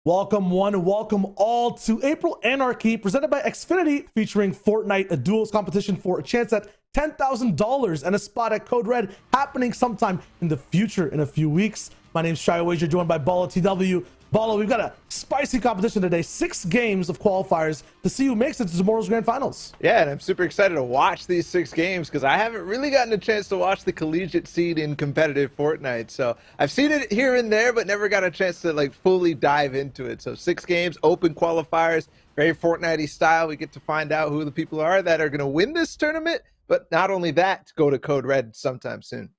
Welcome one and welcome all to April Anarchy, presented by Xfinity, featuring Fortnite, a duels competition for a chance at $10,000 and a spot at Code Red, happening sometime in the future in a few weeks. My name's Shy Wager, joined by Bala TW. Bala, we've got a spicy competition today, 6 games of qualifiers to see who makes it to tomorrow's grand finals. Yeah, and I'm super excited to watch these 6 games because I haven't really gotten a chance to watch the collegiate scene in competitive Fortnite. So I've seen it here and there, but never got a chance to like fully dive into it. So 6 games, open qualifiers, very Fortnite-y style. We get to find out who the people are that are going to win this tournament, but not only that, go to Code Red sometime soon.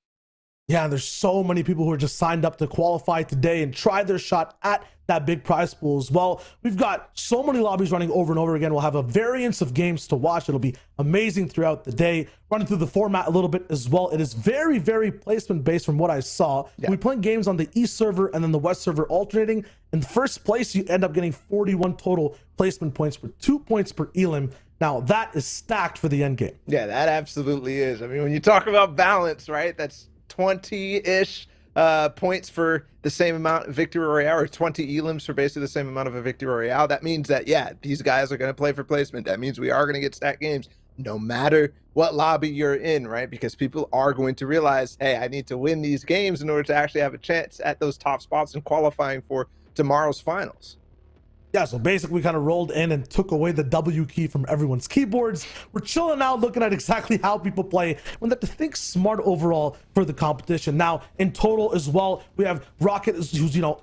Yeah, there's so many people who are just signed up to qualify today and try their shot at that big prize pool as well. We've got so many lobbies running over and over again. We'll have a variance of games to watch. It'll be amazing throughout the day. Running through the format a little bit as well. It is very, very placement based from what I saw. Yeah. We're playing games on the East server and then the West server alternating. In first place, you end up getting 41 total placement points for 2 points per elim. Now, that is stacked for the end game. Yeah, that absolutely is. I mean, when you talk about balance, right, that's 20-ish points for the same amount of victory royale, or 20 elims for basically the same amount of a victory royale. That means that, yeah, these guys are going to play for placement. That means we are going to get stacked games no matter what lobby you're in, right? Because people are going to realize, hey, I need to win these games in order to actually have a chance at those top spots and qualifying for tomorrow's finals. Yeah, so basically we kind of rolled in and took away the W key from everyone's keyboards. We're chilling out, looking at exactly how people play. We have to think smart overall for the competition. Now, in total as well, we have Rocket, who's, you know,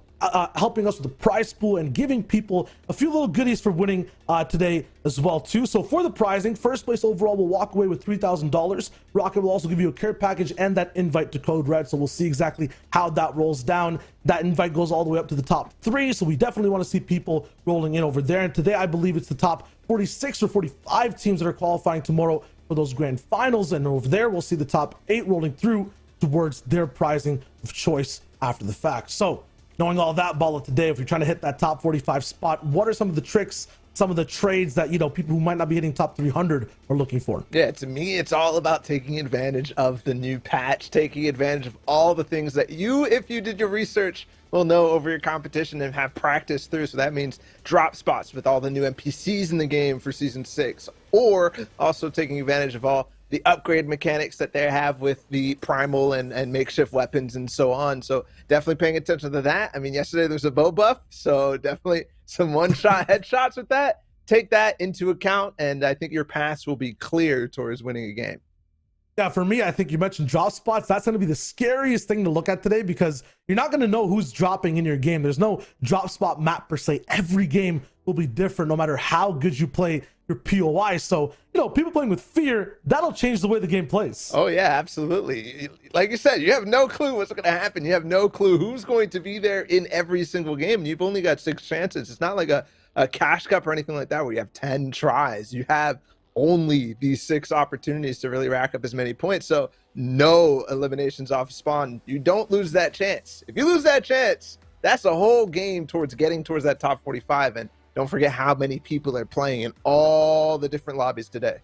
helping us with the prize pool and giving people a few little goodies for winning today as well too. So for the prizing, first place overall will walk away with $3,000. Rocket will also give you a care package and that invite to Code Red, so we'll see exactly how that rolls down. That invite goes all the way up to the top 3, so we definitely want to see people rolling in over there. And today I believe it's the top 46 or 45 teams that are qualifying tomorrow for those grand finals, and over there we'll see the top 8 rolling through towards their prizing of choice after the fact. So knowing all that, Balla, today, if you're trying to hit that top 45 spot, what are some of the tricks, some of the trades that, you know, people who might not be hitting top 300 are looking for? Yeah, to me, it's all about taking advantage of the new patch, taking advantage of all the things that you, if you did your research, will know over your competition and have practiced through. So that means drop spots with all the new NPCs in the game for Season 6, or also taking advantage of all the upgrade mechanics that they have with the primal and makeshift weapons and so on. So definitely paying attention to that. I mean, yesterday there's a bow buff, so definitely some one-shot headshots with that. Take that into account, and I think your path will be clear towards winning a game. Yeah, for me, I think you mentioned drop spots. That's going to be the scariest thing to look at today, because you're not going to know who's dropping in your game. There's no drop spot map per se. Every game will be different no matter how good you play your POI. So, you know, people playing with fear, that'll change the way the game plays. Oh, yeah, absolutely. Like you said, you have no clue what's going to happen. You have no clue who's going to be there in every single game. You've only got 6 chances. It's not like a cash cup or anything like that where you have 10 tries. You have only these 6 opportunities to really rack up as many points. So no eliminations off spawn. You don't lose that chance. If you lose that chance, that's a whole game towards getting towards that top 45. And don't forget how many people are playing in all the different lobbies today.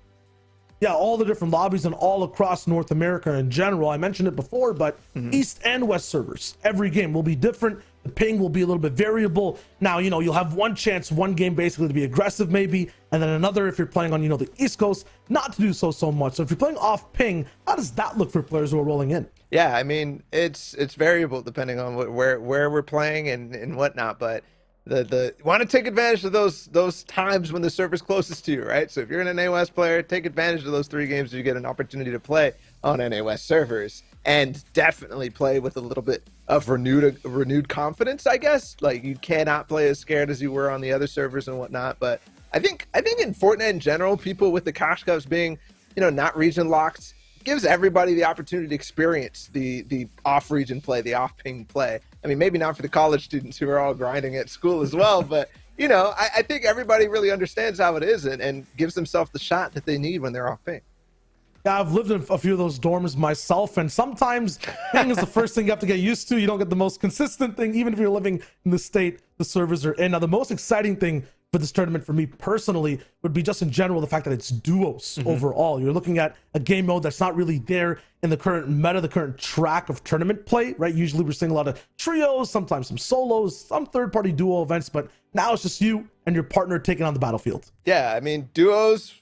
Yeah, all the different lobbies and all across North America in general. I mentioned it before, but East and West servers, every game will be different. The ping will be a little bit variable. Now, you know, you'll have one chance, one game basically to be aggressive maybe, and then another if you're playing on, you know, the East Coast, not to do so much. So if you're playing off ping, how does that look for players who are rolling in? Yeah, I mean, it's variable depending on where we're playing and whatnot, but the want to take advantage of those times when the server's closest to you, right? So if you're an NA West player, take advantage of those 3 games you get an opportunity to play on NA West servers, and definitely play with a little bit of renewed confidence, I guess. Like, you cannot play as scared as you were on the other servers and whatnot. But I think in Fortnite in general, people with the cash cups being, you know, not region locked, gives everybody the opportunity to experience the off-region play, the off-ping play. I mean, maybe not for the college students who are all grinding at school as well, but, you know, I think everybody really understands how it is and gives themselves the shot that they need when they're off-ping. Yeah, I've lived in a few of those dorms myself, and sometimes ping is the first thing you have to get used to. You don't get the most consistent thing, even if you're living in the state the servers are in. Now, the most exciting thing for this tournament for me personally would be just in general the fact that it's duos overall. You're looking at a game mode that's not really there in the current meta, the current track of tournament play, right? Usually we're seeing a lot of trios, sometimes some solos, some third-party duo events, but now it's just you and your partner taking on the battlefield. Yeah, I mean, duos,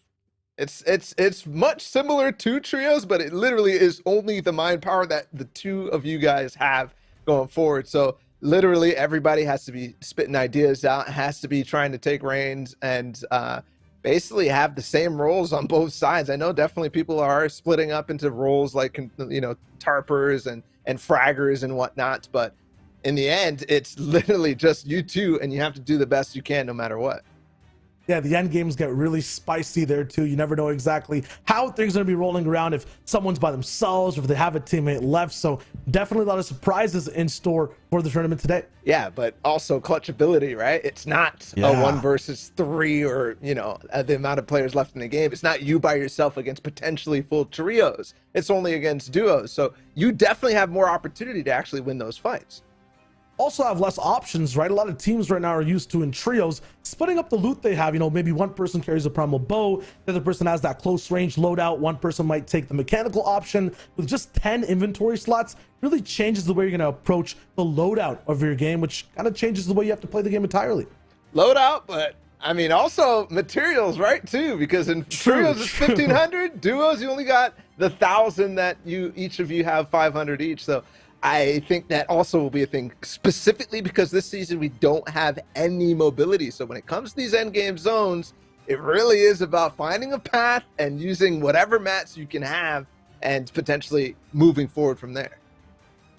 it's much similar to trios, but it literally is only the mind power that the 2 of you guys have going forward. So literally everybody has to be spitting ideas out, has to be trying to take reins and basically have the same roles on both sides. I know definitely people are splitting up into roles like, you know, tarpers and fraggers and whatnot, but in the end, it's literally just you 2, and you have to do the best you can no matter what. Yeah, the end games get really spicy there too. You never know exactly how things are going to be rolling around, if someone's by themselves or if they have a teammate left. So definitely a lot of surprises in store for the tournament today. Yeah, but also clutchability, right? It's not a 1 versus 3 or, you know, the amount of players left in the game. It's not you by yourself against potentially full trios. It's only against duos. So you definitely have more opportunity to actually win those fights. Also have less options, right? A lot of teams right now are used to, in trios, splitting up the loot they have. You know, maybe one person carries a primal bow, the other person has that close range loadout, one person might take the mechanical option. With just 10 inventory slots, really changes the way you're going to approach the loadout of your game, which kind of changes the way you have to play the game entirely. Loadout, but I mean also materials, right, too, because in trios it's 1,500, duos you only got the 1,000 that each of you have 500 each. So I think that also will be a thing, specifically because this season we don't have any mobility. So when it comes to these end game zones, it really is about finding a path and using whatever mats you can have and potentially moving forward from there.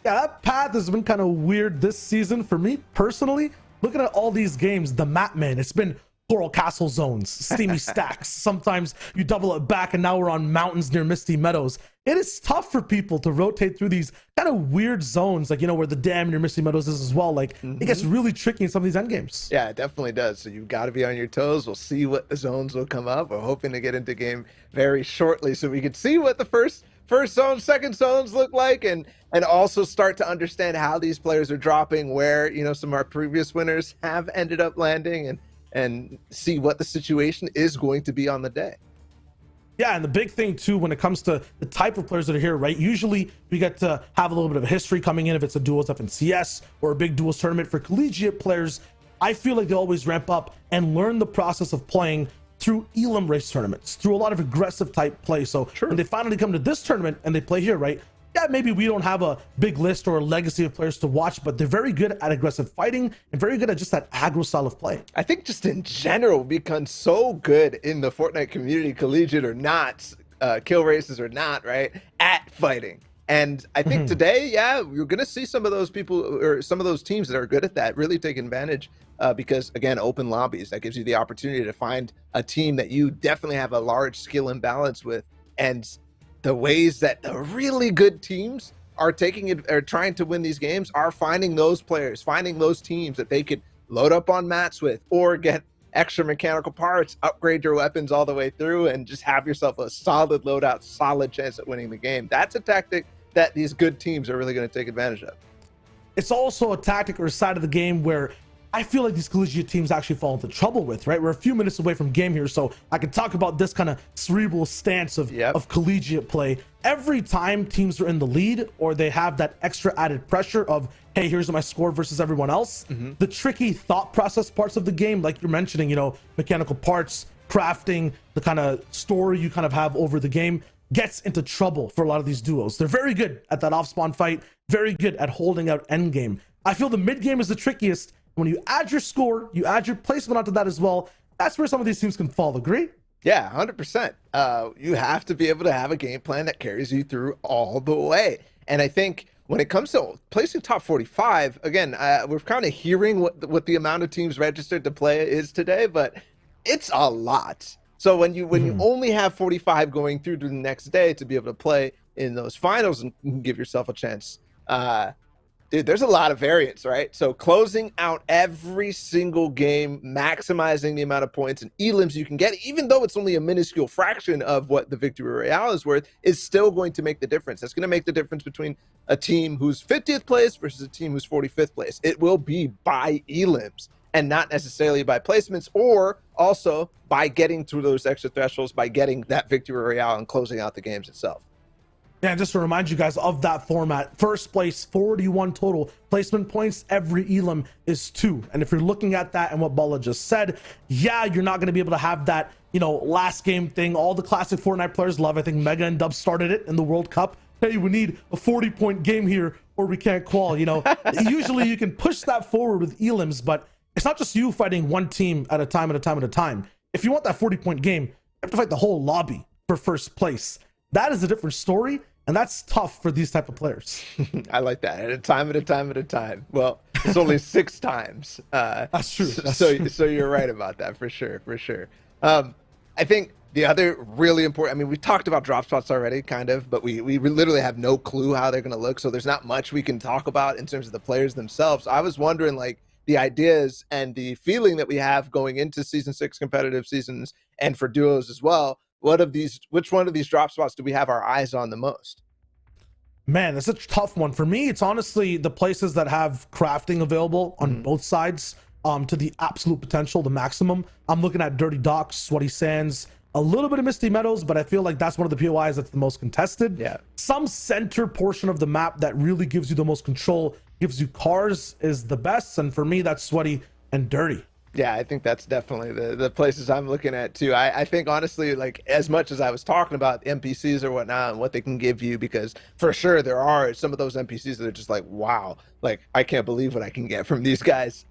Yeah, that path has been kind of weird this season for me personally. Looking at all these games, the map, man, it's been Coral Castle zones, steamy stacks. Sometimes you double it back, and now we're on mountains near Misty Meadows. It is tough for people to rotate through these kind of weird zones, like, you know, where the dam near Misty Meadows is as well. Like, it gets really tricky in some of these end games. Yeah, it definitely does. So you've got to be on your toes. We'll see what the zones will come up. We're hoping to get into game very shortly so we can see what the first zone, second zones look like, and also start to understand how these players are dropping, where, you know, some of our previous winners have ended up landing, and see what the situation is going to be on the day. Yeah, and the big thing too, when it comes to the type of players that are here, right? Usually we get to have a little bit of a history coming in if it's a duels FNCS or a big duels tournament. For collegiate players, I feel like they always ramp up and learn the process of playing through Elam race tournaments, through a lot of aggressive type play. So when they finally come to this tournament and they play here, right? Yeah, maybe we don't have a big list or a legacy of players to watch, but they're very good at aggressive fighting and very good at just that aggro style of play. I think just in general, we've become so good in the Fortnite community, collegiate or not, kill races or not, right, at fighting. And I think today, yeah, you're going to see some of those people or some of those teams that are good at that really take advantage because, again, open lobbies, that gives you the opportunity to find a team that you definitely have a large skill imbalance with. And the ways that the really good teams are taking it, are trying to win these games, are finding those players, finding those teams that they could load up on mats with, or get extra mechanical parts, upgrade your weapons all the way through, and just have yourself a solid loadout, solid chance at winning the game. That's a tactic that these good teams are really going to take advantage of. It's also a tactic or a side of the game where I feel like these collegiate teams actually fall into trouble with, right? We're a few minutes away from game here, so I can talk about this kind of cerebral stance of collegiate play. Every time teams are in the lead or they have that extra added pressure of, hey, here's my score versus everyone else, the tricky thought process parts of the game, like you're mentioning, you know, mechanical parts, crafting, the kind of story you kind of have over the game, gets into trouble for a lot of these duos. They're very good at that off-spawn fight, very good at holding out endgame. I feel the mid-game is the trickiest. When you add your score, you add your placement onto that as well, that's where some of these teams can fall. Agree? Yeah, 100%. You have to be able to have a game plan that carries you through all the way. And I think when it comes to placing top 45, again, we're kind of hearing what the amount of teams registered to play is today, but it's a lot. So when you only have 45 going through to the next day to be able to play in those finals and give yourself a chance, dude, there's a lot of variance, right? So closing out every single game, maximizing the amount of points and elims you can get, even though it's only a minuscule fraction of what the Victory Royale is worth, is still going to make the difference. That's going to make the difference between a team who's 50th place versus a team who's 45th place. It will be by elims and not necessarily by placements, or also by getting through those extra thresholds, by getting that Victory Royale and closing out the games itself. Yeah, just to remind you guys of that format, first place, 41 total placement points. Every elim is 2. And if you're looking at that and what Bala just said, yeah, you're not going to be able to have that, you know, last game thing. All the classic Fortnite players love. I think Mega and Dub started it in the World Cup. Hey, we need a 40-point game here or we can't qual, you know. Usually you can push that forward with elims, but it's not just you fighting one team at a time, at a time, at a time. If you want that 40-point game, you have to fight the whole lobby for first place. That is a different story. And that's tough for these type of players. I like that. At a time, at a time, at a time. Well, it's only 6 times. That's true. So you're right about that, for sure, for sure. I think the other really important, I mean, we talked about drop spots already, kind of, but we literally have no clue how they're going to look. So there's not much we can talk about in terms of the players themselves. I was wondering, like, the ideas and the feeling that we have going into season 6 competitive seasons and for duos as well. Which one of these drop spots do we have our eyes on the most? Man, that's a tough one. For me, it's honestly the places that have crafting available on both sides to the absolute potential, the maximum. I'm looking at Dirty Docks, Sweaty Sands, a little bit of Misty Meadows, but I feel like that's one of the POIs that's the most contested. Yeah. Some center portion of the map that really gives you the most control, gives you cars, is the best. And for me, that's Sweaty and Dirty. Yeah, I think that's definitely the places I'm looking at too. I think honestly, like, as much as I was talking about NPCs or whatnot and what they can give you, because for sure there are some of those NPCs that are just like, wow, like, I can't believe what I can get from these guys.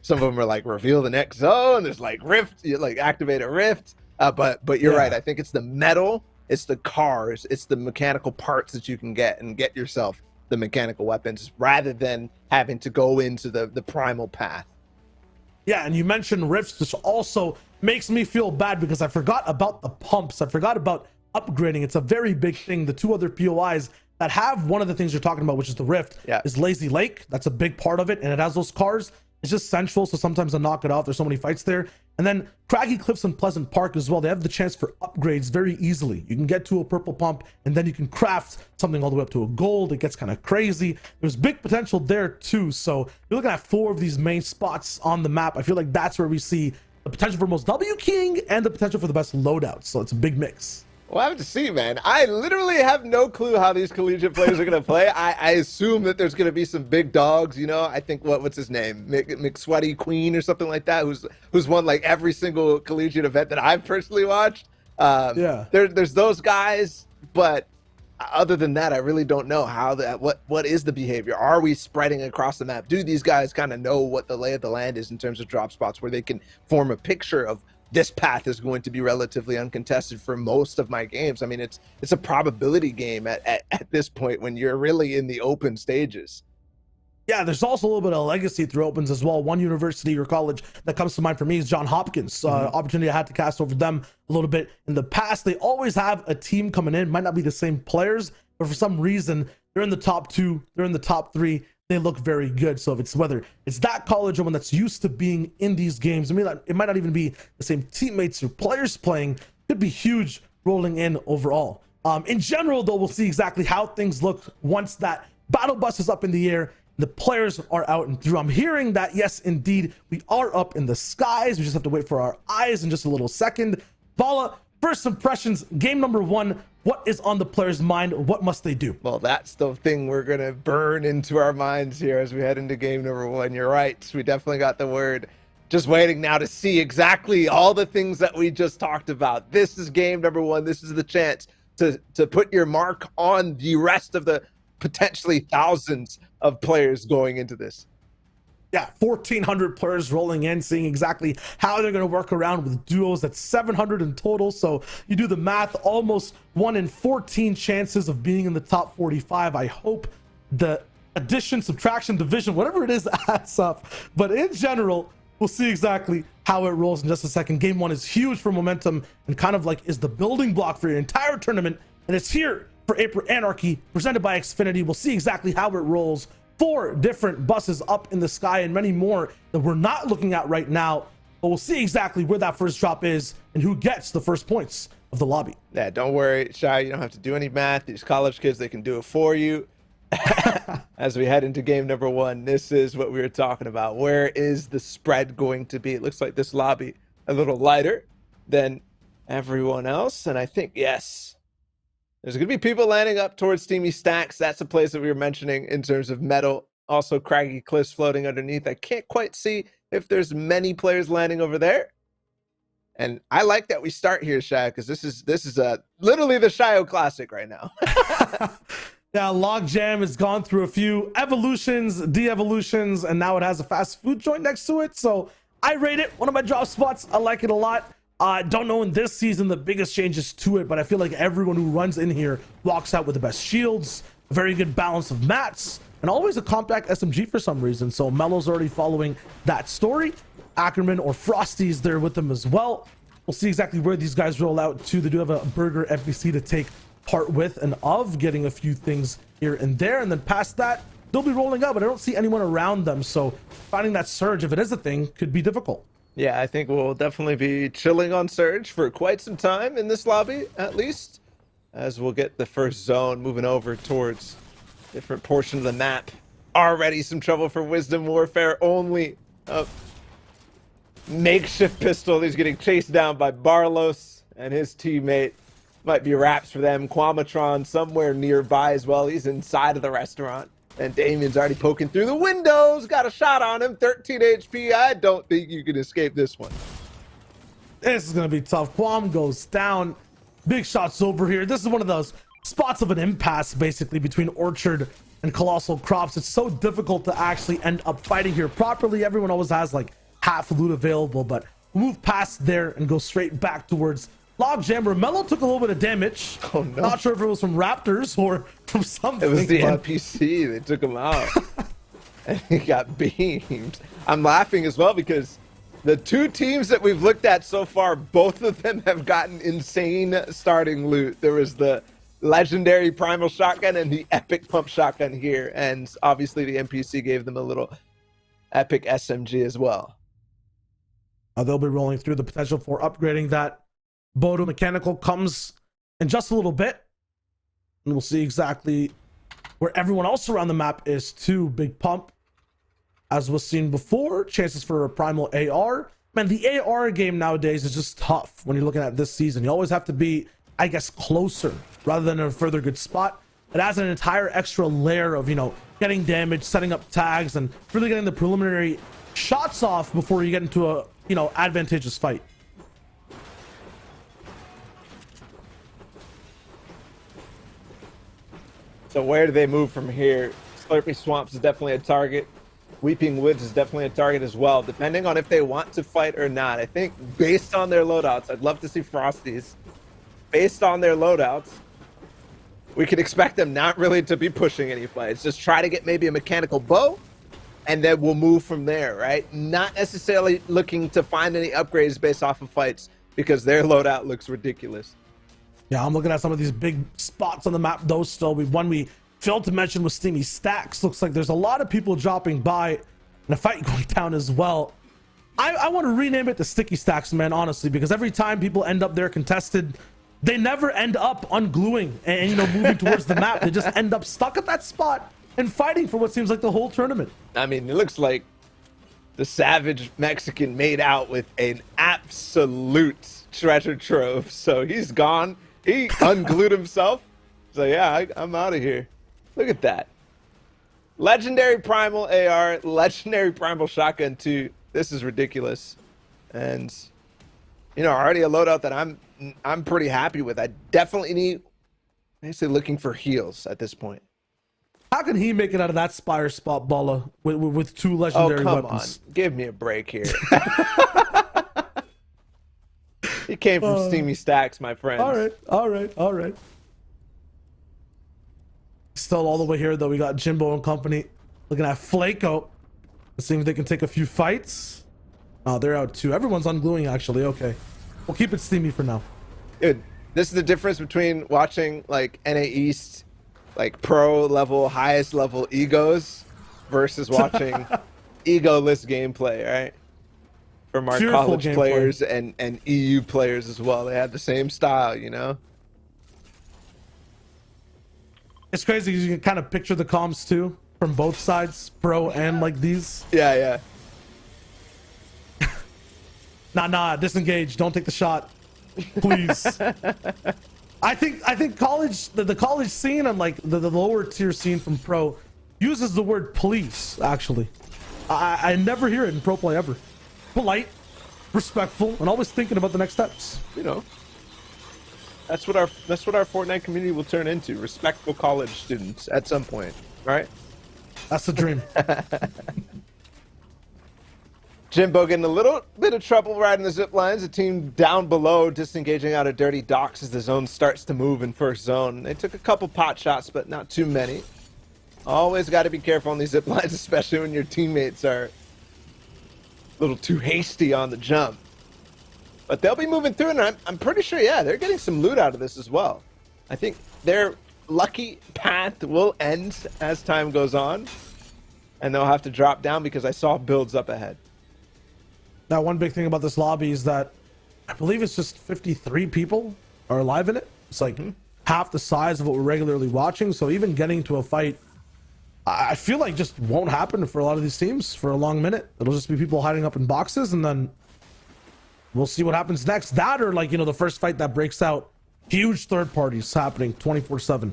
Some of them are like, reveal the next zone. There's like rift, you like activate a rift. But you're right. I think it's the metal, it's the cars, it's the mechanical parts that you can get and get yourself the mechanical weapons rather than having to go into the primal path. Yeah, and you mentioned rifts, which also makes me feel bad because I forgot about the pumps. I forgot about upgrading. It's a very big thing. The two other POIs that have one of the things you're talking about, which is the rift, is Lazy Lake. That's a big part of it, and it has those cars. It's just central, so sometimes I knock it off. There's so many fights there. And then Craggy Cliffs and Pleasant Park as well. They have the chance for upgrades very easily. You can get to a purple pump, and then you can craft something all the way up to a gold. It gets kind of crazy. There's big potential there too. So you're looking at 4 of these main spots on the map. I feel like that's where we see the potential for most W King and the potential for the best loadouts. So it's a big mix. We'll have to see, man. I literally have no clue how these collegiate players are going to play. I assume that there's going to be some big dogs, you know. I think what's his name, McSweaty Queen or something like that, who's won like every single collegiate event that I've personally watched. There's those guys, but other than that, I really don't know how what is the behavior. Are we spreading across the map? Do these guys kind of know what the lay of the land is in terms of drop spots, where they can form a picture of this path is going to be relatively uncontested for most of my games? I mean, it's a probability game at this point when you're really in the open stages. Yeah, there's also a little bit of legacy through opens as well. One university or college that comes to mind for me is John Hopkins. Opportunity I had to cast over them a little bit in the past. They always have a team coming in. Might not be the same players, but for some reason, they're in the top 2, they're in the top 3. They look very good. So if it's whether it's that college or one that's used to being in these games, I mean, it might not even be the same teammates or players playing. Could be huge rolling in overall. In general, though, we'll see exactly how things look once that battle bus is up in the air. The players are out and through. I'm hearing that, yes, indeed, we are up in the skies. We just have to wait for our eyes in just a little second. Bala, first impressions, game number 1. What is on the player's mind? What must they do? Well, that's the thing we're going to burn into our minds here as we head into game number 1. You're right. We definitely got the word. Just waiting now to see exactly all the things that we just talked about. This is game number 1. This is the chance to put your mark on the rest of the potentially thousands of players going into this. Yeah, 1,400 players rolling in, seeing exactly how they're going to work around with duos. That's 700 in total. So you do the math, almost 1 in 14 chances of being in the top 45. I hope the addition, subtraction, division, whatever it is, adds up. But in general, we'll see exactly how it rolls in just a second. Game 1 is huge for momentum and kind of like is the building block for your entire tournament. And it's here for April Anarchy, presented by Xfinity. We'll see exactly how it rolls. 4 different buses up in the sky and many more that we're not looking at right now, but we'll see exactly where that first drop is and who gets the first points of the lobby. Yeah, don't worry, Shy, you don't have to do any math. These college kids, they can do it for you. As we head into game number 1, this is what we were talking about. Where is the spread going to be? It looks like this lobby a little lighter than everyone else, and I think, yes, there's going to be people landing up towards Steamy Stacks. That's a place that we were mentioning in terms of metal. Also, Craggy Cliffs floating underneath. I can't quite see if there's many players landing over there. And I like that we start here, Shai, because this is literally the Shio Classic right now. Yeah, Logjam has gone through a few evolutions, de-evolutions, and now it has a fast food joint next to it. So I rate it one of my drop spots. I like it a lot. I don't know in this season the biggest changes to it, but I feel like everyone who runs in here walks out with the best shields, a very good balance of mats, and always a compact SMG for some reason. So Mello's already following that story. Ackerman or Frosty's there with them as well. We'll see exactly where these guys roll out to. They do have a burger NPC to take part with and of, getting a few things here and there. And then past that, they'll be rolling up, but I don't see anyone around them. So finding that surge, if it is a thing, could be difficult. Yeah, I think we'll definitely be chilling on Surge for quite some time in this lobby, at least, as we'll get the first zone moving over towards a different portion of the map. Already some trouble for Wisdom Warfare, only a makeshift pistol. He's getting chased down by Barlos and his teammate. Might be wraps for them. Quamatron somewhere nearby as well. He's inside of the restaurant. And Damien's already poking through the windows. Got a shot on him. 13 HP. I don't think you can escape this one. This is going to be tough. Quam goes down. Big shots over here. This is one of those spots of an impasse, basically, between Orchard and Colossal Crops. It's so difficult to actually end up fighting here properly. Everyone always has, like, half loot available, but we'll move past there and go straight back towards logjam where Mello took a little bit of damage. Oh no. Not sure if it was from Raptors or from something. It was the but... NPC. They took him out. And he got beamed. I'm laughing as well because the two teams that we've looked at so far, both of them have gotten insane starting loot. There was the legendary primal shotgun and the epic pump shotgun here. And obviously the NPC gave them a little epic SMG as well. They'll be rolling through the potential for upgrading that. Bodo Mechanical comes in just a little bit. And we'll see exactly where everyone else around the map is too. Big pump. As was seen before, chances for a primal AR. Man, the AR game nowadays is just tough when you're looking at this season. You always have to be, I guess, closer rather than a further good spot. It adds an entire extra layer of, getting damage, setting up tags, and really getting the preliminary shots off before you get into a, advantageous fight. So where do they move from here? Slurpy Swamps is definitely a target. Weeping Woods is definitely a target as well, depending on if they want to fight or not. I think based on their loadouts, I'd love to see Frosties. Based on their loadouts, we could expect them not really to be pushing any fights. Just try to get maybe a mechanical bow, and then we'll move from there, right? Not necessarily looking to find any upgrades based off of fights because their loadout looks ridiculous. Yeah, I'm looking at some of these big spots on the map, though, still. One we failed to mention was Steamy Stacks. Looks like there's a lot of people dropping by and a fight going down as well. I want to rename it the Sticky Stacks, man, honestly, because every time people end up there contested, they never end up ungluing and moving towards the map. They just end up stuck at that spot and fighting for what seems like the whole tournament. I mean, it looks like the savage Mexican made out with an absolute treasure trove. So he's gone. He unglued himself. So yeah, I'm out of here. Look at that. Legendary Primal AR, Legendary Primal Shotgun 2. This is ridiculous. And, already a loadout that I'm pretty happy with. I definitely need, basically looking for heals at this point. How can he make it out of that Spire spot, Balla, with two legendary weapons? On. Give me a break here. He came from Steamy Stacks, my friends. All right. Still all the way here, though. We got Jimbo and company looking at Flaco. Let's see if they can take a few fights. Oh, they're out too. Everyone's ungluing, actually. Okay. We'll keep it steamy for now. Dude, this is the difference between watching, like, NA East, like, pro level, highest level egos versus watching egoless gameplay, right? From our Fearful college gameplay. players and EU players as well. They had the same style, It's crazy because you can kind of picture the comms too from both sides, pro and like these. Yeah. Nah, disengage. Don't take the shot, please. I think college, the college scene and like the lower tier scene from pro uses the word police. Actually, I never hear it in pro play ever. Polite, respectful, and always thinking about the next steps. That's what our Fortnite community will turn into. Respectful college students at some point, right? That's the dream. Jimbo getting a little bit of trouble riding the zip lines. The team down below disengaging out of dirty docks as the zone starts to move in first zone. They took a couple pot shots, but not too many. Always got to be careful on these zip lines, especially when your teammates are a little too hasty on the jump. But they'll be moving through, and I'm pretty sure, yeah, they're getting some loot out of this as well. I think their lucky path will end as time goes on, and they'll have to drop down because I saw builds up ahead. Now, one big thing about this lobby is that I believe it's just 53 people are alive in it. It's like half the size of what we're regularly watching. So even getting to a fight, I feel like just won't happen for a lot of these teams for a long minute. It'll just be people hiding up in boxes, and then we'll see what happens next. That or like, the first fight that breaks out, huge third parties happening 24/7.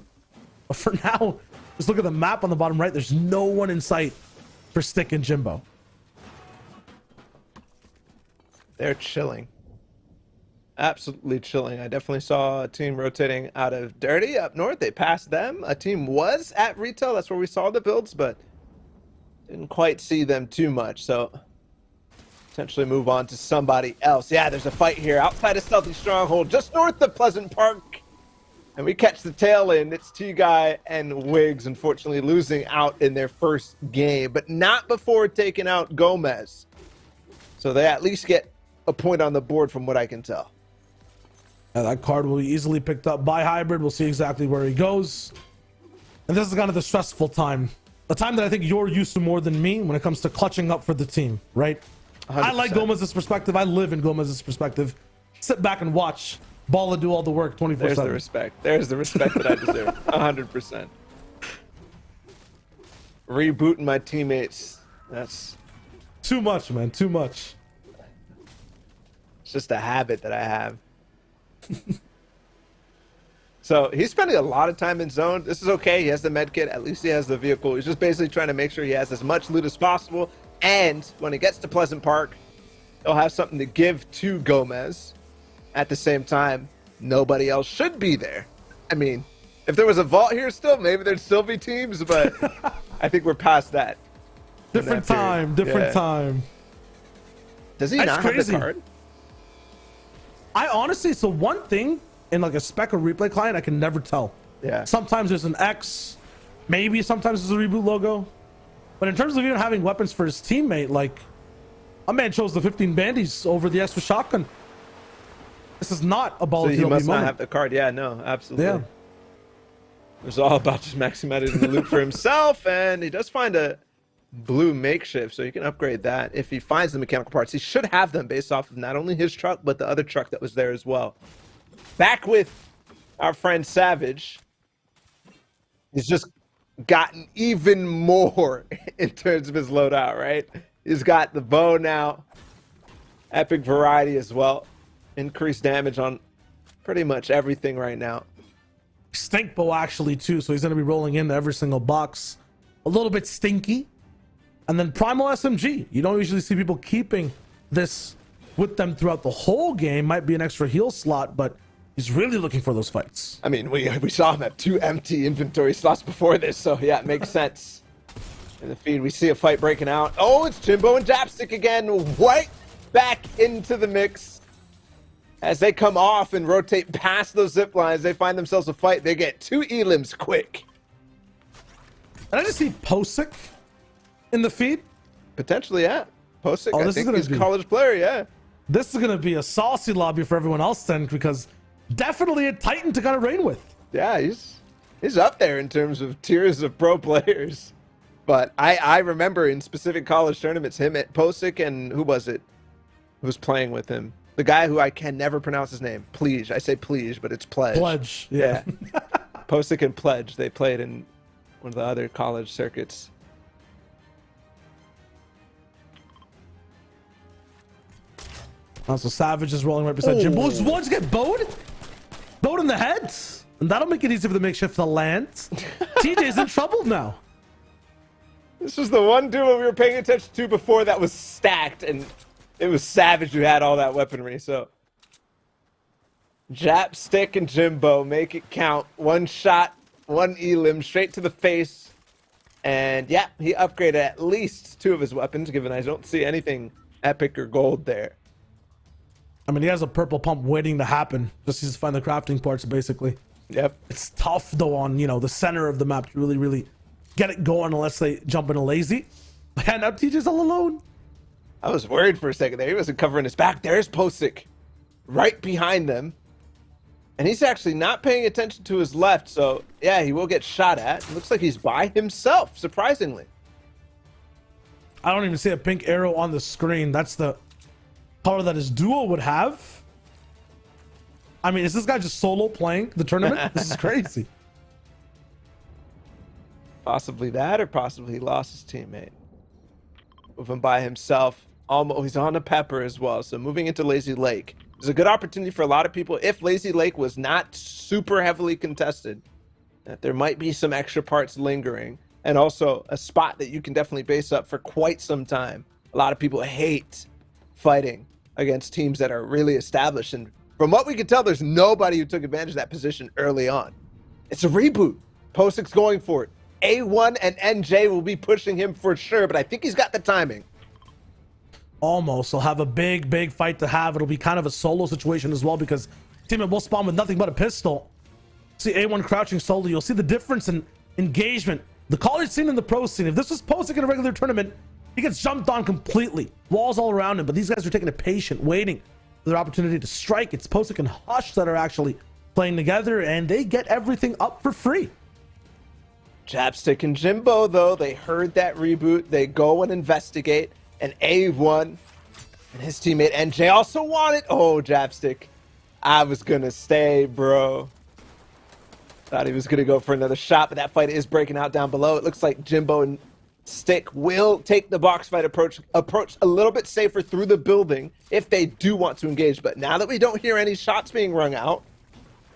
But for now, just look at the map on the bottom right. There's no one in sight for Stick and Jimbo. They're chilling. Absolutely chilling. I definitely saw a team rotating out of Dirty up north. They passed them. A team was at retail. That's where we saw the builds, but didn't quite see them too much. So Potentially move on to somebody else. Yeah, there's a fight here outside of Stealthy Stronghold, just north of Pleasant Park. And we catch the tail end. It's T-Guy and Wiggs, unfortunately, losing out in their first game, but not before taking out Gomez. So they at least get a point on the board from what I can tell. Yeah, that card will be easily picked up by Hybrid. We'll see exactly where he goes. And this is kind of the stressful time. The time that I think you're used to more than me when it comes to clutching up for the team, right? 100%. I like Gomez's perspective. I live in Gomez's perspective. Sit back and watch Balla do all the work 24/7. There's the respect. There's the respect that I deserve. 100%. Rebooting my teammates. That's too much, man. Too much. It's just a habit that I have. So he's spending a lot of time in zone. This is okay. He has the med kit. At least he has the vehicle. He's just basically trying to make sure he has as much loot as possible. And when he gets to Pleasant Park, he'll have something to give to Gomez. At the same time, nobody else should be there. I mean, if there was a vault here still, maybe there'd still be teams, but I think we're past that. Different time. Does he That's not crazy. have the card? I honestly, so one thing in like a spec or replay client, I can never tell. Yeah. Sometimes there's an X, maybe sometimes there's a reboot logo. But in terms of even having weapons for his teammate, like, a man chose the 15 bandies over the extra shotgun. This is not a ball. So he must not have the card. Yeah, no, absolutely. Yeah. It was all about just maximizing the loot for himself, and he does find a blue makeshift, so you can upgrade that. If he finds the mechanical parts, he should have them based off of not only his truck, but the other truck that was there as well. Back with our friend Savage. He's just gotten even more in terms of his loadout, right? He's got the bow now. Epic variety as well. Increased damage on pretty much everything right now. Stink bow actually too, so he's going to be rolling into every single box. A little bit stinky. And then Primal SMG. You don't usually see people keeping this with them throughout the whole game. Might be an extra heal slot, but he's really looking for those fights. I mean, we saw him have 2 empty inventory slots before this, so yeah, it makes sense. In the feed, we see a fight breaking out. Oh, it's Jimbo and Japstick again. Right back into the mix. As they come off and rotate past those zip lines, they find themselves a fight. They get 2 elims quick. And I just see Posick in the feed. Potentially, yeah. Posick, oh, I think he's a college player, yeah. This is going to be a saucy lobby for everyone else then, because definitely a Titan to kind of reign with. Yeah, he's up there in terms of tiers of pro players. But I remember in specific college tournaments, him at Posick and who was it? Who was playing with him? The guy who I can never pronounce his name. Pledge. I say Pledge, but it's Pledge. Pledge, yeah. Posick and Pledge. They played in one of the other college circuits. Also, Savage is rolling right beside Jim. Boys, once get bowed? Bowed in the head? And that'll make it easy for the makeshift to land. TJ's in trouble now. This was the one duo we were paying attention to before that was stacked, and it was Savage who had all that weaponry, so. Jap, Stick, and Jimbo make it count. 1 shot, 1 elim, straight to the face. And yeah, he upgraded at least 2 of his weapons, given I don't see anything epic or gold there. I mean, he has a purple pump waiting to happen. Just needs to find the crafting parts, basically. Yep. It's tough, though, on, you know, the center of the map to really get it going unless they jump in a lazy. And now TJ's all alone. I was worried for a second there. He wasn't covering his back. There's Posick right behind them. And he's actually not paying attention to his left. So, yeah, he will get shot at. It looks like he's by himself, surprisingly. I don't even see a pink arrow on the screen. That's the color that his duo would have. I mean, is this guy just solo playing the tournament? This is crazy. Possibly that, or possibly he lost his teammate. Moving by himself. Almost, he's on a pepper as well. So moving into Lazy Lake is a good opportunity for a lot of people. If Lazy Lake was not super heavily contested, that there might be some extra parts lingering, and also a spot that you can definitely base up for quite some time. A lot of people hate fighting against teams that are really established, and from what we can tell, there's nobody who took advantage of that position early on. It's a reboot. Posick's going for it. A1 and NJ will be pushing him for sure, but I think he's got the timing. Almost. They'll have a big fight to have. It'll be kind of a solo situation as well because teammate will spawn with nothing but a pistol. See A1 crouching solo. You'll see the difference in engagement. The college scene and the pro scene. If this was posted in a regular tournament, he gets jumped on completely. Walls all around him. But these guys are taking a patient, waiting for their opportunity to strike. It's Posick and Hush that are actually playing together, and they get everything up for free. Japstick and Jimbo, though, they heard that reboot. They go and investigate. And A1 and his teammate NJ also want it. Oh, Japstick, I was going to stay, bro. Thought he was going to go for another shot, but that fight is breaking out down below. It looks like Jimbo and Stick will take the box fight approach a little bit safer through the building if they do want to engage. But now that we don't hear any shots being rung out,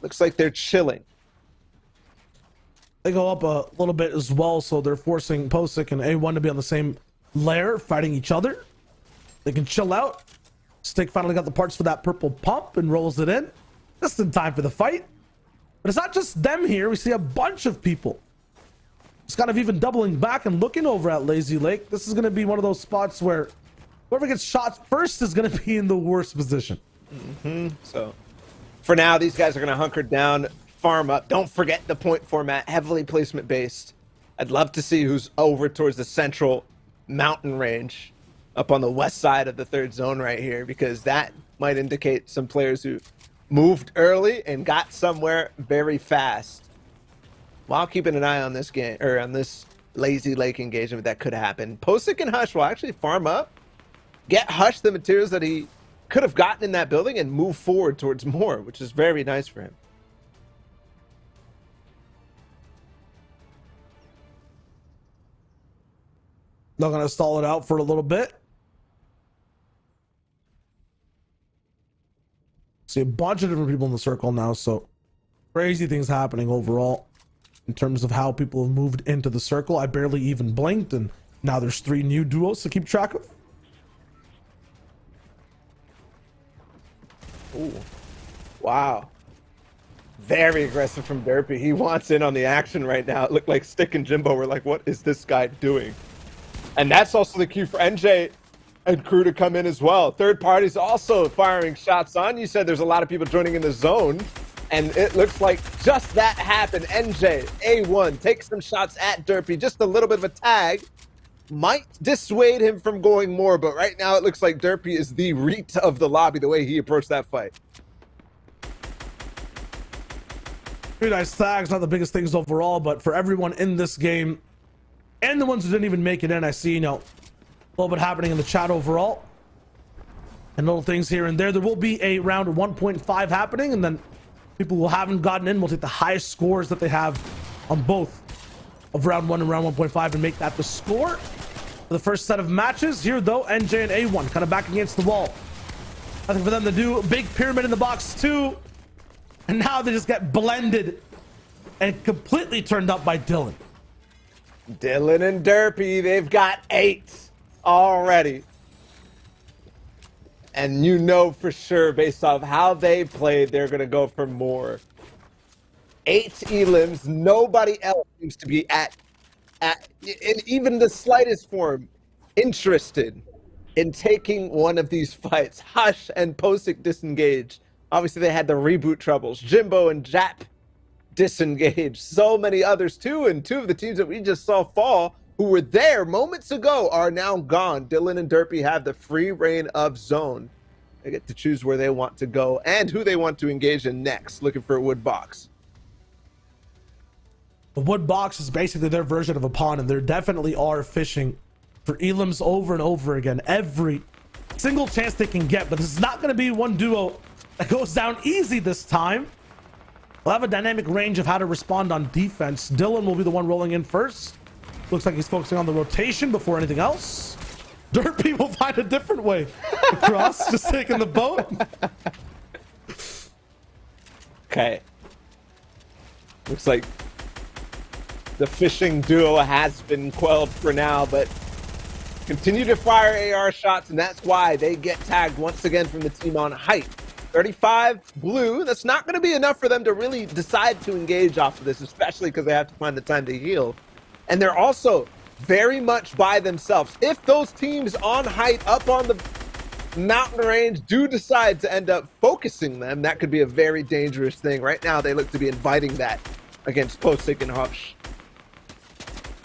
looks like they're chilling. They go up a little bit as well, so they're forcing Posick and A1 to be on the same layer, fighting each other. They can chill out. Stick finally got the parts for that purple pump and rolls it in. Just in time for the fight. But it's not just them here. We see a bunch of people. It's kind of even doubling back and looking over at Lazy Lake. This is going to be one of those spots where whoever gets shot first is going to be in the worst position. So for now, these guys are going to hunker down, farm up. Don't forget the point format, heavily placement based. I'd love to see who's over towards the central mountain range up on the west side of the third zone right here, because that might indicate some players who moved early and got somewhere very fast, while keeping an eye on this game, or on this Lazy Lake engagement that could happen. Posick and Hush will actually farm up, get Hush the materials that he could have gotten in that building, and move forward towards more, which is very nice for him. They're going to stall it out for a little bit. See a bunch of different people in the circle now, so crazy things happening overall in terms of how people have moved into the circle. I barely even blinked, and now there's 3 new duos to keep track of. Ooh. Wow. Very aggressive from Derpy. He wants in on the action right now. It looked like Stick and Jimbo were like, what is this guy doing? And that's also the cue for NJ and crew to come in as well. Third party's also firing shots on. You said there's a lot of people joining in the zone, and it looks like just that happened. NJ, A1, takes some shots at Derpy. Just a little bit of a tag. Might dissuade him from going more, but right now it looks like Derpy is the reet of the lobby, the way he approached that fight. 3 nice tags, not the biggest things overall, but for everyone in this game, and the ones who didn't even make it in, I see, a little bit happening in the chat overall. And little things here and there. There will be a round 1.5 happening, and then people who haven't gotten in will take the highest scores that they have on both of round 1 and round 1.5 and make that the score for the first set of matches. Here, though, NJ and A1 kind of back against the wall. Nothing for them to do. Big pyramid in the box, too. And now they just get blended and completely turned up by Dylan. Dylan and Derpy, they've got 8 already. And you know for sure, based off how they played, they're going to go for more. 8 elims. Nobody else seems to be in even the slightest form interested in taking one of these fights. Hush and Posick disengaged. Obviously, they had the reboot troubles. Jimbo and Jap disengaged. So many others, too. And 2 of the teams that we just saw fall, who were there moments ago, are now gone. Dylan and Derpy have the free reign of zone. They get to choose where they want to go and who they want to engage in next, looking for a wood box. The wood box is basically their version of a pond, and they definitely are fishing for elims over and over again. Every single chance they can get, but this is not going to be one duo that goes down easy this time. We'll have a dynamic range of how to respond on defense. Dylan will be the one rolling in first. Looks like he's focusing on the rotation before anything else. Derpy will find a different way across, just taking the boat. Okay. Looks like the fishing duo has been quelled for now, but continue to fire AR shots, and that's why they get tagged once again from the team on height. 35 blue. That's not going to be enough for them to really decide to engage off of this, especially because they have to find the time to heal. And they're also very much by themselves. If those teams on height up on the mountain range do decide to end up focusing them, that could be a very dangerous thing. Right now, they look to be inviting that against Postic and Harsh.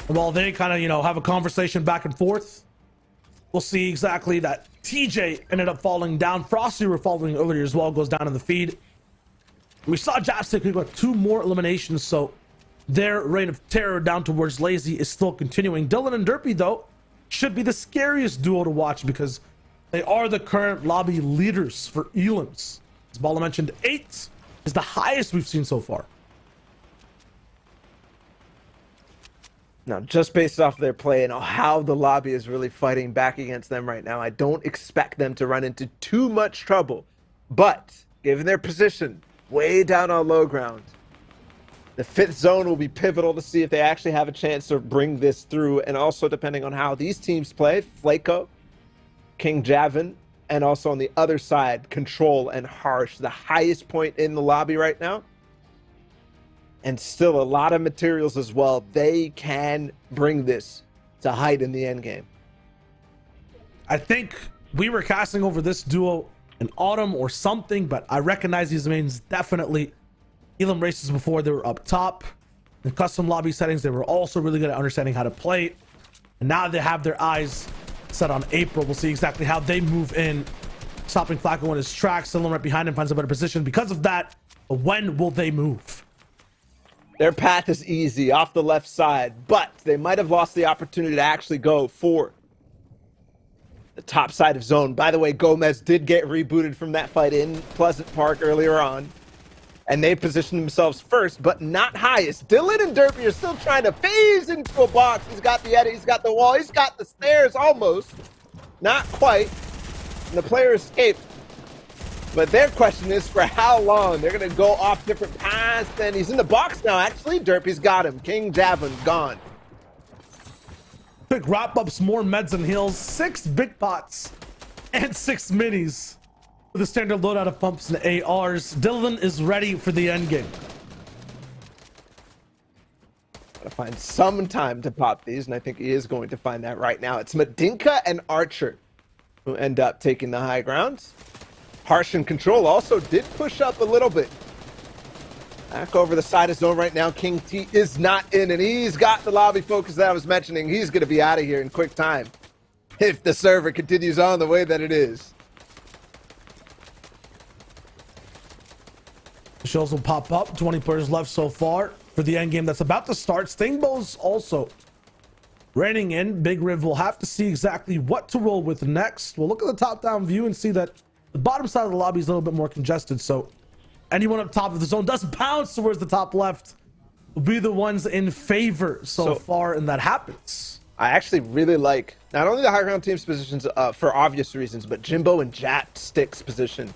Well, they kind of, you know, have a conversation back and forth. We'll see exactly that. TJ ended up falling down. Frosty were falling earlier as well, goes down in the feed. We saw Japstick, we got 2 more eliminations, so their reign of terror down towards Lazy is still continuing. Dylan and Derpy, though, should be the scariest duo to watch because they are the current lobby leaders for elims. As Bala mentioned, 8 is the highest we've seen so far. Now, just based off their play and how the lobby is really fighting back against them right now, I don't expect them to run into too much trouble. But, given their position way down on low ground, the 5th zone will be pivotal to see if they actually have a chance to bring this through. And also, depending on how these teams play, Flaco, King Javin, and also on the other side, Control and Harsh, the highest point in the lobby right now. And still a lot of materials as well. They can bring this to height in the end game. I think we were casting over this duo in autumn or something, but I recognize these names definitely. Elim races before, they were up top. In custom lobby settings, they were also really good at understanding how to play. And now they have their eyes set on April. We'll see exactly how they move in, stopping Flacco on his tracks. Elim right behind him finds a better position because of that. But when will they move? Their path is easy off the left side, but they might have lost the opportunity to actually go for the top side of zone. By the way, Gomez did get rebooted from that fight in Pleasant Park earlier on, and they positioned themselves first, but not highest. Dylan and Derpy are still trying to phase into a box. He's got the edit, he's got the wall, he's got the stairs almost. Not quite. And the player escaped. But their question is for how long? They're going to go off different paths. And he's in the box now, actually. Derpy's got him. King Javin gone. Quick wrap-ups, more meds and heals. 6 big pots and 6 minis with a standard loadout of pumps and ARs. Dylan is ready for the end game. Gotta find some time to pop these, and I think he is going to find that right now. It's Madinka and Archer who end up taking the high grounds. Harsh and Control also did push up a little bit. Back over the side of zone right now. King T is not in, and he's got the lobby focus that I was mentioning. He's going to be out of here in quick time if the server continues on the way that it is. The shells will pop up. 20 players left so far for the end game that's about to start. Stingbo's also raining in. Big Riv will have to see exactly what to roll with next. We'll look at the top-down view and see that the bottom side of the lobby is a little bit more congested, so anyone up top of the zone does bounce towards the top left will be the ones in favor so far, and that happens. I actually really like not only the high ground team's positions for obvious reasons, but Jimbo and Japstick's position.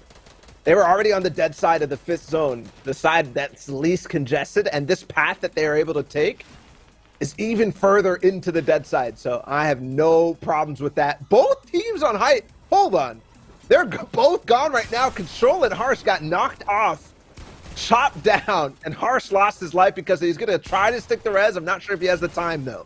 They were already on the dead side of the 5th zone, the side that's least congested, and this path that they are able to take is even further into the dead side, so I have no problems with that. Both teams on height. Hold on. They're both gone right now. Control and Harsh got knocked off, chopped down, and Harsh lost his life because he's going to try to stick the res. I'm not sure if he has the time, though.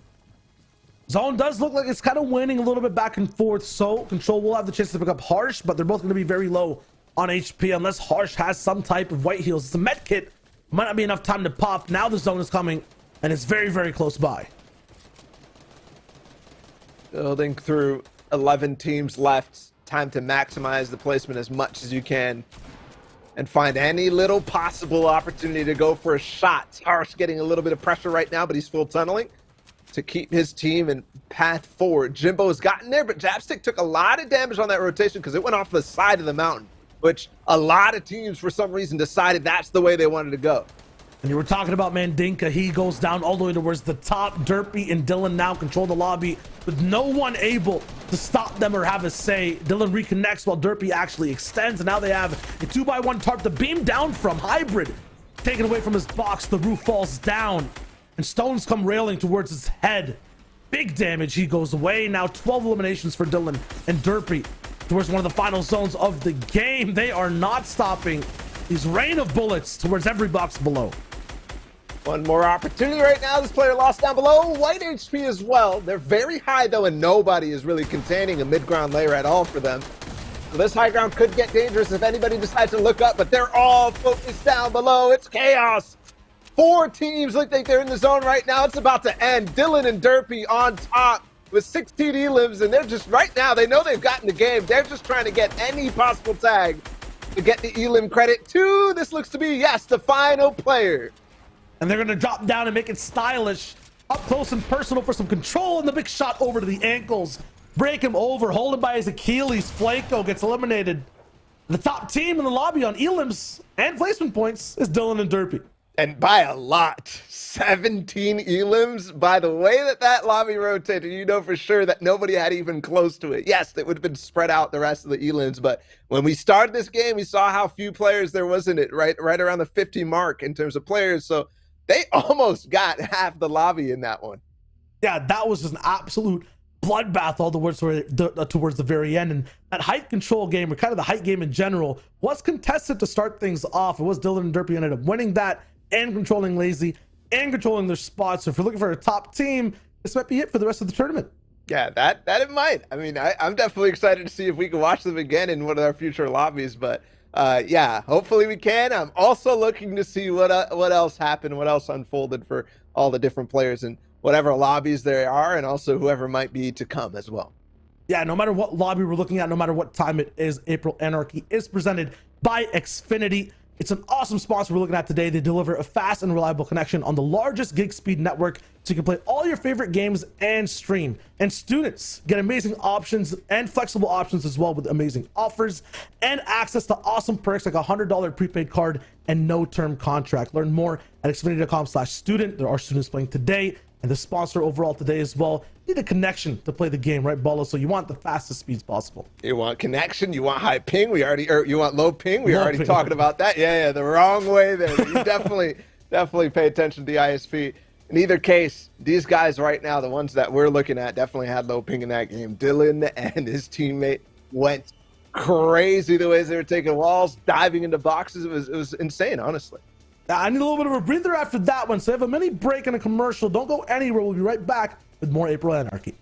Zone does look like it's kind of winning a little bit back and forth, so Control will have the chance to pick up Harsh, but they're both going to be very low on HP unless Harsh has some type of white heals. It's a med kit. Might not be enough time to pop. Now the zone is coming, and it's very, very close by. Building through 11 teams left. Time to maximize the placement as much as you can and find any little possible opportunity to go for a shot. Harsh getting a little bit of pressure right now, but he's full tunneling to keep his team in path forward. Jimbo's gotten there, but Japstick took a lot of damage on that rotation because it went off the side of the mountain, which a lot of teams for some reason decided that's the way they wanted to go. And you were talking about Mandinka. He goes down all the way towards the top. Derpy and Dylan now control the lobby with no one able to stop them or have a say. Dylan reconnects while Derpy actually extends. And now they have a 2x1 tarp to beam down from. Hybrid taken away from his box. The roof falls down and stones come railing towards his head. Big damage. He goes away. Now 12 eliminations for Dylan and Derpy towards one of the final zones of the game. They are not stopping these rain of bullets towards every box below. One more opportunity right now. This player lost down below. White HP as well. They're very high, though, and nobody is really containing a mid-ground layer at all for them. This high ground could get dangerous if anybody decides to look up, but they're all focused down below. It's chaos. 4 teams look like they're in the zone right now. It's about to end. Dylan and Derpy on top with 16 elims, and they're just right now, they know they've gotten the game. They're just trying to get any possible tag to get the elim credit to, this looks to be, yes, the final player. And they're going to drop down and make it stylish. Up close and personal for some control, and the big shot over to the ankles. Break him over, hold him by his Achilles. Flanco gets eliminated. The top team in the lobby on elims and placement points is Dylan and Derpy. And by a lot, 17 elims. By the way that lobby rotated, you know for sure that nobody had even close to it. Yes, it would have been spread out the rest of the elims, but when we started this game, we saw how few players there was in it, right around the 50 mark in terms of players. So they almost got half the lobby in that one. Yeah, that was just an absolute bloodbath all towards the very end. And that height control game, or kind of the height game in general, was contested to start things off. It was Dylan and Derpy ended up winning that and controlling Lazy and controlling their spots. So if you're looking for a top team, this might be it for the rest of the tournament. Yeah, that it might. I mean, I'm definitely excited to see if we can watch them again in one of our future lobbies. But yeah, hopefully we can. I'm also looking to see what else happened, what else unfolded for all the different players and whatever lobbies there are, and also whoever might be to come as well. Yeah, no matter what lobby we're looking at, no matter what time it is, April Anarchy is presented by Xfinity. It's an awesome sponsor we're looking at today. They deliver a fast and reliable connection on the largest gig speed network, so you can play all your favorite games and stream. And students get amazing options and flexible options as well, with amazing offers and access to awesome perks like a $100 prepaid card and no term contract. Learn more at xfinity.com/student. There are students playing today, and the sponsor overall today as well. You need a connection to play the game, right, Bolo? So you want the fastest speeds possible. You want connection, you want high ping, you want low ping, we already talking about that. Yeah, the wrong way there. You definitely pay attention to the ISP. In either case, these guys right now, the ones that we're looking at, definitely had low ping in that game. Dylan and his teammate went crazy the ways they were taking walls, diving into boxes. It was insane, honestly. I need a little bit of a breather after that one, so I have a mini break and a commercial. Don't go anywhere. We'll be right back with more April Anarchy.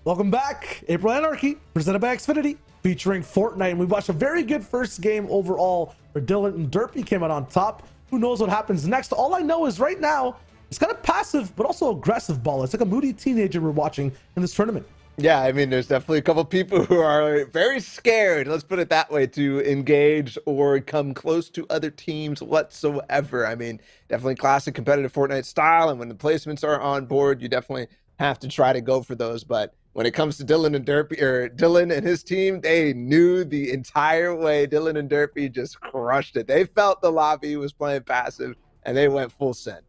Welcome back. April Anarchy, presented by Xfinity, featuring Fortnite. And we watched a very good first game overall where Dylan and Derpy came out on top. Who knows what happens next? All I know is right now, it's kind of passive, but also aggressive ball. It's like a moody teenager we're watching in this tournament. Yeah, I mean, there's definitely a couple people who are very scared, let's put it that way, to engage or come close to other teams whatsoever. I mean, definitely classic competitive Fortnite style, and when the placements are on board, you definitely have to try to go for those. But when it comes to Dylan and Derpy, or Dylan and his team, they knew the entire way. Dylan and Derpy just crushed it. They felt the lobby was playing passive, and they went full send.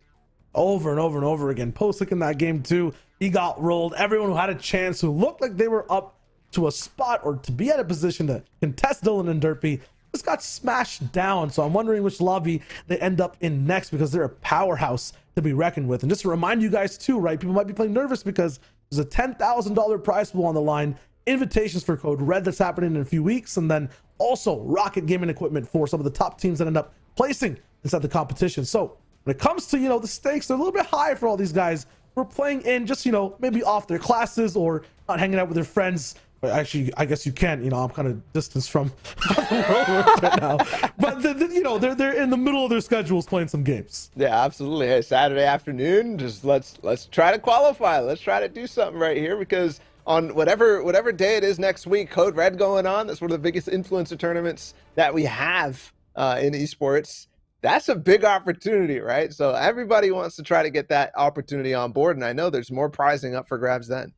Over and over and over again. Posick in that game too, he got rolled. Everyone who had a chance, who looked like they were up to a spot or to be at a position to contest Dylan and Derpy, just got smashed down. So I'm wondering which lobby they end up in next, because they're a powerhouse to be reckoned with. And just to remind you guys too, right, people might be playing nervous because there's a $10,000 prize pool on the line, invitations for Code Red that's happening in a few weeks, and then also Rocket gaming equipment for some of the top teams that end up placing inside the competition. So when it comes to, the stakes, they're a little bit high for all these guys who are playing in just, maybe off their classes or not hanging out with their friends. But actually, I guess you can, I'm kind of distanced from the world right now. But, they're in the middle of their schedules playing some games. Yeah, absolutely. Hey, Saturday afternoon, just let's try to qualify. Let's try to do something right here, because on whatever day it is next week, Code Red going on. That's one of the biggest influencer tournaments that we have in esports. That's a big opportunity, right? So everybody wants to try to get that opportunity on board, and I know there's more prizing up for grabs then.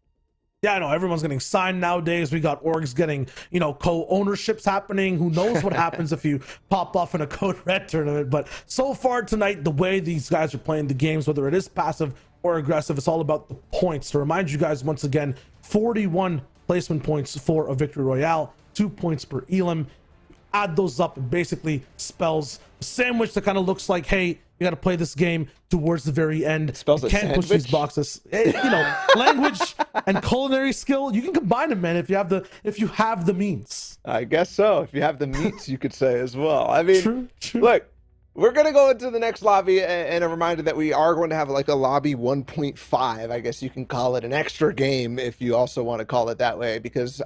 Yeah, I know everyone's getting signed nowadays. We got orgs getting, co-ownerships happening. Who knows what happens if you pop off in a Code Red tournament. But so far tonight, the way these guys are playing the games, whether it is passive or aggressive, it's all about the points. To remind you guys once again, 41 placement points for a Victory Royale, 2 points per elim. Add those up, it basically spells a sandwich that kind of looks like, hey, you got to play this game towards the very end. It spells you a can't sandwich? push these boxes. Language and culinary skill, you can combine them, man, if you have the means. I guess so. If you have the meats, you could say as well. I mean, True. Look, we're going to go into the next lobby, and a reminder that we are going to have like a lobby 1.5. I guess you can call it an extra game if you also want to call it that way, because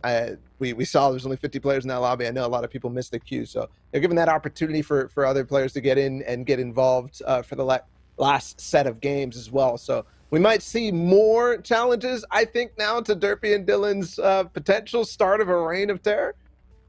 we saw there's only 50 players in that lobby. I know a lot of people missed the queue, so they're giving that opportunity for other players to get in and get involved for the last set of games as well. So we might see more challenges, I think, now to Derpy and Dylan's potential start of a reign of terror.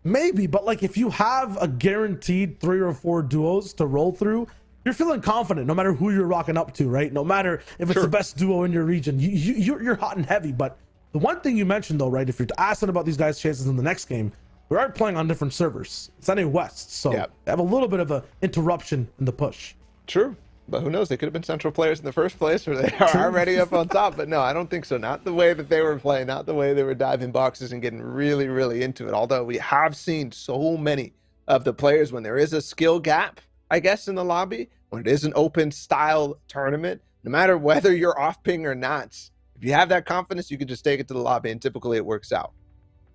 Maybe, but like if you have a guaranteed 3 or 4 duos to roll through, you're feeling confident no matter who you're rocking up to, right? No matter if it's the best duo in your region, you're hot and heavy. But the one thing you mentioned though, right, if you're asking about these guys' chances in the next game, we are playing on different servers. It's NA West, so they have a little bit of a interruption in the push. True. But who knows? They could have been Central players in the first place, or they are already up on top. But no, I don't think so. Not the way that they were playing, not the way they were diving boxes and getting really, really into it. Although we have seen so many of the players, when there is a skill gap, I guess, in the lobby, when it is an open style tournament, no matter whether you're off ping or not, if you have that confidence, you can just take it to the lobby, and typically it works out.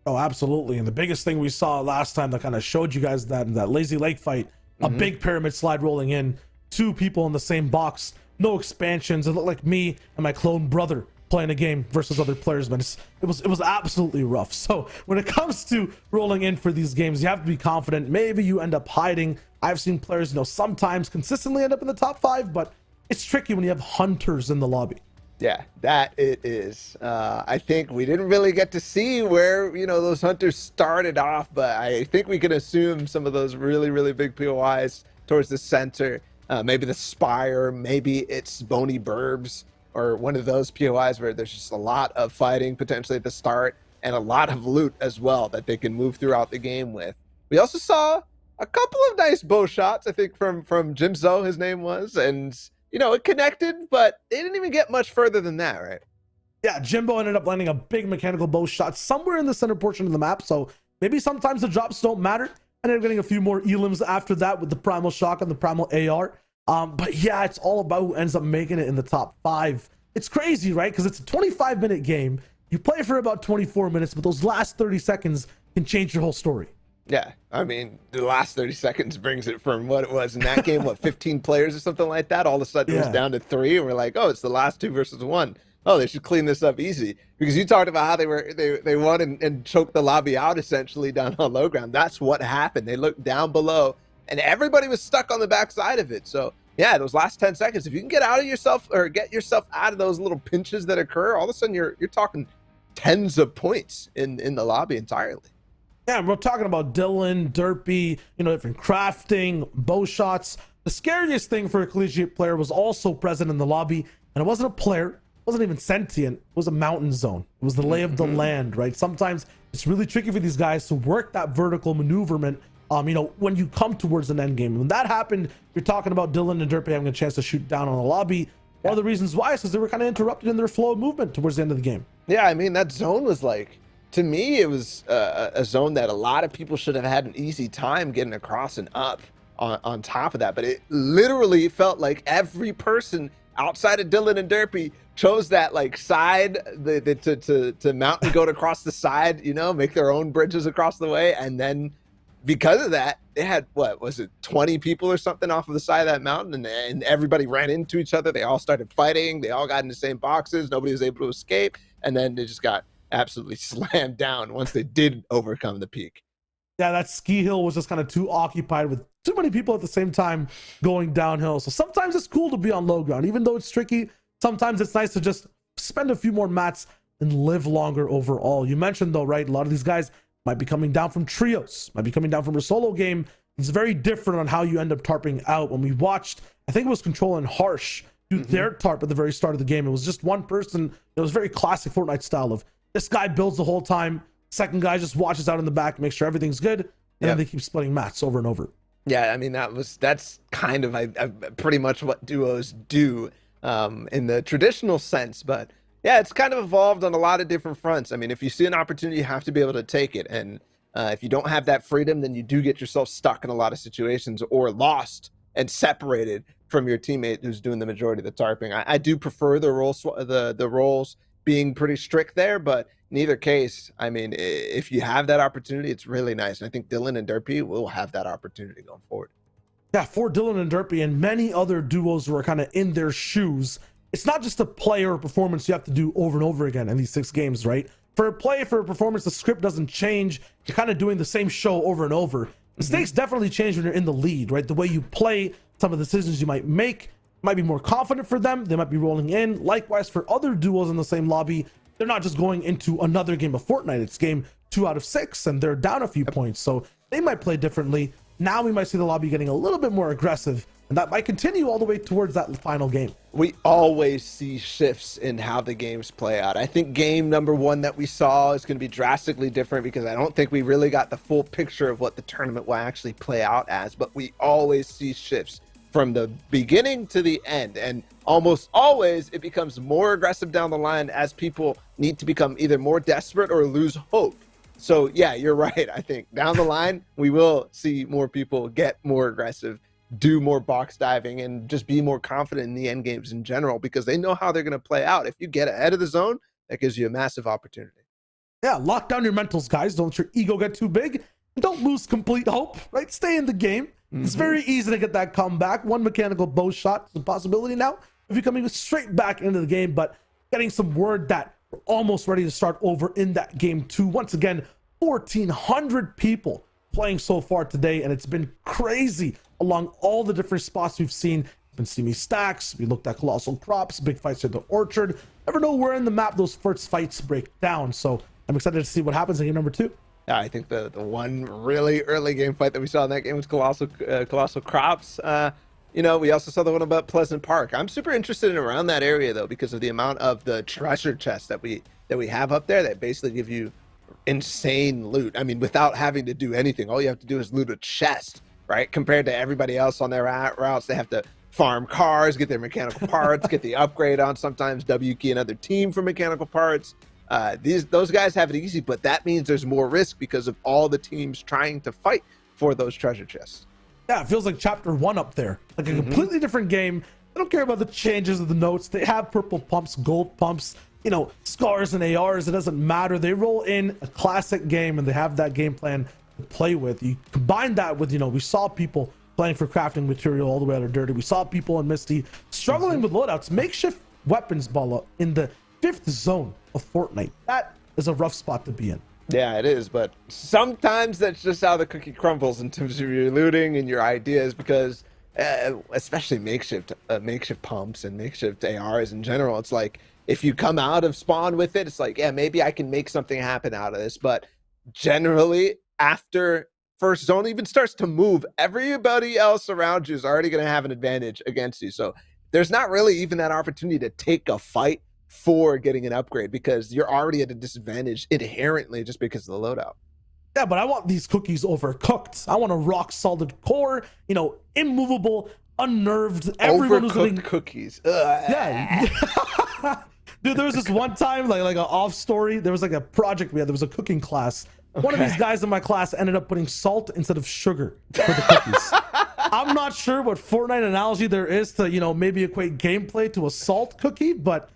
Oh, absolutely. And the biggest thing we saw last time that kind of showed you guys that Lazy Lake fight, a big pyramid slide rolling in, 2 people in the same box, no expansions. It looked like me and my clone brother playing a game versus other players, man. It was absolutely rough. So when it comes to rolling in for these games, you have to be confident. Maybe you end up hiding. I've seen players, sometimes consistently end up in the top 5, but it's tricky when you have hunters in the lobby. Yeah, that it is. I think we didn't really get to see where, those hunters started off, but I think we can assume some of those really, really big POIs towards the center. Maybe the Spire, maybe it's Bony Burbs, or one of those POIs where there's just a lot of fighting potentially at the start and a lot of loot as well that they can move throughout the game with. We also saw a couple of nice bow shots, I think, from Jimzo, his name was, and it connected, but they didn't even get much further than that, right? Yeah, Jimbo ended up landing a big mechanical bow shot somewhere in the center portion of the map, so maybe sometimes the drops don't matter. I ended up getting a few more elims after that with the Primal Shock and the Primal AR. But yeah, it's all about who ends up making it in the top 5. It's crazy, right? Because it's a 25-minute game. You play for about 24 minutes, but those last 30 seconds can change your whole story. Yeah, I mean, the last 30 seconds brings it from what it was in that game, 15 players or something like that. All of a sudden it was down to 3, and we're like, oh, it's the last 2 versus 1. oh, they should clean this up easy, because you talked about how they won and choked the lobby out essentially down on low ground. That's what happened. They looked down below and everybody was stuck on the backside of it. So yeah, those last 10 seconds, if you can get out of yourself or get yourself out of those little pinches that occur, all of a sudden you're talking tens of points in the lobby entirely. Yeah, we're talking about Dylan, Derpy, different crafting, bow shots. The scariest thing for a collegiate player was also present in the lobby, and it wasn't a player, it wasn't even sentient, it was a mountain zone. It was the lay of the land, right? Sometimes it's really tricky for these guys to work that vertical maneuverment, when you come towards an end game. When that happened, you're talking about Dylan and Derpy having a chance to shoot down on the lobby. One of the reasons why is because they were kind of interrupted in their flow of movement towards the end of the game. Yeah, I mean, that zone was like, to me, it was a zone that a lot of people should have had an easy time getting across and up on top of that. But it literally felt like every person outside of Dylan and Derpy chose that like side to mount and go across the side, make their own bridges across the way. And then because of that, they had, what was it, 20 people or something off of the side of that mountain, and everybody ran into each other. They all started fighting. They all got in the same boxes. Nobody was able to escape. And then they just got absolutely slammed down once they did overcome the peak. Yeah, that ski hill was just kind of too occupied with too many people at the same time going downhill. So sometimes it's cool to be on low ground, even though it's tricky. Sometimes it's nice to just spend a few more mats and live longer overall. You mentioned though, right? A lot of these guys might be coming down from trios, might be coming down from a solo game. It's very different on how you end up tarping out. When we watched, I think it was Control and Harsh do their tarp at the very start of the game. It was just one person. It was very classic Fortnite style of this guy builds the whole time. Second guy just watches out in the back, makes sure everything's good, and then they keep splitting mats over and over. Yeah, I mean, that's kind of pretty much what duos do in the traditional sense. But yeah, it's kind of evolved on a lot of different fronts. I mean, if you see an opportunity, you have to be able to take it. And if you don't have that freedom, then you do get yourself stuck in a lot of situations or lost and separated from your teammate who's doing the majority of the tarping. I do prefer the roles being pretty strict there, but in either case, I mean, if you have that opportunity, it's really nice. And I think Dylan and Derpy will have that opportunity going forward. Yeah, for Dylan and Derpy and many other duos who are kind of in their shoes, it's not just a play or a performance you have to do over and over again in these 6 games, right? For a play, for a performance, the script doesn't change. You're kind of doing the same show over and over. The stakes definitely change when you're in the lead, right? The way you play, some of the decisions you might make might be more confident for them. They might be rolling in. Likewise, for other duos in the same lobby, they're not just going into another game of Fortnite. It's game 2 out of 6, and they're down a few points. So they might play differently. Now we might see the lobby getting a little bit more aggressive, and that might continue all the way towards that final game. We always see shifts in how the games play out. I think game number 1 that we saw is going to be drastically different because I don't think we really got the full picture of what the tournament will actually play out as, but we always see shifts from the beginning to the end, and almost always it becomes more aggressive down the line as people need to become either more desperate or lose hope. So yeah, you're right. I think down the line we will see more people get more aggressive, do more box diving, and just be more confident in the end games in general because they know how they're going to play out. If you get ahead of the zone, that gives you a massive opportunity. Yeah, lock down your mentals, guys. Don't let your ego get too big. Don't lose complete hope, right? Stay in the game. It's very easy to get that comeback. One mechanical bow shot is a possibility now of you coming straight back into the game, but getting some word that we're almost ready to start over in that game 2. Once again, 1,400 people playing so far today, and it's been crazy along all the different spots we've seen. Been Steamy Stacks, we looked at Colossal Crops, big fights at the Orchard. Never know where in the map those first fights break down, so I'm excited to see what happens in game number 2. Yeah, I think the one really early game fight that we saw in that game was Colossal Crops. We also saw the one about Pleasant Park. I'm super interested in around that area though because of the amount of the treasure chests that we have up there that basically give you insane loot. I mean, without having to do anything, all you have to do is loot a chest, right? Compared to everybody else on their routes, they have to farm cars, get their mechanical parts, get the upgrade on sometimes W key another team for mechanical parts. Those guys have it easy, but that means there's more risk because of all the teams trying to fight for those treasure chests. Yeah, it feels like chapter 1 up there, like a completely different game. They don't care about the changes of the notes. They have purple pumps, gold pumps, scars and ARs. It doesn't matter. They roll in a classic game and they have that game plan to play with. You combine that with, we saw people playing for crafting material all the way out of Dirty. We saw people in Misty struggling with loadouts, makeshift weapons, Bala, in the 5th zone of Fortnite. That is a rough spot to be in. Yeah, it is, but sometimes that's just how the cookie crumbles in terms of your looting and your ideas, because especially makeshift pumps and makeshift ARs in general, it's like if you come out of spawn with it, it's like, yeah, maybe I can make something happen out of this. But generally, after first zone even starts to move, everybody else around you is already going to have an advantage against you. So there's not really even that opportunity to take a fight for getting an upgrade, because you're already at a disadvantage inherently just because of the loadout. Yeah, but I want these cookies overcooked. I want a rock solid core, you know, immovable, unnerved. Everyone who's Overcooked cookies. Ugh. Yeah. Dude, there was this one time, like an off story. There was like a project we had. There was a cooking class. Okay. One of these guys in my class ended up putting salt instead of sugar for the cookies. I'm not sure what Fortnite analogy there is to, you know, maybe equate gameplay to a salt cookie, but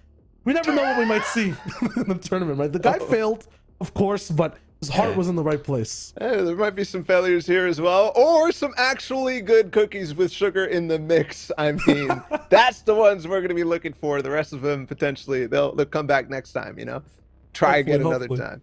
we never know what we might see in the tournament, right? The guy failed, of course, but his heart was in the right place. Hey, there might be some failures here as well, or some actually good cookies with sugar in the mix. I mean, that's the ones we're going to be looking for. The rest of them, potentially, they'll come back next time, you know? Try again another time.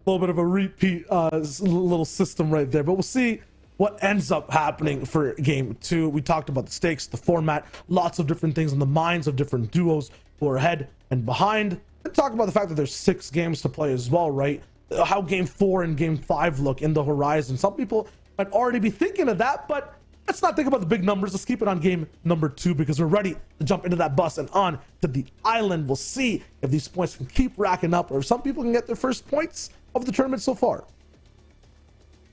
A little bit of a repeat little system right there, but we'll see what ends up happening for game 2. We talked about the stakes, the format, lots of different things in the minds of different duos who are ahead and behind. And talk about the fact that there's 6 games to play as well, right? How game 4 and game 5 look in the horizon. Some people might already be thinking of that, but let's not think about the big numbers. Let's keep it on game number 2, because we're ready to jump into that bus and on to the island. We'll see if these points can keep racking up, or if some people can get their first points of the tournament so far.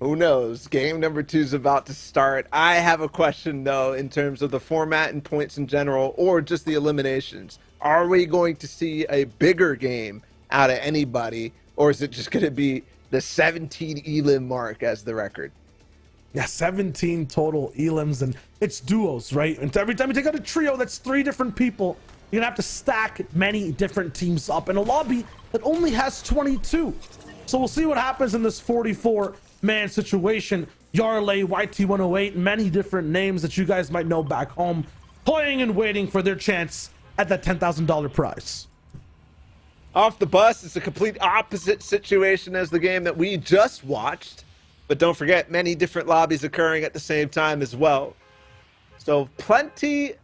Who knows? Game number 2 is about to start. I have a question, though, in terms of the format and points in general, or just the eliminations. Are we going to see a bigger game out of anybody, or is it just going to be the 17 elim mark as the record? Yeah, 17 total elims, and it's duos, right? And every time you take out a trio, that's 3 different people. You're gonna have to stack many different teams up in a lobby that only has 22. So we'll see what happens in this 44-man situation. Yarley, YT108, many different names that you guys might know back home, playing and waiting for their chance at that $10,000 prize. Off the bus, it's a complete opposite situation as the game that we just watched. But don't forget, many different lobbies occurring at the same time as well. So plenty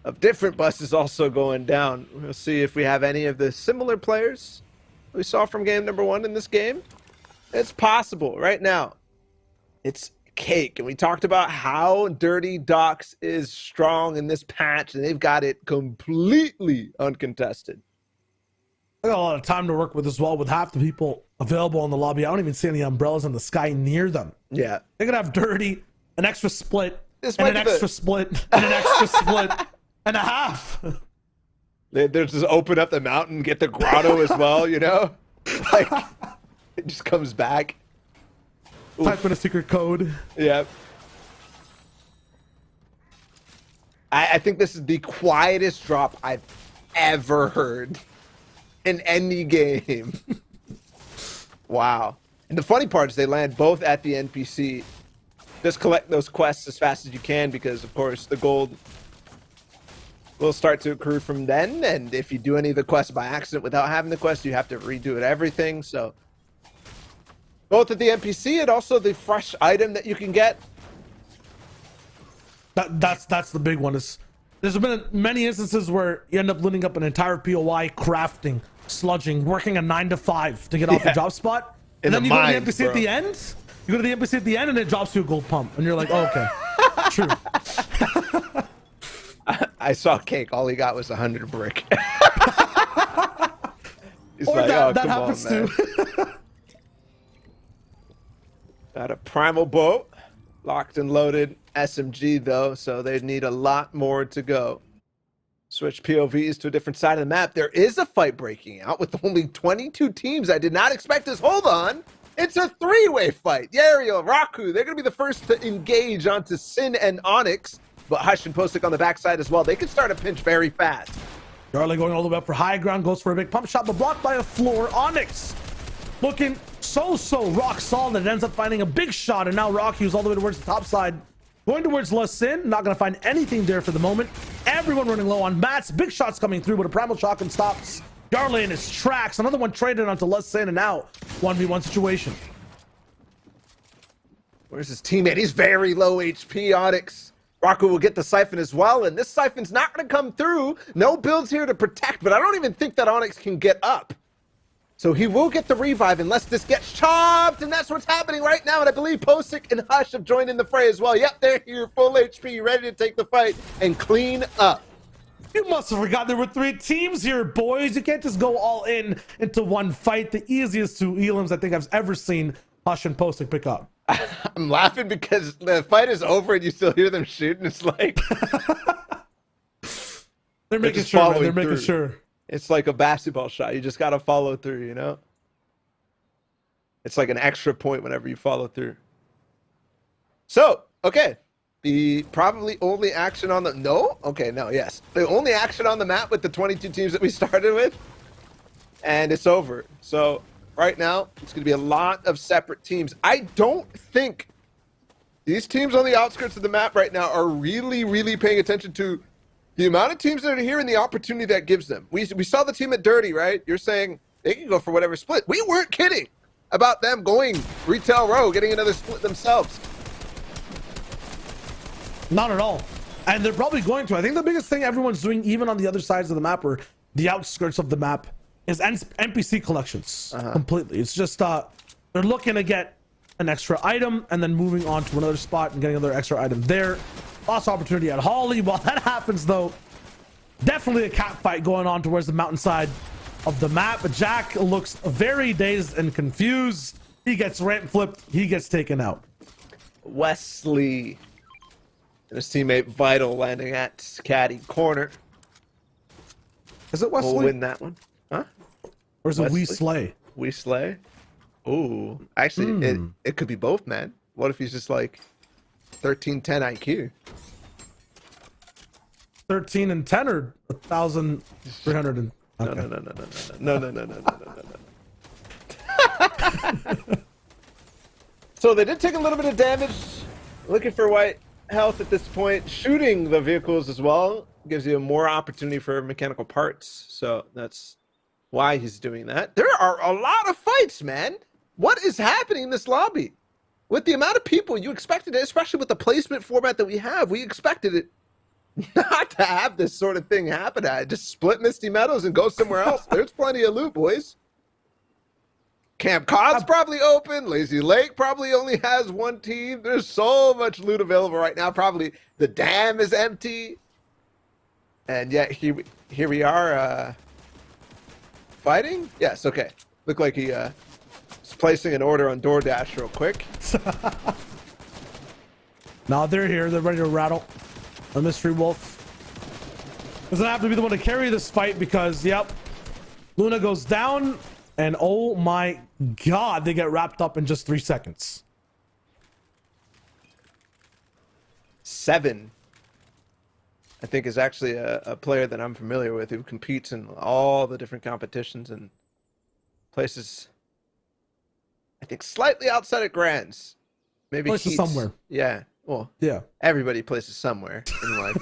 of different buses also going down. We'll see if we have any of the similar players we saw from game number 1 in this game. It's possible right now. It's cake. And we talked about how Dirty Docks is strong in this patch, and they've got it completely uncontested. I got a lot of time to work with as well, with half the people available in the lobby. I don't even see any umbrellas in the sky near them. Yeah. They're going to have Dirty, an extra split, and an extra split, and an extra split, and a half. They're just open up the mountain, get the grotto as well, you know? Like, it just comes back. Type in a secret code. Yep. I think this is the quietest drop I've ever heard in any game. Wow. And the funny part is they land both at the NPC. Just collect those quests as fast as you can, because, of course, the gold will start to accrue from then. And if you do any of the quests by accident without having the quest, you have to redo it, everything. So both at the NPC and also the fresh item that you can get. That's the big one. There's been many instances where you end up looting up an entire POI, crafting, sludging, working a 9 to 5 to get off the job spot. And then you go to the NPC at the end. You go to the NPC at the end, and it drops you a gold pump, and you're like, oh, okay, true. I saw Cake. All he got was 100 brick. He's or like, that, oh, that come happens on, man. too. Got a primal boat, locked and loaded. SMG though, so they need a lot more to go. Switch POVs to a different side of the map. There is a fight breaking out with only 22 teams. I did not expect this. Hold on. It's a 3-way fight. Yariel, Raku, they're going to be the first to engage onto Sin and Onyx. But Hush and Postic on the backside as well. They can start a pinch very fast. Darley going all the way up for high ground, goes for a big pump shot, but blocked by a floor. Onyx looking so rock solid. It ends up finding a big shot, and now Rocky's all the way towards the top side. Going towards La Sin, not going to find anything there for the moment. Everyone running low on mats. Big shots coming through, but a primal shotgun stops Darley in his tracks. Another one traded onto less in and out. 1v1 situation. Where's his teammate? He's very low HP, Onyx. Raku will get the Siphon as well, and this Siphon's not going to come through. No builds here to protect, but I don't even think that Onyx can get up. So he will get the revive unless this gets chopped, and that's what's happening right now. And I believe Posick and Hush have joined in the fray as well. Yep, they're here, full HP, ready to take the fight and clean up. You must have forgotten there were 3 teams here, boys. You can't just go all in into one fight. The easiest 2 elims I think I've ever seen Hush and Posick pick up. I'm laughing because the fight is over and you still hear them shooting. It's like they're making sure, man. They're making sure. It's like a basketball shot. You just got to follow through, you know? It's like an extra point whenever you follow through. So, okay. The probably only action on the... No? Okay, no, yes. The only action on the map with the 22 teams that we started with. And it's over. So, right now, it's going to be a lot of separate teams. I don't think these teams on the outskirts of the map right now are really, really paying attention to the amount of teams that are here and the opportunity that gives them. We saw the team at Dirty, right? You're saying they can go for whatever split. We weren't kidding about them going retail row, getting another split themselves. Not at all. And they're probably going to. I think the biggest thing everyone's doing, even on the other sides of the map or the outskirts of the map, is NPC collections. Completely. It's just they're looking to get an extra item and then moving on to another spot and getting another extra item there. Lost opportunity at Holly. While that happens, though, definitely a cat fight going on towards the mountainside of the map. But Jack looks very dazed and confused. He gets ramp flipped. He gets taken out. Wesley and his teammate Vital landing at Caddy corner. Is it Wesley? We'll win that one. Huh? Or is it We Slay? We Slay? Ooh. Actually, it could be both, man. What if he's just like 1310 IQ? 13 and 10 or 1,300 and... Okay. No. So they did take a little bit of damage. Looking for white health at this point. Shooting the vehicles as well gives you more opportunity for mechanical parts. So that's why he's doing that. There are a lot of fights, man. What is happening in this lobby? With the amount of people, you expected it, especially with the placement format that we have, we expected it not to have this sort of thing happen. Just split Misty Meadows and go somewhere else. There's plenty of loot, boys. Camp Cod's probably open. Lazy Lake probably only has 1 team. There's so much loot available right now. Probably the dam is empty. And yet here we are fighting? Yes, okay. Look like he is placing an order on DoorDash real quick. Now they're here. They're ready to rattle. The Mystery Wolf doesn't have to be the one to carry this fight because, yep, Luna goes down, and oh my god, they get wrapped up in just 3 seconds. 7, I think, is actually a player that I'm familiar with who competes in all the different competitions and places, I think, slightly outside of Grands. Maybe places somewhere. Yeah. Well, yeah. Everybody places somewhere in life.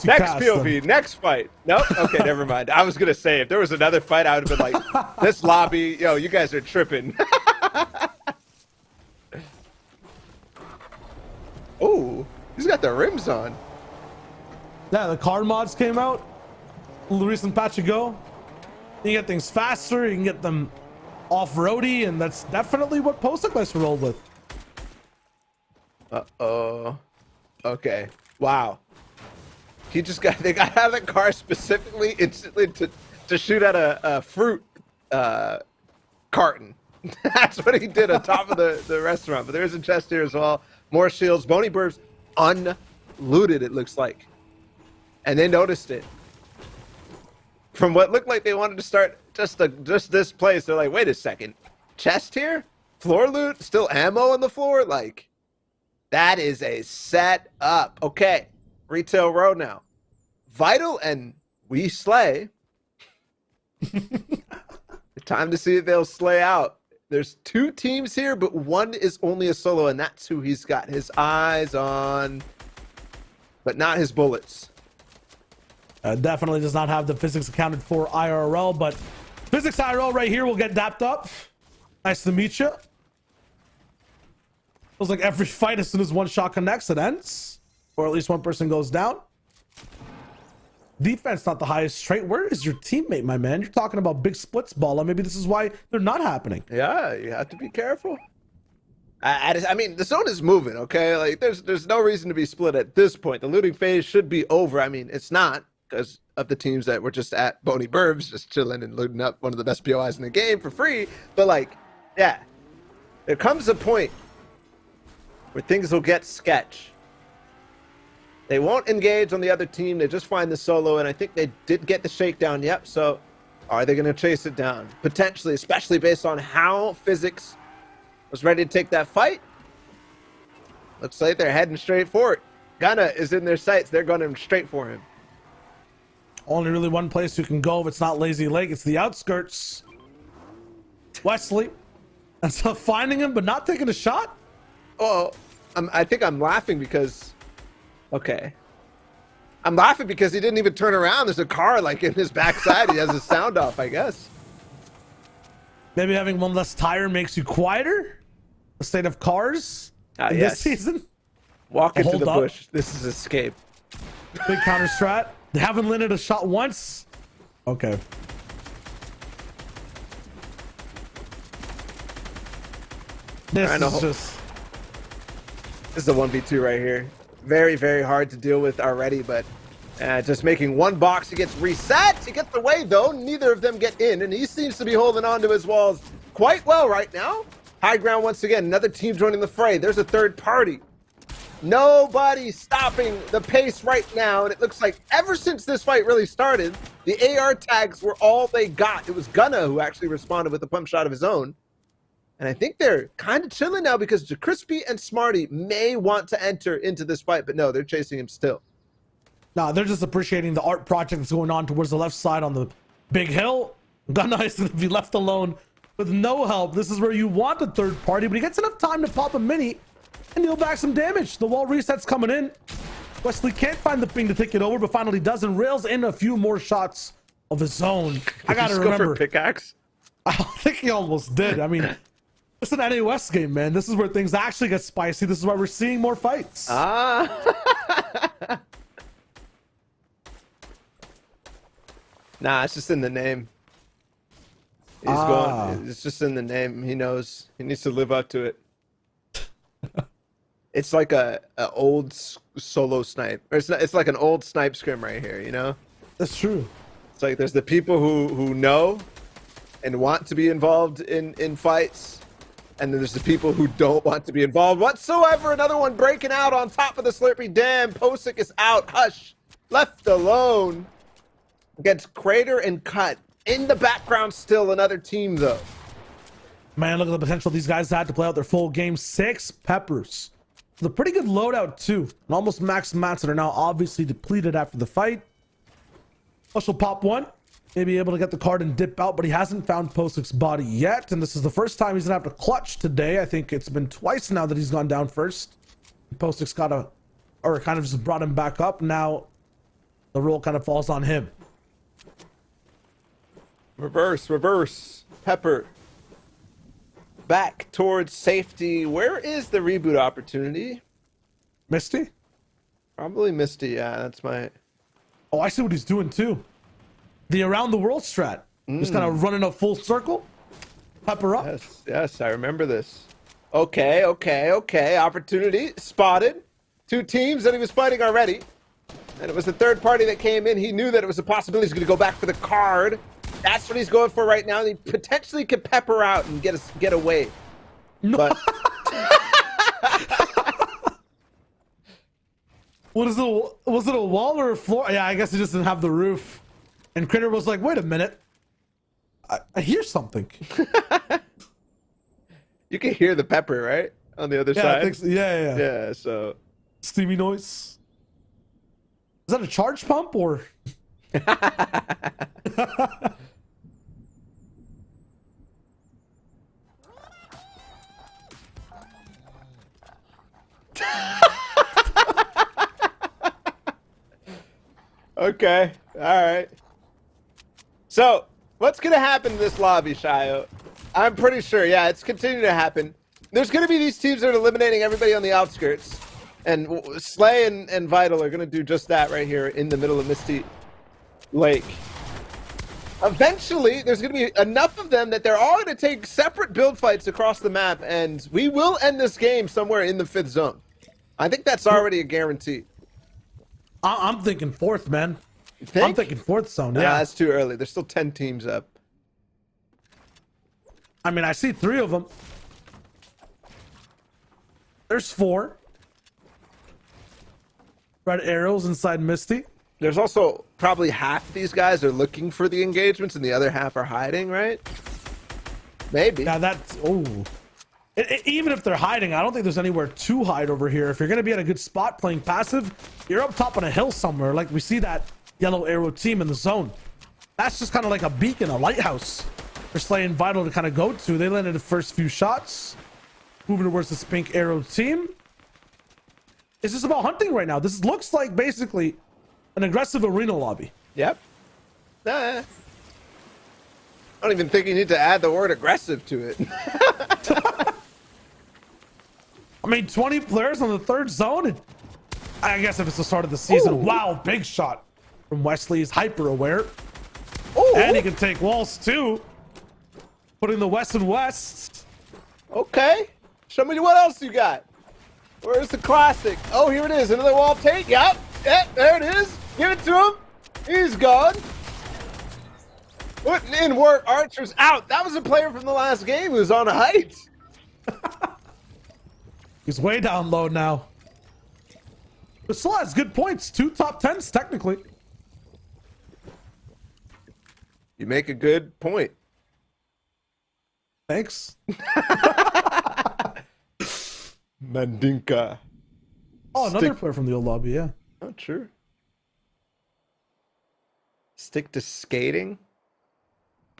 Next POV, next fight. Nope. Okay, never mind. I was gonna say if there was another fight, I would have been like, "This lobby, yo, you guys are tripping." Oh, he's got the rims on. Yeah, the car mods came out a recent patch ago. You can get things faster. You can get them off-roady, and that's definitely what Posick likes to roll with. Uh-oh. Okay. Wow. They got out of the car specifically instantly to shoot at a fruit carton. That's what he did on top of the restaurant. But there's a chest here as well. More shields. Bony Burbs unlooted, it looks like. And they noticed it. From what looked like they wanted to start just this place, they're like, wait a second. Chest here? Floor loot? Still ammo on the floor? Like, that is a setup. Okay. Retail row now. Vital and We Slay. Time to see if they'll slay out. There's 2 teams here, but one is only a solo, and that's who he's got his eyes on, but not his bullets. Definitely does not have the physics accounted for IRL, but physics IRL right here will get dapped up. Nice to meet you. Feels like every fight, as soon as one shot connects, it ends. Or at least one person goes down. Defense not the highest trait. Where is your teammate, my man? You're talking about big splits, Balla. Maybe this is why they're not happening. Yeah, you have to be careful. I mean, the zone is moving, okay? Like, there's no reason to be split at this point. The looting phase should be over. I mean, it's not, because of the teams that were just at Boney Burbs, just chilling and looting up one of the best POIs in the game for free. But, like, yeah, there comes a point where things will get sketch. They won't engage on the other team. They just find the solo, and I think they did get the shakedown. Yep, so are they going to chase it down? Potentially, especially based on how Physics was ready to take that fight. Looks like they're heading straight for it. Gunna is in their sights. They're going straight for him. Only really one place you can go if it's not Lazy Lake. It's the outskirts. Wesley. And so finding him, but not taking a shot? Oh, I think I'm laughing because... Okay. I'm laughing because he didn't even turn around. There's a car, like, in his backside. He has his sound off, I guess. Maybe having one less tire makes you quieter? The state of cars in Yes. this season? Walk into Hold the up. bush. This is escape. Big counter strat. They haven't landed a shot once. Okay. This is just... This is a 1v2 right here. Very, very hard to deal with already, but just making one box. He gets reset. He gets away, though. Neither of them get in, and he seems to be holding on to his walls quite well right now. High ground once again. Another team joining the fray. There's a third party. Nobody stopping the pace right now, and it looks like ever since this fight really started, the AR tags were all they got. It was Gunna who actually responded with a pump shot of his own. And I think they're kind of chilling now because JaCrispy and Smarty may want to enter into this fight, but no, they're chasing him still. Nah, they're just appreciating the art project that's going on towards the left side on the big hill. Gunna is going to be left alone with no help. This is where you want a third party, but he gets enough time to pop a mini and deal back some damage. The wall reset's coming in. Wesley can't find the ping to take it over, but finally does and rails in a few more shots of his own. I got to remember. Go for pickaxe? I think he almost did. I mean... It's an NAS game, man. This is where things actually get spicy. This is why we're seeing more fights. Ah. Nah, it's just in the name. He's going. It's just in the name. He knows. He needs to live up to it. It's like a old solo snipe. Or it's like an old snipe scrim right here, you know? That's true. It's like there's the people who know and want to be involved in fights. And then there's the people who don't want to be involved whatsoever. Another one breaking out on top of the Slurpee Dam. Posick is out. Hush. Left alone. Gets Crater and Cut. In the background still another team, though. Man, look at the potential these guys had to play out their full game. 6 peppers. With a pretty good loadout, too. And almost max mats that are now obviously depleted after the fight. Hush will pop one. Maybe able to get the card and dip out, but he hasn't found Posick's body yet. And this is the first time he's going to have to clutch today. I think it's been twice now that he's gone down first. Posick's got or kind of just brought him back up. Now the role kind of falls on him. Reverse. Pepper. Back towards safety. Where is the reboot opportunity? Misty? Probably Misty, yeah. That's my... Oh, I see what he's doing, too. The around the world strat. Just kind of running a full circle. Pepper up. Yes, I remember this. Okay. Opportunity spotted. 2 teams that he was fighting already. And it was the third party that came in. He knew that it was a possibility. He's going to go back for the card. That's what he's going for right now. He potentially could pepper out and get away. No. But was it a wall or a floor? Yeah, I guess he just didn't have the roof. And Critter was like, wait a minute. I hear something. You can hear the pepper, right? On the other Yeah, side. I think so. Yeah. Yeah, so. Steamy noise. Is that a charge pump or? Okay. All right. So, what's going to happen in this lobby, Shio? I'm pretty sure, yeah, it's continuing to happen. There's going to be these teams that are eliminating everybody on the outskirts. And Slay and Vital are going to do just that right here in the middle of Misty Lake. Eventually, there's going to be enough of them that they're all going to take separate build fights across the map, and we will end this game somewhere in the 5th zone. I think that's already a guarantee. I'm thinking 4th, man. You think? I'm thinking 4th zone. Yeah, that's too early. There's still 10 teams up. I mean, I see 3 of them. There's 4. Red arrows inside Misty. There's also probably half these guys are looking for the engagements and the other half are hiding, right? Maybe. Yeah, that's... Oh. Even if they're hiding, I don't think there's anywhere to hide over here. If you're going to be at a good spot playing passive, you're up top on a hill somewhere. Like we see that yellow arrow team in the zone. That's just kind of like a beacon, a lighthouse for Slay and Vital to kind of go to. They landed the first few shots. Moving towards this pink arrow team. It's just about hunting right now. This looks like basically an aggressive arena lobby. Yep. I don't even think you need to add the word aggressive to it. I mean, 20 players on the 3rd zone. I guess if it's the start of the season. Ooh. Wow, big shot from Wesley. He's hyper aware. Ooh. And he can take walls too. Putting the West and West. Okay. Show me what else you got. Where's the classic? Oh, here it is. Another wall take. Yep. Yep. There it is. Give it to him. He's gone. Putting in work. Archer's out. That was a player from the last game who's on a height. He's way down low now. But still has good points. 2 top 10s technically. You make a good point. Thanks. Mandinka. Oh, another player from the old lobby, yeah. Oh, true. Stick to skating?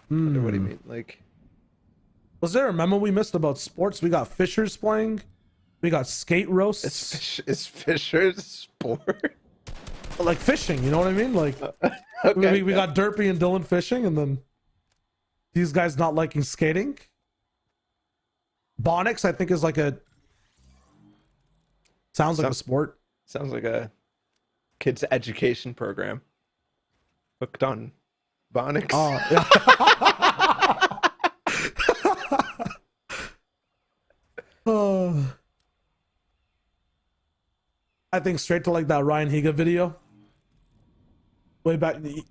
What do you mean? Like, was there a memo we missed about sports? We got Fishers playing. We got skate roasts. Is Fishers sport? Like fishing, you know what I mean? Like, okay, we got Derpy and Dylan fishing, and then these guys not liking skating. Bonix, I think, is like a... Sounds like a sport. Sounds like a kids' education program. Hooked on Bonix. Oh, yeah. I think straight to like that Ryan Higa video. Way back. You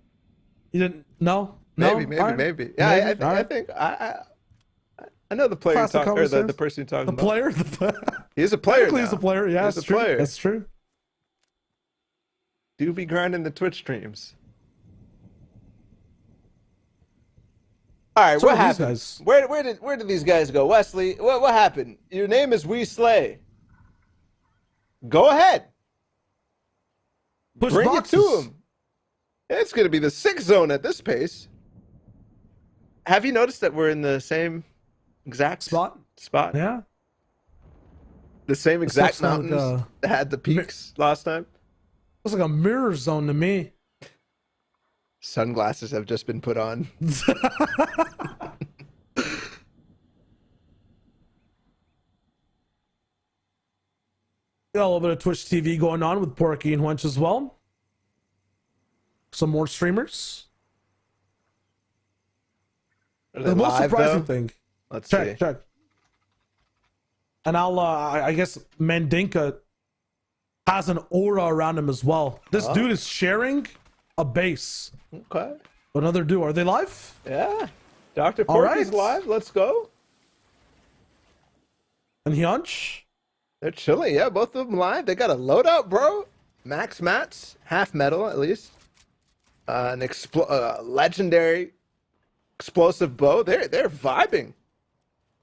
didn't know? Maybe. Yeah, maybe. I think I know the player you're talking, or the person you're talking about. Player? He's a player. He's a player. Yeah, he's a player. That's true. Do be grinding the Twitch streams. All right, So what are these happened? guys. Where did these guys go? Wesley, what happened? Your name is We Slay. Go ahead. Push Bring boxes. it to him. It's going to be the 6th zone at this pace. Have you noticed that we're in the same exact Spot? Yeah. The same exact looks like, mountains that had the peaks last time? Looks like a mirror zone to me. Sunglasses have just been put on. Got a little bit of Twitch TV going on with Porky and Wench as well. Some more streamers. Are they The most live, surprising though? thing. Let's see. Check. And I guess Mandinka has an aura around him as well. This dude is sharing a base. Okay. Another dude. Are they live? Yeah. Dr. All Porky's right. live. Let's go. And Hyunch? They're chilling. Yeah, both of them live. They got a loadout, bro. Max mats, half metal at least. An legendary explosive bow. They're vibing.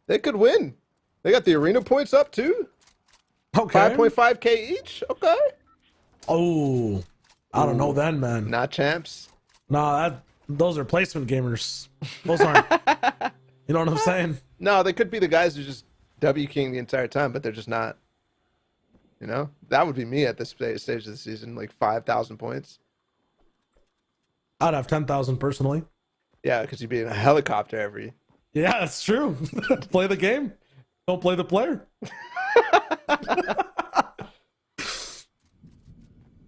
They could win. They got the arena points up too. Okay. 5.5k each. Okay. Oh, I don't know then, man. Not champs. Nah, those are placement gamers. Those aren't. You know what I'm saying? No, they could be the guys who just W King the entire time, but they're just not. You know, that would be me at this stage of the season, like 5,000 points. I'd have 10,000 personally. Yeah, because you'd be in a helicopter every. Yeah, that's true. Play the game. Don't play the player.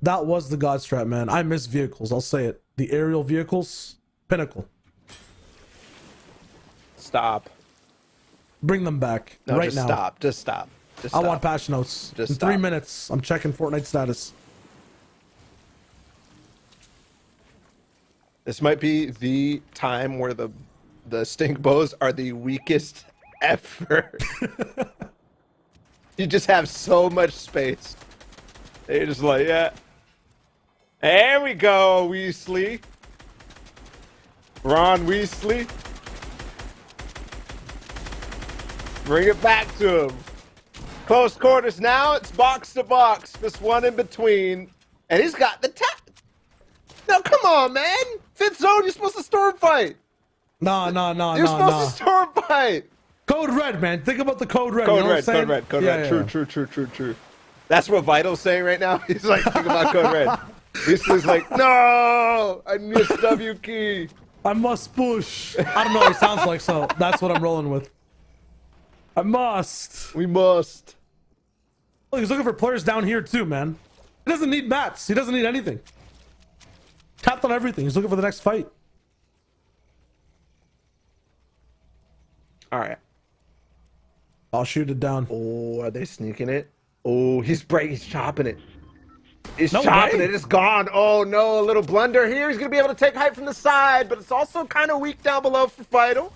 That was the God strat, man. I miss vehicles. I'll say it. The aerial vehicles, pinnacle. Stop. Bring them back No, right just now. stop. Just stop. Just I stop. want patch notes. Just in stop. 3 minutes, I'm checking Fortnite status. This might be the time where the stink bows are the weakest ever. You just have so much space. You're just like, yeah. There we go, Weasley. Ron Weasley. Bring it back to him. Close quarters now. It's box to box. This one in between. And he's got the tap. Now, come on, man. Fifth zone, you're supposed to storm fight. No. You're supposed to storm fight. Code red, man. Think about the code red. Code you know red, code red, code red. Yeah. True. That's what Vital's saying right now. He's like, think about code red. Weasley's like, no, I missed W key. I must push. I don't know what it sounds like, so that's what I'm rolling with. I must. We must. Look, he's looking for players down here too, man. He doesn't need mats. He doesn't need anything. Tapped on everything. He's looking for the next fight. All right. I'll shoot it down. Oh, are they sneaking it? Oh, he's chopping it. He's No chopping way. it. It's gone. Oh, no, a little blunder here. He's going to be able to take height from the side, but it's also kind of weak down below for Vital.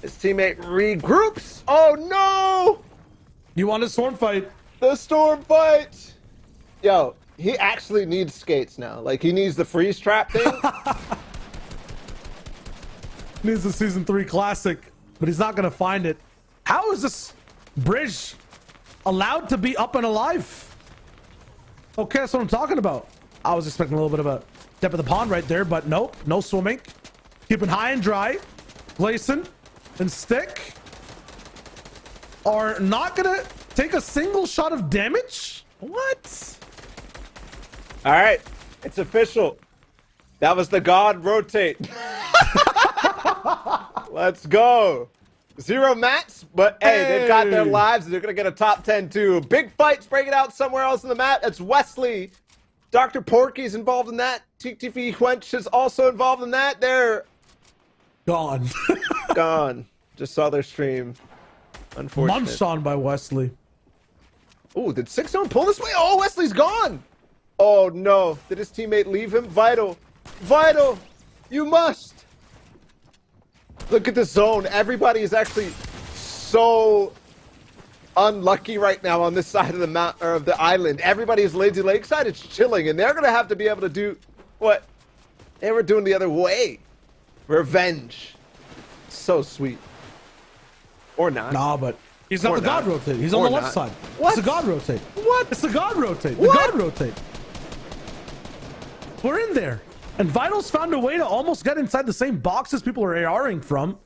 His teammate regroups. Oh, no. You want a storm fight? The storm fight. Yo, he actually needs skates now. Like, he needs the freeze trap thing. Needs a season 3 classic, but he's not gonna find it. How is this bridge allowed to be up and alive? Okay, that's what I'm talking about. I was expecting a little bit of a dip of the pond right there, but nope, no swimming. Keeping high and dry. Gleason and Stick are not gonna take a single shot of damage. What? All right, it's official. That was the God rotate. Let's go. 0 mats, but hey, they've got their lives. They're going to get a top 10 too. Big fights breaking out somewhere else in the map. It's Wesley. Dr. Porky's involved in that. TTV Quench is also involved in that. They're Gone. gone. Just saw their stream. Unfortunate. Munched on by Wesley. Oh, did 6 Zone pull this way? Oh, Wesley's gone. Oh, no. Did his teammate leave him? Vital. Vital. You must. Look at the zone. Everybody is actually so unlucky right now on this side of the mount or of the island. Everybody is Lazy Lakeside. It's chilling, and they're going to have to be able to do what they were doing the other way. Revenge. So sweet. Or not. Nah, but he's not Or the God not. rotate. He's on Or the left not. side. What? It's the God rotate. What? It's the God rotate. The What? God rotate. We're in there. And Vital's found a way to almost get inside the same boxes people are ARing from.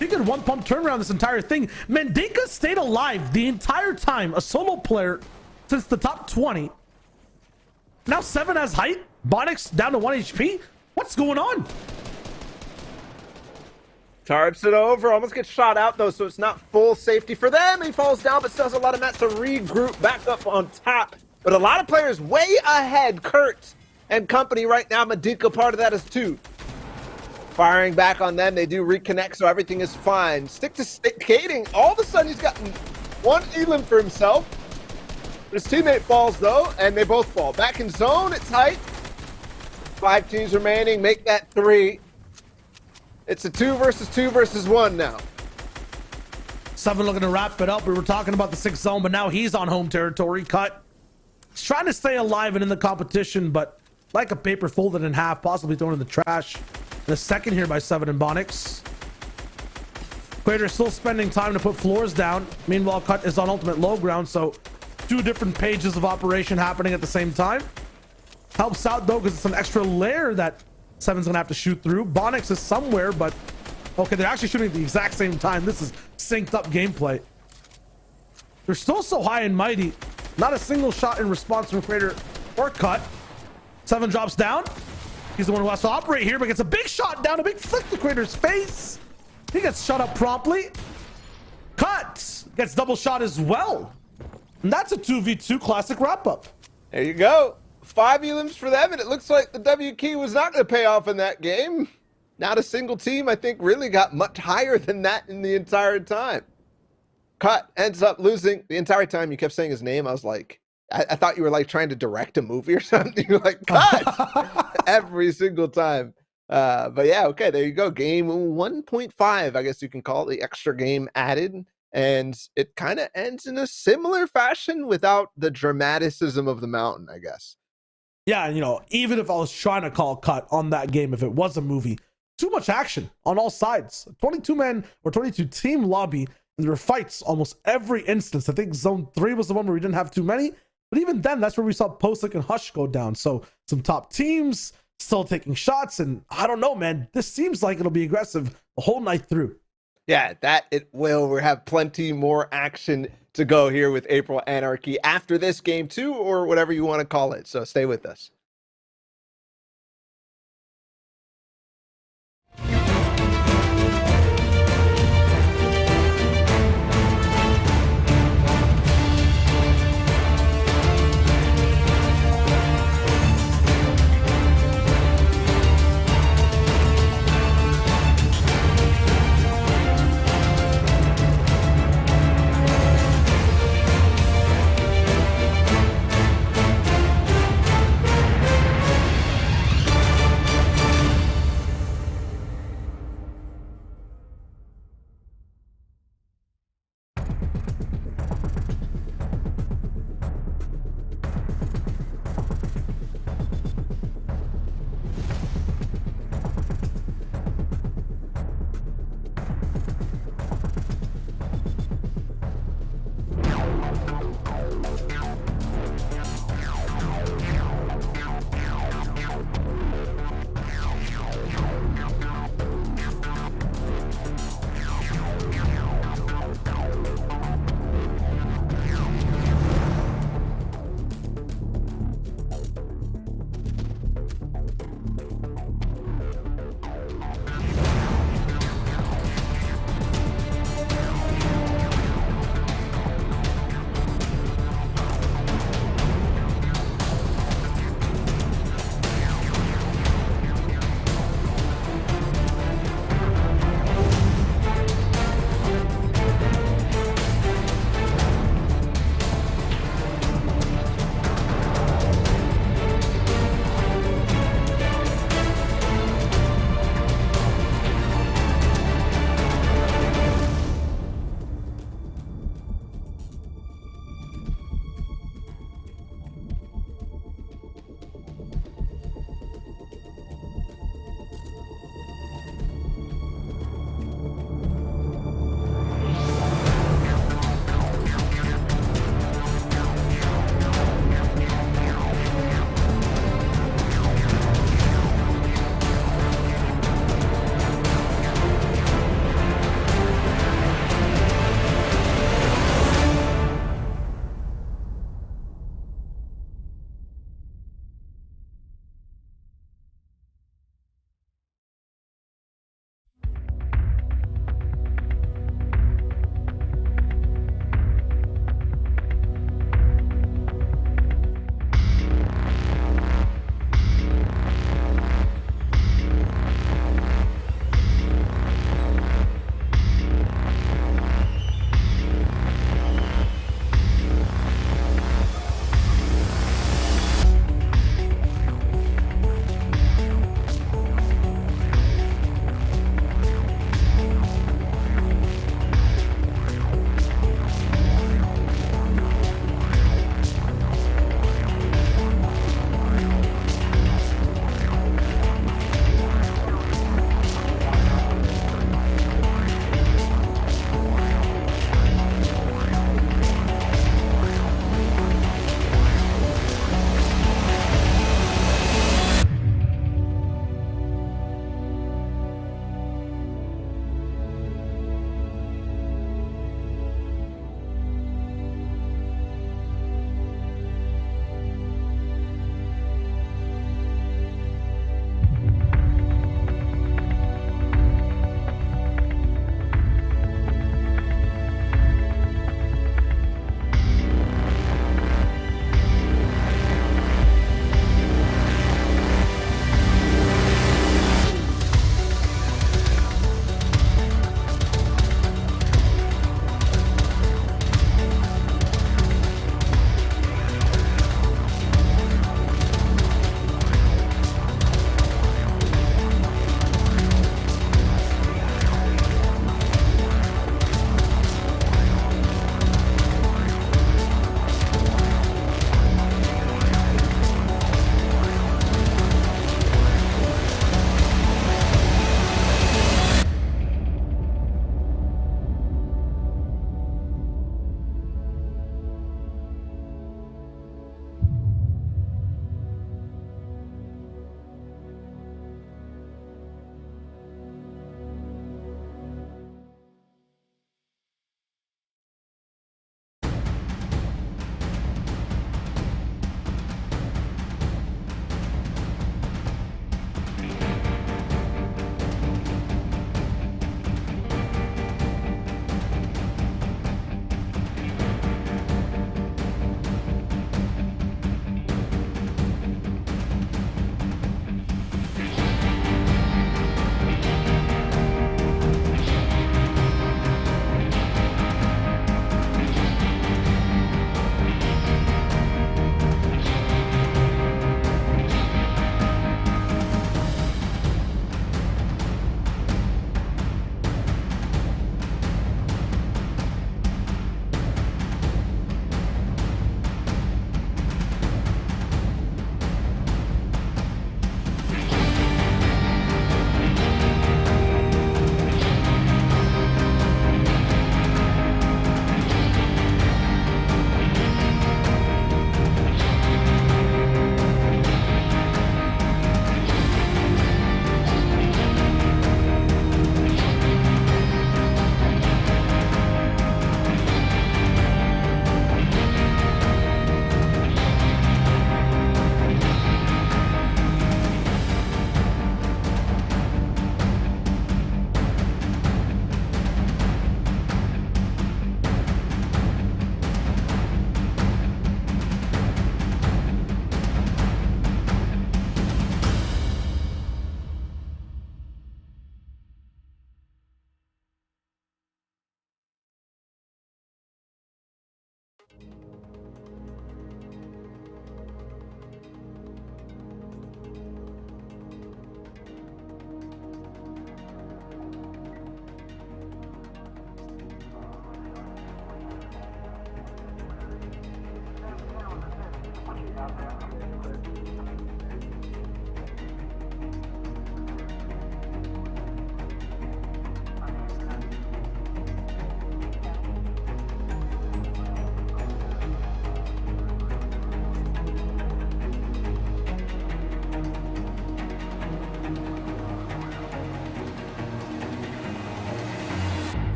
He could one pump turnaround this entire thing. Mendika stayed alive the entire time. A solo player since the top 20. Now 7 has height. Bonix down to 1 HP. What's going on? Tarps it over. Almost gets shot out, though, so it's not full safety for them. He falls down, but still has a lot of mats to regroup back up on top. But a lot of players way ahead. Kurt and company right now. Mendika part of that is too. Firing back on them. They do reconnect, so everything is fine. Stick to skating. All of a sudden, he's got 1 elim for himself. His teammate falls, though, and they both fall. Back in zone. It's tight. 5 teams remaining. Make that 3. It's a 2 versus 2 versus 1 now. 7 looking to wrap it up. We were talking about the 6th zone, but now he's on home territory. Cut. He's trying to stay alive and in the competition, but like a paper folded in half, possibly thrown in the trash. The second here by 7 and Bonix. Quater still spending time to put floors down. Meanwhile, Cut is on ultimate low ground, so 2 different pages of operation happening at the same time. Helps out though, because it's an extra layer that 7's gonna have to shoot through. Bonix is somewhere, but okay, they're actually shooting at the exact same time. This is synced up gameplay. They're still so high and mighty. Not a single shot in response from Quater or Cut. 7 drops down. He's the one who has to operate here, but gets a big shot down, a big flick to Crater's face. He gets shot up promptly. Cut gets double shot as well. And that's a 2v2 classic wrap-up. There you go. 5 elims for them, and it looks like the W key was not going to pay off in that game. Not a single team, I think, really got much higher than that in the entire time. Cut ends up losing. The entire time you kept saying his name, I was like, I thought you were like trying to direct a movie or something. You're like, Cut! Every single time. But yeah, okay, there you go. Game 1.5, I guess you can call it, the extra game added. And it kind of ends in a similar fashion without the dramaticism of the mountain, I guess. Yeah, you know, even if I was trying to call cut on that game, if it was a movie, too much action on all sides. 22-man or 22-team lobby, and there were fights almost every instance. I think Zone 3 was the one where we didn't have too many, but even then, that's where we saw Posick and Hush go down. So some top teams still taking shots, and I don't know, man. This seems like it'll be aggressive the whole night through. Yeah, that it will. We have plenty more action to go here with April Anarchy after this game too, or whatever you want to call it. So stay with us.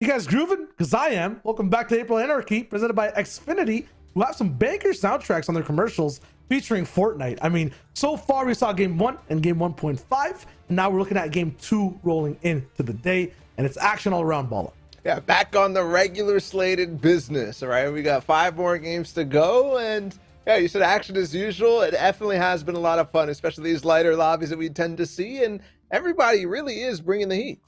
You guys grooving? Because I am. Welcome back to April Anarchy, presented by Xfinity, who have some banker soundtracks on their commercials featuring Fortnite. I mean, so far we saw game 1 and game 1.5, and now we're looking at game 2 rolling into the day, and it's action all around, Balla. Yeah, back on the regular slated business, all right? We got 5 more games to go, and yeah, you said action as usual. It definitely has been a lot of fun, especially these lighter lobbies that we tend to see, and everybody really is bringing the heat.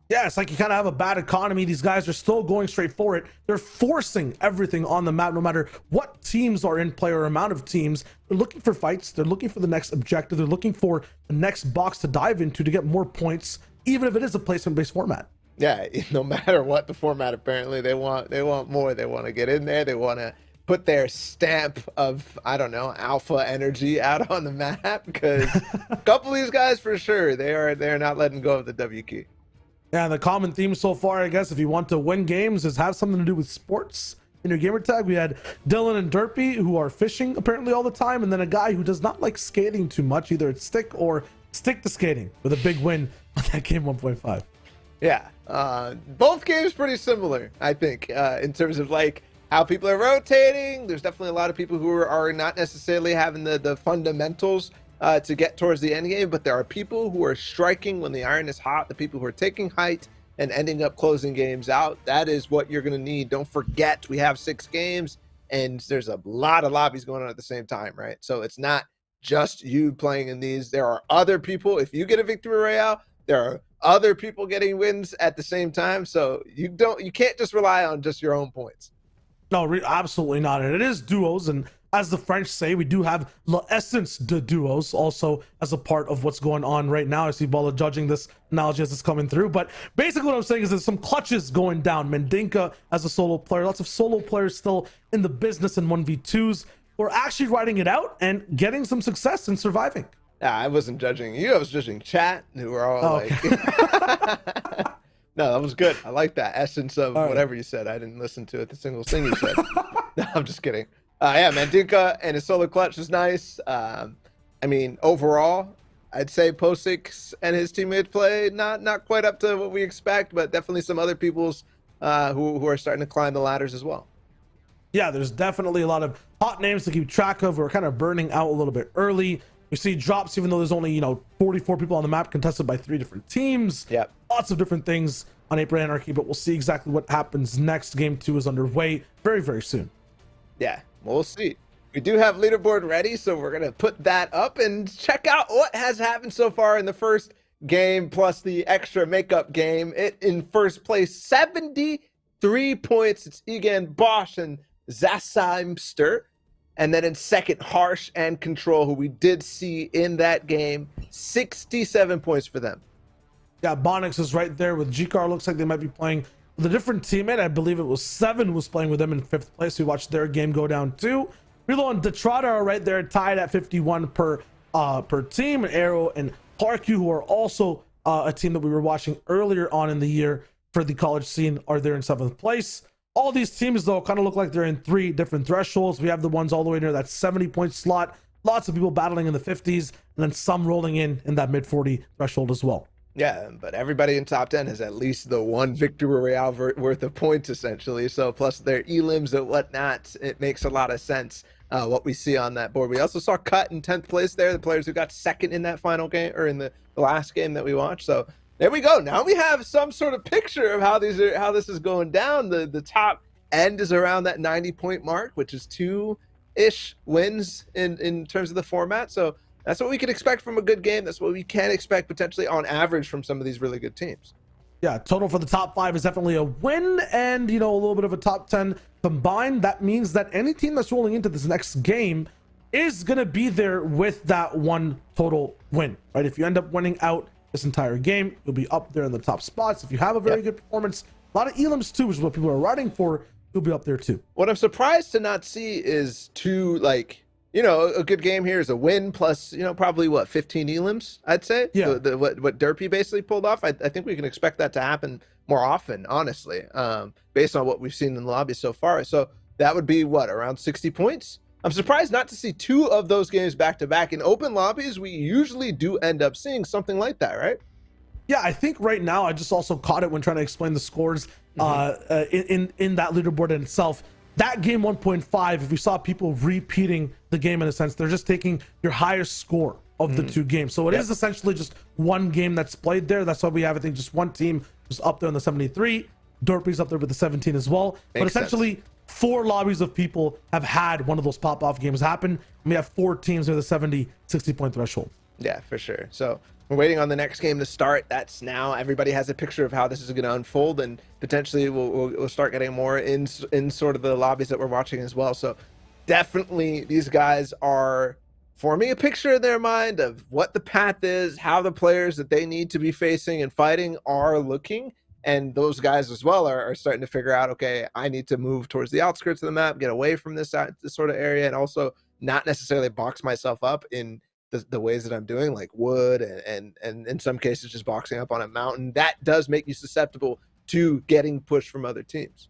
Yeah, it's like you kind of have a bad economy. These guys are still going straight for it. They're forcing everything on the map, no matter what teams are in play or amount of teams. They're looking for fights. They're looking for the next objective. They're looking for the next box to dive into to get more points, even if it is a placement-based format. Yeah, no matter what the format, apparently they want more. They want to get in there. They want to put their stamp of, I don't know, alpha energy out on the map, because a couple of these guys for sure, they're not letting go of the W key. Yeah, the common theme so far, I guess, if you want to win games, is have something to do with sports in your gamer tag. We had Dylan and Derpy, who are fishing apparently all the time, and then a guy who does not like skating too much. Either it's stick or stick to skating, with a big win on that game 1.5. Yeah, both games pretty similar, I think, in terms of like how people are rotating. There's definitely a lot of people who are not necessarily having the fundamentals to get towards the end game, but there are people who are striking when the iron is hot, the people who are taking height and ending up closing games out. That is what you're going to need. Don't forget, we have 6 games and there's a lot of lobbies going on at the same time, right? So it's not just you playing in these. There are other people. If you get a victory royale, there are other people getting wins at the same time. So you can't just rely on just your own points. No, absolutely not. And it is duos, and as the French say, we do have l'essence de duos also as a part of what's going on right now. I see Balla judging this analogy as it's coming through, but basically what I'm saying is there's some clutches going down. Mendinka as a solo player, lots of solo players still in the business in 1v2s who are actually riding it out and getting some success and surviving. Yeah, I wasn't judging you. I was judging chat, who were all like... No, that was good. I like that essence of whatever you said. I didn't listen to it, the single thing you said. No, I'm just kidding. Yeah, Mandinka and his solo clutch is nice. I mean, overall, I'd say Posix and his teammates play not quite up to what we expect, but definitely some other people's who are starting to climb the ladders as well. Yeah, there's definitely a lot of hot names to keep track of. We're kind of burning out a little bit early. We see drops, even though there's only 44 people on the map, contested by 3 different teams. Yep. Lots of different things on April Anarchy, but we'll see exactly what happens next. Game 2 is underway very, very soon. Yeah, we'll see. We do have leaderboard ready, so we're gonna put that up and check out what has happened so far in the first game plus the extra makeup game. It in first place, 73 points. It's Egan Bosch and Zassimster. And then in second, Harsh and Control, who we did see in that game, 67 points for them. Yeah, Bonix is right there with Gcar. Looks like they might be playing with a different teammate. I believe it was 7 was playing with them in 5th place. We watched their game go down too. Relo and Detrada are right there, tied at 51 per team. Arrow and Clark, who are also a team that we were watching earlier on in the year for the college scene, are there in 7th place. All these teams, though, kind of look like they're in 3 different thresholds. We have the ones all the way near that 70-point slot. Lots of people battling in the 50s, and then some rolling in that mid-40 threshold as well. Yeah, but everybody in top 10 has at least the 1 victory royale worth of points, essentially. So plus their elims and whatnot, it makes a lot of sense what we see on that board. We also saw Cut in 10th place there, the players who got second in that final game, or in the last game that we watched. So there we go. Now we have some sort of picture of how this is going down. The top end is around that 90-point mark, which is 2-ish wins in terms of the format. So that's what we can expect from a good game. That's what we can expect potentially on average from some of these really good teams. Yeah, total for the top 5 is definitely a win, and a little bit of a top 10 combined. That means that any team that's rolling into this next game is going to be there with that one total win, right? If you end up winning out this entire game, you'll be up there in the top spots. If you have a very good performance, a lot of elims too, which is what people are riding for, you'll be up there too. What I'm surprised to not see is two, like, you know, a good game here is a win plus, you know, probably what, 15 elims, I'd say. Yeah. What Derpy basically pulled off. I think we can expect that to happen more often, honestly, based on what we've seen in the lobby so far. So that would be what, around 60 points? I'm surprised not to see two of those games back to back. In open lobbies, we usually do end up seeing something like that, right? Yeah, I think right now I just also caught it when trying to explain the scores in that leaderboard in itself. That game 1.5, if we saw people repeating the game in a sense, they're just taking your highest score of the two games. So it is essentially just one game that's played there. That's why we have, I think, just one team just up there in the 73. Derpy's up there with the 17 as well. But essentially, 4 lobbies of people have had one of those pop-off games happen. And we have 4 teams near the 70, 60-point threshold. Yeah, for sure. So we're waiting on the next game to start. That's now. Everybody has a picture of how this is going to unfold, and potentially we'll start getting more in sort of the lobbies that we're watching as well. So definitely these guys are forming a picture in their mind of what the path is, how the players that they need to be facing and fighting are looking. And those guys as well are starting to figure out, okay, I need to move towards the outskirts of the map, get away from this sort of area, and also not necessarily box myself up in the ways that I'm doing, like wood and in some cases just boxing up on a mountain. That does make you susceptible to getting pushed from other teams.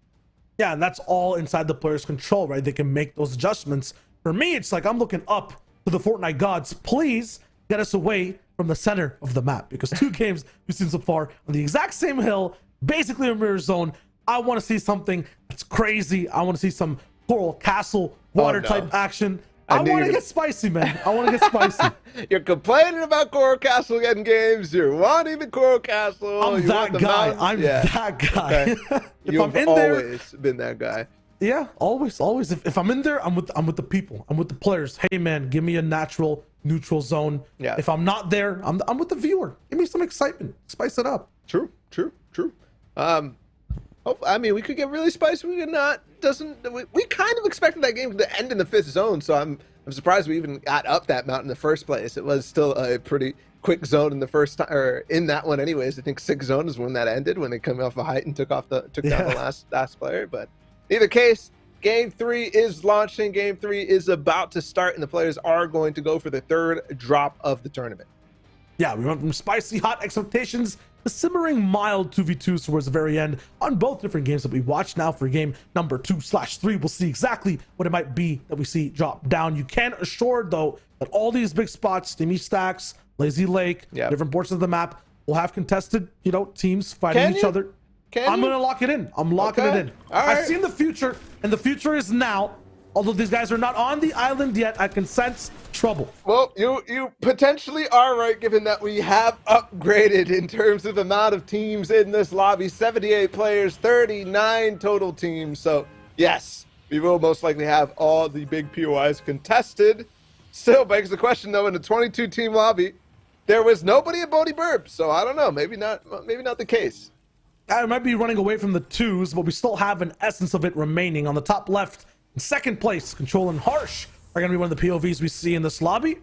Yeah, and that's all inside the player's control, right? They can make those adjustments. For me, it's like I'm looking up to the Fortnite gods. Please get us away from the center of the map, because 2 games we've seen so far on the exact same hill, basically a mirror zone. I want to see something that's crazy. I want to see some Coral Castle water type action. I want to get spicy, man. I want to get spicy. You're complaining about Coral Castle getting games. You're wanting the Coral Castle. I'm that guy. I'm that guy. Okay. You've always been that guy. Yeah, always. If I'm in there, I'm with the people. I'm with the players. Hey, man, give me a natural neutral zone. Yeah. If I'm not there, I'm with the viewer. Give me some excitement. Spice it up. True. I mean, we could get really spicy. We could not. We kind of expected that game to end in the 5th zone, so I'm surprised we even got up that mountain in the first place. It was still a pretty quick zone in the first time, or in that one, anyways. I think 6th zone is when that ended, when they come off a height and took down the last player. But in either case, Game 3 is launching. Game 3 is about to start, and the players are going to go for the 3rd drop of the tournament. Yeah, we went from spicy hot expectations to simmering mild 2v2s towards the very end on both different games that we watch. Now for game number 2/3, we'll see exactly what it might be that we see drop down. You can assure, though, that all these big spots, Steamy Stacks, Lazy Lake, different portions of the map, will have contested, teams fighting each other. I'm going to lock it in. I'm locking it in. I've seen the future, and the future is now. Although these guys are not on the island yet, I can sense trouble. Well, you potentially are right, given that we have upgraded in terms of the amount of teams in this lobby. 78 players, 39 total teams. So, yes, we will most likely have all the big POIs contested. Still begs the question, though, in a 22-team lobby, there was nobody at Bodie Burb. So, I don't know. Maybe not the case. I might be running away from the 2s, but we still have an essence of it remaining. On the top left, in 2nd place, Control and Harsh are going to be one of the POVs we see in this lobby.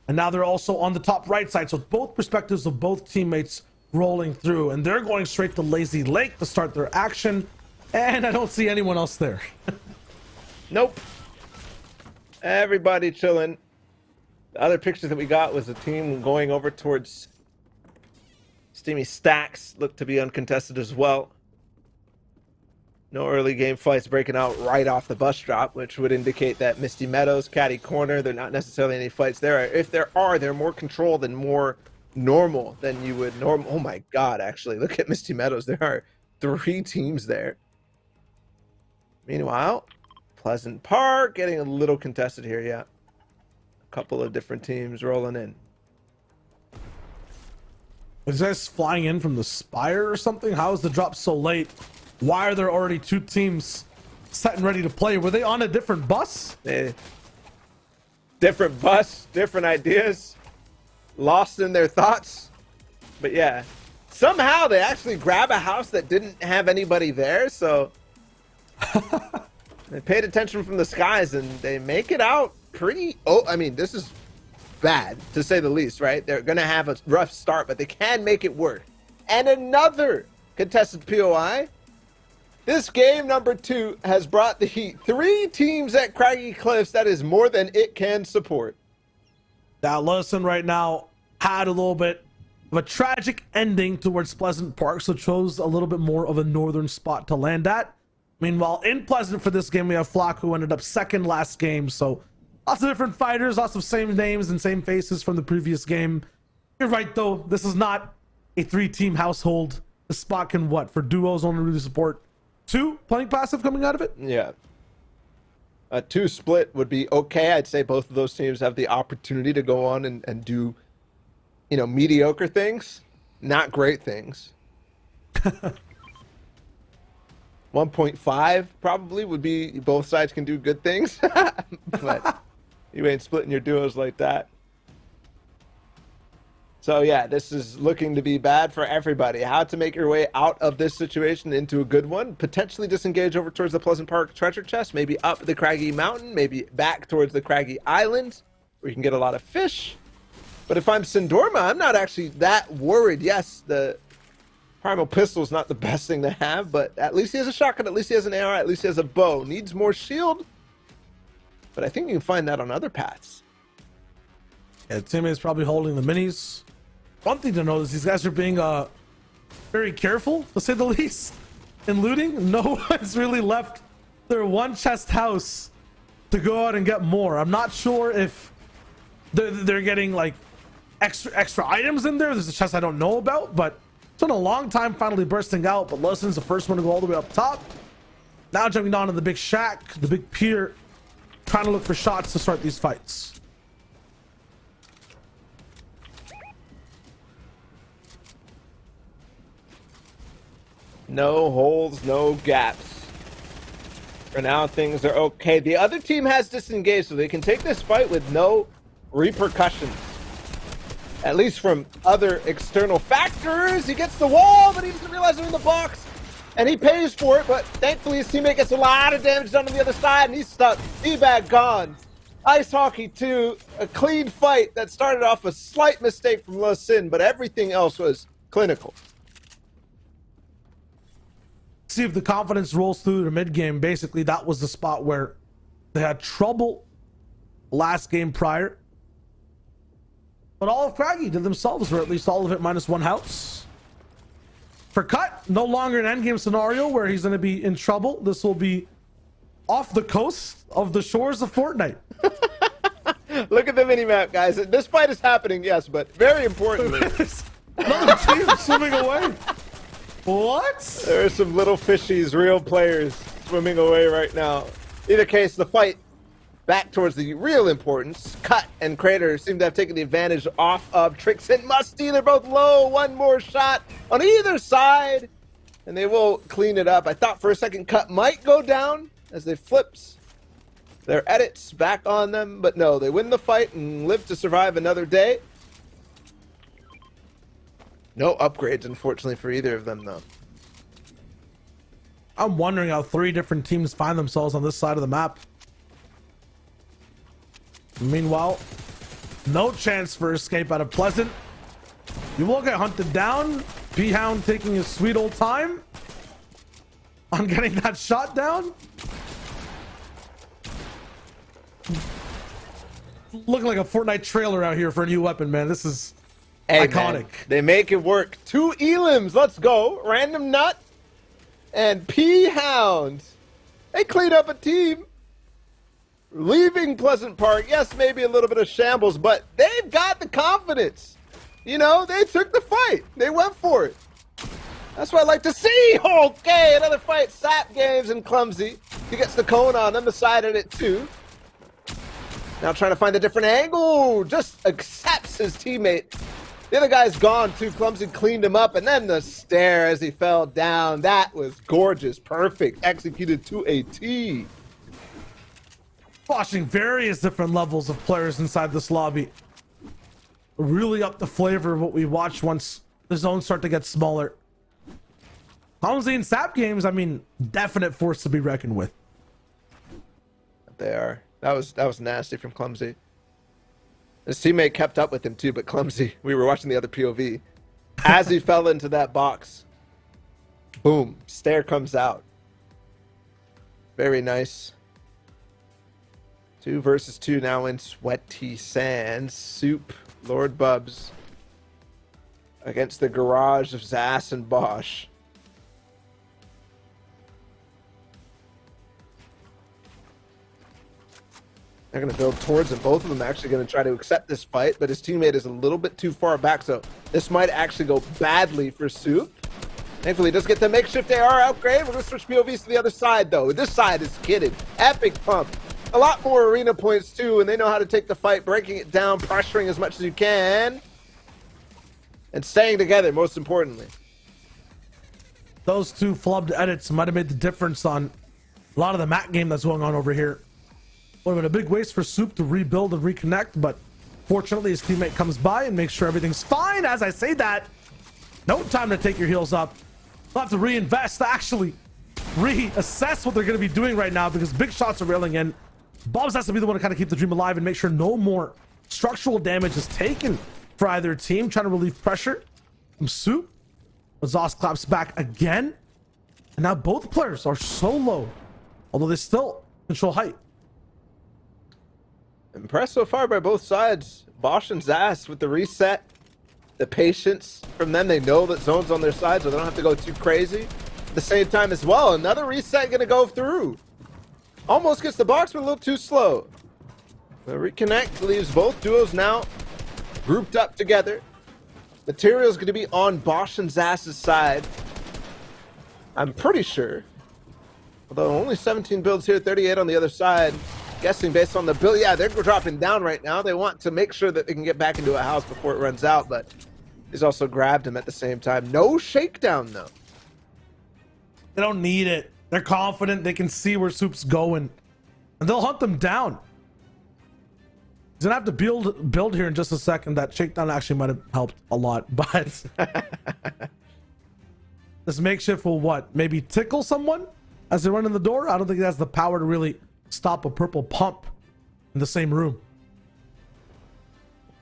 And now they're also on the top right side. So both perspectives of both teammates rolling through. And they're going straight to Lazy Lake to start their action. And I don't see anyone else there. Nope. Everybody chilling. The other picture that we got was a team going over towards Steamy Stacks. Looked to be uncontested as well. No early game fights breaking out right off the bus drop, which would indicate that Misty Meadows, Caddy Corner, they're not necessarily any fights there. If there are, they're more controlled and more normal than you would normal. Oh my God, actually, look at Misty Meadows. There are 3 teams there. Meanwhile, Pleasant Park getting a little contested here, yeah. A couple of different teams rolling in. Is this flying in from the Spire or something? How is the drop so late? Why are there already 2 teams set and ready to play? Were they on a different bus? Different bus, different ideas, lost in their thoughts. But yeah, somehow they actually grab a house that didn't have anybody there. So they paid attention from the skies and they make it out pretty, I mean, this is bad to say the least, right? They're going to have a rough start, but they can make it work. And another contested POI. This game number 2 has brought the heat. 3 teams at Craggy Cliffs. That is more than it can support. Now, listen, right now had a little bit of a tragic ending towards Pleasant Park, so chose a little bit more of a northern spot to land at. Meanwhile, in Pleasant for this game, we have Flock, who ended up second last game. So lots of different fighters, lots of same names and same faces from the previous game. You're right, though. This is not a 3-team household. The spot can, for duos only really support 2 playing passive coming out of it? Yeah. A 2 split would be okay. I'd say both of those teams have the opportunity to go on and do, mediocre things, not great things. 1.5 probably would be both sides can do good things, but you ain't splitting your duos like that. So yeah, this is looking to be bad for everybody. How to make your way out of this situation into a good one? Potentially disengage over towards the Pleasant Park treasure chest, maybe up the Craggy Mountain, maybe back towards the Craggy Island, where you can get a lot of fish. But if I'm Sindorma, I'm not actually that worried. Yes, the Primal Pistol is not the best thing to have, but at least he has a shotgun, at least he has an AR, at least he has a bow. Needs more shield, but I think you can find that on other paths. Yeah, teammates probably holding the minis. One thing to note is these guys are being very careful, to say the least, in looting. No one's really left their one chest house to go out and get more. I'm not sure if they're getting like extra items in there. There's a chest I don't know about, but it's been a long time finally bursting out. But Lusten's the first one to go all the way up top. Now jumping down to the big shack, the big pier, trying to look for shots to start these fights. No holes, no gaps. For now, things are okay. The other team has disengaged, so they can take this fight with no repercussions. At least from other external factors. He gets the wall, but he doesn't realize they're in the box. And he pays for it, but thankfully his teammate gets a lot of damage done on the other side, and he's stuck. D-bag gone. Ice Hockey 2, a clean fight that started off a slight mistake from Le Sin, but everything else was clinical. See if the confidence rolls through the mid game. Basically, that was the spot where they had trouble last game prior. But all of Craggy did themselves, or at least all of it minus 1 house. For Cut, no longer an endgame scenario where he's going to be in trouble. This will be off the coast of the shores of Fortnite. Look at the minimap, guys. This fight is happening, yes, but very importantly. Another team swimming away. What? There are some little fishies, real players, swimming away right now. Either case, the fight back towards the real importance. Cut and Crater seem to have taken the advantage off of Trix and Musty. They're both low. One more shot on either side, and they will clean it up. I thought for a second Cut might go down as they flips their edits back on them, but no, they win the fight and live to survive another day. No upgrades, unfortunately, for either of them, though. I'm wondering how 3 different teams find themselves on this side of the map. Meanwhile, no chance for escape out of Pleasant. You will get hunted down. P-Hound taking his sweet old time on getting that shot down. Looking like a Fortnite trailer out here for a new weapon, man. This is iconic. Man, they make it work. 2 elims. Let's go. Random Nut and P-Hound. They clean up a team. Leaving Pleasant Park. Yes, maybe a little bit of shambles, but they've got the confidence. You know, they took the fight. They went for it. That's what I like to see. Okay, another fight. Sap Games and Clumsy. He gets the cone on them, decided it too. Now trying to find a different angle. Just accepts his teammate. The other guy's gone too. Clumsy cleaned him up, and then the stare as he fell down. That was gorgeous. Perfect. Executed to a T. Watching various different levels of players inside this lobby. Really up the flavor of what we watch once the zones start to get smaller. Clumsy and Sap Games, I mean, definite force to be reckoned with. They are. That was nasty from Clumsy. His teammate kept up with him too, but Clumsy, we were watching the other POV. As he fell into that box, boom, stare comes out. Very nice. 2 versus 2 now in Sweaty Sands. Soup, Lord Bubs against the garage of Zass and Bosch. They're going to build towards him. Both of them actually going to try to accept this fight, but his teammate is a little bit too far back, so this might actually go badly for Soup. Thankfully, he does get the makeshift AR upgrade. We're going to switch POVs to the other side, though. This side is kidding. Epic pump. A lot more arena points, too, and they know how to take the fight, breaking it down, pressuring as much as you can, and staying together, most importantly. Those 2 flubbed edits might have made the difference on a lot of the map game that's going on over here. Would have been a big waste for Soup to rebuild and reconnect, but fortunately his teammate comes by and makes sure everything's fine. As I say that, no time to take your heels up. They'll have to reinvest, actually reassess what they're going to be doing right now, because big shots are railing in. Bobs has to be the one to kind of keep the dream alive and make sure no more structural damage is taken for either team, trying to relieve pressure from Soup. Zoss claps back again, and now both players are so low, although they still control height. Impressed so far by both sides. Bosch and Zass with the reset, the patience from them. They know that zone's on their side, so they don't have to go too crazy. At the same time as well, another reset gonna go through. Almost gets the box, but a little too slow. The reconnect leaves both duos now grouped up together. Material's gonna be on Bosch and Zass's side, I'm pretty sure. Although only 17 builds here, 38 on the other side. Guessing based on the build, yeah, they're dropping down right now. They want to make sure that they can get back into a house before it runs out, but he's also grabbed him at the same time. No shakedown, though. They don't need it. They're confident. They can see where Soup's going, and they'll hunt them down. He's gonna have to build here in just a second. That shakedown actually might have helped a lot, but this makeshift will what? Maybe tickle someone as they run in the door? I don't think it has the power to really stop a purple pump in the same room.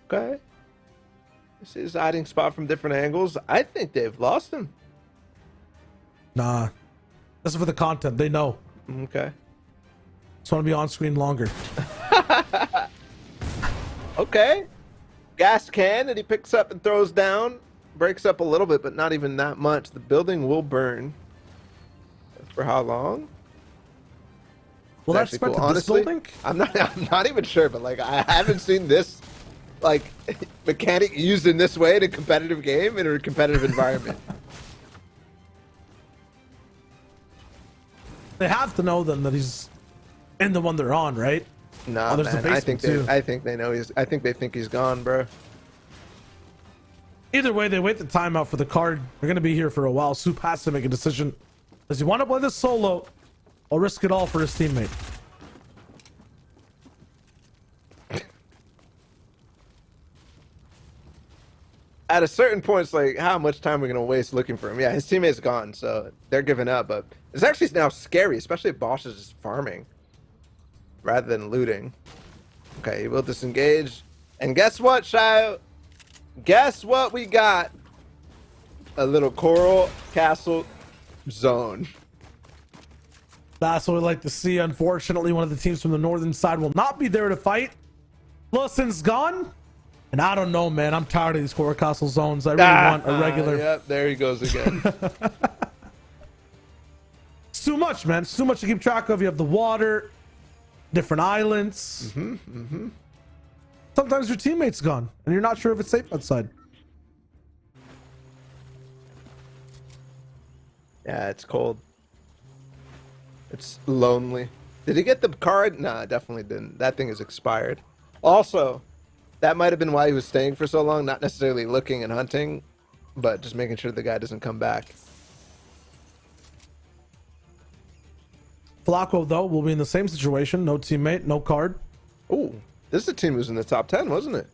Okay. This is hiding spot from different angles. I think they've lost him. Nah. This is for the content. They know. Okay. Just want to be on screen longer. Okay. Gas can that he picks up and throws down. Breaks up a little bit, but not even that much. The building will burn. For how long? Well, that's cool. cool. Honestly, building? I'm not even sure, but like I haven't seen this like mechanic used in this way in a competitive game in a competitive environment. They have to know then that he's in the one they're on, right? Nah, there's man. the basement too. I think they know he's. I think they think he's gone, bro. Either way, they wait the timeout for the card. They're gonna be here for a while. Soup has to make a decision. Does he want to play this solo or risk it all for his teammate? At a certain point, it's like, how much time are we gonna waste looking for him? Yeah, his teammate's gone, so they're giving up. But it's actually now scary, especially if Bosch is just farming rather than looting. Okay, he will disengage, and guess what, Shio? Guess what we got? A little Coral Castle zone. That's what we like to see. Unfortunately, one of the teams from the northern side will not be there to fight. Wilson's gone. And I don't know, man. I'm tired of these Coral Castle zones. I really want a regular. Yep, there he goes again. It's too much, man. It's too much to keep track of. You have the water, different islands. Sometimes your teammate's gone, and you're not sure if it's safe outside. Yeah, it's cold. It's lonely. Did he get the card? Nah, definitely didn't. That thing is expired. Also, that might have been why he was staying for so long, not necessarily looking and hunting, but just making sure the guy doesn't come back. Flacco, though, will be in the same situation. No teammate, no card. Ooh, this is a team who's in the top 10, wasn't it?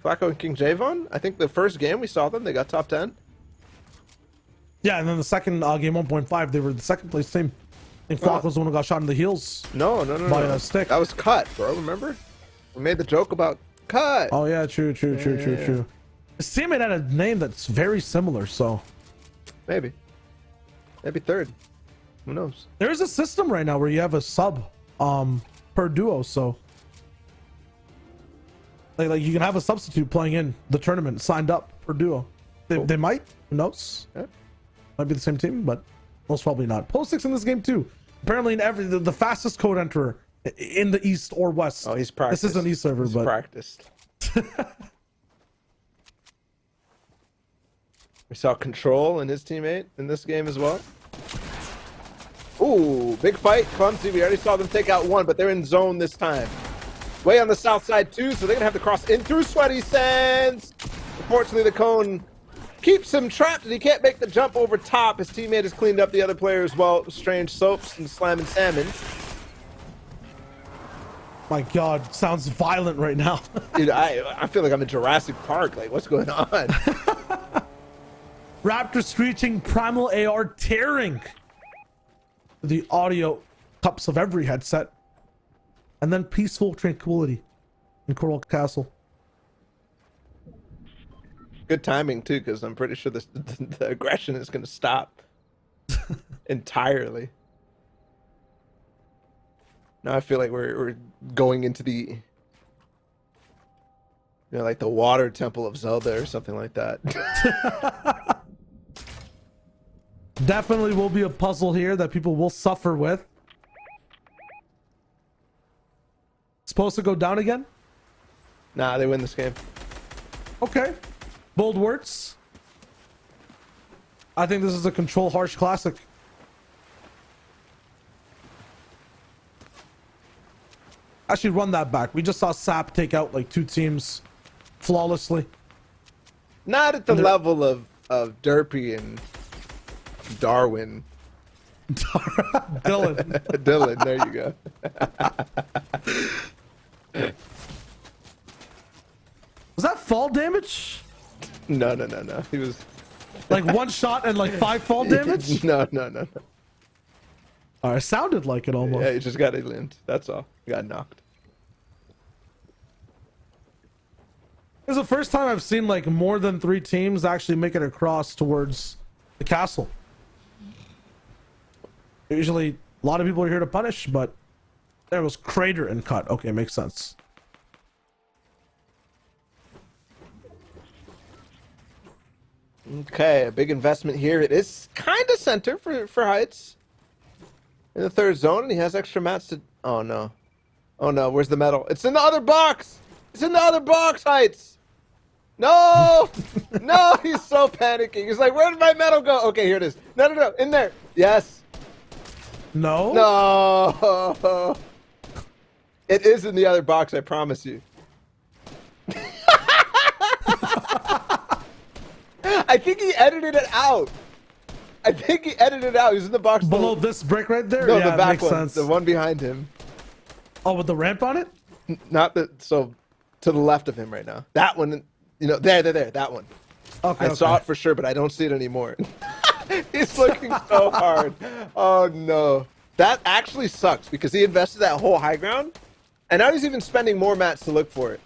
Flacco and King Javon? I think the first game we saw them, they got top 10. Yeah, and then the second game 1.5, they were the second place team. think Flock was the one who got shot in the heels. No, by no. a stick. That was cut, bro. Remember? We made the joke about cut. Oh yeah, true. His teammate had a name that's very similar, so Maybe third. Who knows? there is a system right now where you have a sub per duo, so like you can have a substitute playing in the tournament signed up per duo. They might, who knows? Yeah. Might be the same team, but most probably not. Post 6 in this game too. Apparently, the fastest code enterer in the East or West. Oh, he's practiced. This is an East server, He's but practiced. We saw Control and his teammate in this game as well. Ooh, big fight, clumsy. We already saw them take out one, but they're in zone this time. Way on the south side too, so they're gonna have to cross in through Sweaty Sands. Unfortunately, the cone keeps him trapped and he can't make the jump over top. His teammate has cleaned up the other player as well. Strange Soaps and Slamming Salmon. my God, sounds violent right now. Dude, I feel like I'm in Jurassic Park. Like, what's going on? Raptor screeching, Primal AR tearing the audio cups of every headset, and then peaceful tranquility in Coral Castle. Good timing too, because I'm pretty sure the aggression is going to stop entirely. Now I feel like we're going into the, like the water temple of Zelda or something like that. Definitely will be a puzzle here that people will suffer with. Supposed to go down again? Nah, they win this game. Okay. Bold words. I think this is a Control Harsh classic. Actually, run that back. We just saw Sap take out like 2 teams flawlessly. Not at the level of Derpy and Darwin. Dylan. Dylan, there you go. Was that fall damage? No. He was Like 1 shot and like 5 fall damage? No. It sounded like it almost. Yeah, he just got limbed. That's all. He got knocked. This is the first time I've seen like more than 3 teams actually make it across towards the castle. Usually a lot of people are here to punish, but there was Crater and Cut. Okay, makes sense. Okay, a big investment here. It is kind of center for Heights. In the 3rd zone, and he has extra mats to... Oh, no. Oh, no. Where's the medal? It's in the other box! It's in the other box, Heights! No! No, he's so panicking. He's like, where did my medal go? Okay, here it is. No. In there. Yes. No? No. It is in the other box, I promise you. I think he edited it out. He's in the box Below this brick right there? No, yeah, the back makes one. sense. The one behind him. Oh, with the ramp on it? Not the... So, to the left of him right now. That one, there. That one. Okay, I saw it for sure, but I don't see it anymore. He's looking so hard. Oh, no. That actually sucks because he invested that whole high ground, and now he's even spending more mats to look for it.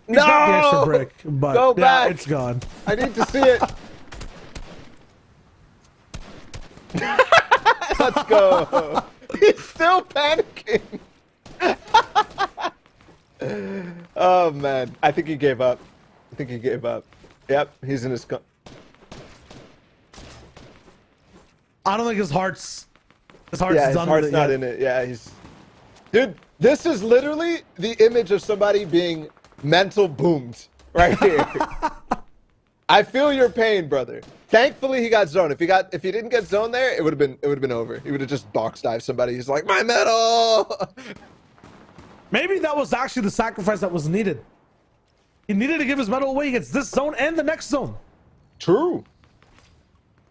He's got the extra brick, but Go yeah, back. it's gone. I need to see it. Let's go. He's still panicking. Oh, man. I think he gave up. Yep, he's in his... I don't think his heart's done his heart's with it not yet. in it. Yeah, he's... Dude, this is literally the image of somebody being mental boomed right here. I feel your pain, brother. Thankfully, he got zoned. If he didn't get zoned there, it would have been over. He would have just box dived somebody. He's like, my medal. Maybe that was actually the sacrifice that was needed. He needed to give his medal away against this zone and the next zone. True.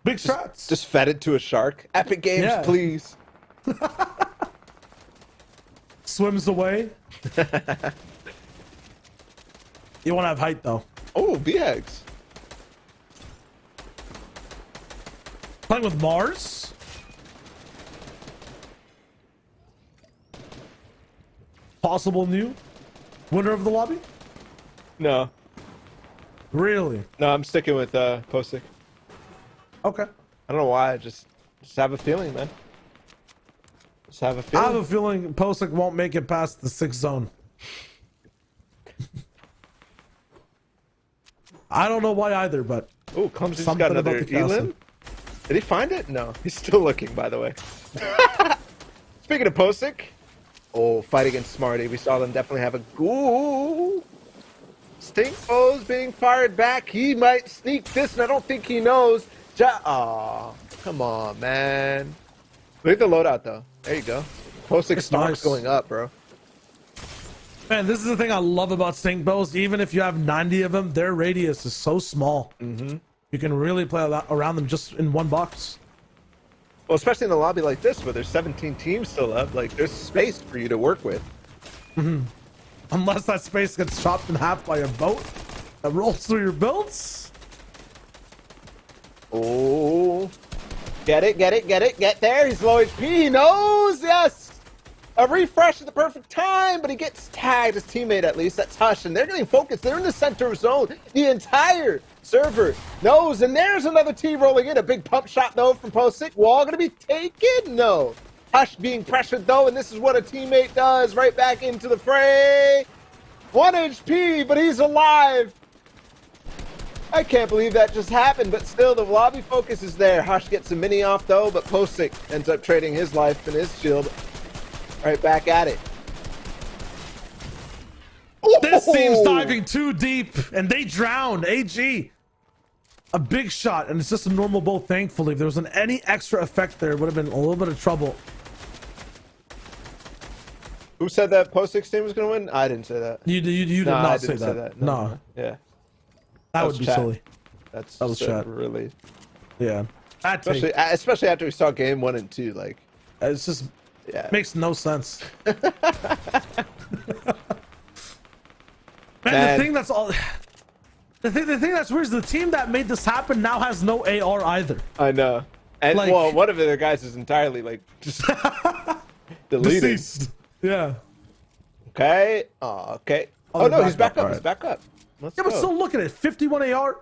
Big strats. Just fed it to a shark. Epic Games, Yeah. please. Swims away. You want to have height though. Oh, BX. Playing with Mars. possible new winner of the lobby? No, Really? no, I'm sticking with Posick. Okay. I don't know why. I just have a feeling, man. Just have a I feeling. have a feeling Posick won't make it past the 6th zone. I don't know why either, but Oh, Clumsy's something got about another the castle. Elim. Did he find it? No, he's still looking, by the way. Speaking of Posick, oh, fight against Smarty. We saw them definitely have a ooh. Stink Bo's being fired back. He might sneak this, and I don't think he knows. Aw, come on, man. Look at the loadout, though. There you go. Posick It's stock's nice. going up, bro. Man, this is the thing I love about stink bows. Even if you have 90 of them, their radius is so small. Mm-hmm. You can really play around them just in one box. Well, especially in a lobby like this, where there's 17 teams still up, like, there's space for you to work with. Unless that space gets chopped in half by a boat that rolls through your builds. Oh. Get it, get it, get it, get there. He's low HP. He knows, yes. A refresh at the perfect time, but he gets tagged, his teammate at least. That's Hush, and they're getting focused. They're in the center of zone. The entire server knows, and there's another team rolling in. A big pump shot, though, from Posick. Wall gonna be taken? No. Hush being pressured, though, and this is what a teammate does. Right back into the fray. 1 HP, but he's alive. I can't believe that just happened, but still, the lobby focus is there. Hush gets a mini off, though, but Posick ends up trading his life and his shield. Right back at it. This team's Oh! diving too deep, and they drowned. AG. A big shot, and it's just a normal bow, thankfully. If there wasn't any extra effect there, it would have been a little bit of trouble. Who said that Posick's team was going to win? I didn't say that. You did No, I not say didn't that. No, No, no. Yeah. that was would be chat. silly. That was chat. really... Yeah. That take. Especially after we saw game 1 and 2, like... It's just Yeah. makes no sense. Man, Man. the thing that's all. The thing that's weird is the team that made this happen now has no AR either. I know. And, Like- well, one of the guys is entirely, like, just... deleted. Deceased. Yeah. Okay. Oh, okay. Oh, Oh, they're no, he's back back up, up. He's back up. Let's Yeah, go. but still look at it. 51 AR,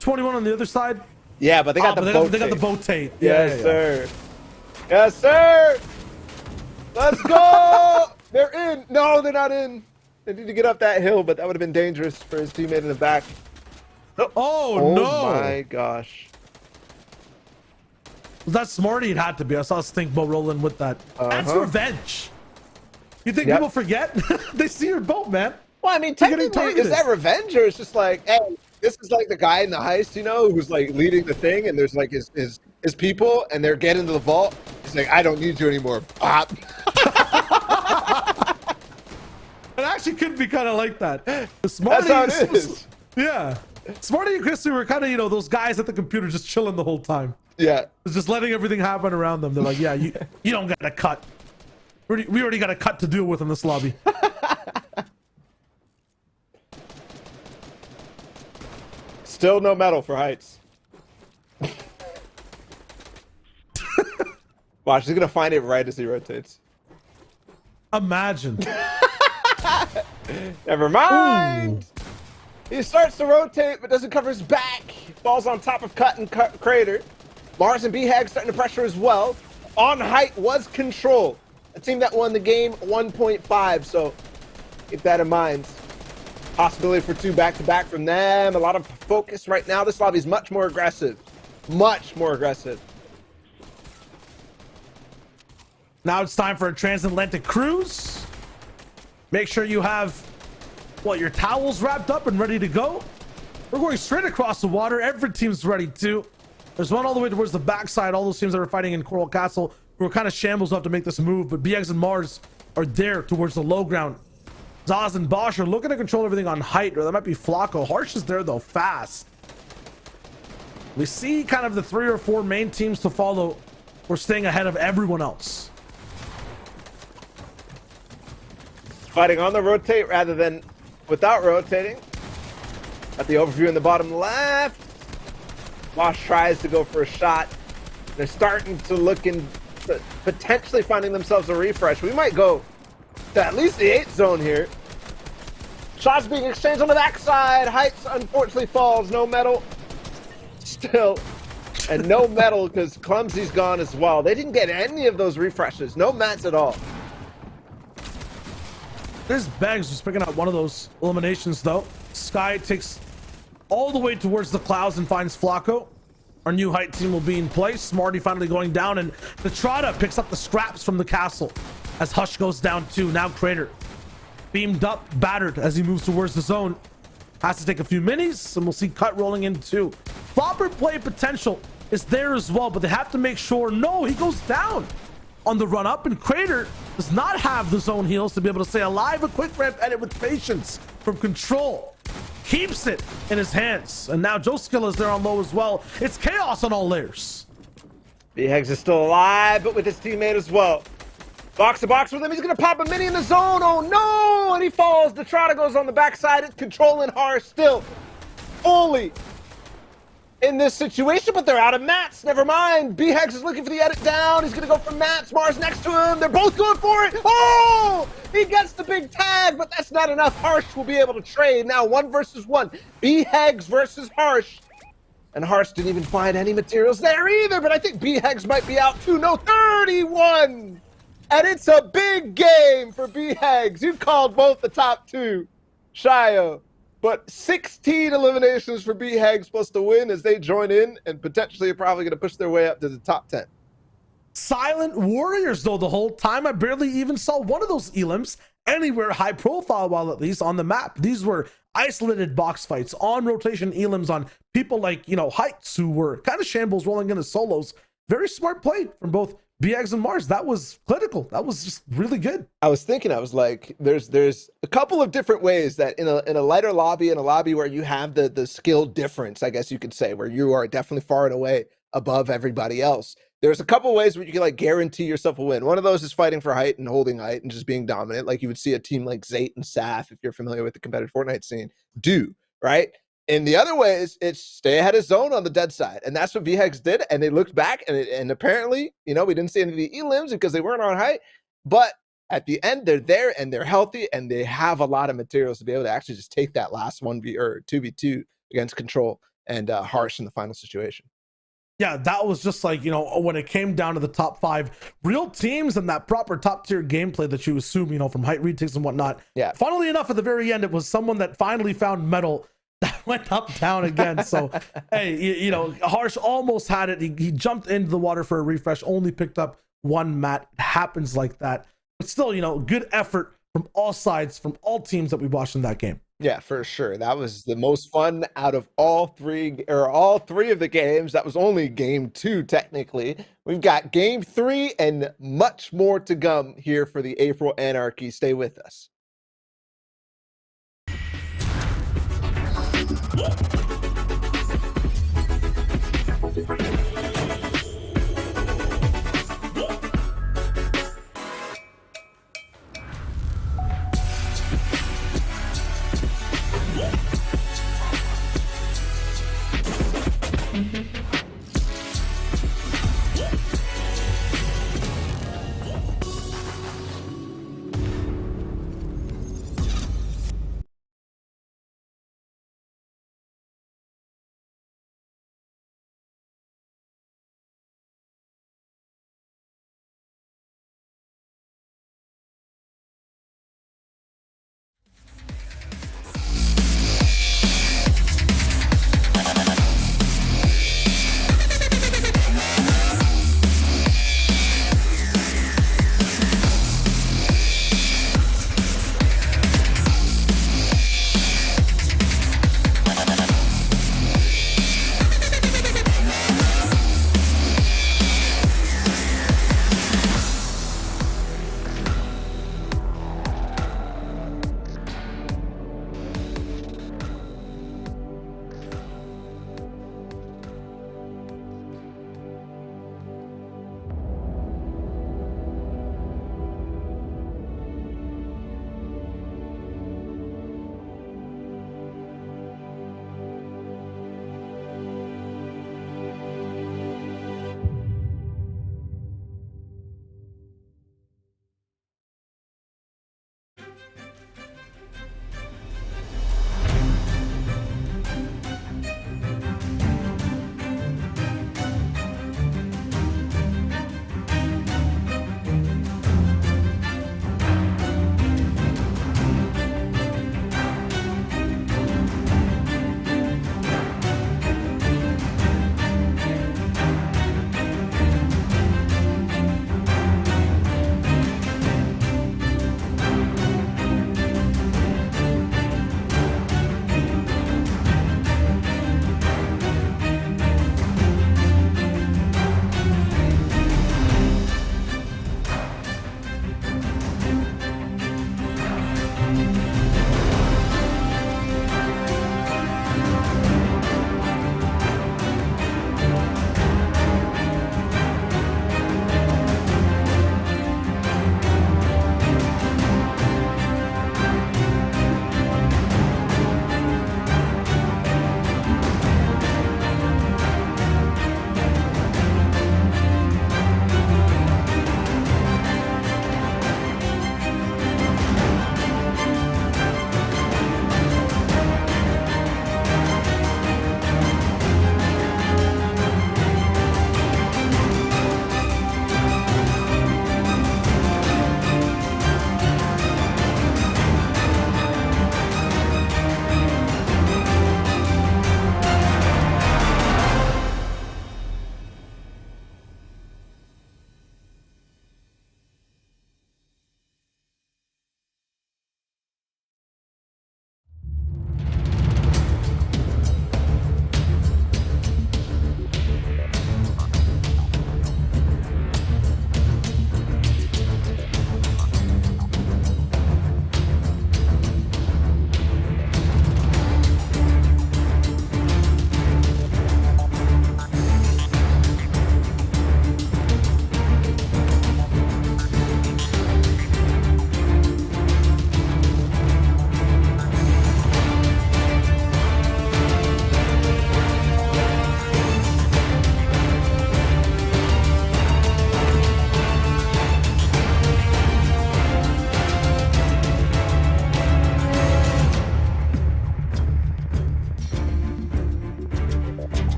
21 on the other side. Yeah, but they got Oh, the but boat they got the tape. boat tape. Yes, yeah. sir. Yes, sir. Let's go. They're in. No, they're not in. They need to get up that hill, but that would have been dangerous for his teammate in the back. Oh, no. My gosh. Was that Smarty? It had to be. I saw Stinkbow rolling with that. That's Uh-huh. revenge. You think Yep. people forget? They see your boat, man. Well, I mean, They're getting technically, is targeted. that revenge, or it's just like, hey, this is like the guy in the heist, you know, who's like leading the thing, and there's like his people, and they're getting to the vault. He's like, I don't need you anymore. Pop. It actually could be kind of like that. The Smarty, That's how it is. Yeah. Smarty and Christy were kind of, those guys at the computer just chilling the whole time. Yeah. Just letting everything happen around them. They're like, yeah, you don't got to cut. We already got a cut to deal with in this lobby. Still no medal for Heights. Watch, he's gonna find it right as he rotates. Imagine. Never mind. He starts to rotate, but doesn't cover his back. Falls on top of Cut and Crater. Mars and B-Hag starting to pressure as well. On Height was Control, a team that won the game 1.5. So keep that in mind. Possibility for 2 back-to-back from them. A lot of focus right now. This lobby is much more aggressive. Much more aggressive. Now it's time for a transatlantic cruise. Make sure you have, your towels wrapped up and ready to go. We're going straight across the water. Every team's ready to. There's one all the way towards the backside. All those teams that are fighting in Coral Castle who are kind of shambles have to make this move. But BX and Mars are there towards the low ground. Zaz and Bosch are looking to control everything on Height, or that might be Flacco. Harsh is there though, fast. We see kind of the 3 or 4 main teams to follow. We're staying ahead of everyone else. Fighting on the rotate rather than without rotating. Got the overview in the bottom left. Bosch tries to go for a shot. They're starting to look in, potentially finding themselves a refresh. We might go to at least the 8 zone here. Shots being exchanged on the backside. Heights unfortunately falls. No metal. Still. And no metal because Clumsy's gone as well. They didn't get any of those refreshes. No mats at all. There's Bags just picking out one of those eliminations though. Sky takes all the way towards the clouds and finds Flacco. Our new height team will be in place. Smarty finally going down, and Natrata picks up the scraps from the castle as Hush goes down too. Now Crater beamed up, battered as he moves towards the zone. Has to take a few minis, and we'll see Cut rolling in too. Flopper play potential is there as well, but they have to make sure. No, he goes down on the run up, and Crater does not have the zone heals to be able to stay alive. A quick ramp edit with patience from Control. Keeps it in his hands, and now Joe Skill is there on low as well. It's chaos on all layers. BHEGS is still alive, but with his teammate as well. Box to box with him. He's going to pop a mini in the zone. Oh no! And he falls. Detrata goes on the backside. It's Control and Harsh still fully in this situation, but they're out of mats. Never mind. BHEGS is looking for the edit down. He's going to go for mats. Mars next to him. They're both going for it. Oh! He gets the big tag, but that's not enough. Harsh will be able to trade. Now 1 versus 1. BHEGS versus Harsh. And Harsh didn't even find any materials there either, but I think BHEGS might be out too. No, 31! And it's a big game for BHEGS. You called both the top 2, Shio. But 16 eliminations for BHEGS plus the win as they join in and potentially are probably going to push their way up to the top 10. Silent warriors though the whole time. I barely even saw one of those elims anywhere high profile, while at least on the map. These were isolated box fights on rotation elims on people like, you know, Heights, who were kind of shambles rolling into solos. Very smart play from both BX and Mars. That was clinical. That was just really good. I was thinking, I was like, there's a couple of different ways that in a lighter lobby, in a lobby where you have the skill difference, I guess you could say, where you are definitely far and away above everybody else. There's a couple ways where you can like guarantee yourself a win. One of those is fighting for height and holding height and just being dominant, like you would see a team like Zayt and Saf, if you're familiar with the competitive Fortnite scene, do, right? And the other way is it's stay ahead of zone on the dead side. And that's what BHEGS did. And they looked back and apparently, you know, we didn't see any of the elims because they weren't on height. But at the end, they're there and they're healthy and they have a lot of materials to be able to actually just take that last 1v or 2v2 against Control and Harsh in the final situation. Yeah, that was just like, you know, when it came down to the top 5 real teams and that proper top tier gameplay that you assume, you know, from height retakes and whatnot. Yeah. Funnily enough, at the very end, it was someone that finally found metal that went up down again. So hey, you know, Harsh almost had it. He jumped into the water for a refresh, only picked up 1 mat. It happens like that, but still, you know, good effort from all sides, from all teams that we watched in that game. Yeah, for sure. That was the most fun out of all three of the games. That was only game 2 technically. We've got game 3 and much more to come here for the April Anarchy. Stay with us.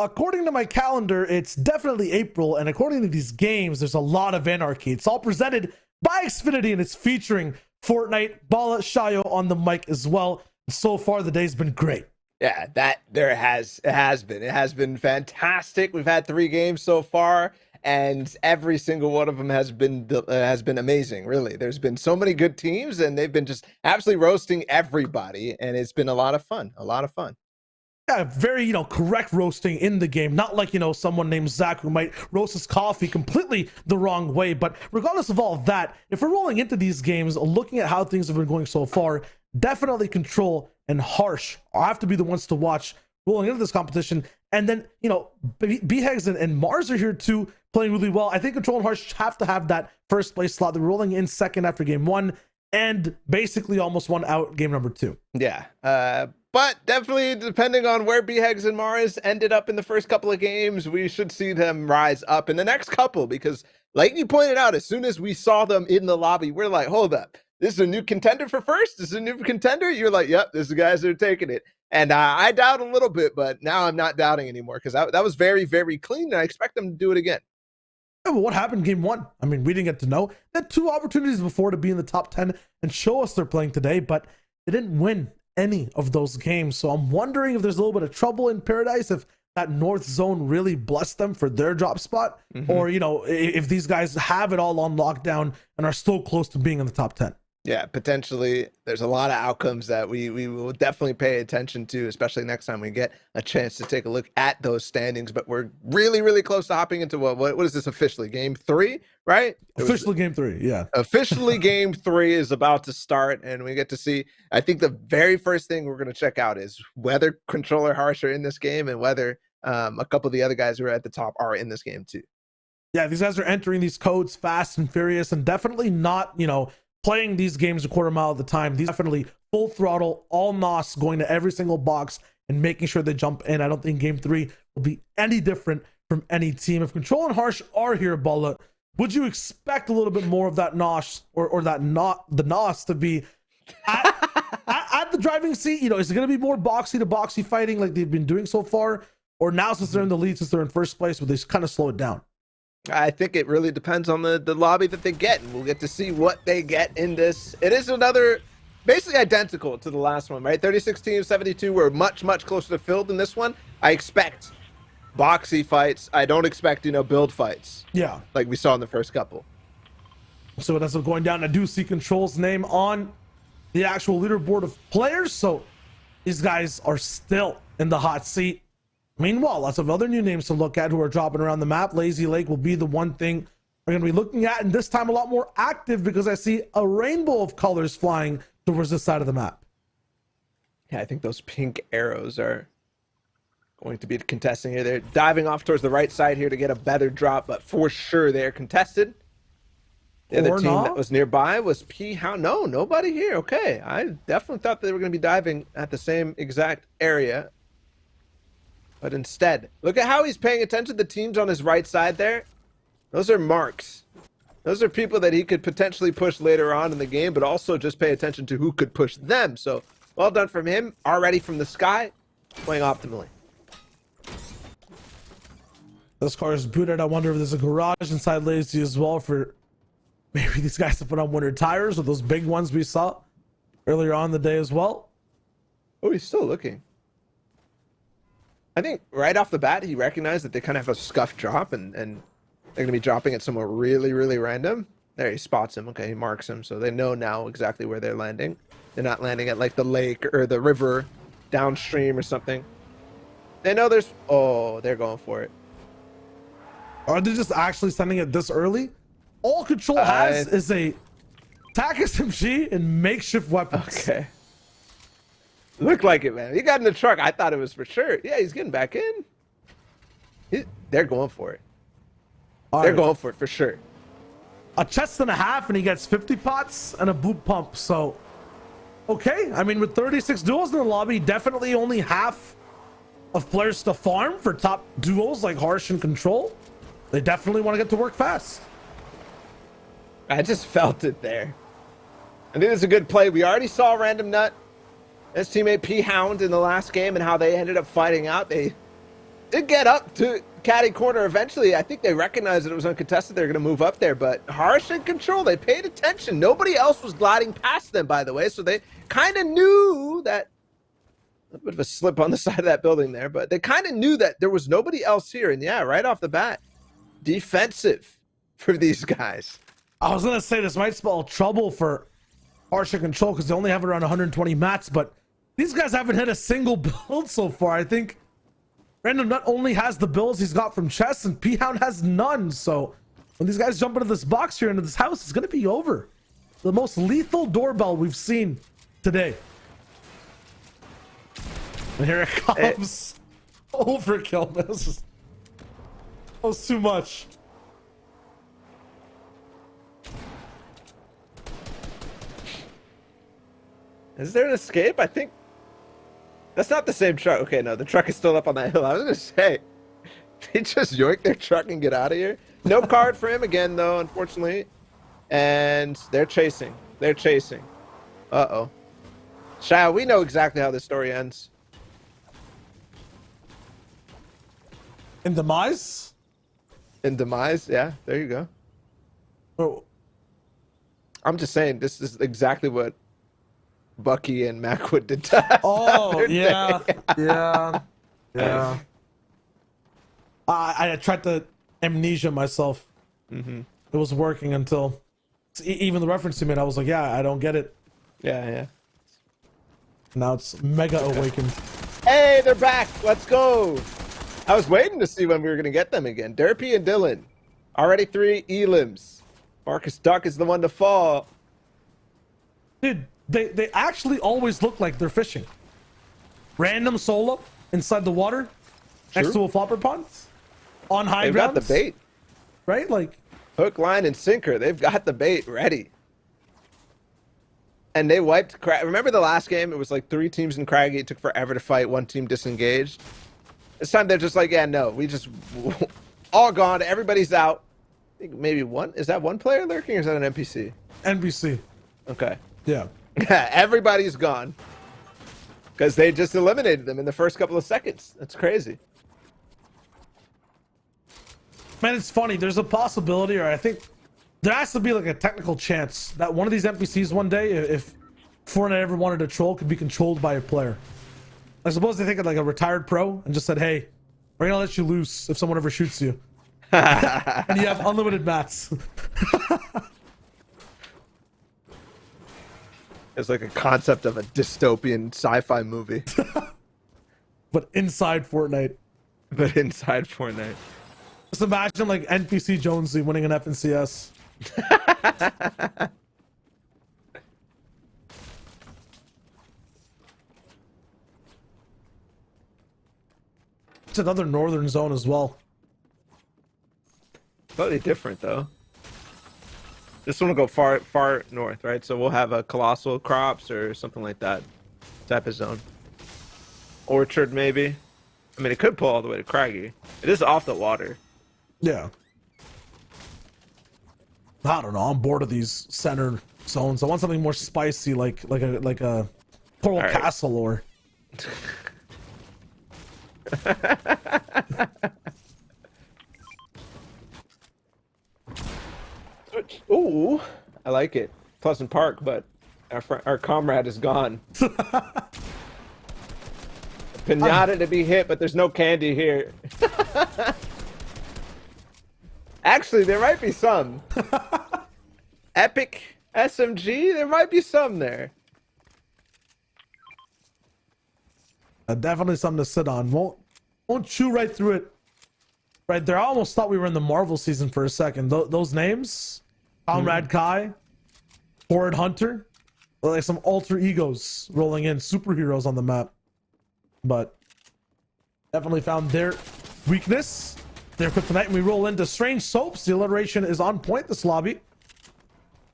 According to my calendar, it's definitely April, and according to these games, there's a lot of Anarchy. It's all presented by Xfinity, and it's featuring Fortnite, Bala, Shayo on the mic as well. So far, the day's been great. Yeah, it has been fantastic. We've had 3 games so far, and every single one of them has been amazing. Really, there's been so many good teams, and they've been just absolutely roasting everybody, and it's been a lot of fun. A lot of fun. Yeah, very, correct roasting in the game. Not like, someone named Zach who might roast his coffee completely the wrong way. But regardless of all that, if we're rolling into these games, looking at how things have been going so far, definitely Control and Harsh have to be the ones to watch rolling into this competition. And then, B-Hegs and Mars are here too, playing really well. I think Control and Harsh have to have that first place slot. They're rolling in second after game 1 and basically almost won out game number 2. Yeah. But definitely, depending on where B-Hegs and Mars ended up in the first couple of games, we should see them rise up in the next couple, because like you pointed out, as soon as we saw them in the lobby, we're like, hold up, this is a new contender for first? This is a new contender? You're like, yep, this is the guys that are taking it. And I doubt a little bit, but now I'm not doubting anymore, because that was very, very clean, and I expect them to do it again. Yeah, but what happened game 1? I mean, we didn't get to know. They had 2 opportunities before to be in the top 10 and show us they're playing today, but they didn't win any of those games. So I'm wondering if there's a little bit of trouble in Paradise, if that North Zone really blessed them for their drop spot, or, if these guys have it all on lockdown and are still close to being in the top 10. Yeah, potentially there's a lot of outcomes that we will definitely pay attention to, especially next time we get a chance to take a look at those standings. But we're really, really close to hopping into what is this officially? Game 3, right? Officially game 3, yeah. Officially game 3 is about to start, and we get to see, I think the very first thing we're going to check out is whether Controller Harsh are in this game, and whether a couple of the other guys who are at the top are in this game too. Yeah, these guys are entering these codes fast and furious, and definitely not, playing these games a quarter mile at the time. These definitely full throttle, all NOS, going to every single box and making sure they jump in. I don't think game 3 will be any different from any team. If Control and Harsh are here, Bala, would you expect a little bit more of that NOS or that the NOS to be at the driving seat? Is it going to be more boxy to boxy fighting like they've been doing so far? Or now, since they're in the lead, since they're in first place, would they kind of slow it down? I think it really depends on the lobby that they get, and we'll get to see what they get in this. It is another, basically identical to the last one, right? 36 teams, 72 were much, much closer to filled than this one. I expect boxy fights. I don't expect, build fights. Yeah. Like we saw in the first couple. So it ends up going down. I do see Control's name on the actual leaderboard of players. So these guys are still in the hot seat. Meanwhile, lots of other new names to look at who are dropping around the map. Lazy Lake will be the one thing we're going to be looking at, and this time a lot more active because I see a rainbow of colors flying towards this side of the map. Yeah, I think those pink arrows are going to be contesting here. They're diving off towards the right side here to get a better drop, but for sure they're contested. The other team that was nearby was P-Hound. No, nobody here. Okay, I definitely thought they were going to be diving at the same exact area. But instead, look at how he's paying attention to the teams on his right side there. Those are marks. Those are people that he could potentially push later on in the game, but also just pay attention to who could push them. So, well done from him. Already from the sky, playing optimally. This car is booted. I wonder if there's a garage inside Lazy as well for maybe these guys to put on winter tires or those big ones we saw earlier on in the day as well. Oh, he's still looking. I think right off the bat, he recognized that they kind of have a scuff drop and they're going to be dropping it somewhere really, really random. There, he spots him. Okay, he marks him. So they know now exactly where they're landing. They're not landing at like the lake or the river downstream or something. They know there's... Oh, they're going for it. Are they just actually sending it this early? All Control has is a TAC SMG and makeshift weapons. Okay. Looked like it, man. He got in the truck. I thought it was for sure. Yeah, he's getting back in. They're going for it. They're going for it for sure. A chest and a half, and he gets 50 pots and a boot pump. So, okay. I mean, with 36 duos in the lobby, definitely only half of players to farm for top duos like Harsh and Control. They definitely want to get to work fast. I just felt it there. I think it's a good play. We already saw Random Nut, his teammate P-Hound in the last game, and how they ended up fighting out. They did get up to caddy corner eventually. I think they recognized that it was uncontested. They're going to move up there, but Harsh and Control, they paid attention. Nobody else was gliding past them, by the way, so they kind of knew that... A bit of a slip on the side of that building there, but they kind of knew that there was nobody else here. And yeah, right off the bat, defensive for these guys. I was going to say this might spell trouble for Harsh and Control because they only have around 120 mats, but these guys haven't hit a single build so far. I think Random Nut only has the builds he's got from chests, and P-Hound has none. So when these guys jump into this box here, into this house, it's going to be over. The most lethal doorbell we've seen today. And here it comes. Overkill. This is... That was too much. Is there an escape? I think that's not the same truck. Okay, no, the truck is still up on that hill. I was gonna say, they just yoink their truck and get out of here. No card for him again, though, unfortunately. And they're chasing. They're chasing. Uh-oh. Shao, we know exactly how this story ends. In demise? In demise, yeah. There you go. Oh. I'm just saying, this is exactly what Bucky and Macwood did to us. Oh, yeah. Yeah. I tried to amnesia myself. Mm-hmm. It was working until even the reference to it, I was like, yeah, I don't get it. Yeah. Now it's mega awakened. Hey, they're back. Let's go. I was waiting to see when we were going to get them again. Derpy and Dylan. Already 3 elims. Marcus Duck is the one to fall. Dude, they actually always look like they're fishing. Random solo inside the water. True. Next to a flopper pond. On high They've grounds. got the bait. Right? Like... Hook, line, and sinker. They've got the bait ready. And they wiped... Remember the last game? It was like 3 teams in Craggy. It took forever to fight. 1 team disengaged. This time they're just like, yeah, no. We just... all gone. Everybody's out. I think maybe one... Is that 1 player lurking or is that an NPC? NPC. Okay. Yeah. Everybody's gone. Because they just eliminated them in the first couple of seconds. That's crazy. Man, it's funny. There's a possibility, or I think there has to be like a technical chance that one of these NPCs one day, if Fortnite ever wanted a troll, could be controlled by a player. I suppose they think of like a retired pro and just said, "Hey, we're gonna let you loose if someone ever shoots you," and you have unlimited mats. It's like a concept of a dystopian sci-fi movie. But inside Fortnite. But inside Fortnite. Just imagine like NPC Jonesy winning an FNCS. It's another northern zone as well. Slightly different though. This one will go far north, right? So we'll have a colossal crops or something like that type of zone. Orchard maybe. I mean, it could pull all the way to Craggy. It is off the water. Yeah. I don't know. I'm bored of these center zones. I want something more spicy, like a Coral All right. Castle or. Ooh, I like it. Pleasant Park, but our comrade is gone. Pinata to be hit, but there's no candy here. Actually, there might be some. Epic SMG, there might be some there. Definitely something to sit on. Won't chew right through it. Right there, I almost thought we were in the Marvel season for a second. Those names, Comrade Kai, Horrid Hunter, like some alter egos rolling in, superheroes on the map. But definitely found their weakness, their kryptonite, and we roll into Strange Soaps. The alliteration is on point this lobby,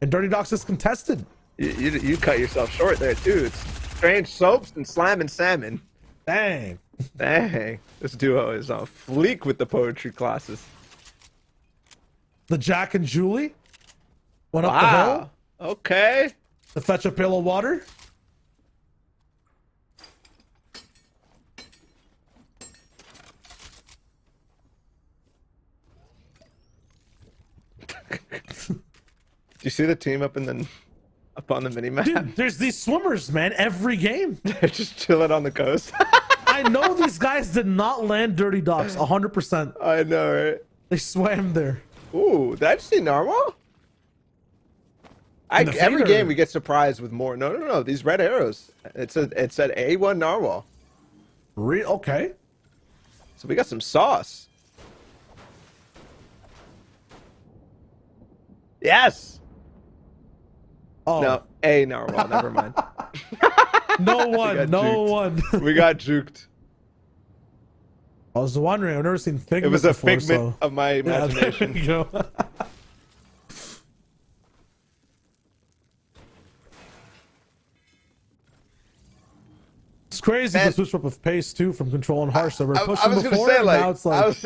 and Dirty Docs is contested. You cut yourself short there too. It's Strange Soaps and Slam and Salmon. Dang. Dang, this duo is on fleek with the poetry classes. The Jack and Julie went up the hill Okay. to fetch a pail of water. Do you see the team up on the mini map? Dude, there's these swimmers, man, every game. They're just chilling on the coast. I know these guys did not land Dirty Docs 100%. I know, right? They swam there. Ooh, did I just see narwhal? Every game we get surprised with more. No. These red arrows. It said A1 narwhal. Okay. So we got some sauce. Yes. Oh. No, A narwhal. Never mind. No one. No juked. one. We got juked. I was wondering. I've never seen Figment It was a before, figment of my imagination. Yeah, there you go. It's crazy Man. the switch up of pace too from Control and Harsh that we're I pushing was before. gonna say, And like, now it's like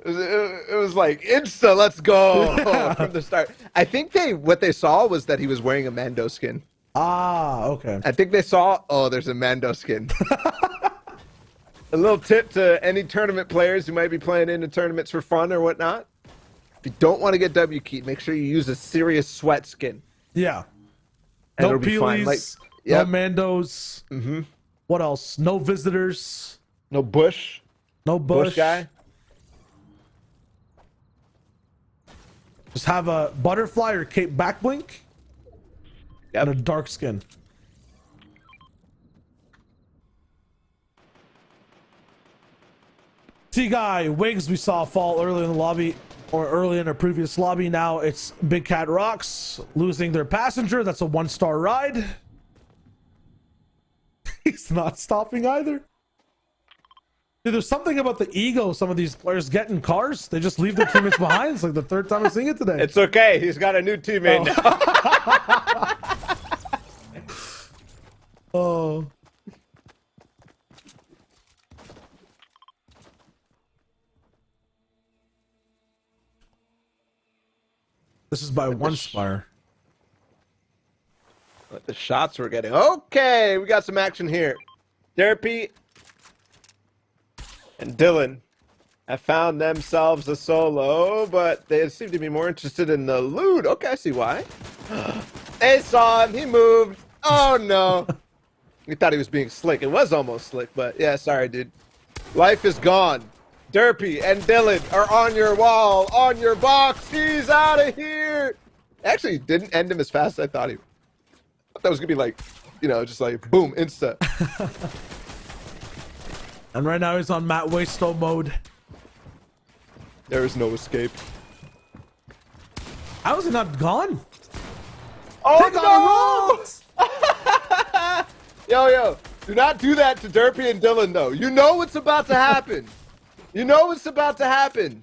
it was like insta, let's go Yeah. from the start. I think what they saw was that he was wearing a Mando skin. okay. I think they saw, oh, there's a Mando skin. A little tip to any tournament players who might be playing into tournaments for fun or whatnot. If you don't want to get W keyed, make sure you use a serious sweat skin. Yeah. And No it'll be fine. Peelies. Like, yep. No Mandos. Mm-hmm. What else? No visitors. No bush. No bush. Bush guy. Just have a butterfly or cape back blink. Yep. And a dark skin. T-Guy, Wigs we saw fall early in the lobby, or early in a previous lobby. Now it's Big Cat Rocks losing their passenger. That's a 1-star ride. He's not stopping either. Dude, there's something about the ego some of these players get in cars. They just leave their teammates behind. It's like the third time I'm seeing it today. It's okay. He's got a new teammate now. Oh. This is by one spire. The shots we're getting. Okay, we got some action here. Therapy and Dylan have found themselves a solo, but they seem to be more interested in the loot. Okay, I see why. They saw him. He moved. Oh, no. We thought he was being slick. It was almost slick, but yeah, sorry, dude. Life is gone. Derpy and Dylan are on your wall, on your box. He's out of here. Actually, didn't end him as fast as I thought he would. I thought that was going to be like, you know, just like boom, insta. And right now he's on Matt Wasto mode. There is no escape. How is he not gone? Oh, no! Yo, do not do that to Derpy and Dylan, though. You know what's about to happen. You know what's about to happen.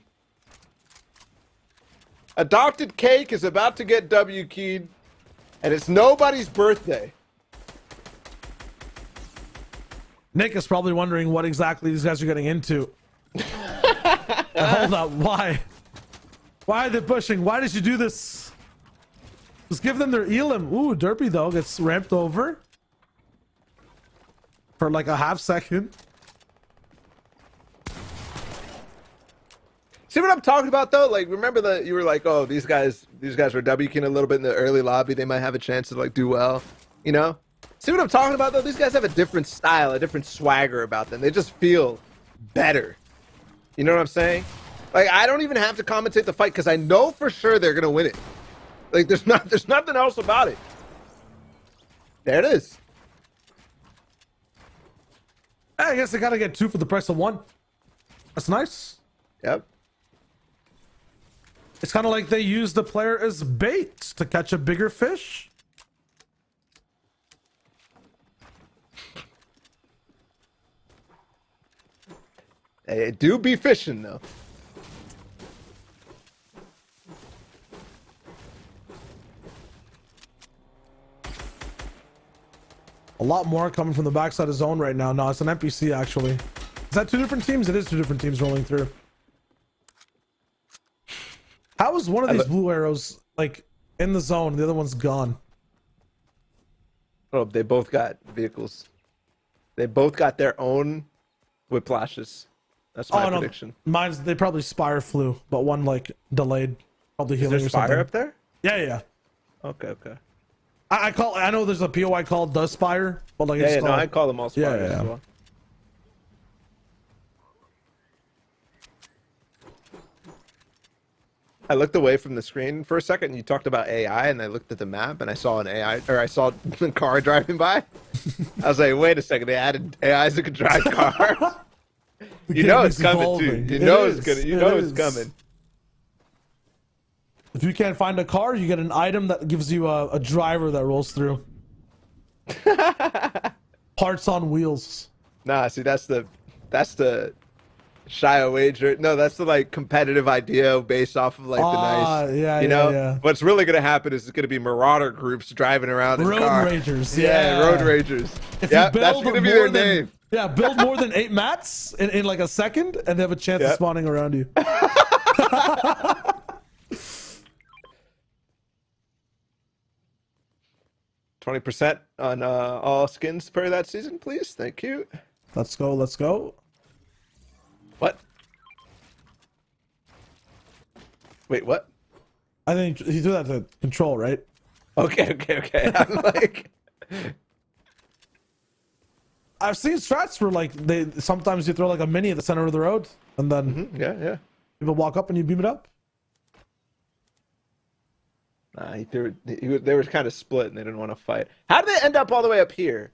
Adopted Cake is about to get W keyed, and it's nobody's birthday. Nick is probably wondering what exactly these guys are getting into. Hold up, why? Why are they pushing? Why did you do this? Just give them their Elim. Ooh, Derpy though gets ramped over for like a half second. See what I'm talking about though? Like, remember that you were like, oh, these guys were W keying a little bit in the early lobby. They might have a chance to like do well, you know? See what I'm talking about though? These guys have a different style, a different swagger about them. They just feel better. You know what I'm saying? Like, I don't even have to commentate the fight because I know for sure they're gonna win it. Like, there's nothing else about it. There it is. I guess they gotta get 2 for the price of 1. That's nice. Yep. It's kind of like they use the player as bait to catch a bigger fish. They do be fishing though. A lot more coming from the backside of zone right now. No, it's an NPC actually. Is that 2 different teams? It is 2 different teams rolling through. How is one of these blue arrows like in the zone? The other one's gone. Oh, they both got vehicles. They both got their own whiplashes. That's my prediction. Mine's they probably Spire flew, but one like delayed. Probably healing Is there or something. Spire up there? Yeah. Okay. I know there's a POI called the Spire, but like it's no, I call them all Spires as well. I looked away from the screen for a second and you talked about AI and I looked at the map and I saw an AI or I saw a car driving by. I was like, wait a second, they added AIs that could drive cars. You know it's coming too. You know it's gonna it's coming. If you can't find a car, you get an item that gives you a driver that rolls through. Parts on wheels. Nah, see that's the shy wager. No, that's the like competitive idea based off of like the nice. Yeah, you know, yeah. What's really gonna happen is it's gonna be marauder groups driving around in Road cars. ragers. Yeah, road ragers. Yeah, that's gonna be their name. Yeah, build more than 8 mats in like a second, and they have a chance of spawning around you. 20% on all skins per that season, please. Thank you. Let's go. Let's go. What? Wait, what? I think he threw that to control, right? Okay. I'm like, I've seen strats where like sometimes you throw like a mini at the center of the road, and then yeah. people walk up and you beam it up. Nah, they were kind of split and they didn't want to fight. How did they end up all the way up here?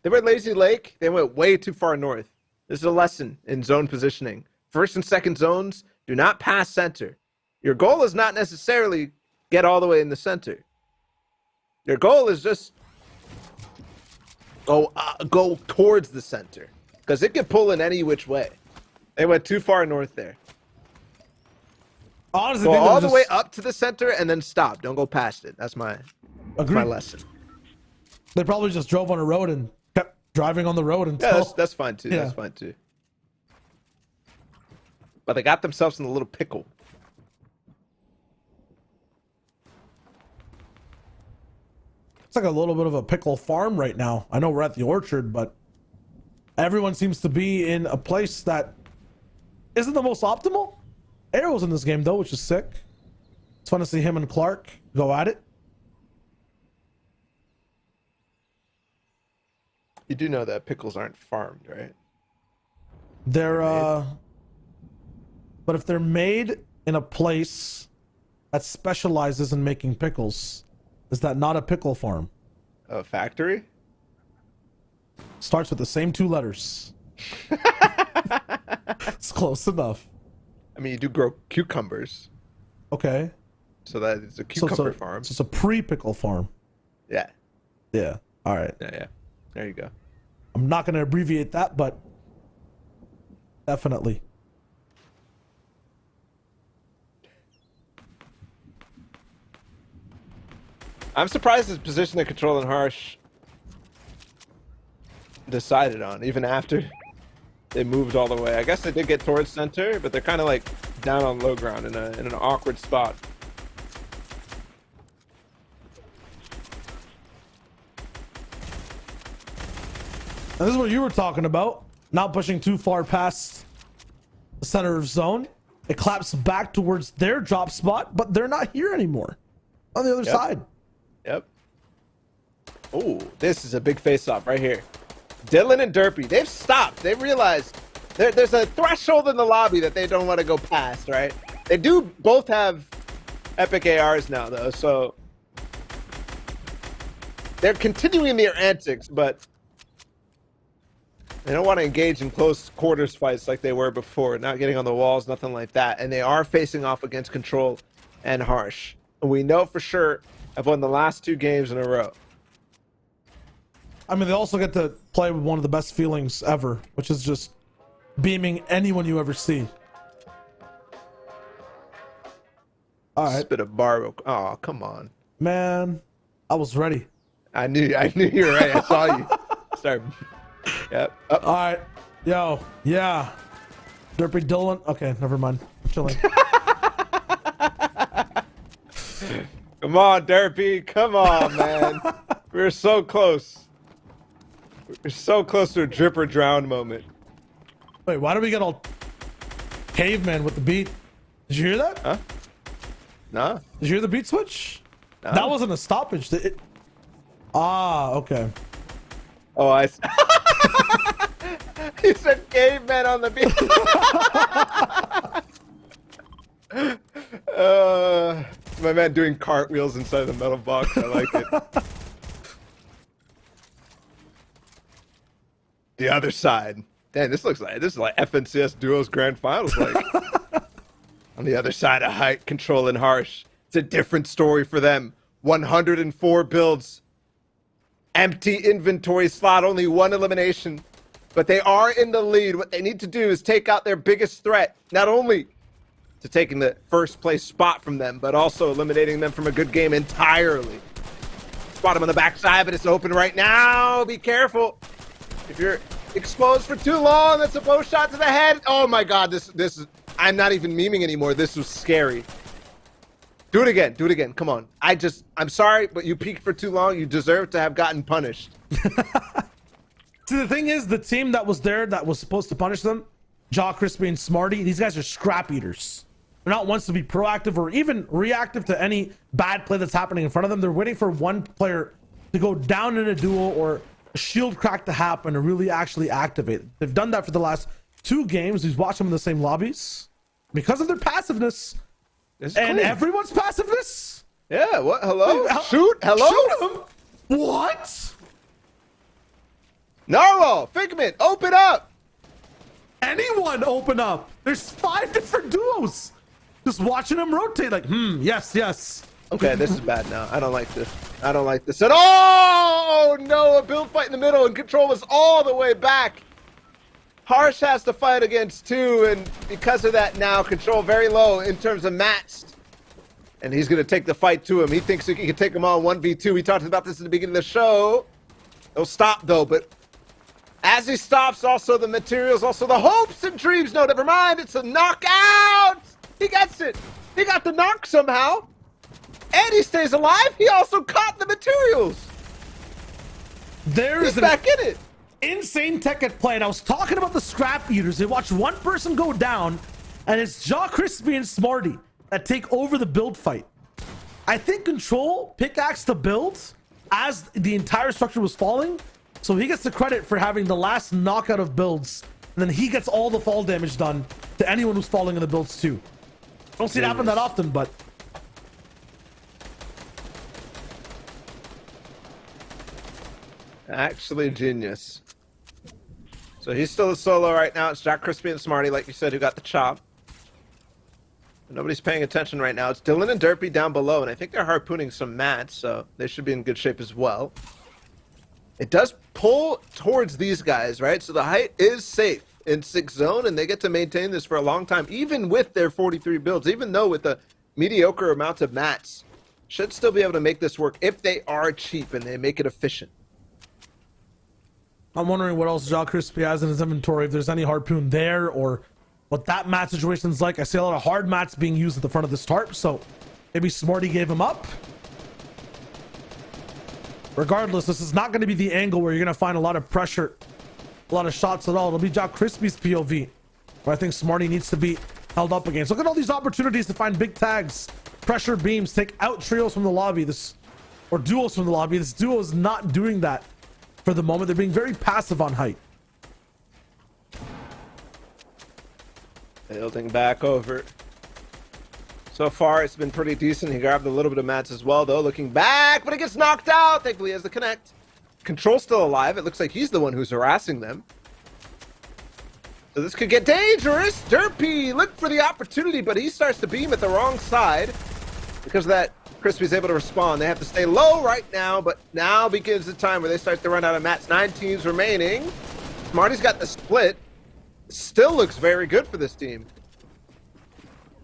They were at Lazy Lake. They went way too far north. This is a lesson in zone positioning. First and second zones, do not pass center. Your goal is not necessarily get all the way in the center. Your goal is just go towards the center because it can pull in any which way. They went too far north there. Honestly, go all the way up to the center and then stop. Don't go past it. That's my lesson. They probably just drove on a road and kept driving on the road until... Yeah, that's fine too. Yeah. That's fine too. But they got themselves in a little pickle. It's like a little bit of a pickle farm right now. I know we're at the orchard, but everyone seems to be in a place that isn't the most optimal. Arrow's in this game though, which is sick. It's fun to see him and Clark go at it. You do know that pickles aren't farmed, right? They're but if they're made in a place that specializes in making pickles, is that not a pickle farm? A factory? Starts with the same 2 letters. It's close enough. I mean, you do grow cucumbers, Okay. so that it's a cucumber farm. So it's a pre-pickle farm. Yeah, Yeah. All right. yeah. There you go. I'm not going to abbreviate that, but definitely. I'm surprised his position of control and Harsh decided on, even after they moved all the way. I guess they did get towards center, but they're kind of like down on low ground in an awkward spot. And this is what you were talking about. Not pushing too far past the center of zone. It claps back towards their drop spot, but they're not here anymore. On the other side. Yep. Oh, this is a big face-off right here. Dylan and Derpy, they've stopped. They realized there's a threshold in the lobby that they don't want to go past, right? They do both have epic ARs now, though, so they're continuing their antics, but they don't want to engage in close quarters fights like they were before, not getting on the walls, nothing like that. And they are facing off against Control and Harsh. And we know for sure have won the last 2 games in a row. I mean, they also get to play with one of the best feelings ever, which is just beaming anyone you ever see. All right. Spit a bar. Oh, come on. Man, I was ready. I knew you were right. I saw you. Start. Yep. All right. Yo. Yeah. Derpy Dylan. Okay, never mind. I'm chilling. Come on, Derpy. Come on, man. We're so close. We're so close to a drip or drown moment. Wait, why do we get all caveman with the beat? Did you hear that? Huh? Nah. Did you hear the beat switch? No. That wasn't a stoppage. Ah, okay. Oh, I. He said caveman on the beat. My man doing cartwheels inside the metal box. I like it. The other side. Damn, this is like FNCS Duos Grand Finals. Like on the other side of height, Control and Harsh. It's a different story for them. 104 builds. Empty inventory slot, only 1 elimination. But they are in the lead. What they need to do is take out their biggest threat. Not only to taking the first place spot from them, but also eliminating them from a good game entirely. Spot him on the backside, but it's open right now. Be careful. If you're exposed for too long, that's a bow shot to the head. Oh my God, this is, I'm not even memeing anymore. This was scary. Do it again. Do it again. Come on. I'm sorry, but you peeked for too long. You deserve to have gotten punished. See, the thing is, the team that was there that was supposed to punish them, Jaw, Crispy, and Smarty, these guys are scrap eaters. They're not ones to be proactive or even reactive to any bad play that's happening in front of them. They're waiting for one player to go down in a duel or a shield crack to happen and really actually activate. They've done that for the last 2 games. We've watched them in the same lobbies because of their passiveness. And everyone's passiveness? Yeah, what? Hello? Wait, shoot? Hello? Shoot him? What? Narwhal, Figment, open up! Anyone open up? There's 5 different duos. Just watching them rotate like, yes, yes. Okay, this is bad now. I don't like this. I don't like this at all! Oh, no, a build fight in the middle and Control is all the way back. Harsh has to fight against 2, and because of that now, Control very low in terms of matched. And he's going to take the fight to him. He thinks he can take him on 1v2. We talked about this at the beginning of the show. He'll stop, though, but as he stops, also the materials, also the hopes and dreams. No, never mind. It's a knockout. He gets it. He got the knock somehow. And he stays alive. He also caught the materials. He's back in it. insane tech at play. And I was talking about the scrap eaters. They watch one person go down, and it's Jaw Crispy and Smarty that take over the build fight. I think Control pickaxed the build as the entire structure was falling, so he gets the credit for having the last knockout of builds, and then he gets all the fall damage done to anyone who's falling in the builds too. Don't see it happen that often, but actually genius. So he's still a solo right now. It's Jack Crispy and Smarty, like you said, who got the chop. Nobody's paying attention right now. It's Dylan and Derpy down below, and I think they're harpooning some mats, so they should be in good shape as well. It does pull towards these guys, right? So the height is safe in 6 zone, and they get to maintain this for a long time, even with their 43 builds, even though with the mediocre amounts of mats. Should still be able to make this work if they are cheap and they make it efficient. I'm wondering what else Jaw Crispy has in his inventory, if there's any harpoon there, or what that mat situation's like. I see a lot of hard mats being used at the front of this tarp, so maybe Smarty gave him up. Regardless, this is not going to be the angle where you're going to find a lot of pressure, a lot of shots at all. It'll be Jaw Crispy's POV, where I think Smarty needs to be held up against. Look at all these opportunities to find big tags, pressure beams, take out trios from the lobby, or duos from the lobby. This duo is not doing that for the moment. They're being very passive on height. Building back over. So far, it's been pretty decent. He grabbed a little bit of mats as well, though. Looking back, but it gets knocked out. Thankfully, he has the connect. Control's still alive. It looks like he's the one who's harassing them. So this could get dangerous. Derpy, look for the opportunity, but he starts to beam at the wrong side. Because of that, Crispy's able to respond. They have to stay low right now, but now begins the time where they start to run out of mats. 9 teams remaining. Smarty's got the split. Still looks very good for this team.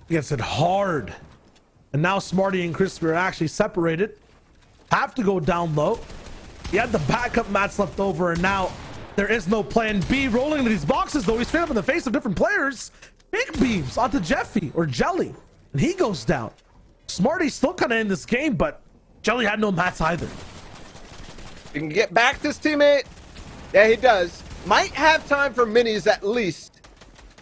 Gets it hard. And now Smarty and Crispy are actually separated. Have to go down low. He had the backup mats left over, and now there is no plan B. Rolling into these boxes, though. He's straight up in the face of different players. Big beams onto Jeffy or Jelly, and he goes down. Smarty's still kind of in this game, but Jelly had no mats either. You can get back this teammate. Yeah, he does. Might have time for minis at least.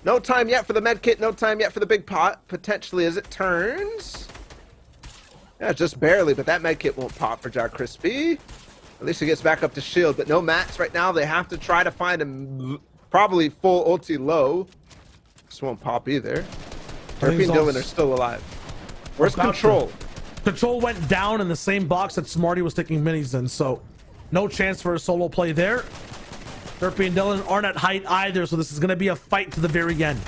No time yet for the med kit. No time yet for the big pot. Potentially as it turns. Yeah, just barely, but that med kit won't pop for Jar Crispy. At least he gets back up to shield, but no mats right now. They have to try to find him probably full ulti low. This won't pop either. Derpy and Dylan are still alive. Where's Control? Control went down in the same box that Smarty was taking minis in, so no chance for a solo play there. Derpy and Dylan aren't at height either, so this is going to be a fight to the very end.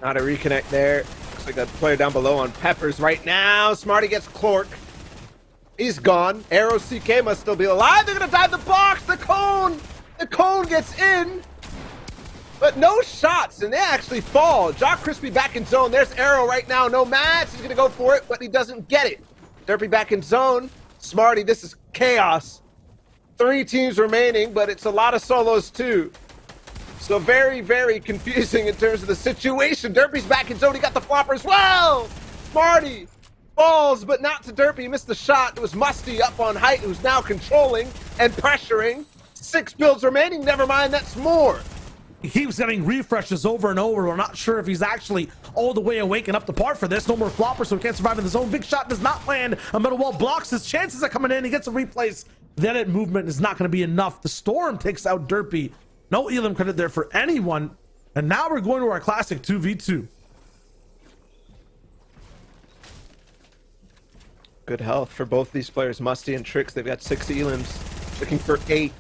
Not a reconnect there. Looks like a player down below on Peppers right now. Smarty gets Clork. He's gone. Arrow CK must still be alive. They're going to dive the box. The cone. The cone gets in. But no shots, and they actually fall. Jaw Crispy back in zone. There's Arrow right now. No match. He's going to go for it, but he doesn't get it. Derpy back in zone. Smarty, this is chaos. 3 teams remaining, but it's a lot of solos too. So very, very confusing in terms of the situation. Derpy's back in zone. He got the flopper as well. Smarty falls, but not to Derpy. He missed the shot. It was Musty up on height, who's now controlling and pressuring. 6 builds remaining. Never mind, that's more. He keeps getting refreshes over and over. We're not sure if he's actually all the way awake and up to par for this. No more flopper, so he can't survive in the zone. Big shot does not land. A metal wall blocks his chances of coming in. He gets a replace. The edit movement is not going to be enough. The storm takes out Derpy. No Elim credit there for anyone. And now we're going to our classic 2v2. Good health for both these players, Musty and Tricks. They've got 6 Elims, looking for 8.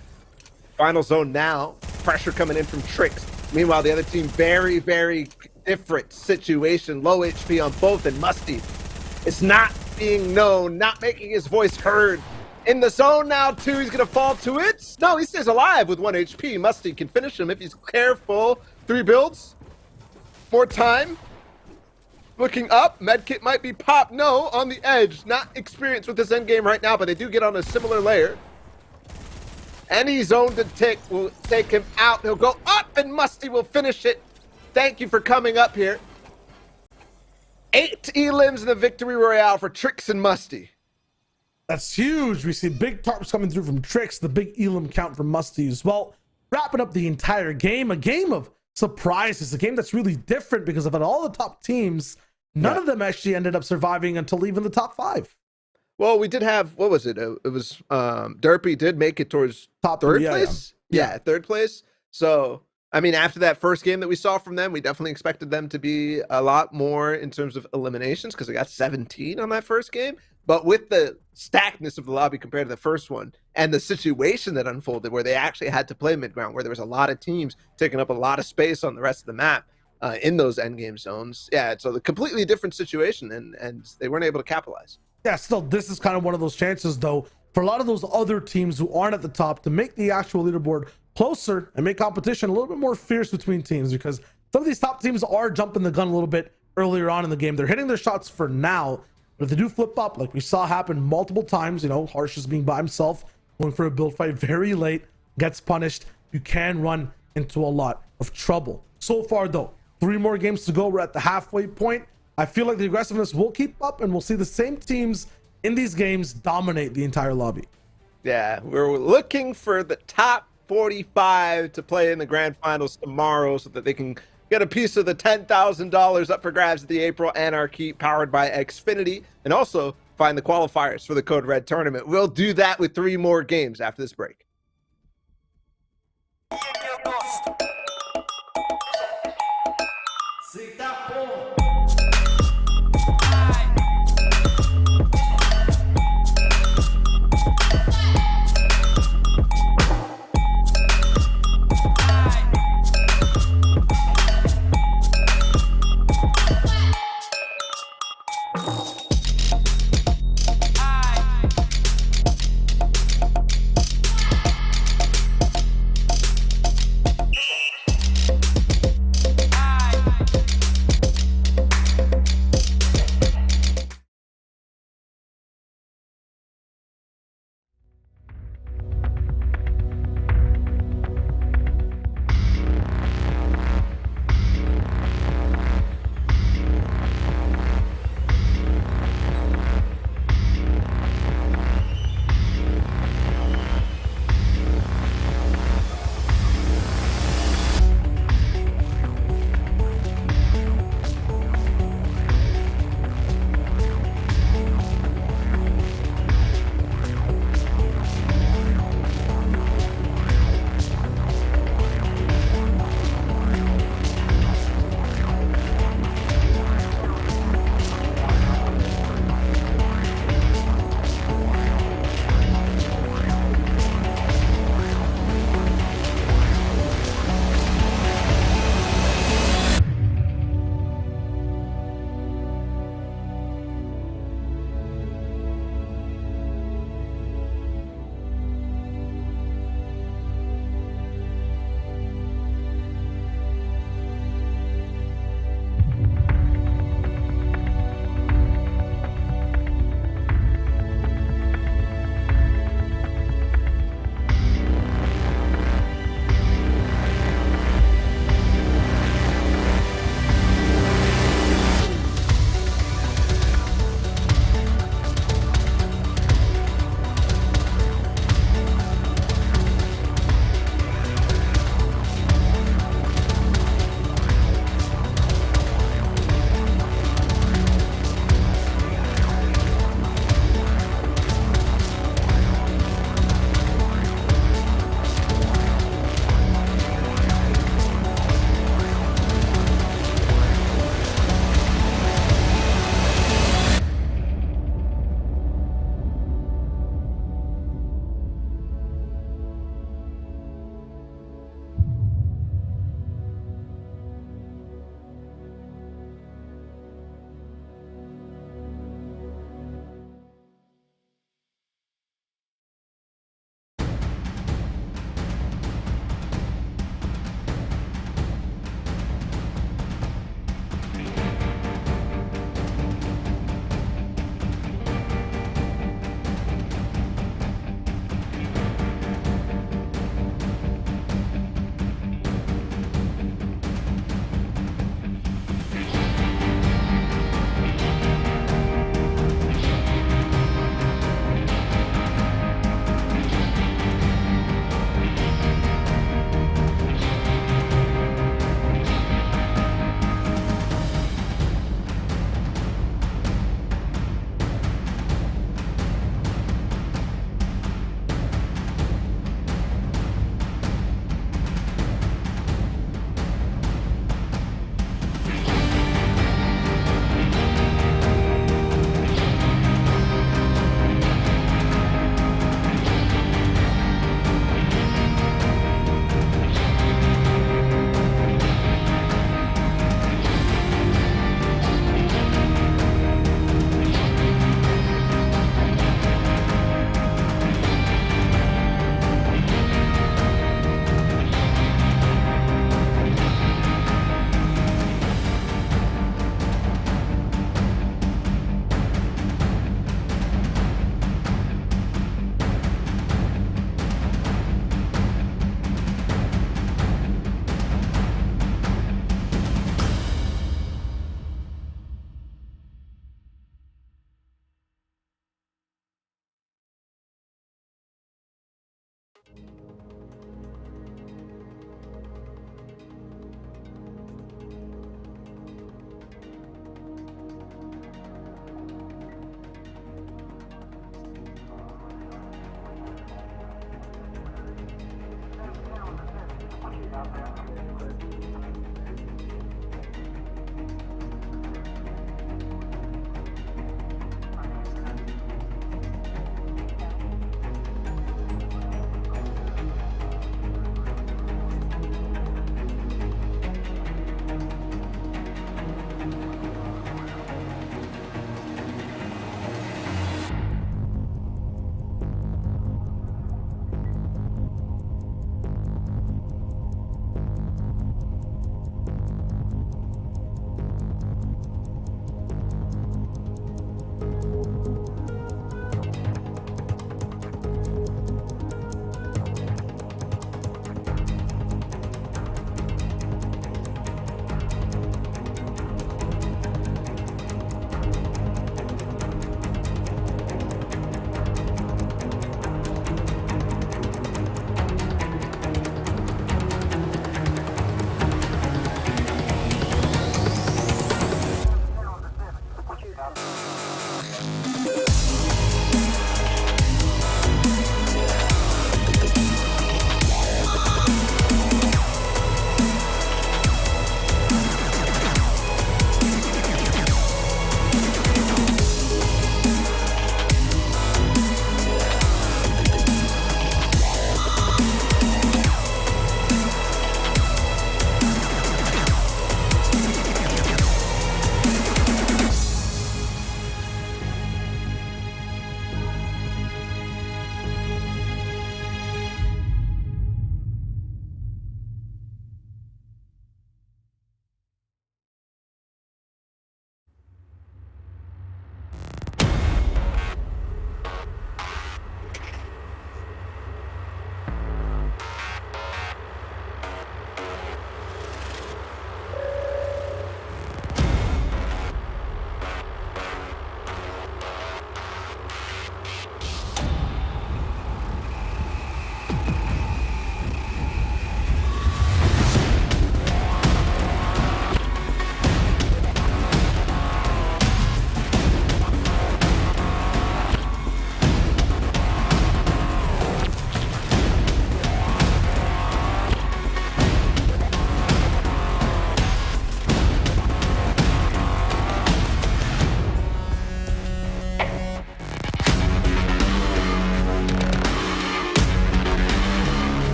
Final zone now. Pressure coming in from Tricks. Meanwhile, the other team, very, very different situation. Low HP on both, and Musty is not being known, not making his voice heard. In the zone now, too. He's going to fall to it. No, he stays alive with 1 HP. Musty can finish him if he's careful. 3 builds. More time. Looking up. Medkit might be popped. No, on the edge. Not experienced with this endgame right now, but they do get on a similar layer. Any zone to tick will take him out. He'll go up, and Musty will finish it. Thank you for coming up here. 8 Elims in the victory royale for Tricks and Musty. That's huge. We see big tarps coming through from Tricks, the big Elam count from Musty as well. Wrapping up the entire game, a game of surprises, a game that's really different because of all the top teams, none of them actually ended up surviving until even the top 5. Well, we did have, what was it? It was Derpy did make it towards Top third 3, place. Yeah, third place. So, I mean, after that first game that we saw from them, we definitely expected them to be a lot more in terms of eliminations because they got 17 on that first game. But with the stackedness of the lobby compared to the first one and the situation that unfolded where they actually had to play mid-ground, where there was a lot of teams taking up a lot of space on the rest of the map in those endgame zones. Yeah, it's a completely different situation, and they weren't able to capitalize. Yeah, still, this is kind of one of those chances, though, for a lot of those other teams who aren't at the top to make the actual leaderboard closer and make competition a little bit more fierce between teams, because some of these top teams are jumping the gun a little bit earlier on in the game. They're hitting their shots for now, but if they do flip up, like we saw happen multiple times, Harsh is being by himself, going for a build fight very late, gets punished, you can run into a lot of trouble. So far, though, 3 more games to go. We're at the halfway point. I feel like the aggressiveness will keep up, and we'll see the same teams in these games dominate the entire lobby. Yeah, we're looking for the top 45 to play in the grand finals tomorrow so that they can get a piece of the $10,000 up for grabs at the April Anarchy powered by Xfinity, and also find the qualifiers for the Code Red tournament. We'll do that with 3 more games after this break.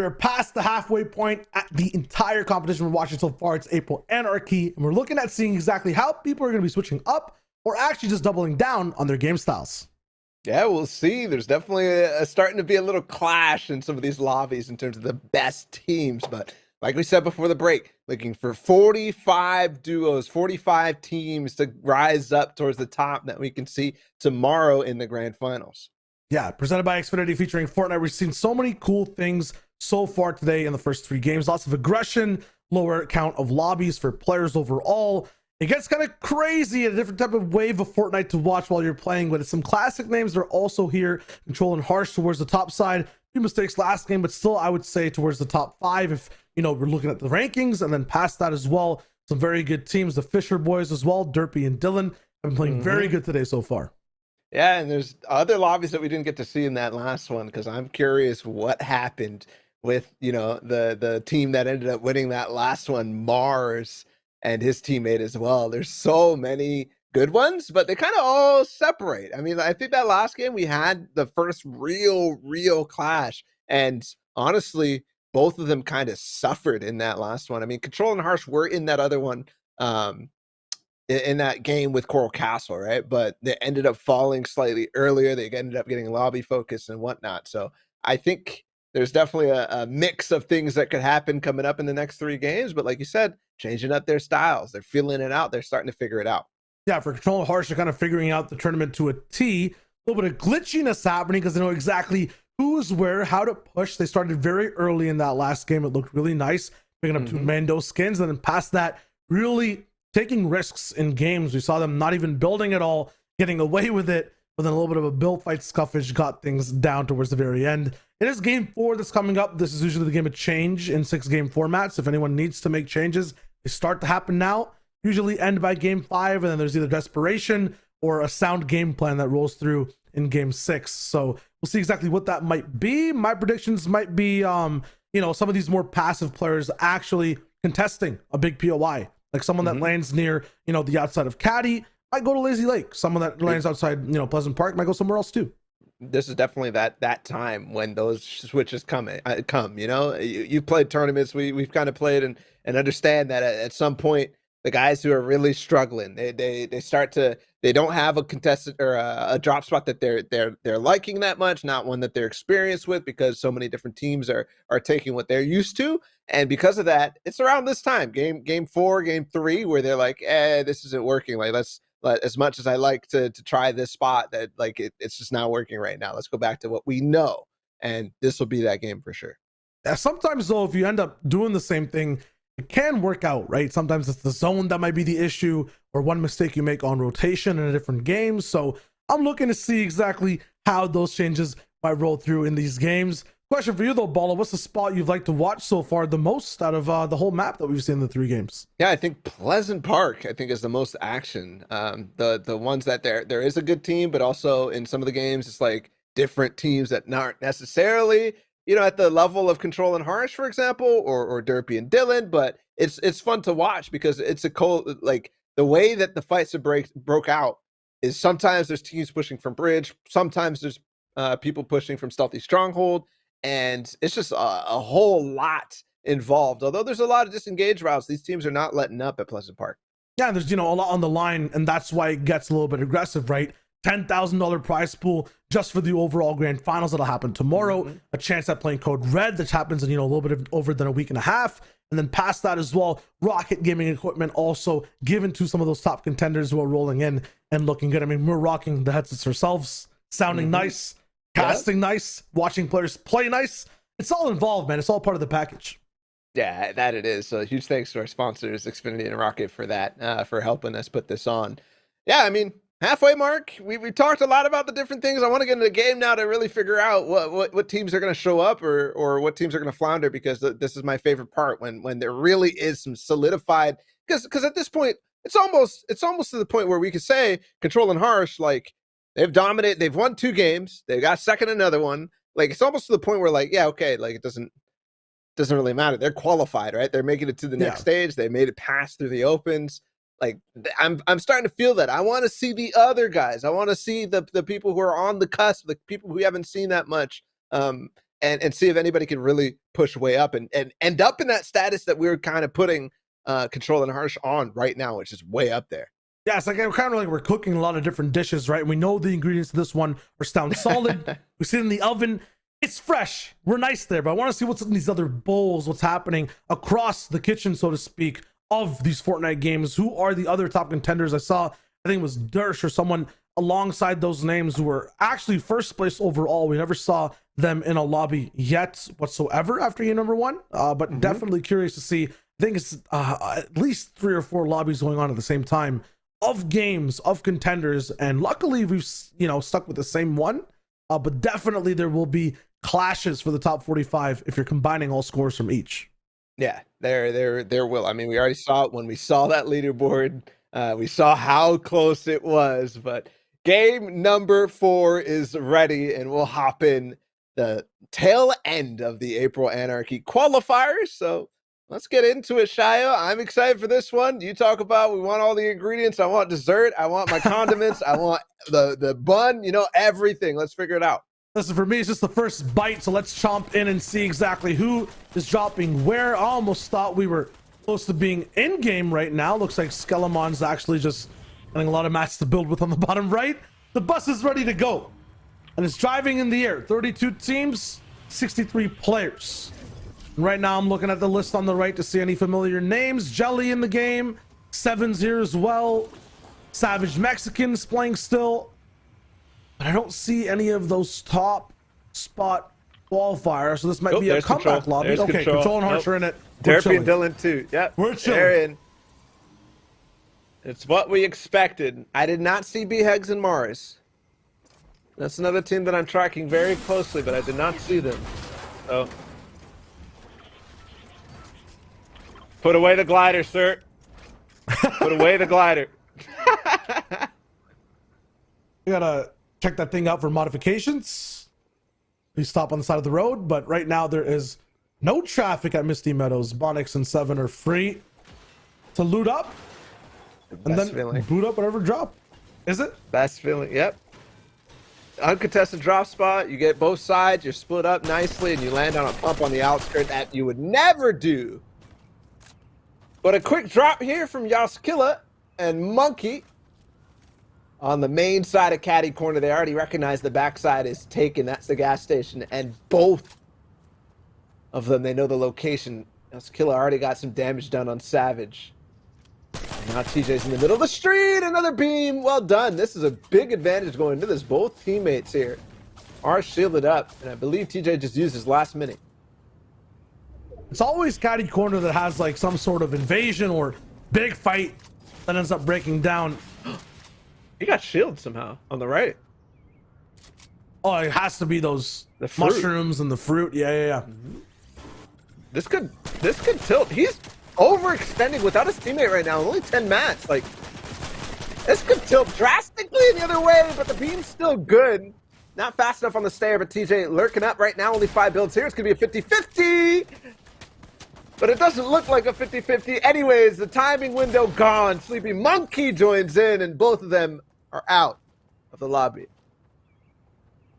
we're past the halfway point at the entire competition we're watching so far. It's April Anarchy, and we're looking at seeing exactly how people are going to be switching up or actually just doubling down on their game styles. Yeah, we'll see. There's definitely starting to be a little clash in some of these lobbies in terms of the best teams. But like we said before the break, looking for 45 duos, 45 teams to rise up towards the top that we can see tomorrow in the grand finals. Yeah, presented by Xfinity featuring Fortnite. We've seen so many cool things so far today in the first 3 games. Lots of aggression, lower count of lobbies for players overall. It gets kind of crazy, a different type of wave of Fortnite to watch while you're playing, but it's some classic names that are also here. Control and Harsh towards the top side. Few mistakes last game, but still I would say towards the top 5 if, you know, we're looking at the rankings, and then past that as well. Some very good teams, the Fisher boys as well, Derpy and Dylan have been playing very good today so far. Yeah, and there's other lobbies that we didn't get to see in that last one, because I'm curious what happened with, you know, the team that ended up winning that last one, Mars, and his teammate as well. There's so many good ones, but they kind of all separate. I mean, I think that last game we had the first real clash, and honestly, both of them kind of suffered in that last one. I mean, Control and Harsh were in that other one, in that game with Coral Castle, right? But they ended up falling slightly earlier. They ended up getting lobby focus and whatnot. So I think there's definitely a mix of things that could happen coming up in the next 3 games. But like you said, changing up their styles. They're feeling it out. They're starting to figure it out. Yeah, for Control and Harsh, they're kind of figuring out the tournament to a T. A little bit of glitchiness happening because they know exactly who's where, how to push. They started very early in that last game. It looked really nice, picking up 2 Mando skins. And then past that, really taking risks in games. We saw them not even building at all, getting away with it, but then a little bit of a build fight scuffage got things down towards the very end. It is game 4 that's coming up. This is usually the game of change in 6-game formats. If anyone needs to make changes, they start to happen now, usually end by game 5, and then there's either desperation or a sound game plan that rolls through in game 6. So we'll see exactly what that might be. My predictions might be, you know, some of these more passive players actually contesting a big POI. Like someone that lands near, you know, the outside of Caddy might go to Lazy Lake. Someone that lands outside, you know, Pleasant Park might go somewhere else too. This is definitely that time when those switches come. You know, you've played tournaments. We've kind of played and understand that at some point the guys who are really struggling, they start to, they don't have a contested or a drop spot that they're liking that much, not one that they're experienced with, because so many different teams are taking what they're used to. And because of that, it's around this time, game 4, game 3, where they're like, this isn't working. Like, as much as I like to try this spot, that like it's just not working right now. Let's go back to what we know, and this will be that game for sure. Yeah, sometimes though, if you end up doing the same thing, it can work out, right? Sometimes it's the zone that might be the issue, or one mistake you make on rotation in a different game. So I'm looking to see exactly how those changes might roll through in these games. Question for you though, Bala, what's the spot you've liked to watch so far the most out of the whole map that we've seen in the 3 games? Yeah, I think Pleasant Park, I think, is the most action. The ones that there is a good team, but also in some of the games, it's like different teams that aren't necessarily, you know, at the level of Control and Harsh, for example, or Derpy and Dylan. But it's fun to watch because it's a cold, like the way that the fights have broke out is sometimes there's teams pushing from Bridge, sometimes there's people pushing from Stealthy Stronghold. And it's just a whole lot involved. Although there's a lot of disengaged routes, these teams are not letting up at Pleasant Park. Yeah, there's, you know, a lot on the line, and that's why it gets a little bit aggressive, right? $10,000 prize pool just for the overall grand finals that'll happen tomorrow. A chance at playing Code Red, that happens in, you know, a little bit of over than a week and a half. And then past that as well, Rocket gaming equipment also given to some of those top contenders who are rolling in and looking good. I mean, we're rocking the headsets ourselves, sounding nice, casting nice, watching players play nice. It's all involved, man. It's all part of the package. Yeah, that it is. So huge thanks to our sponsors, Xfinity and Rocket, for that, for helping us put this on. Yeah, I mean, halfway mark. We talked a lot about the different things. I want to get into the game now to really figure out what teams are going to show up or what teams are going to flounder, because this is my favorite part, when there really is some solidified, because at this point it's almost to the point where we could say Control and Harsh, like, they've dominated. They've won 2 games. They got second another one. Like, it's almost to the point where, like, yeah, okay, like it doesn't really matter. They're qualified, right? They're making it to the next stage. They made it past through the opens. Like, I'm starting to feel that. I want to see the other guys. I want to see the people who are on the cusp, the people who haven't seen that much. and see if anybody can really push way up and end up in that status that we're kind of putting Control and Harsh on right now, which is way up there. Yeah, it's like kind of like we're cooking a lot of different dishes, right? We know the ingredients of this one are sound solid. We sit in the oven. It's fresh. We're nice there, but I want to see what's in these other bowls, what's happening across the kitchen, so to speak, of these Fortnite games. Who are the other top contenders? I saw, I think it was Dersh or someone alongside those names who were actually first place overall. We never saw them in a lobby yet whatsoever after game number one, but definitely curious to see. I think it's at least 3 or 4 lobbies going on at the same time of games, of contenders, and luckily we've stuck with the same one, but definitely there will be clashes for the top 45 if you're combining all scores from each. Yeah, there will. I mean, we already saw it when we saw that leaderboard. We saw how close it was, but game number 4 is ready, and we'll hop in the tail end of the April Anarchy qualifiers. So let's get into it, Shia. I'm excited for this one. You talk about we want all the ingredients. I want dessert. I want my condiments. I want the bun, everything. Let's figure it out. Listen, for me, it's just the first bite, so let's chomp in and see exactly who is dropping where. I almost thought we were close to being in-game right now. Looks like Skelemon's actually just getting a lot of mats to build with on the bottom right. The bus is ready to go, and it's driving in the air. 32 teams, 63 players. And right now, I'm looking at the list on the right to see any familiar names. Jelly in the game. Seven's here as well. Savage Mexicans playing still. But I don't see any of those top spot qualifiers, so this might be a comeback lobby. There's Okay, Control and Harsh are in it. Derpy and Dylan too. Yep, we're chilling. They're in. It's what we expected. I did not see B-Hegs and Mars. That's another team that I'm tracking very closely, but I did not see them. So, put away the glider, sir. Put away the glider. We gotta check that thing out for modifications. Please stop on the side of the road, but right now there is no traffic at Misty Meadows. Bonix and 7 are free to loot up and then boot up whatever drop. Is it? Best feeling, yep. Uncontested drop spot, you get both sides, you're split up nicely, and you land on a pump on the outskirt that you would never do. But a quick drop here from Yaskilla and Monkey. On the main side of Caddy Corner, they already recognize the backside is taken. That's the gas station. And both of them, they know the location. Yaskilla already got some damage done on Savage. And now TJ's in the middle of the street. Another beam. Well done. This is a big advantage going into this. Both teammates here are shielded up. And I believe TJ just used his last minute. It's always Caddy Corner that has like some sort of invasion or big fight that ends up breaking down. He got shielded somehow on the right. Oh, it has to be those mushrooms and the fruit. Yeah. This could tilt. He's overextending without his teammate right now. Only 10 mats. Like, this could tilt drastically the other way, but the beam's still good. Not fast enough on the stair, but TJ lurking up right now. Only 5 builds here. It's gonna be a 50-50. But it doesn't look like a 50-50. Anyways, the timing window gone. Sleepy Monkey joins in, and both of them are out of the lobby.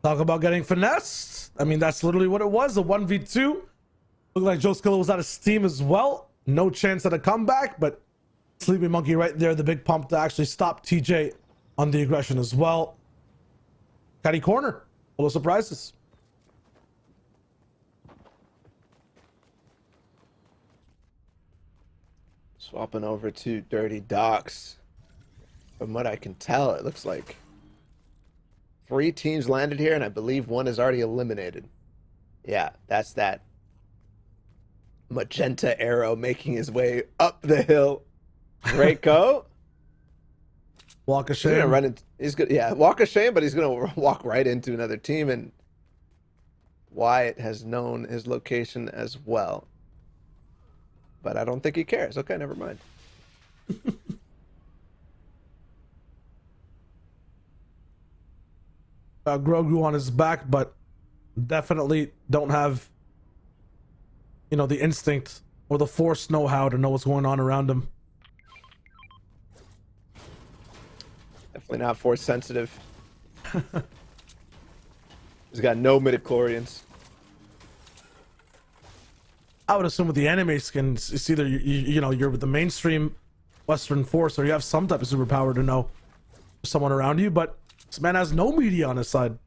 Talk about getting finessed. I mean, that's literally what it was, a 1v2. Looked like Joe Skilla was out of steam as well. No chance at a comeback, but Sleepy Monkey right there, the big pump to actually stop TJ on the aggression as well. Caddy Corner, full of surprises. Swapping over to Dirty Docks. From what I can tell, it looks like 3 teams landed here, and I believe 1 is already eliminated. Yeah, that's that magenta arrow making his way up the hill. Draco. Walk of shame. He's gonna run into, he's good. Yeah, walk of shame, but he's gonna walk right into another team, and Wyatt has known his location as well. But I don't think he cares. Okay, never mind. Grogu on his back, but definitely don't have, the instinct or the force know-how to know what's going on around him. Definitely not force sensitive. He's got no midichlorians. I would assume with the anime skins, it's either you know, you're with the mainstream Western force, or you have some type of superpower to know someone around you. But this man has no media on his side.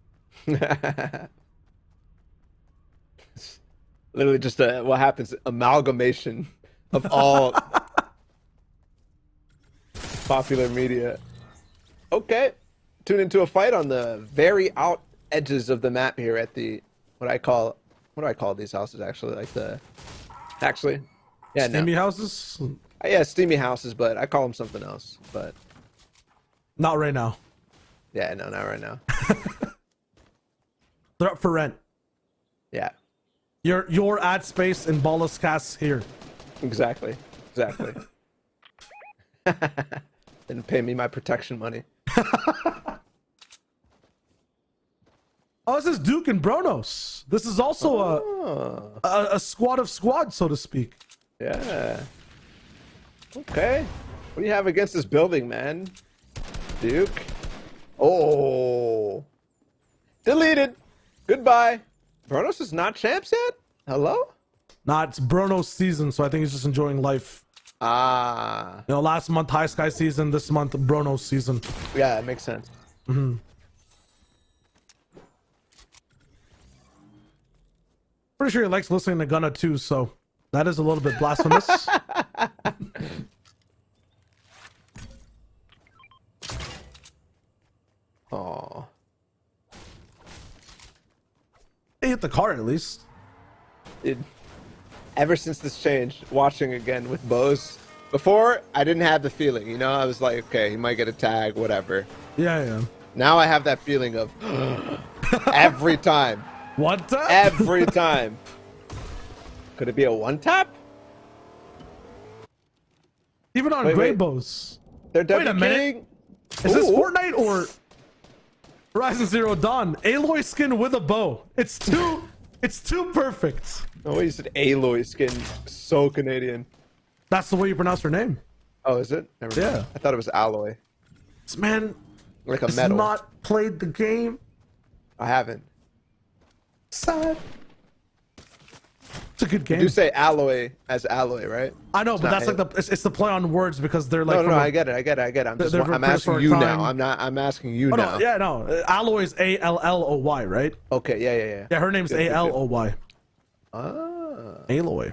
Literally just what happens, amalgamation of all popular media. Okay, tune into a fight on the very out edges of the map here at the what do I call these houses actually, like the yeah, Steamy no. houses? Yeah, steamy houses, but I call them something else. But Not right now. yeah, no, not right now. They're up for rent. Yeah, Your ad space in Ballas Cast here. exactly. Didn't pay me my protection money. Oh, this is Duke and Bronos. This is also a squad of squads, so to speak. Yeah. Okay. What do you have against this building, man? Duke. Oh. Deleted. Goodbye. Bronos is not champs yet? Hello? Nah, it's Bronos season, so I think he's just enjoying life. Ah. You know, last month High Sky season, this month Bronos season. Yeah, it makes sense. Mm-hmm. Pretty sure he likes listening to Gunna too, so that is a little bit blasphemous. Oh. He hit the car at least. Ever since this change, watching again with Bose, before I didn't have the feeling, you know, I was like, okay, he might get a tag, whatever. Yeah. Now I have that feeling of every time. What? Every time. Could it be a one tap? Even on Wait, Grey wait. Bows. They're Wait a minute. Is this Fortnite or Horizon Zero Dawn? Aloy skin with a bow. It's too perfect. Oh, you said Aloy skin. So Canadian. That's the way you pronounce her name. Oh, is it? Never mind. Yeah. I thought it was alloy. This man Like a has metal. not played the game. I haven't. Sad. It's a good game. You say alloy as alloy, right? I know, but not that's like it's the play on words because they're like. No, from I get it. I'm they're I'm from asking you prehistoric now. time. I'm asking you Oh, now. no, yeah, no. Alloy is Alloy, right? Okay, yeah. Yeah, her name's Good, good, good. Aloy. Ah. Aloy.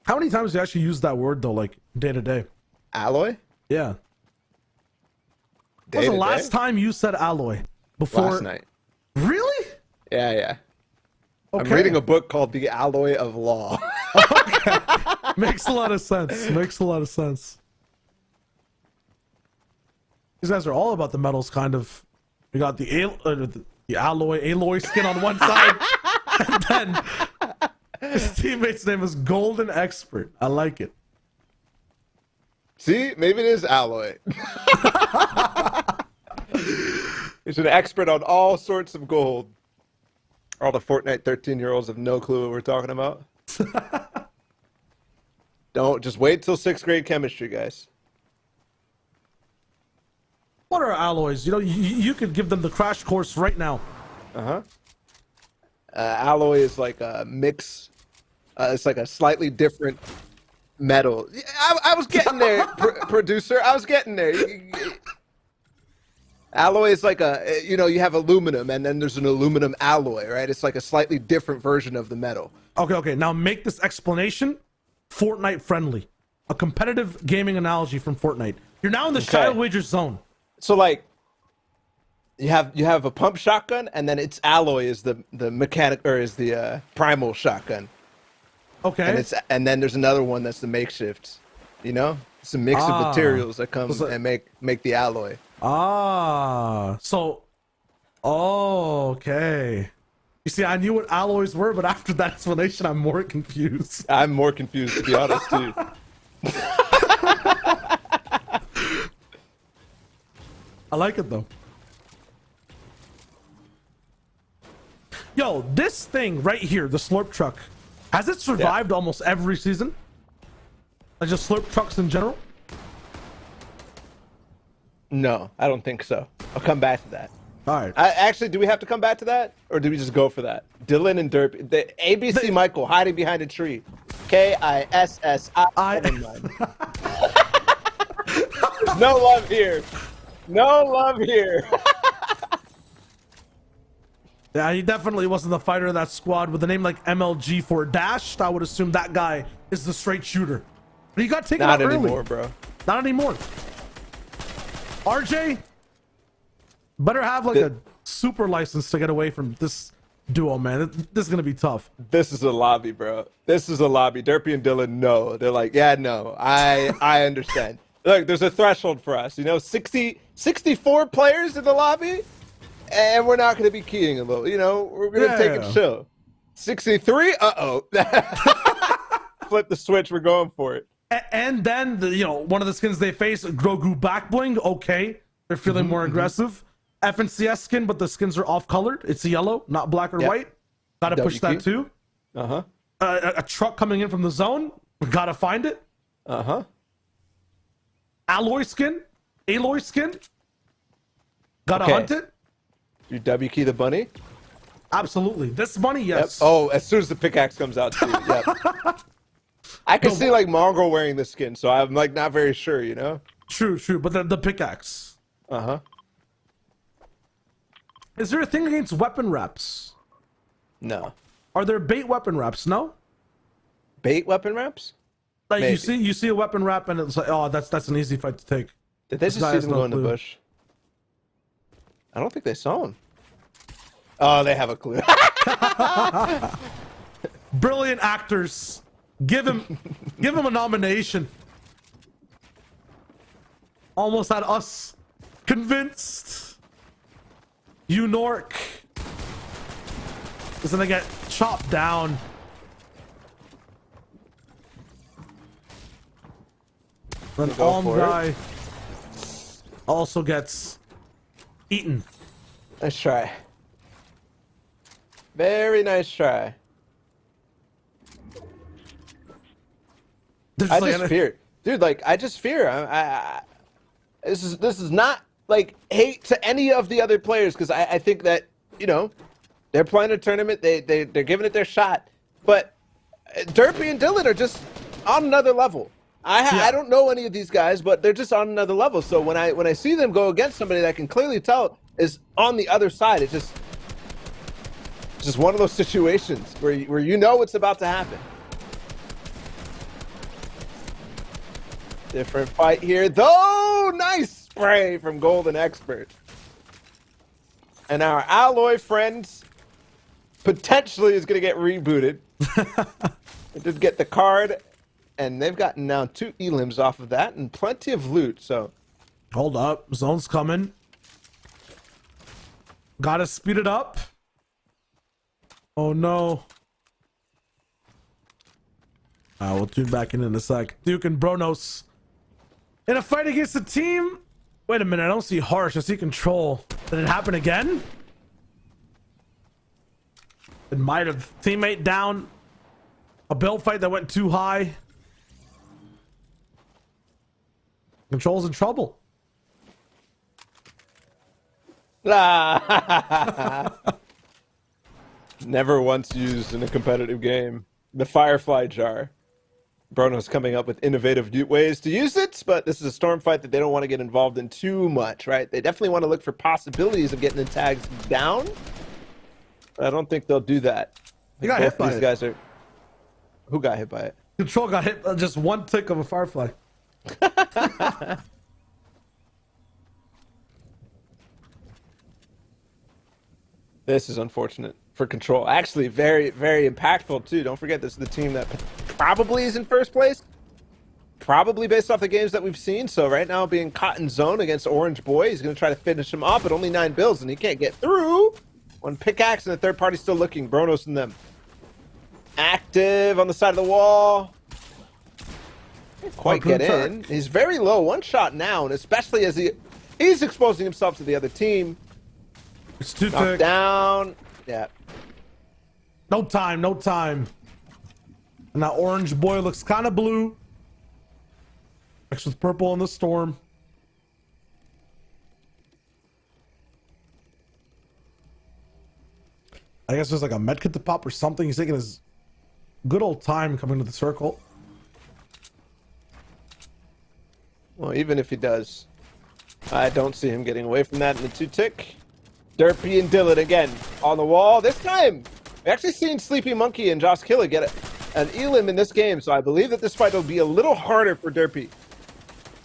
How many times do you actually use that word though, like day to day? Alloy? Yeah. Day When was the to last day? time you said alloy? Before? Last night. Really? Yeah. Okay. I'm reading a book called The Alloy of Law. Okay. Makes a lot of sense. Makes a lot of sense. These guys are all about the metals, kind of. We got the alloy skin on one side, and then his teammate's name is Golden Expert. I like it. See, maybe it is alloy. He's an expert on all sorts of gold. All the Fortnite 13-year-olds have no clue what we're talking about. Don't just wait till 6th grade chemistry, guys. What are alloys? You know, you could give them the crash course right now. Alloy is like a mix. It's like a slightly different metal. I was getting there, producer. I was getting there. Alloy is like a, you know, you have aluminum and then there's an aluminum alloy, right? It's like a slightly different version of the metal. Okay. Now make this explanation Fortnite friendly. A competitive gaming analogy from Fortnite. You're now in the Shadow Wager zone. So like, you have a pump shotgun, and then its alloy is the mechanic, or is the primal shotgun. Okay. And then there's another one that's the makeshift. You know, it's a mix of materials that come and make the alloy. So, okay. You see, I knew what alloys were, but after that explanation, I'm more confused. I'm more confused, to be honest, too. I like it though. Yo, this thing right here, the slurp truck, has it survived almost every season? Like just slurp trucks in general? No, I don't think so. I'll come back to that. All right. Actually, do we have to come back to that, or do we just go for that? Dylan and Derp, the ABC Michael hiding behind a tree. KISSI. Never mind. No love here. No love here. Yeah, he definitely wasn't the fighter of that squad. With a name like MLG for Dashed, I would assume that guy is the straight shooter. But he got taken out early. Not anymore, bro. Not anymore. RJ, better have like a super license to get away from this duo, man. This is gonna be tough. This is a lobby, bro. This is a lobby. Derpy and Dylan, no. They're like, yeah, no. I understand. Look, there's a threshold for us. You know, 64 players in the lobby, and we're not going to be keying a little. You know, we're going to take it chill. 63? Uh-oh. Flip the switch. We're going for it. And then, one of the skins they face, Grogu back bling. Okay. They're feeling more aggressive. FNCS skin, but the skins are off-colored. It's yellow, not black or white. Got to push that too. Uh-huh. A truck coming in from the zone. We got to find it. Uh-huh. Aloy skin. Gotta hunt it. You W key the bunny? Absolutely. This bunny, yes. Yep. Oh, as soon as the pickaxe comes out, too. Yep. I can see like Mongrel wearing the skin, so I'm like not very sure, you know? True. But the pickaxe. Uh-huh. Is there a thing against weapon reps? No. Are there bait weapon reps? No? Bait weapon reps? Like Maybe. you see a weapon rep and it's like, oh, that's an easy fight to take. Did they just see them go in the bush? I don't think they saw him. Oh, they have a clue. Brilliant actors. Give him a nomination. Almost had us convinced. Nork is gonna get chopped down. An guy also gets eaten. Nice try. Very nice try. I just fear, dude. Like I just fear. This is not like hate to any of the other players because I think that they're playing a tournament. They're giving it their shot. But Derpy and Dylan are just on another level. I don't know any of these guys, but they're just on another level. So when I see them go against somebody that I can clearly tell is on the other side, it's just one of those situations where you know what's about to happen. Different fight here, though. Nice spray from Golden Expert. And our Alloy friends potentially is going to get rebooted. They did get the card. And they've gotten now 2 elims off of that and plenty of loot, so. Hold up. Zone's coming. Gotta speed it up. Oh, no. We'll tune back in a sec. Duke and Bronos. In a fight against a team. Wait a minute. I don't see Harsh. I see Control. Did it happen again? It might have. Teammate down. A build fight that went too high. Control's in trouble. Never once used in a competitive game. The Firefly Jar. Brono's coming up with innovative ways to use it, but this is a storm fight that they don't want to get involved in too much, right? They definitely want to look for possibilities of getting the tags down. But I don't think they'll do that. He got hit by it. Who got hit by it? Control got hit just one tick of a Firefly. This is unfortunate for Control. Actually, very, very impactful too. Don't forget, this is the team that probably is in first place. Probably based off the games that we've seen. So right now being caught in zone against Orange Boy. He's going to try to finish him off at only 9 bills and he can't get through. One pickaxe and the third party still looking. Bronos and them. Active on the side of the wall. Can't quite get in. He's very low. One shot now, and especially as he's exposing himself to the other team. It's too knocked down. Yeah. No time. And that Orange Boy looks kind of blue. Mixed with purple in the storm. I guess there's like a medkit to pop or something. He's taking his good old time coming to the circle. Well, even if he does, I don't see him getting away from that in the 2-tick. Derpy and Dylan again on the wall. This time, we actually seen Sleepy Monkey and Josh Killer get an elim in this game, so I believe that this fight will be a little harder for Derpy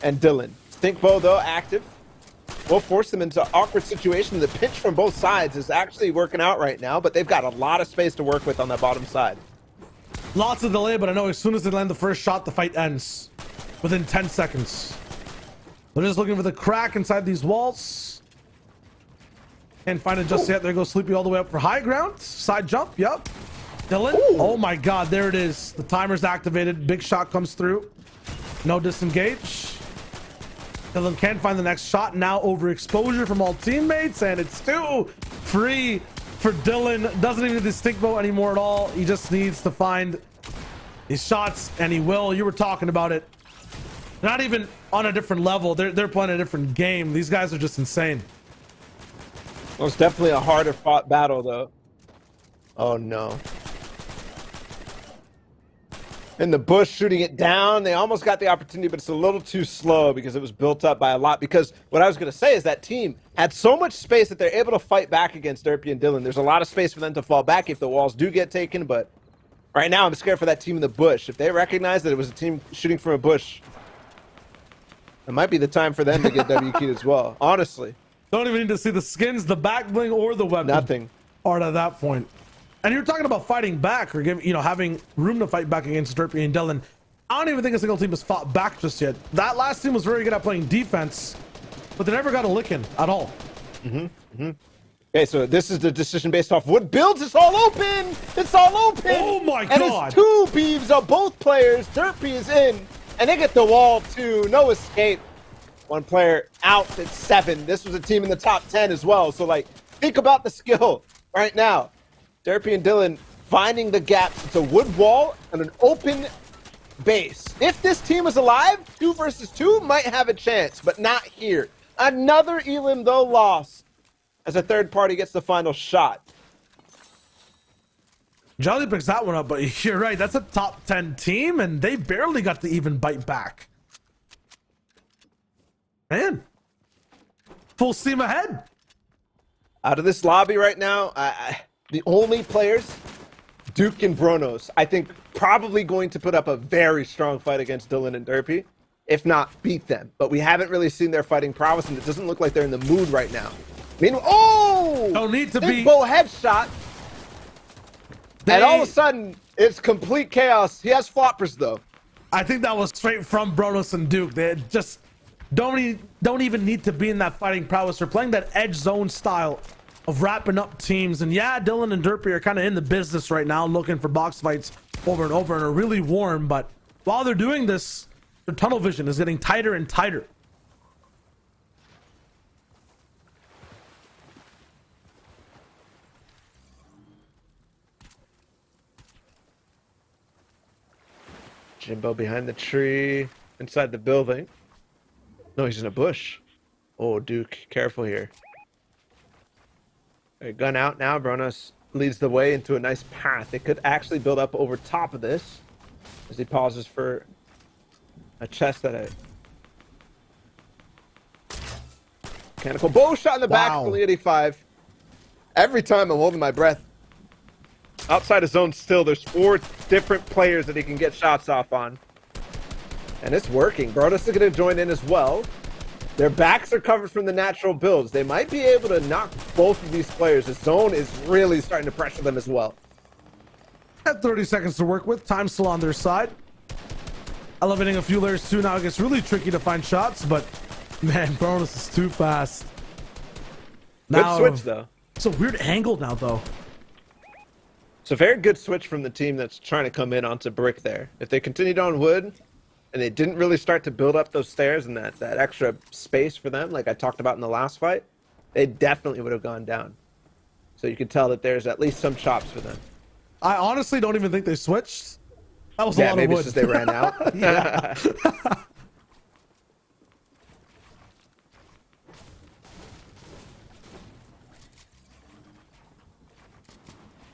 and Dylan. Stinkbow, though, active. Will force them into awkward situation. The pinch from both sides is actually working out right now, but they've got a lot of space to work with on that bottom side. Lots of delay, but I know as soon as they land the first shot, the fight ends within 10 seconds. They're just looking for the crack inside these walls. Can't find it just yet. There goes Sleepy all the way up for high ground. Side jump, yep. Dylan, oh my God, there it is. The timer's activated. Big shot comes through. No disengage. Dylan can't find the next shot. Now overexposure from all teammates, and it's 2 free for Dylan. Doesn't even need the stink bow anymore at all. He just needs to find his shots, and he will. You were talking about it. Not even on a different level. They're playing a different game. These guys are just insane. Well, it's definitely a harder fought battle, though. Oh, no. In the bush, shooting it down. They almost got the opportunity, but it's a little too slow because it was built up by a lot. Because what I was going to say is that team had so much space that they're able to fight back against Derpy and Dylan. There's a lot of space for them to fall back if the walls do get taken, but right now I'm scared for that team in the bush. If they recognize that it was a team shooting from a bush, it might be the time for them to get WQ'd as well, honestly. Don't even need to see the skins, the back bling, or the weapon. Nothing. Art at that point. And you're talking about fighting back or having room to fight back against Derpy and Dylan. I don't even think a single team has fought back just yet. That last team was very good at playing defense, but they never got a lick in at all. Okay, so this is the decision based off wood builds. It's all open. It's all open. Oh my and God. it's 2 beeves on both players. Derpy is in, and they get the wall too. No escape. 1 player out at 7. This was a team in the top 10 as well. So, like, think about the skill right now. Derpy and Dylan finding the gaps. It's a wood wall and an open base. If this team is alive, 2 versus 2 might have a chance, but not here. Another elim, though, lost as a third party gets the final shot. Jolly picks that one up, but you're right. That's a top 10 team, and they barely got to even bite back. Man, full steam ahead. Out of this lobby right now, the only players, Duke and Bronos, I think probably going to put up a very strong fight against Dylan and Derpy, if not beat them. But we haven't really seen their fighting prowess, and it doesn't look like they're in the mood right now. Meanwhile, oh! Don't need to be. Bow headshot. And all of a sudden, it's complete chaos. He has floppers, though. I think that was straight from Bronos and Duke. They just don't even need to be in that fighting prowess. They're playing that edge zone style of wrapping up teams. And yeah, Dylan and Derpy are kind of in the business right now, looking for box fights over and over, and are really warm. But while they're doing this, their tunnel vision is getting tighter and tighter. Jimbo behind the tree, inside the building. No, he's in a bush. Oh, Duke, careful here. All right, gun out now. Bronos leads the way into a nice path. It could actually build up over top of this as he pauses for a chest at it. Mechanical bow shot in the back for the 85. Every time I'm holding my breath. Outside of zone still, there's 4 different players that he can get shots off on. And it's working. Bronos is going to join in as well. Their backs are covered from the natural builds. They might be able to knock both of these players. The zone is really starting to pressure them as well. Have 30 seconds to work with. Time still on their side. Elevating a few layers too. Now it gets really tricky to find shots, but man, Bronos is too fast. Good switch, though. It's a weird angle now, though. It's a very good switch from the team that's trying to come in onto brick there. If they continued on wood and they didn't really start to build up those stairs and that extra space for them, like I talked about in the last fight, they definitely would have gone down. So you can tell that there's at least some chops for them. I honestly don't even think they switched. That was a lot of wood. Maybe it's just they ran out. Yeah.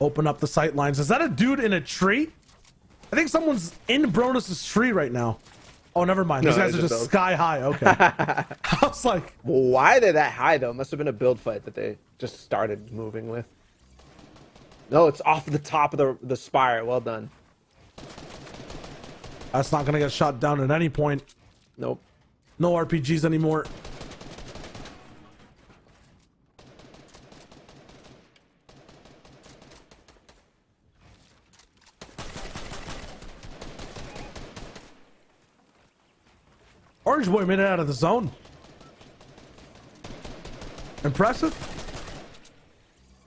Open up the sight lines. Is that a dude in a tree? I think someone's in Bronus's tree right now. Oh, never mind. These guys are just sky high. Okay. I was like, well, why are they that high though? Must have been a build fight that they just started moving with. No, it's off the top of the spire. Well done. That's not gonna get shot down at any point. Nope. No RPGs anymore. Orange boy made it out of the zone. Impressive.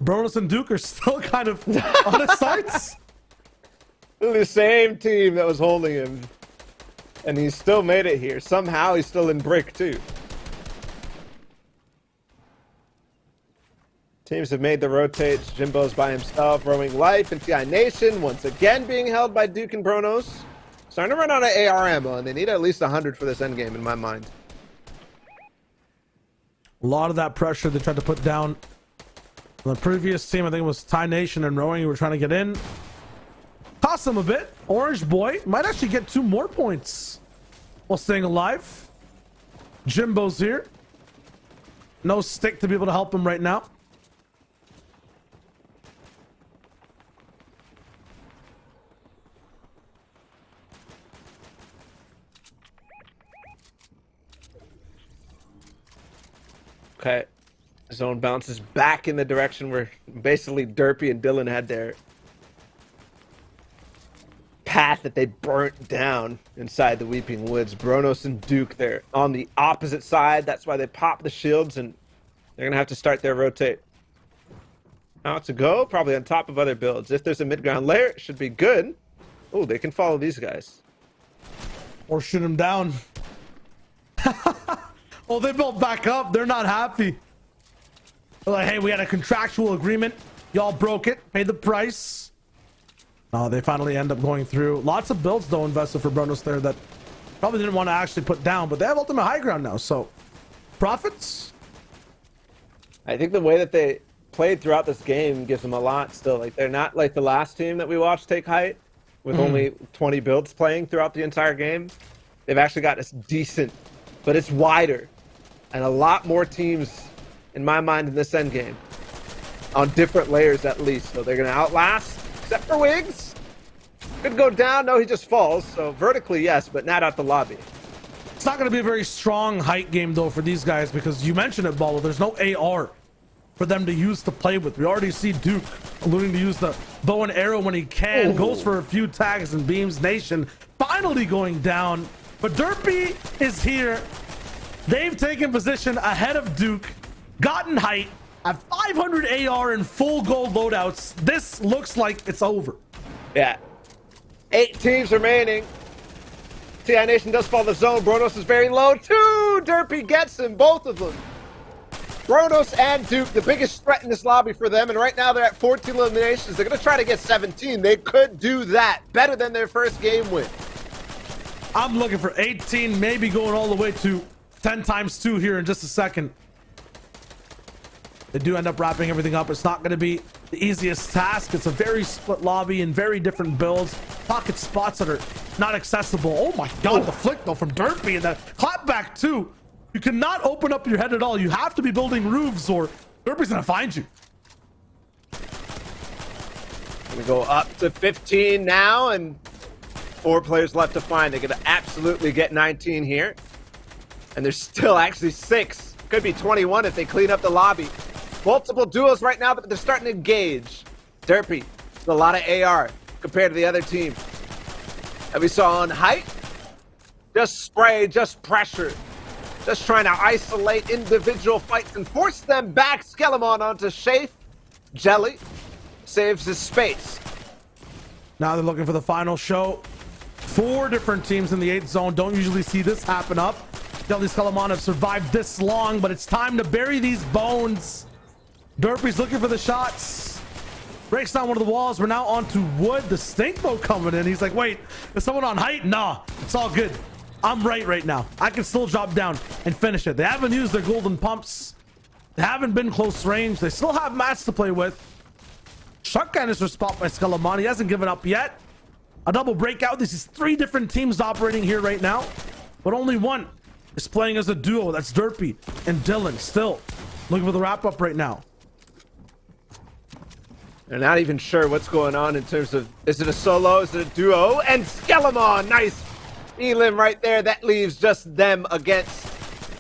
Bronus and Duke are still kind of on his sights. The same team that was holding him. And he still made it here. Somehow he's still in brick too. Teams have made the rotates. Jimbo's by himself, roaming life, and TI Nation once again being held by Duke and Bronos. Starting to run out of AR ammo, and they need at least 100 for this endgame in my mind. A lot of that pressure they tried to put down on the previous team. I think it was TI Nation and Rowing who were trying to get in. Cost them a bit. Orange boy might actually get 2 more points while staying alive. Jimbo's here. No stick to be able to help him right now. Okay. Zone bounces back in the direction where basically Derpy and Dylan had their path that they burnt down inside the Weeping Woods. Bronos and Duke, they're on the opposite side. That's why they pop the shields, and they're going to have to start their rotate. Now to go, probably on top of other builds. If there's a mid-ground layer, it should be good. Oh, they can follow these guys. Or shoot him down. Oh, they built back up. They're not happy. They're like, hey, we had a contractual agreement. Y'all broke it. Paid the price. No, they finally end up going through. Lots of builds, though, invested for Bronos there that probably didn't want to actually put down. But they have ultimate high ground now, so profits. I think the way that they played throughout this game gives them a lot still. Like, they're not like the last team that we watched take height with only 20 builds playing throughout the entire game. They've actually got this decent, but it's wider. And a lot more teams, in my mind, in this endgame. On different layers, at least. So they're going to outlast, except for Wiggs. Could go down. No, he just falls. So vertically, yes, but not out the lobby. It's not going to be a very strong height game, though, for these guys. Because you mentioned it, Balo. There's no AR for them to use to play with. We already see Duke alluding to use the bow and arrow when he can. Ooh. Goes for a few tags and beams. Nation finally going down. But Derpy is here. They've taken position ahead of Duke, gotten height, have 500 AR and full gold loadouts. This looks like it's over. Yeah. 8 teams remaining. TI Nation does fall the zone. Bronos is very low too. Derpy gets him, both of them. Bronos and Duke, the biggest threat in this lobby for them. And right now they're at 14 eliminations. They're going to try to get 17. They could do that. Better than their first game win. I'm looking for 18, maybe going all the way to 10 times 2 here in just a second. They do end up wrapping everything up. It's not going to be the easiest task. It's a very split lobby and very different builds. Pocket spots that are not accessible. Oh my god, the flick though from Derpy and that clapback too. You cannot open up your head at all. You have to be building roofs or Derpy's going to find you. Gonna go up to 15 now, and 4 players left to find. They're gonna absolutely get 19 here. And there's still actually 6. Could be 21 if they clean up the lobby. Multiple duos right now, but they're starting to engage. Derpy, a lot of AR compared to the other team. And we saw on height, just spray, just pressure. Just trying to isolate individual fights and force them back. Skelemon onto Shafe. Jelly saves his space. Now they're looking for the final show. 4 different teams in the 8th zone. Don't usually see this happen up. Jelly Skelemon have survived this long, but it's time to bury these bones. Derpy's looking for the shots. Breaks down one of the walls. We're now onto wood. The stink boat coming in. He's like, wait, is someone on height? Nah, it's all good. I'm right now. I can still drop down and finish it. They haven't used their golden pumps. They haven't been close range. They still have mats to play with. Shot canister spot by Skelemon. He hasn't given up yet. A double breakout. This is 3 different teams operating here right now, but only one is playing as a duo. That's Derpy and Dylan. Still looking for the wrap up right now. They're not even sure what's going on in terms of, is it a solo, is it a duo? And Skelemon, nice Elim right there. That leaves just them against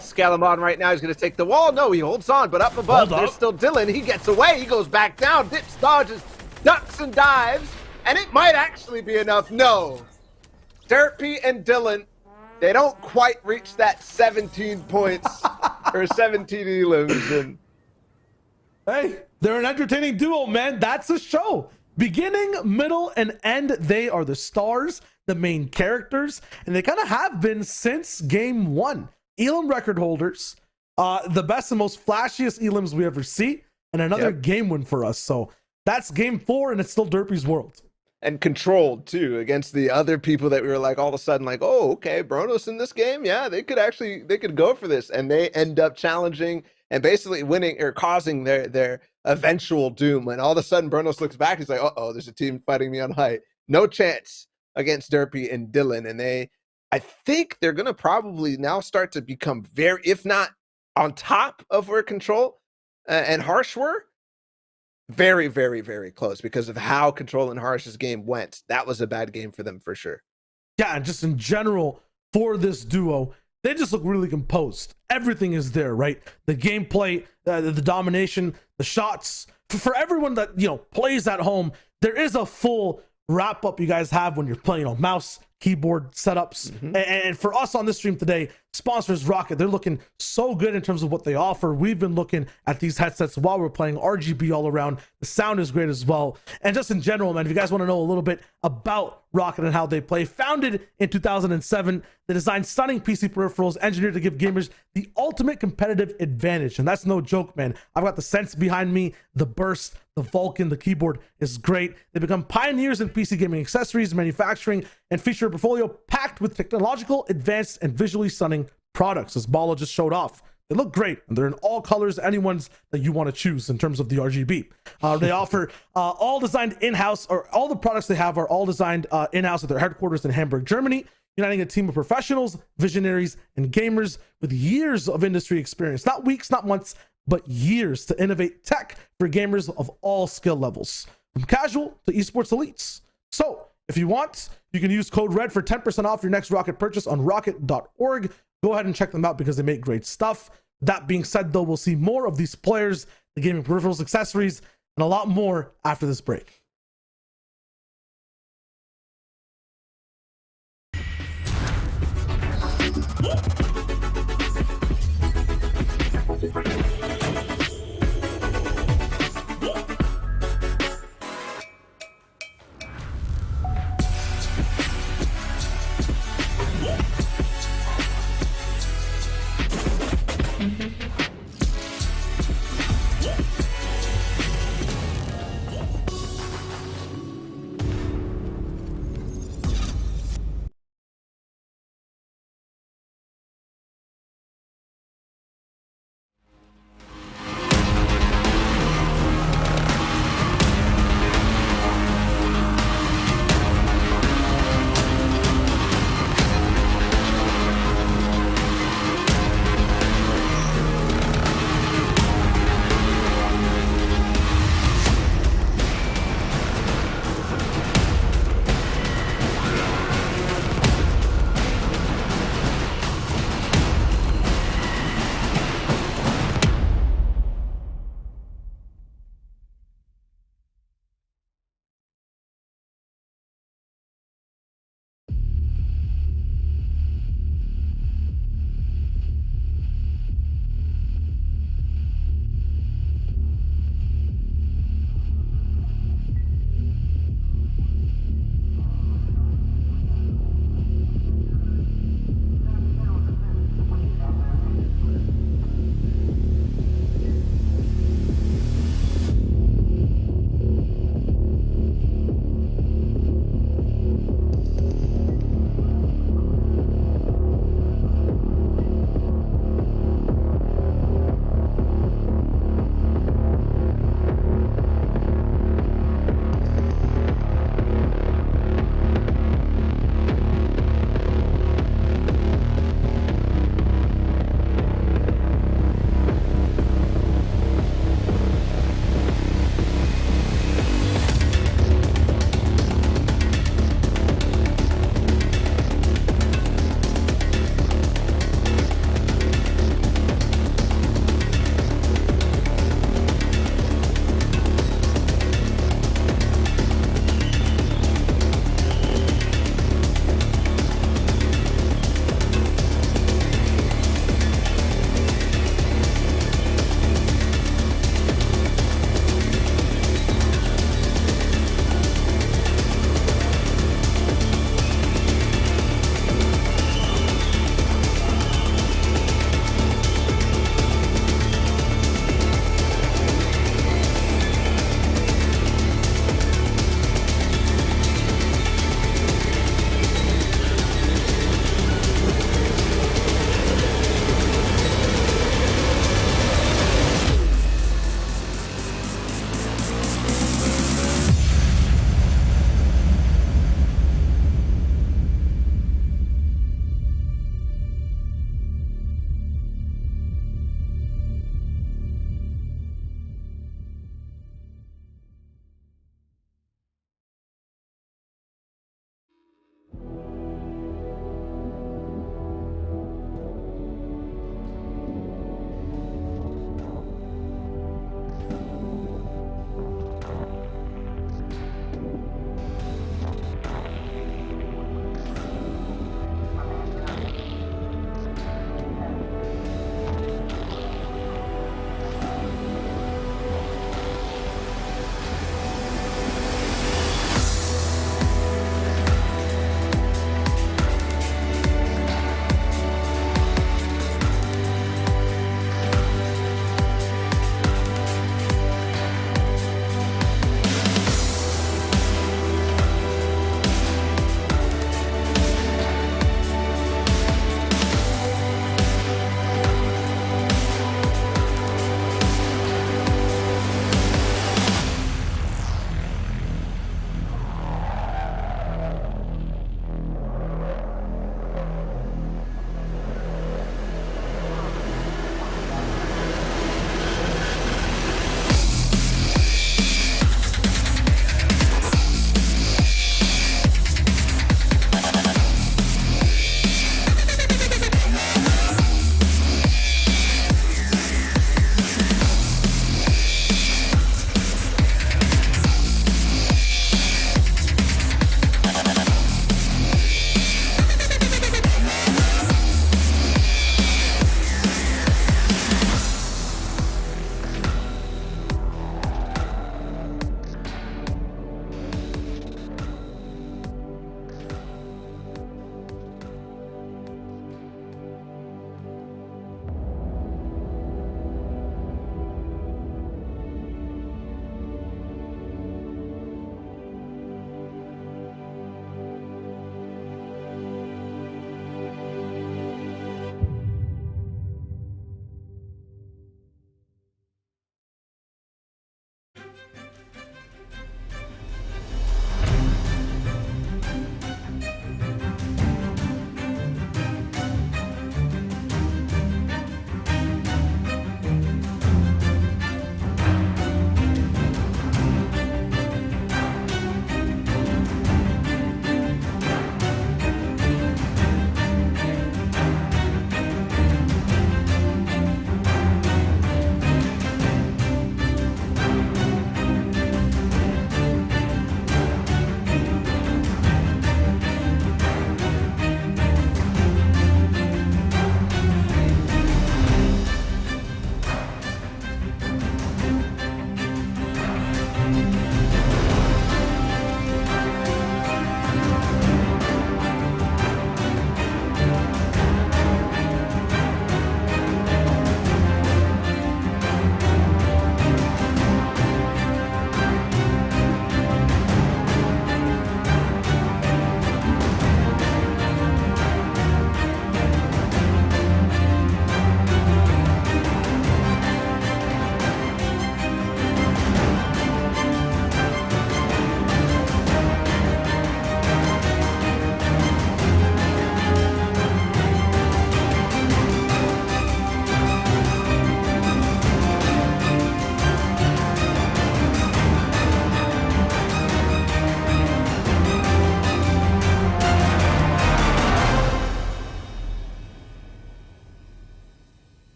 Skelemon right now. He's going to take the wall. No, he holds on, but up above, there's still Dylan. He gets away. He goes back down, dips, dodges, ducks, and dives. And it might actually be enough. No. Derpy and Dylan, they don't quite reach that 17 points or 17 elims. And hey, they're an entertaining duo, man. That's a show. Beginning, middle, and end, they are the stars, the main characters, and they kind of have been since game 1. Elim record holders, the best and most flashiest Elims we ever see, and another game win for us. So that's game 4, and it's still Derpy's world. And controlled too against the other people that we were like all of a sudden like, oh, okay, Bronos in this game, yeah, they could go for this, and they end up challenging and basically winning or causing their eventual doom. When all of a sudden Bronos looks back, he's like, uh-oh, there's a team fighting me on height. No chance against Derpy and Dylan, and I think they're gonna probably now start to become very, if not on top of where Control and Harsh were. Very, very, very close because of how Control and Harsh's game went. That was a bad game for them for sure. Yeah, and just in general for this duo, they just look really composed. Everything is there, right? The gameplay, the domination, the shots. For everyone that, plays at home, there is a full wrap up you guys have when you're playing on mouse, keyboard setups. And for us on this stream today, sponsors Rocket. They're looking so good in terms of what they offer. We've been looking at these headsets while we're playing, RGB all around. The sound is great as well. And just in general, man, if you guys want to know a little bit about Rocket and how they play, founded in 2007, they designed stunning PC peripherals engineered to give gamers the ultimate competitive advantage. And that's no joke, man. I've got the Sense behind me, the Burst, the Vulcan, the keyboard is great. They become pioneers in PC gaming accessories, manufacturing, and feature a portfolio packed with technological, advanced, and visually stunning products, as Bala just showed off. They look great, and they're in all colors, any ones that you want to choose in terms of the RGB. They offer all designed in-house, or all the products they have are all designed in-house at their headquarters in Hamburg, Germany, uniting a team of professionals, visionaries, and gamers with years of industry experience. Not weeks, not months, but years to innovate tech for gamers of all skill levels, from casual to esports elites. So if you want, you can use code RED for 10% off your next Rocket purchase on rocket.org. Go ahead and check them out because they make great stuff. That being said, though, we'll see more of these players, the gaming peripherals, accessories, and a lot more after this break.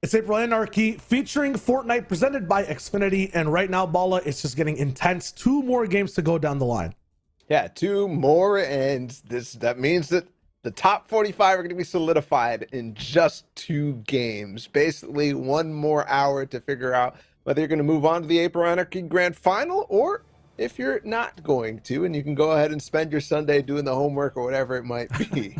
It's April Anarchy featuring Fortnite presented by Xfinity. And right now, Bala, it's just getting intense. 2 more games to go down the line. Yeah, 2 more, and that means that the top 45 are going to be solidified in just 2 games. Basically, 1 more hour to figure out whether you're going to move on to the April Anarchy Grand Final, or if you're not going to, and you can go ahead and spend your Sunday doing the homework or whatever it might be.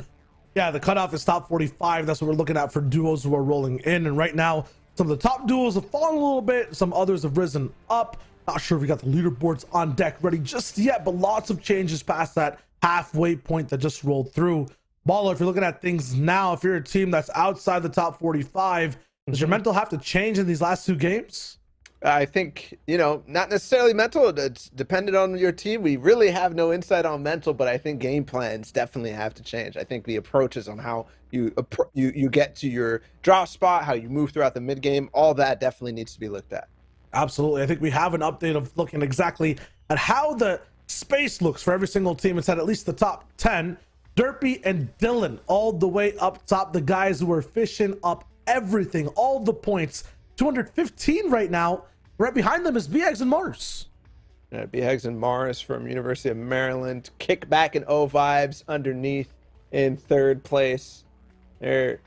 Yeah, the cutoff is top 45. That's what we're looking at for duos who are rolling in. And right now, some of the top duos have fallen a little bit. Some others have risen up. Not sure if we got the leaderboards on deck ready just yet, but lots of changes past that halfway point that just rolled through. Baller, if you're looking at things now, if you're a team that's outside the top 45, does your mental have to change in these last 2 games? I think, not necessarily mental. It's dependent on your team. We really have no insight on mental, but I think game plans definitely have to change. I think the approaches on how you get to your drop spot, how you move throughout the mid game, all that definitely needs to be looked at. Absolutely. I think we have an update of looking exactly at how the space looks for every single team inside at least the top 10. Derpy and Dylan all the way up top, the guys who are fishing up everything, all the points. 215 right now. Right behind them is BX and Mars. Yeah, BX and Mars from University of Maryland. Kickback and O Vibes underneath in 3rd place. They're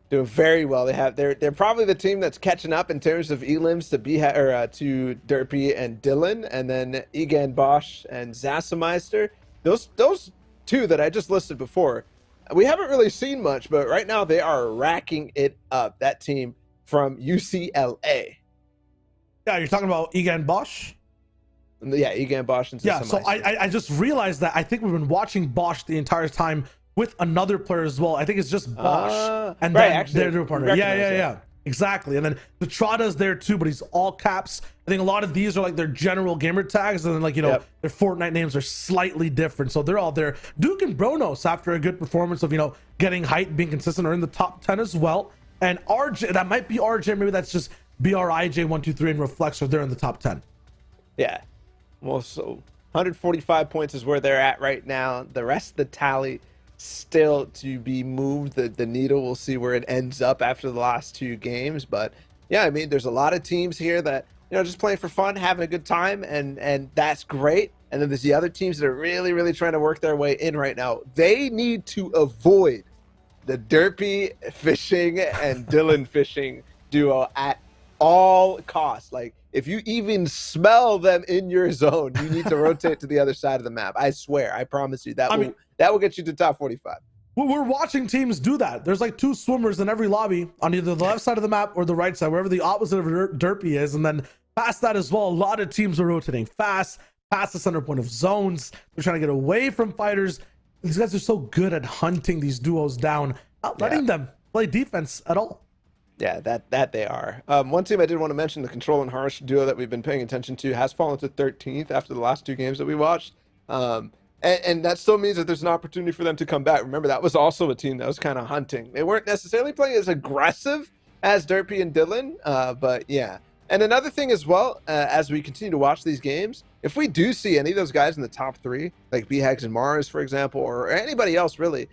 doing very well. They're probably the team that's catching up in terms of elims to Derpy and Dylan, and then Egan Bosch and Zassemeister. Those 2 that I just listed before, we haven't really seen much, but right now they are racking it up. That team from UCLA. Yeah, you're talking about Egan Bosch? Yeah, Egan Bosch and yeah, so I just realized that I think we've been watching Bosch the entire time with another player as well. I think it's just Bosch and right, then their partner. Yeah. Exactly. And then the Trada's there too, but he's all caps. I think a lot of these are like their general gamer tags, and then their Fortnite names are slightly different. So they're all there. Duke and Bronos, after a good performance of getting height, being consistent, are in the top 10 as well. And RJ, that might be RJ, maybe that's just BRIJ123 and Reflexor, they're in the top 10. Yeah. Well, so 145 points is where they're at right now. The rest of the tally still to be moved. The needle, we'll see where it ends up after the last 2 games. But yeah, I mean, there's a lot of teams here that, just playing for fun, having a good time, and that's great. And then there's the other teams that are really, really trying to work their way in right now. They need to avoid the Derpy fishing and Dylan fishing duo at all costs. Like, if you even smell them in your zone, you need to rotate to the other side of the map. I swear, I promise you, that will get you to top 45. We're watching teams do that. There's like 2 swimmers in every lobby on either the left side of the map or the right side, wherever the opposite of Derpy is. And then past that as well, a lot of teams are rotating fast, past the center point of zones. They're trying to get away from fighters. These guys are so good at hunting these duos down, not letting them play defense at all. Yeah, that they are. One team I did want to mention, the Control and Harsh duo that we've been paying attention to, has fallen to 13th after the last 2 games that we watched. And that still means that there's an opportunity for them to come back. Remember, that was also a team that was kind of hunting. They weren't necessarily playing as aggressive as Derpy and Dylan, but yeah. And another thing as well, as we continue to watch these games, if we do see any of those guys in the top 3, like BHAGs and Mars, for example, or anybody else really,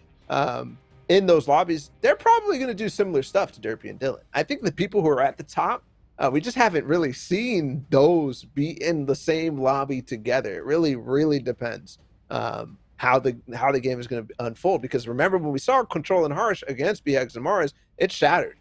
in those lobbies, they're probably going to do similar stuff to Derpy and Dylan. I think the people who are at the top, we just haven't really seen those be in the same lobby together. It really, really depends how the game is going to unfold. Because remember, when we saw Control and Harsh against BHAGs and Mars, it shattered.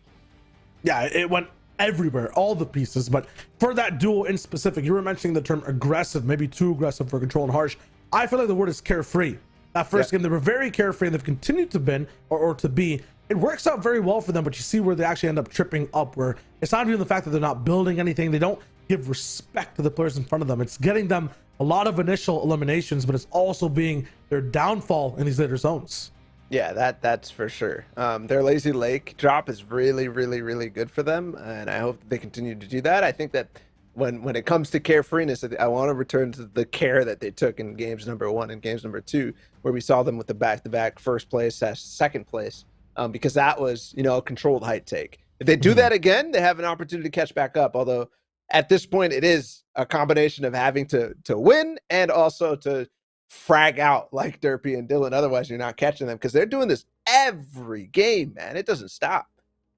Yeah, it went everywhere, all the pieces. But for that duo in specific, you were mentioning the term aggressive, maybe too aggressive for Control and Harsh. I feel like the word is carefree. That first game, they were very carefree, and they've continued to be, or to be. It works out very well for them, but you see where they actually end up tripping up, where it's not even the fact that they're not building anything. They don't give respect to the players in front of them. It's getting them a lot of initial eliminations, but it's also being their downfall in these later zones. Yeah, that's for sure. Their Lazy Lake drop is really, really, really good for them, and I hope that they continue to do that. I think that when it comes to carefreeness, I want to return to the care that they took in games number 1 and games number 2, where we saw them with the back-to-back first place / second place, because that was, a controlled height take. If they do that again, they have an opportunity to catch back up. Although at this point, it is a combination of having to win and also to frag out like Derpy and Dylan. Otherwise, you're not catching them, because they're doing this every game, man. It doesn't stop.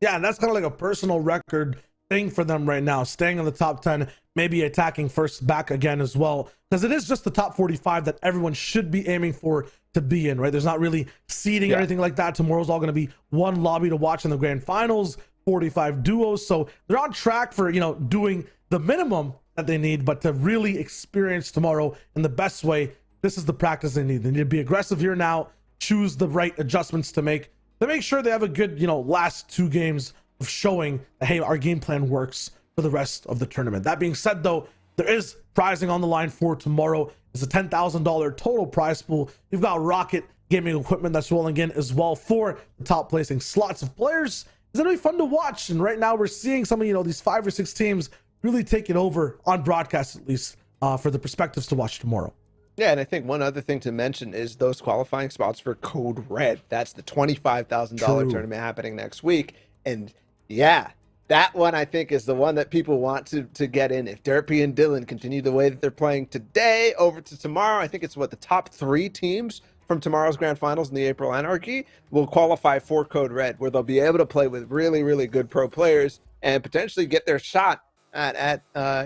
Yeah, and that's kind of like a personal record thing for them right now, staying in the top 10, maybe attacking first back again as well, because it is just the top 45 that everyone should be aiming for to be in, right? There's not really seeding or anything like that. Tomorrow's all going to be one lobby to watch in the grand finals, 45 duos, so they're on track for, you know, doing the minimum that they need, but to really experience tomorrow in the best way, this is the practice they need. They need to be aggressive here now, choose the right adjustments to make sure they have a good, you know, last 2 games of showing that, hey, our game plan works for the rest of the tournament. That being said, though, there is prizing on the line for tomorrow. It's a $10,000 total prize pool. You've got Rocket gaming equipment that's rolling in as well for the top placing slots of players. It's gonna be fun to watch, and right now we're seeing some of, you know, these 5 or 6 teams really take it over on broadcast, at least for the perspectives to watch tomorrow. Yeah, and I think one other thing to mention is those qualifying spots for Code Red. That's the $25,000 tournament happening next week. And yeah, that one I think is the one that people want to get in. If Derpy and Dylan continue the way that they're playing today over to tomorrow, I think it's what the top 3 teams from tomorrow's grand finals in the April Anarchy will qualify for Code Red, where they'll be able to play with really, really good pro players and potentially get their shot at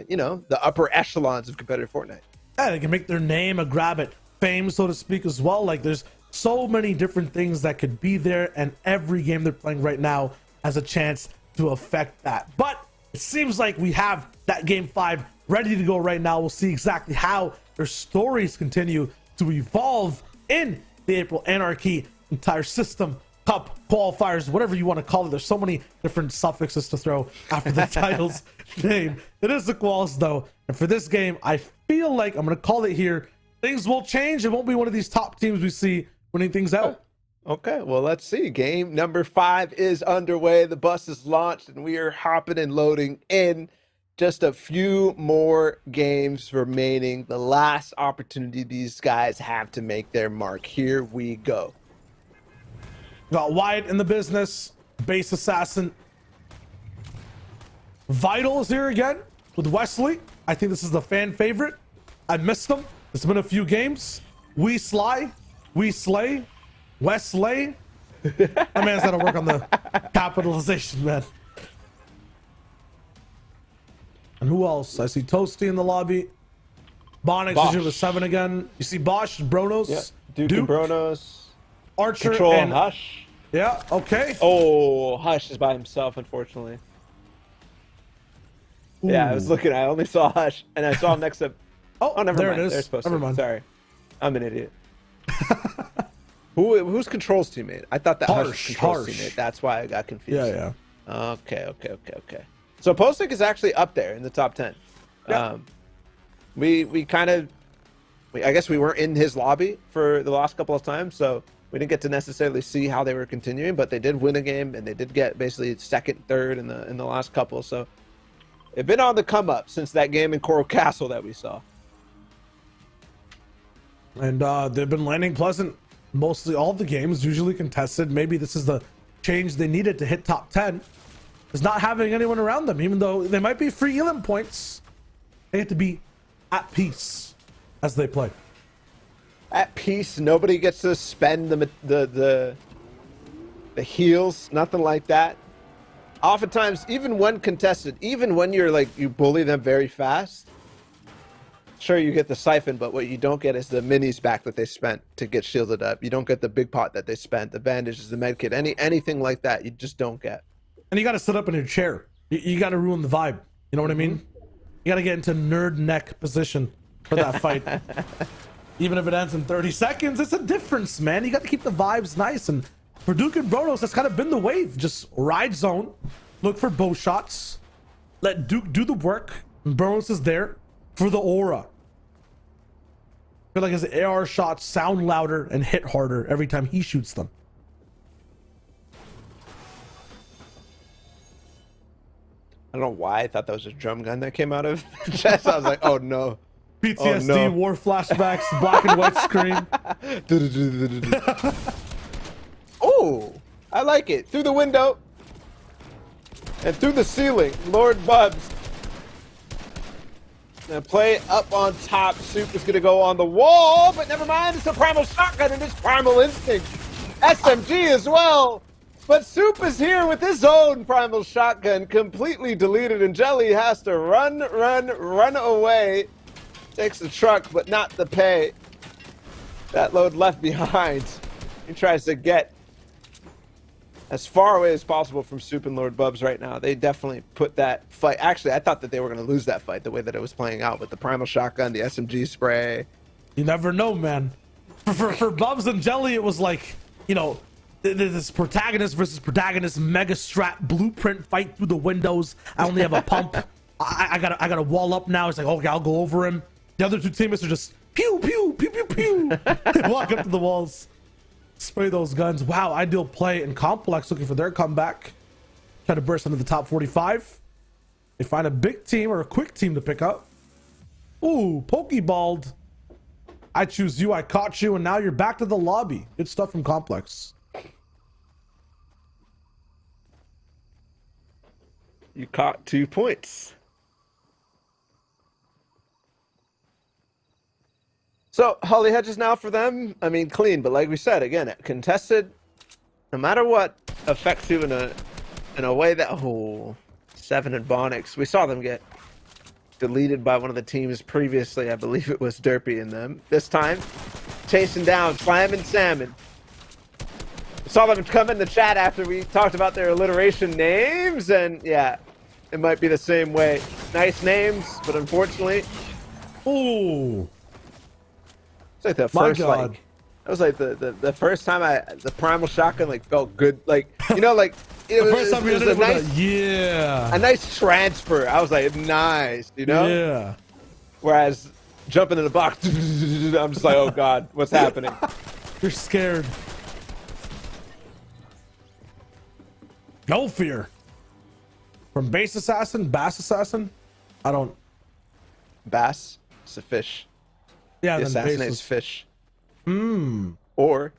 you know, the upper echelons of competitive Fortnite. Yeah, they can make their name a grab at fame, so to speak, as well. Like, there's so many different things that could be there, and every game they're playing right now has a chance to affect that. But it seems like we have that game 5 ready to go right now. We'll see exactly how their stories continue to evolve in the April Anarchy entire system, cup, qualifiers, whatever you want to call it. There's so many different suffixes to throw after the title's name. It is the quals, though, and for this game, I feel like I'm going to call it here. Things will change. It won't be one of these top teams we see winning things out. Okay, well, let's see. Game number 5 is underway. The bus is launched, and we are hopping and loading in. Just a few more games remaining. The last opportunity these guys have to make their mark. Here we go. Got Wyatt in the business. Base Assassin. Vital is here again with Wesley. I think this is the fan favorite. I missed them. It's been a few games. We Sly. We Slay. Wesley. That man's got to work on the capitalization, man. And who else? I see Toasty in the lobby. Bonix is here with 7 again. You see Bosch, Bronos, yep. Duke and Bronos. Archer Control and Hush. Yeah, okay. Oh, Hush is by himself, unfortunately. Ooh. Yeah, I was looking. I only saw Hush, and I saw him next to. Oh, never there mind. It is. They're supposed never to. mind. Sorry, I'm an idiot. Who's Control's teammate? I thought that Hush was Control's teammate. That's why I got confused. Yeah. Okay. So Postic is actually up there in the top 10. Yeah. We kind of, I guess we weren't in his lobby for the last couple of times, so we didn't get to necessarily see how they were continuing, but they did win a game, and they did get basically second, third in the last couple. So they've been on the come up since that game in Coral Castle that we saw. And they've been landing pleasant mostly all the games, usually contested. Maybe this is the change they needed to hit top 10, is not having anyone around them. Even though they might be free Elim points, they have to be at peace as they play. At peace, nobody gets to spend the heals, nothing like that. Oftentimes, even when contested, even when you're like, you bully them very fast, sure, you get the siphon, but what you don't get is the minis back that they spent to get shielded up. You don't get the big pot that they spent, the bandages, the med kit, anything like that. You just don't get. And you got to sit up in your chair. You got to ruin the vibe. You know what I mean? You got to get into nerd neck position for that fight. Even if it ends in 30 seconds, it's a difference, man. You got to keep the vibes nice. And for Duke and Bronos, that's kind of been the wave. Just ride zone, look for bow shots, let Duke do the work, and Bronos is there for the aura. I feel like his AR shots sound louder and hit harder every time he shoots them. I don't know why I thought that was a drum gun that came out of the chest. I was like, oh no. PTSD, oh, no. War flashbacks, black and white screen. Oh, I like it. Through the window and through the ceiling. Lord Bubs. Now play up on top. Soup is going to go on the wall, but never mind. It's a primal shotgun and it's primal instinct. SMG as well. But Soup is here with his own primal shotgun, completely deleted, and Jelly has to run away. Takes the truck, but not the pay. That load left behind. He tries to get as far away as possible from Soup and Lord Bubs right now. They definitely put that fight. Actually, I thought that they were going to lose that fight the way that it was playing out with the primal shotgun, the SMG spray. You never know, man. For Bubs and Jelly, it was like, you know, this protagonist versus protagonist mega strat blueprint fight through the windows. I only have a pump. I got a wall up now. It's like, okay, I'll go over him. The other two teammates are just pew pew pew pew pew. They walk up to the walls, spray those guns. Wow, ideal play. And Complex looking for their comeback, try to burst into the top 45. They find a big team or a quick team to pick up. Ooh, pokeballed. I choose you, I caught you, and now you're back to the lobby. Good stuff from Complex. You caught 2 points. So, Holly Hedges now for them. I mean, clean, but like we said, again, contested. No matter what affects you in a way that, oh, 7 and Bonix. We saw them get deleted by one of the teams previously. I believe it was Derpy in them. This time, chasing down Slamming Salmon. Saw them come in the chat after we talked about their alliteration names, and yeah, it might be the same way. Nice names, but unfortunately, Ooh, it's like the my first God. like that was like the first time the primal shotgun like felt good, like, you know, like it The was, first time we it was did a it with nice, yeah. a nice transfer. I was like, nice, you know. Yeah. Whereas jumping in the box, I'm just like, oh God, what's happening? You're scared. No fear. From base assassin, bass assassin. I don't. Bass, it's a fish. Yeah, He then base assassinates was, fish. Or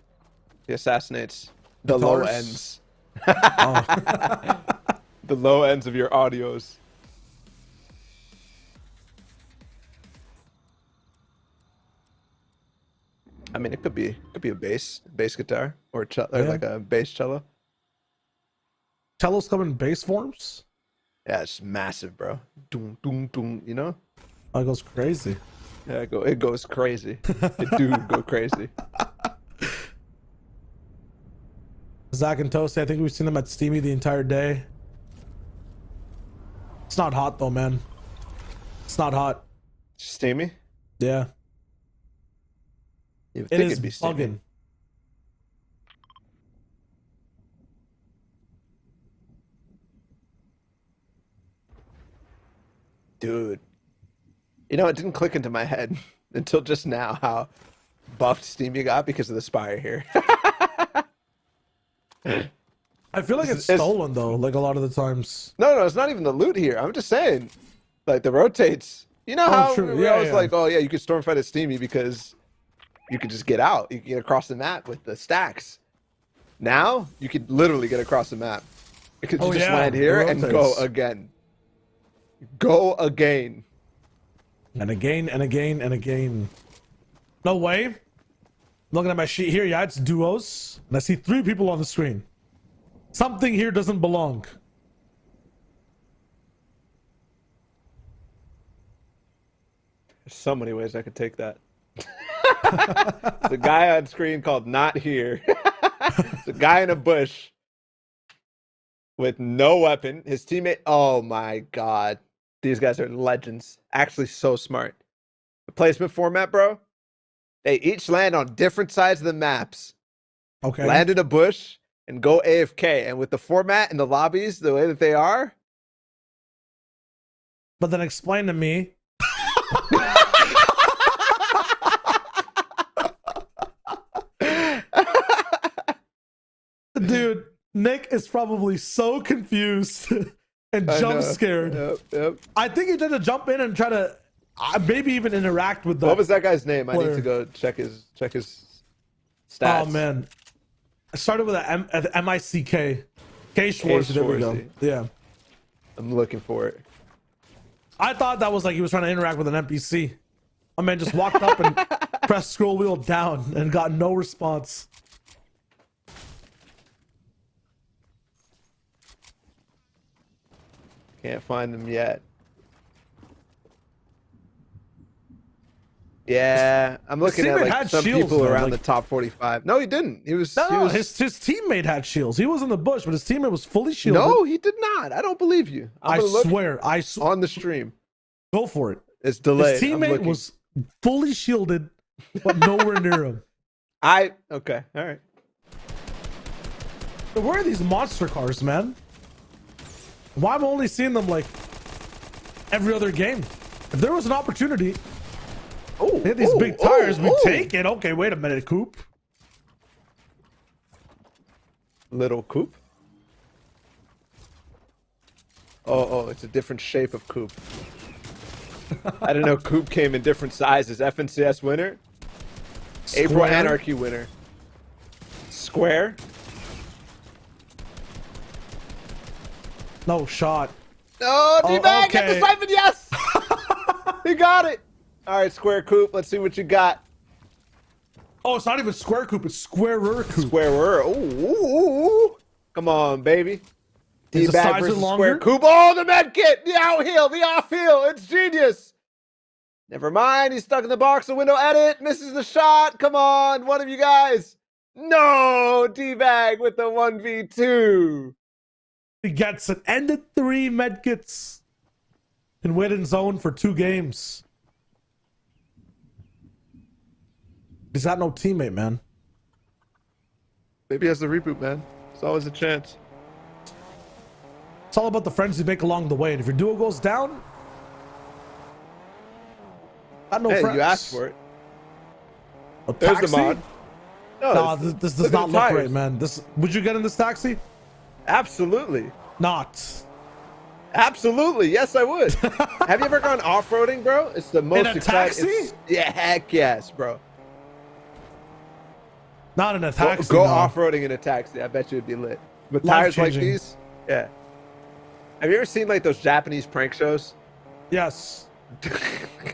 He assassinates the low Guitars? ends. oh. The low ends of your audios. I mean, it could be a bass guitar, or or Yeah. like a bass cello. Cellos come in bass forms. Yeah, it's massive, bro. Doom, doom, doom. You know? Oh, it goes crazy. Yeah, it goes crazy. It do go crazy. Zach and Toasty, I think we've seen them at Steamy the entire day. It's not hot though, man. It's not hot. Steamy? Yeah, You would it think is it'd be steamy. bugging. Dude. You know, it didn't click into my head until just now how buffed Steamy got because of the Spire here. I feel like it's stolen though, like a lot of the times. No, it's not even the loot here. I'm just saying, like, the rotates. You know how true. we Yeah, always yeah. like, oh yeah, you could storm fight a Steamy because you could just get out. You can get across the map with the stacks. Now you could literally get across the map. You could Oh, just yeah, land here the and go rotates. again. Go again. And again and again and again. No way. Looking at my sheet here, yeah, it's duos. And I see 3 people on the screen. Something here doesn't belong. There's so many ways I could take that. The guy on screen called not here. It's a guy in a bush with no weapon. His teammate. Oh my God. These guys are legends. Actually, so smart. The placement format, bro. They each land on different sides of the maps. Okay. Land in a bush and go AFK. And with the format and the lobbies the way that they are, But then explain to me. Dude, Nick is probably so confused and I jump know. scared. Yep. I think he tried to jump in and try to maybe even interact with the. What was that guy's name? I need player. to go check his stats. Oh man, I started with a M-I-C-K. K Schwartz. There we go. Schwarzy. Yeah, I'm looking for it. I thought that was like he was trying to interact with an NPC. My man just walked up and pressed scroll wheel down and got no response. Can't find them yet. Yeah, I'm looking at teammate like had some shields, people though, around like- the top 45. No, he didn't. He was. No, he was... his teammate had shields. He was in the bush, but his teammate was fully shielded. No, he did not. I don't believe you. I'm gonna look swear. on the stream. Go for it. It's delayed. His teammate was fully shielded, but nowhere near him. Okay. All right. Where are these monster cars, man? Why am I only seeing them like every other game? If there was an opportunity, they had these big tires, we take it. Okay, wait a minute, Coop. Little Coop. Oh, it's a different shape of Coop. I didn't know Coop came in different sizes. FNCS winner. Square. April Anarchy winner. Square. No shot. No, D-Bag, get okay. the siphon, yes! He got it. All right, Square Coop, let's see what you got. Oh, it's not even square Coop, it's squarer Coop. Squarer. Ooh. Come on, baby. Is the D-Bag size versus longer? Square Coop. Oh, the med kit, the out heel, the off heel. It's genius. Never mind, he's stuck in the box. The window edit, misses the shot. Come on, one of you guys. No, D-Bag with the 1v2. He gets an ended 3 medkits and win in zone for 2 games. He's got no teammate, man. Maybe he has the reboot, man. It's always a chance. It's all about the friends you make along the way. And if your duo goes down, got no friends. You asked for it. A There's taxi? the mod. No, this does not look great, man. Would you get in this taxi? Absolutely. Not. Absolutely. Yes, I would. Have you ever gone off-roading, bro? It's the most taxi? exciting. Yeah, heck yes, bro. Not in a taxi. Go no. off-roading in a taxi. I bet you it'd be lit. With Life tires like changing. these? Yeah. Have you ever seen like those Japanese prank shows? Yes.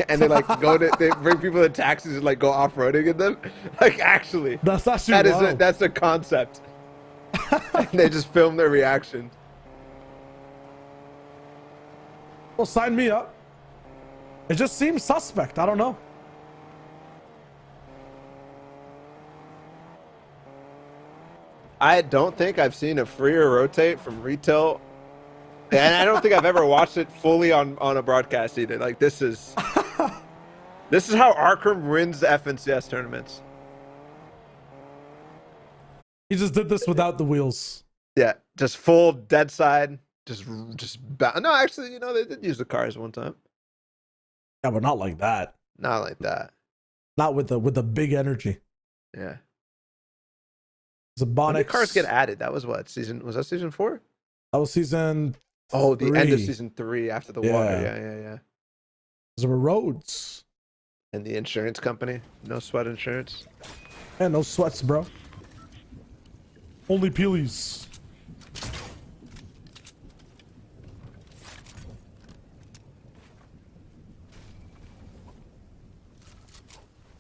And they like they bring people in taxis and like go off-roading in them? Like actually. That's actually wild. That's a concept. And they just film their reaction. Well, sign me up. It just seems suspect. I don't know. I don't think I've seen a freer rotate from retail, and I don't think I've ever watched it fully on a broadcast either. Like this is how Arkham wins the FNCS tournaments. He just did this without the wheels. Yeah, just full dead side. No, actually, you know they did use the cars one time. Yeah, but not like that. Not like that. Not with the big energy. Yeah. Zabonics. When did cars get added? That was what season? Was that season 4? That was season. Oh, the end of 3. season 3 after the Yeah. water. Yeah. There were roads. And the insurance company, no sweat insurance. Yeah, no sweats, bro. Only peelies.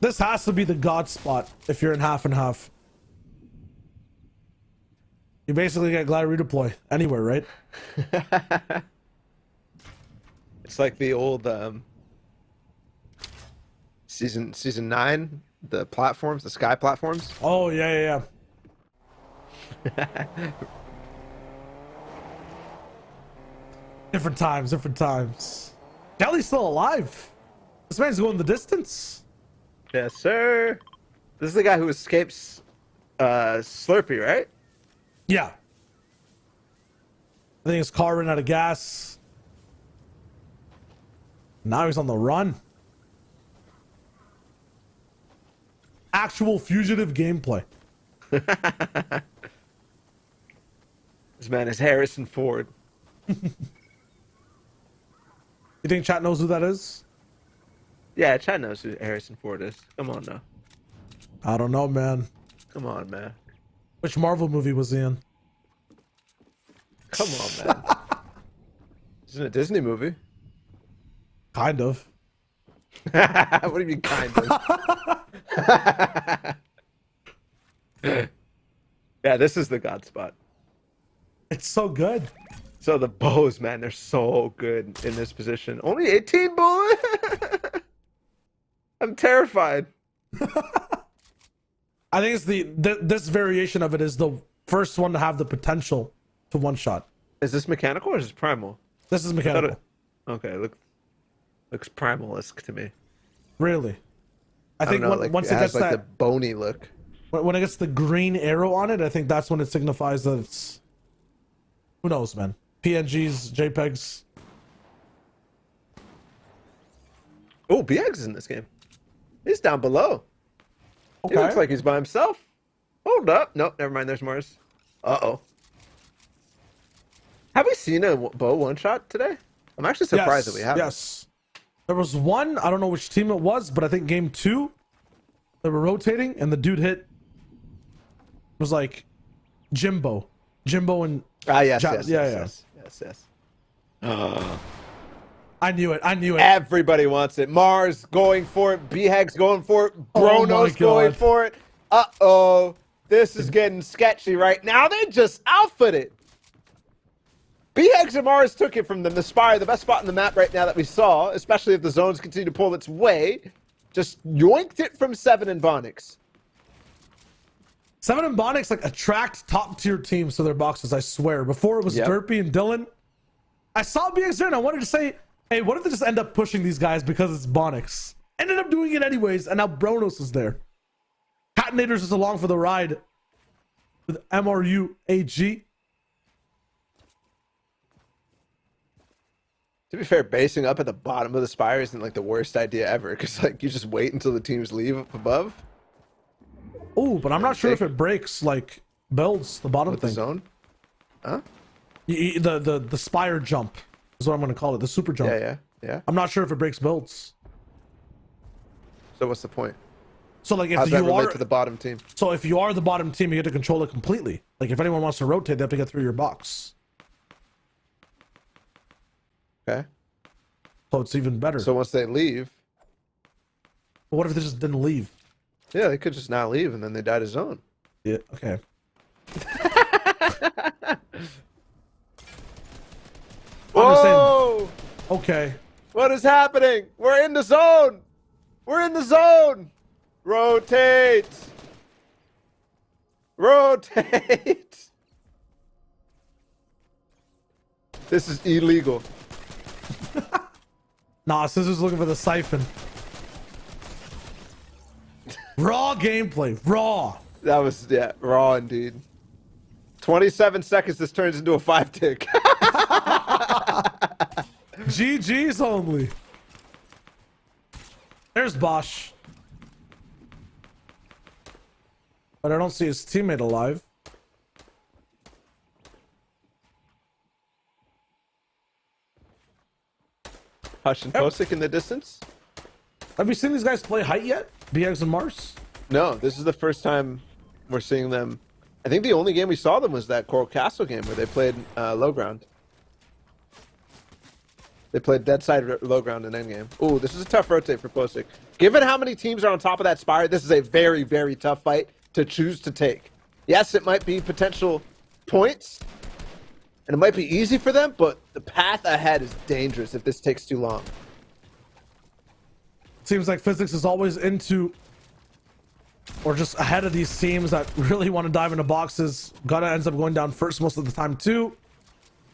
This has to be the god spot if you're in half and half. You basically get glide redeploy anywhere, right? It's like the old season 9, the platforms, the sky platforms. Oh yeah. Different times. Kelly's still alive. This man's going the distance. Yes, sir. This is the guy who escapes Slurpee, right? Yeah. I think his car ran out of gas. Now he's on the run. Actual fugitive gameplay. This man is Harrison Ford. You think chat knows who that is? Yeah, Chad knows who Harrison Ford is. Come on now. I don't know, man. Come on, man. Which Marvel movie was he in? Come on, man. This isn't a Disney movie. Kind of. What do you mean, kind of? Yeah, this is the god spot. It's so good. So the bows, man, they're so good in this position. Only 18 bullet. I'm terrified. I think it's this variation of it is the first one to have the potential to one shot. Is this mechanical or is this primal? This is mechanical. Okay, looks primal-esque to me. Really? I think don't know, once it it has gets like that the bony look. when it gets the green arrow on it, I think that's when it signifies that it's, who knows, man. PNGs, JPEGs. Oh, BX is in this game. He's down below. Okay. He looks like he's by himself. Hold up. Nope, never mind. There's Mars. Uh-oh. Have we seen a bow one-shot today? I'm actually surprised that we haven't. Yes. There was one, I don't know which team it was, but I think game 2, they were rotating, and the dude hit, it was like Jimbo and Yes. I knew it. Everybody wants it. Mars going for it. B-Hag's going for it. Oh my Brono's going God. for it. Uh-oh. This is getting sketchy right now. They just outfit it. B-Hags and Mars took it from them. The Spire, the best spot in the map right now that we saw, especially if the zones continue to pull its way, just yoinked it from 7 and Bonix. 7 and Bonix like attract top tier teams to their boxes, I swear. Before it was Derpy and Dylan. I saw BX there and I wanted to say, hey, what if they just end up pushing these guys because it's Bonix? Ended up doing it anyways, and now Bronos is there. Catenators is along for the ride with MRU AG. To be fair, basing up at the bottom of the Spire isn't like the worst idea ever, because like you just wait until the teams leave up above. Oh, but I'm not sure if it breaks like builds the bottom With thing. the zone? Huh? The Spire jump is what I'm going to call it. The super jump. Yeah. I'm not sure if it breaks builds. So what's the point? So like if How's that you relate are to the bottom team? So if you are the bottom team, you get to control it completely. Like if anyone wants to rotate, they have to get through your box. Okay. So it's even better. So once they leave, But what if they just didn't leave? yeah, they could just not leave and then they die to zone. Yeah. Okay. Whoa! Okay. What is happening? We're in the zone! We're in the zone! Rotate! Rotate! This is illegal. Nah, Scissor's looking for the siphon. Raw gameplay. Raw. That was, yeah, raw indeed. 27 seconds, this turns into a 5-tick. GG's only. There's Bosch. But I don't see his teammate alive. Hush and Posick in the distance? Have you seen these guys play height yet? BX and Mars? No, this is the first time we're seeing them. I think the only game we saw them was that Coral Castle game where they played low ground. They played dead side low ground in endgame. Ooh, this is a tough rotate for Posick. Given how many teams are on top of that Spire, this is a very, very tough fight to choose to take. Yes, it might be potential points, and it might be easy for them, but the path ahead is dangerous if this takes too long. Seems like Physics is always into or just ahead of these teams that really want to dive into boxes. Gunna ends up going down first most of the time too.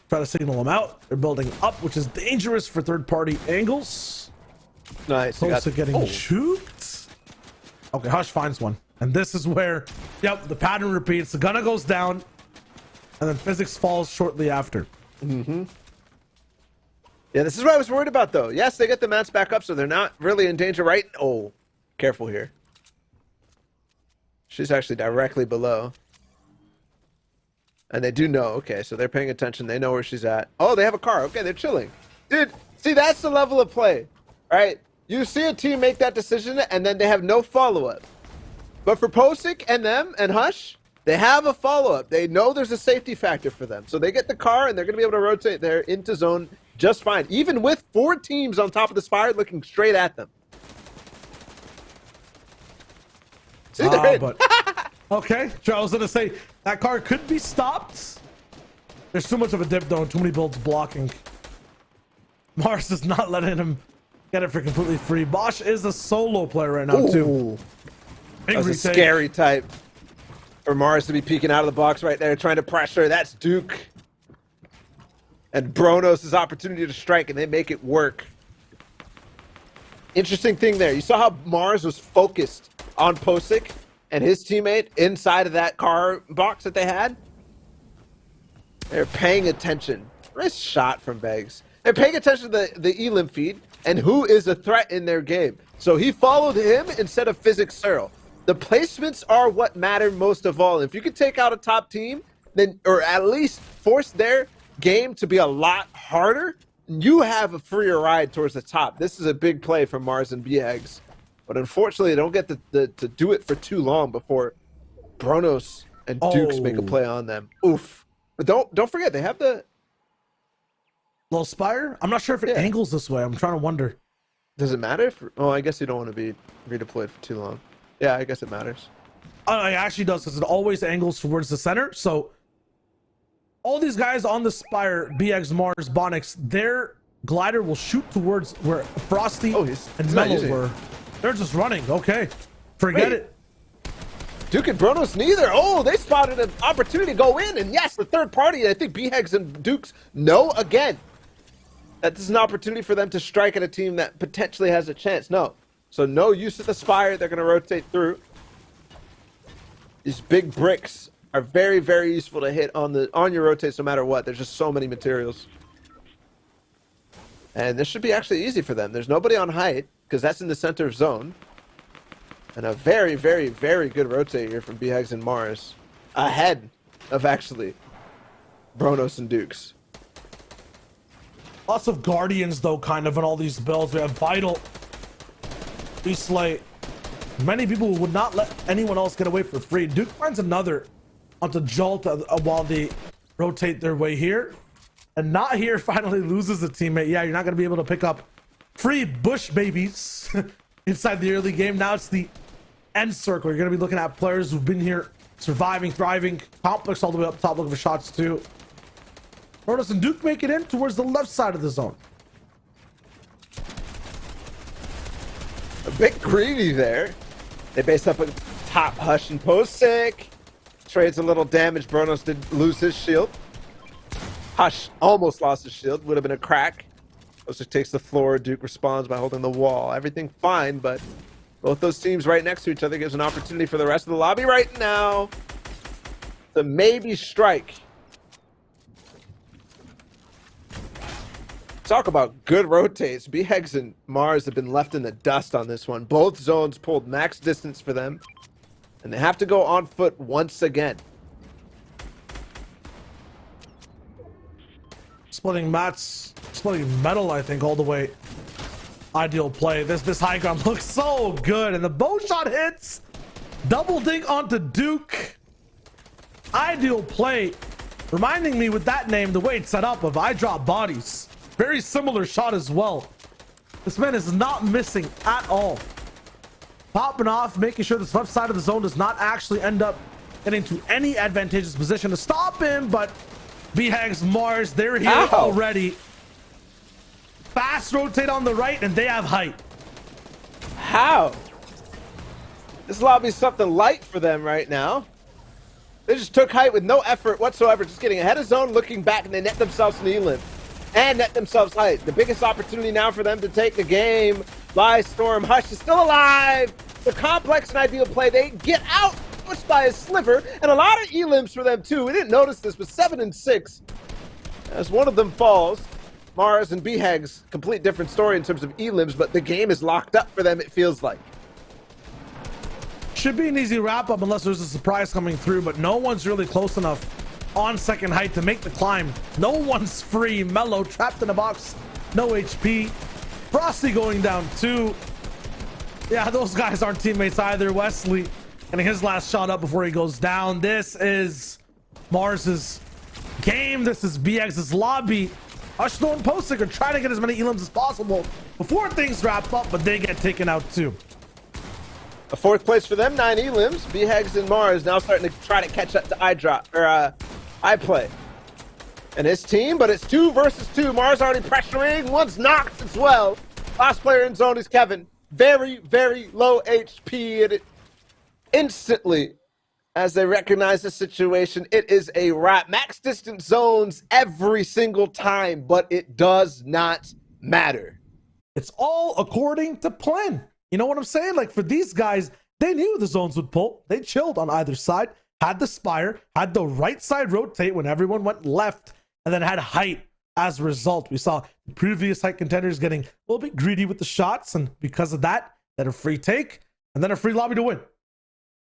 Try to signal them out. They're building up, which is dangerous for third-party angles. Nice. Close to getting juked. Okay, Hush finds one. And this is where, yep, the pattern repeats. The Gunna goes down, and then Physics falls shortly after. Mm-hmm. Yeah, this is what I was worried about, though. Yes, they get the mats back up, so they're not really in danger, right? Oh, careful here. She's actually directly below. And they do know. Okay, so they're paying attention. They know where she's at. Oh, they have a car. Okay, they're chilling. Dude, see, that's the level of play. All right? You see a team make that decision, and then they have no follow-up. But for Posick and them and Hush, they have a follow-up. They know there's a safety factor for them. So they get the car, and they're going to be able to rotate there into zone just fine. Even with 4 teams on top of the Spire looking straight at them. See, they're in. But okay, I was going to say, that car could be stopped. There's too much of a dip though, and too many builds blocking. Mars is not letting him get it for completely free. Bosch is a solo player right now too. That was a scary type for Mars to be peeking out of the box right there, trying to pressure. That's Duke. And Bronos' opportunity to strike, and they make it work. Interesting thing there. You saw how Mars was focused on Posick and his teammate inside of that car box that they had. They're paying attention. Nice shot from Beggs. They're paying attention to the Elim feed and who is a threat in their game. So he followed him instead of Physics Searle. The placements are what matter most of all. If you can take out a top team, then or at least force their game to be a lot harder, you have a freer ride towards the top. This is a big play from Mars and BX. But unfortunately, they don't get to do it for too long before Bronos and Dukes make a play on them. Oof. But don't forget, they have the little spire. I'm not sure if it angles this way. I'm trying to wonder. Does it matter? I guess you don't want to be redeployed for too long. Yeah, I guess it matters. It actually does, because it always angles towards the center. So all these guys on the spire, BX, Mars, Bonix, their glider will shoot towards where Frosty and Mellow were. They're just running. Okay. Forget it. Duke and Bronos neither. Oh, they spotted an opportunity to go in. And yes, the third party, I think BHEGs and Dukes know again that this is an opportunity for them to strike at a team that potentially has a chance. No. So no use of the spire. They're going to rotate through. These big bricks are very, very useful to hit on your rotates no matter what. There's just so many materials. And this should be actually easy for them. There's nobody on height because that's in the center of zone. And a very, very, very good rotate here from BHEGs and Mars. Ahead of actually Bronos and Dukes. Lots of Guardians though, kind of, in all these builds. We have Vital. We slay many people who would not let anyone else get away for free. Duke finds another onto Jolt while they rotate their way here. And Not Here finally loses a teammate. Yeah, you're not going to be able to pick up free Bush babies inside the early game. Now it's the end circle. You're going to be looking at players who've been here surviving, thriving. Complex all the way up top looking for shots too. Bronos and Duke make it in towards the left side of the zone. A bit greedy there. They base up a top Hush and Posick. Trades a little damage. Bronos did lose his shield. Hush almost lost his shield. Would have been a crack. Posick takes the floor. Duke responds by holding the wall. Everything fine, but both those teams right next to each other gives an opportunity for the rest of the lobby right now to maybe strike. Talk about good rotates. BHEGs and Mars have been left in the dust on this one. Both zones pulled max distance for them. And they have to go on foot once again. Splitting mats, splitting metal, I think, all the way. Ideal play. This high ground looks so good. And the bow shot hits. Double dink onto Duke. Ideal play. Reminding me with that name, the way it's set up of I drop bodies. Very similar shot as well. This man is not missing at all. Popping off, making sure this left side of the zone does not actually end up getting to any advantageous position to stop him. But BHEGs, Mars, they're here already. Fast rotate on the right, and they have height. How? This lobby's something light for them right now. They just took height with no effort whatsoever, just getting ahead of zone, looking back, and they net themselves an Elim. And net themselves height. The biggest opportunity now for them to take the game. Live Storm. Hush is still alive. The complex and ideal play. They get out, pushed by a sliver, and a lot of elims for them too. We didn't notice this, but 7 and 6. As one of them falls, Mars and BHEGs, complete different story in terms of elims, but the game is locked up for them, it feels like. Should be an easy wrap up unless there's a surprise coming through, but no one's really close enough on second height to make the climb. No one's free. Mellow trapped in a box, no HP. Frosty going down too. Yeah, those guys aren't teammates either. Wesley getting his last shot up before he goes down. This is Mars's game. This is BX's lobby. Ushno and Posick are trying to get as many elims as possible before things wrap up, but they get taken out too. A fourth place for them, 9 elims. BHEGs and Mars now starting to try to catch up to iDrop or iPlay. and his team, but it's 2 versus 2. Mars already pressuring. One's knocked as well. Last player in zone is Kevin. Very, very low HP, and it instantly, as they recognize the situation, it is a wrap. Max distance zones every single time, but it does not matter. It's all according to plan. You know what I'm saying? Like, for these guys, they knew the zones would pull. They chilled on either side, had the spire, had the right side rotate when everyone went left, and then had height as a result. We saw the previous height contenders getting a little bit greedy with the shots, and because of that, they had a free take and then a free lobby to win.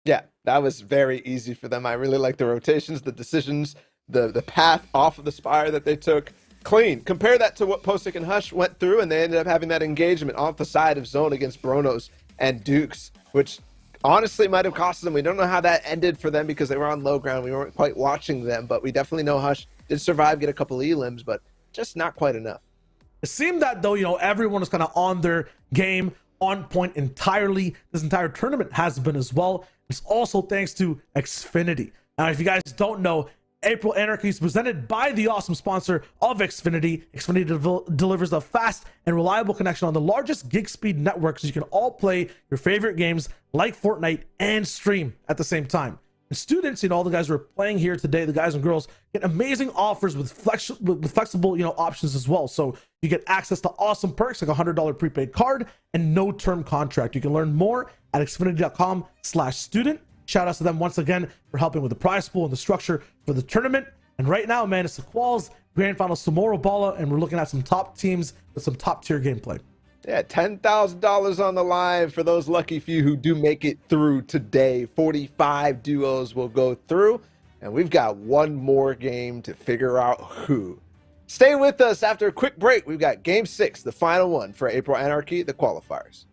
Yeah, that was very easy for them. I really like the rotations, the decisions, the path off of the spire that they took. Clean. Compare that to what Posick and Hush went through, and they ended up having that engagement off the side of zone against Bronos and Dukes, which honestly might have cost them. We don't know how that ended for them because they were on low ground. We weren't quite watching them, but we definitely know Hush did survive, get a couple elims, but just not quite enough. It seemed that, though, everyone was kind of on their game, on point entirely. This entire tournament has been as well. It's also thanks to Xfinity. Now, if you guys don't know, April Anarchy is presented by the awesome sponsor of Xfinity. Xfinity delivers a fast and reliable connection on the largest gig speed network, so you can all play your favorite games like Fortnite and stream at the same time. And students, all the guys who are playing here today, the guys and girls, get amazing offers with flexible, options as well. So you get access to awesome perks like a $100 prepaid card and no term contract. You can learn more at xfinity.com/student. Shout out to them once again for helping with the prize pool and the structure for the tournament. And right now, man, it's the Quals Grand Finals tomorrow, Bala, and we're looking at some top teams with some top tier gameplay. Yeah, $10,000 on the line for those lucky few who do make it through today. 45 duos will go through, and we've got one more game to figure out who. Stay with us after a quick break. We've got Game 6, the final one for April Anarchy, the qualifiers.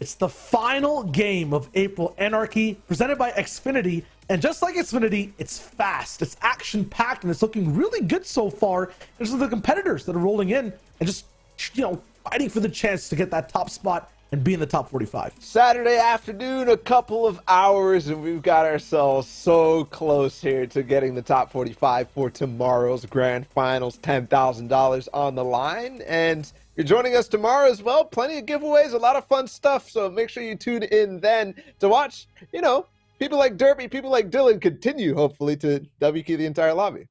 It's the final game of April Anarchy presented by Xfinity. And just like Xfinity, it's fast, it's action packed, and it's looking really good so far. There's the competitors that are rolling in and just, fighting for the chance to get that top spot and be in the top 45. Saturday afternoon, a couple of hours, and we've got ourselves so close here to getting the top 45 for tomorrow's grand finals. $10,000 on the line, and you're joining us tomorrow as well. Plenty of giveaways, a lot of fun stuff, so make sure you tune in then to watch, people like Derpy, people like Dylan continue, hopefully, to W key the entire lobby.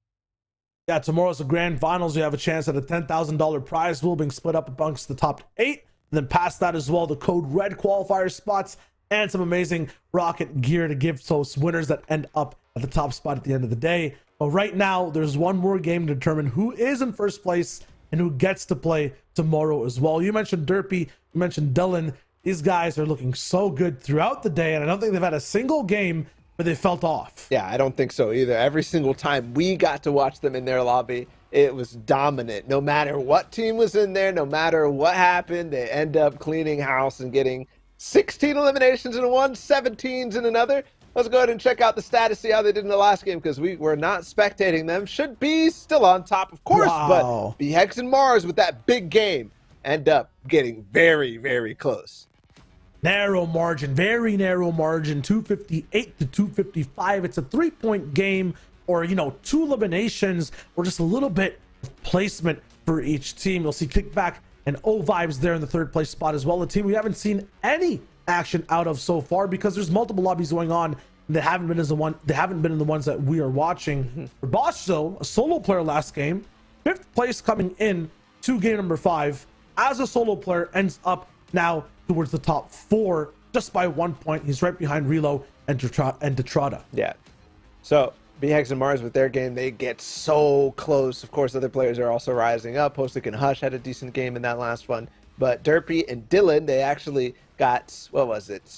Yeah, tomorrow's the grand finals. You have a chance at a $10,000 prize pool being split up amongst the top 8. And then past that as well, the code red qualifier spots and some amazing rocket gear to give those winners that end up at the top spot at the end of the day. But right now, there's one more game to determine who is in first place and who gets to play tomorrow as well. You mentioned Derpy, you mentioned Dylan. These guys are looking so good throughout the day, and I don't think they've had a single game where they felt off. Yeah, I don't think so either. Every single time we got to watch them in their lobby, it was dominant. No matter what team was in there, no matter what happened, they end up cleaning house and getting 16 eliminations in one, 17s in another. Let's go ahead and check out the stats, see how they did in the last game, because we were not spectating them. Should be still on top, of course, wow. But BHEX and Mars with that big game end up getting very, very close. Narrow margin, very narrow margin, 258 to 255. It's a 3-point game, or 2 eliminations, or just a little bit of placement for each team. You'll see Kickback and O-Vibes there in the 3rd place spot as well. A team we haven't seen any action out of so far because there's multiple lobbies going on and they haven't been in the ones that we are watching. For Bosch, though, a solo player last game, 5th place coming in to game number 5 as a solo player, ends up now towards the top 4 just by 1 point. He's right behind Relo and Detrada. Yeah. So BHEX and Mars with their game, they get so close. Of course, other players are also rising up. Postic and Hush had a decent game in that last one. But Derpy and Dylan, they actually got,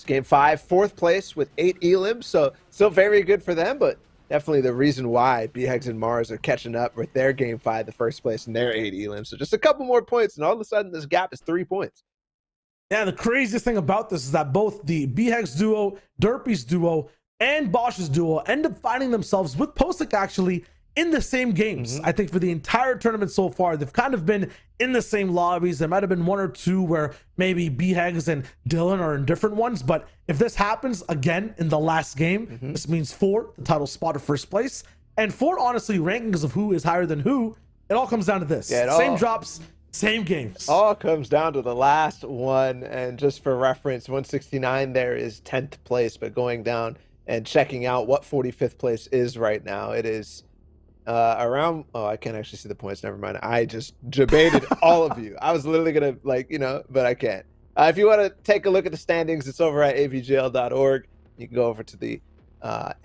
game 5, 4th place with 8 elims. So still very good for them, but definitely the reason why BHEX and Mars are catching up with their game 5, the 1st place, and their 8 elims. So just a couple more points, and all of a sudden this gap is 3 points. Yeah, the craziest thing about this is that both the BHEX duo, Derpy's duo, and Bosch's duo end up finding themselves with Postic actually in the same games. I think for the entire tournament so far, they've kind of been in the same lobbies. There might have been 1 or 2 where maybe BHEX and Dylan are in different ones, but if this happens again in the last game, this means 4, the title spot of 1st place, and 4, honestly, rankings of who is higher than who. It all comes down to this. Yeah, same drops, same games. All comes down to the last one. And just for reference, 169 there is 10th place, but going down and checking out what 45th place is right now, it is around, I can't actually see the points, never mind. I just debated all of you. I was literally gonna but I can't. If you want to take a look at the standings, it's over at avgl.org. You can go over to the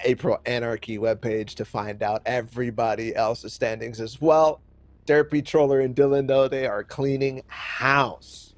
April Anarchy webpage to find out everybody else's standings as well. Derpy, Troller, and Dylan, though, they are cleaning house.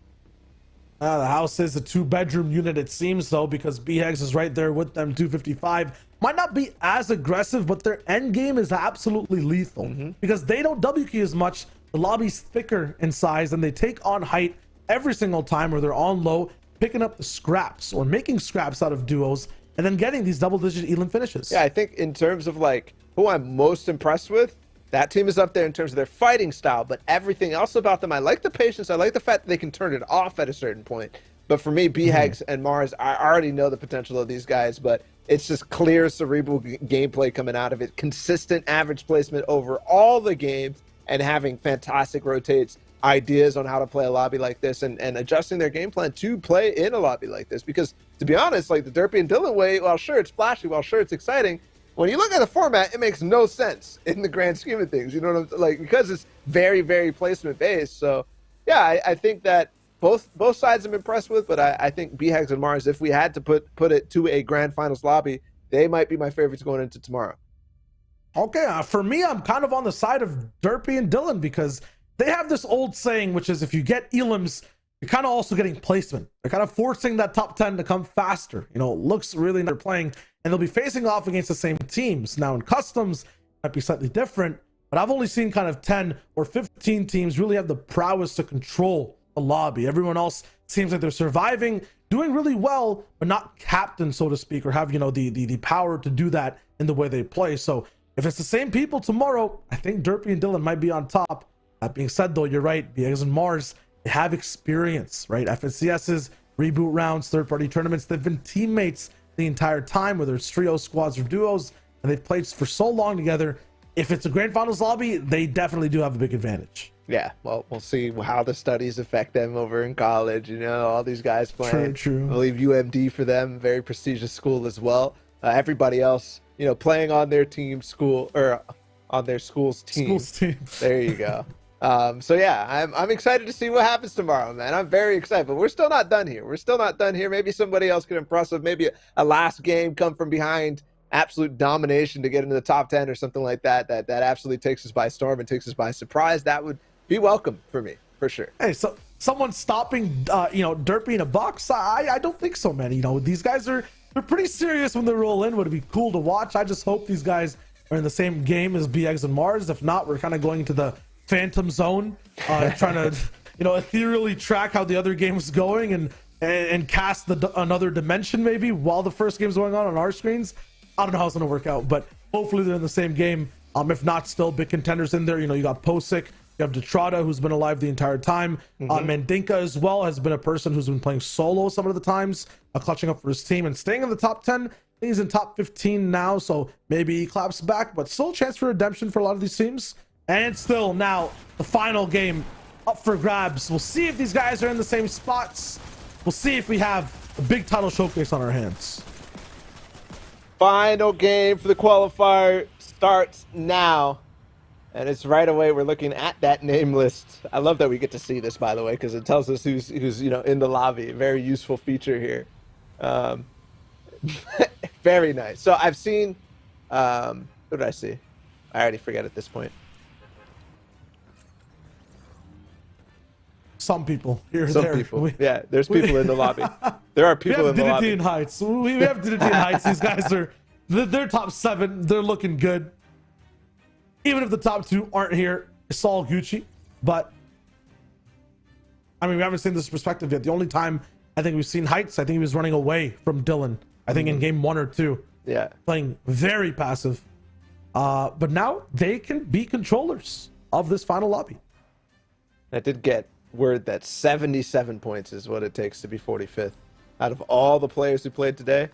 The house is a 2-bedroom unit, it seems, though, because BHEX is right there with them. 255 might not be as aggressive, but their end game is absolutely lethal because they don't W key as much. The lobby's thicker in size, and they take on height every single time where they're on low, picking up the scraps or making scraps out of duos, and then getting these double-digit elim finishes. Yeah, I think in terms of like who I'm most impressed with, that team is up there in terms of their fighting style, but everything else about them, I like the patience. I like the fact that they can turn it off at a certain point. But for me, BHEX and Mars, I already know the potential of these guys, but it's just clear cerebral gameplay coming out of it. Consistent average placement over all the games and having fantastic rotates, ideas on how to play a lobby like this and adjusting their game plan to play in a lobby like this. Because to be honest, like the Derpy and Dylan way, while sure it's flashy, while sure it's exciting, when you look at the format, it makes no sense in the grand scheme of things. You know what I'm like, because it's very, very placement based. So yeah, I think that both sides I'm impressed with, but I think BHEX and Mars, if we had to put it to a grand finals lobby, they might be my favorites going into tomorrow. Okay, for me, I'm kind of on the side of Derpy and Dylan because they have this old saying, which is if you get elims, you're kind of also getting placement. They're kind of forcing that top 10 to come faster. You know, it looks really nice. They're playing, and they'll be facing off against the same teams. Now in customs, it might be slightly different, but I've only seen kind of 10 or 15 teams really have the prowess to control a lobby. Everyone else seems like they're surviving, doing really well, but not captain, so to speak, or have, you know, the power to do that in the way they play. So if it's the same people tomorrow, I think Derpy and Dylan might be on top. That being said, though, you're right. BHEX and Mars, they have experience, right? FNCS's, reboot rounds, third-party tournaments. They've been teammates the entire time, whether it's trios, squads, or duos, and they've played for so long together. If it's a grand finals lobby, they definitely do have a big advantage. Yeah, well, we'll see how the studies affect them over in college. You know, all these guys playing. True. I believe UMD for them, very prestigious school as well. Everybody else, you know, playing on their team, school, or on their school's team. There you go. So yeah, I'm excited to see what happens tomorrow, man. I'm very excited, but we're still not done here. Maybe somebody else can impress us. Maybe a last game come from behind, absolute domination to get into the top 10 or something like that. That absolutely takes us by storm and takes us by surprise. That would be welcome for me, for sure. Hey, so someone stopping, you know, Derpy in a box? I don't think so, man. You know, these guys they're pretty serious when they roll in. Would it be cool to watch? I just hope these guys are in the same game as BHEX and Mars. If not, we're kind of going into the Phantom Zone, trying to, you know, ethereally track how the other game's going and cast another dimension maybe while the first game's going on our screens. I don't know how it's gonna work out, but hopefully they're in the same game. If not, still big contenders in there. You know, you got Posick, you have Detrada, who's been alive the entire time. Mandinka as well has been a person who's been playing solo some of the times, clutching up for his team and staying in the top 10. I think he's in top 15 now, so maybe he claps back, but still a chance for redemption for a lot of these teams. And still now the final game up for grabs. We'll see if these guys are in the same spots. We'll see if we have a big title showcase on our hands. Final game for the qualifier starts now, and it's right away. We're looking at that name list. I love that we get to see this, by the way, because it tells us who's you know in the lobby. Very useful feature here. Very nice. So I've seen who did I see? I already forget at this point. Some people here. Some there. people. Yeah, there's people in the lobby. There are people in the lobby. We have Heights. We have Diditian Heights. These guys are they're top 7. They're looking good. Even if the top 2 aren't here, it's all Gucci. But I mean, we haven't seen this perspective yet. The only time I think we've seen Heights, I think he was running away from Dylan. I think in game 1 or 2. Yeah. Playing very passive. But now they can be controllers of this final lobby. I did get word that 77 points is what it takes to be 45th. Out of all the players who played today,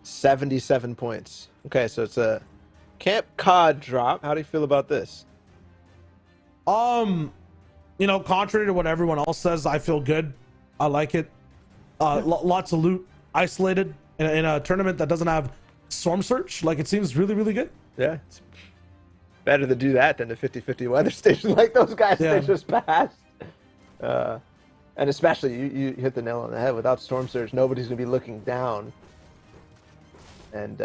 77 points. Okay, so it's a Camp COD drop. How do you feel about this? You know, contrary to what everyone else says, I feel good. I like it. Lots of loot, isolated in a tournament that doesn't have Storm Search. Like, it seems really, really good. Yeah, it's better to do that than the 50-50 weather station like those guys they just passed. And especially, you hit the nail on the head. Without Storm Surge, nobody's going to be looking down and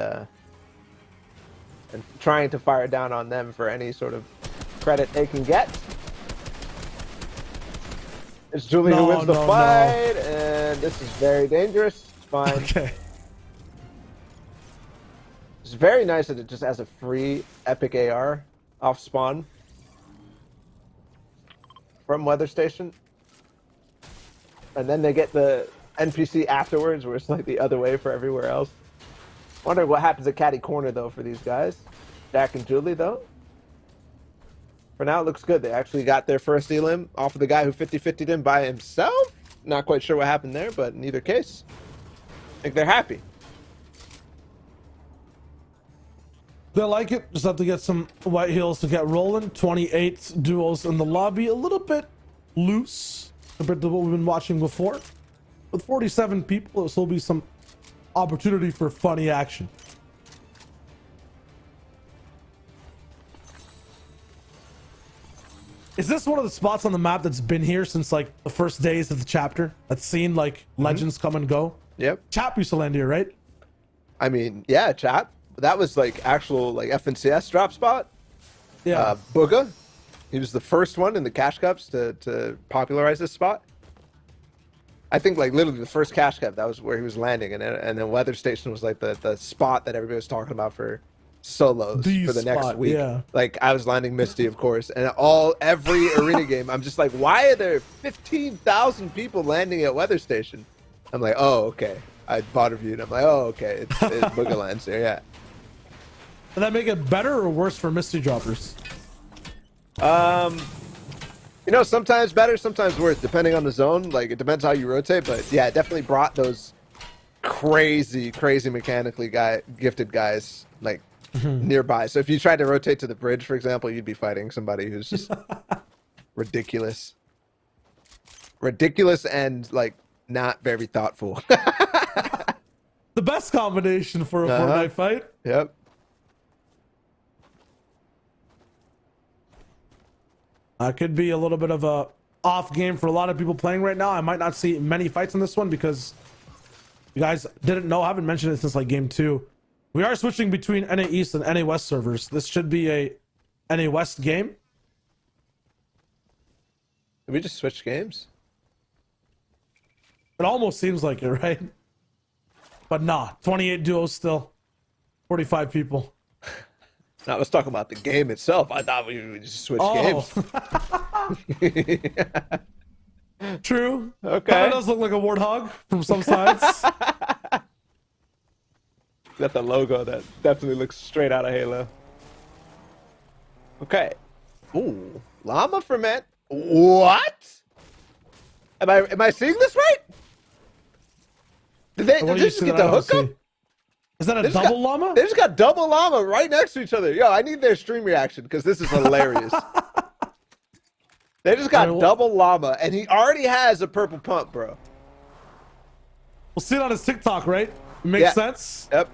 trying to fire down on them for any sort of credit they can get. It's Julie who No, wins the no, no. fight, and this is very dangerous. It's fine. Okay. It's very nice that it just has a free epic AR off spawn from Weather Station. And then they get the NPC afterwards, where it's like the other way for everywhere else. Wondering what happens at Catty Corner, though, for these guys. Jack and Julie, though. For now, it looks good. They actually got their first elim off of the guy who 50-50'd him by himself. Not quite sure what happened there, but in either case, I think they're happy. They like it. Just have to get some white heels to get rolling. 28 duos in the lobby. A little bit loose compared to what we've been watching before. With 47 people, there'll still be some opportunity for funny action. Is this one of the spots on the map that's been here since like the first days of the chapter? That's seen like legends come and go? Yep. Chap used to land here, right? I mean, yeah, chat. That was like actual like FNCS drop spot. Yeah. Booga. He was the first one in the cash cups to popularize this spot. I think like literally the first cash cup, that was where he was landing, and then Weather Station was like the spot that everybody was talking about for solos for the next week. Yeah. Like I was landing Misty, of course, and every arena game, I'm just like, why are there 15,000 people landing at Weather Station? I'm like, oh, okay. I bot reviewed. I'm like, oh, okay. It's Booga lands there, yeah. Does that make it better or worse for Misty droppers? You know, sometimes better, sometimes worse, depending on the zone. Like, it depends how you rotate, but yeah, it definitely brought those crazy mechanically gifted guys, like, nearby. So if you tried to rotate to the bridge, for example, you'd be fighting somebody who's just ridiculous. Ridiculous and, like, not very thoughtful. The best combination for a Fortnite fight. Yep. Could be a little bit of a off game for a lot of people playing right now. I might not see many fights in this one because you guys didn't know. I haven't mentioned it since like game 2. We are switching between NA East and NA West servers. This should be a NA West game. Did we just switch games? It almost seems like it, right? But nah, 28 duos still. 45 people. No, let's talk about the game itself. I thought we just switched games. True. Okay. That does look like a warthog from some sides. Got the logo that definitely looks straight out of Halo. Okay. Ooh, llama ferment. What? Am I seeing this right? Did they just get the hookup? Is that a double llama? They just got double llama right next to each other. Yo, I need their stream reaction because this is hilarious. They just got double llama, and he already has a purple pump, bro. We'll see it on his TikTok, right? Makes sense? Yep.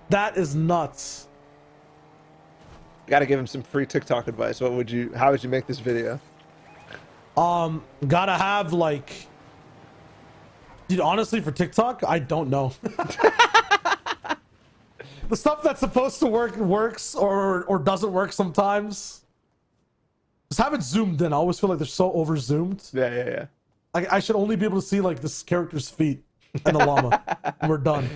That is nuts. Gotta give him some free TikTok advice. How would you make this video? Gotta have like... Dude, honestly, for TikTok, I don't know. The stuff that's supposed to work works or doesn't work sometimes. Just have it zoomed in. I always feel like they're so over zoomed. Yeah. I should only be able to see like this character's feet and the llama. And we're done.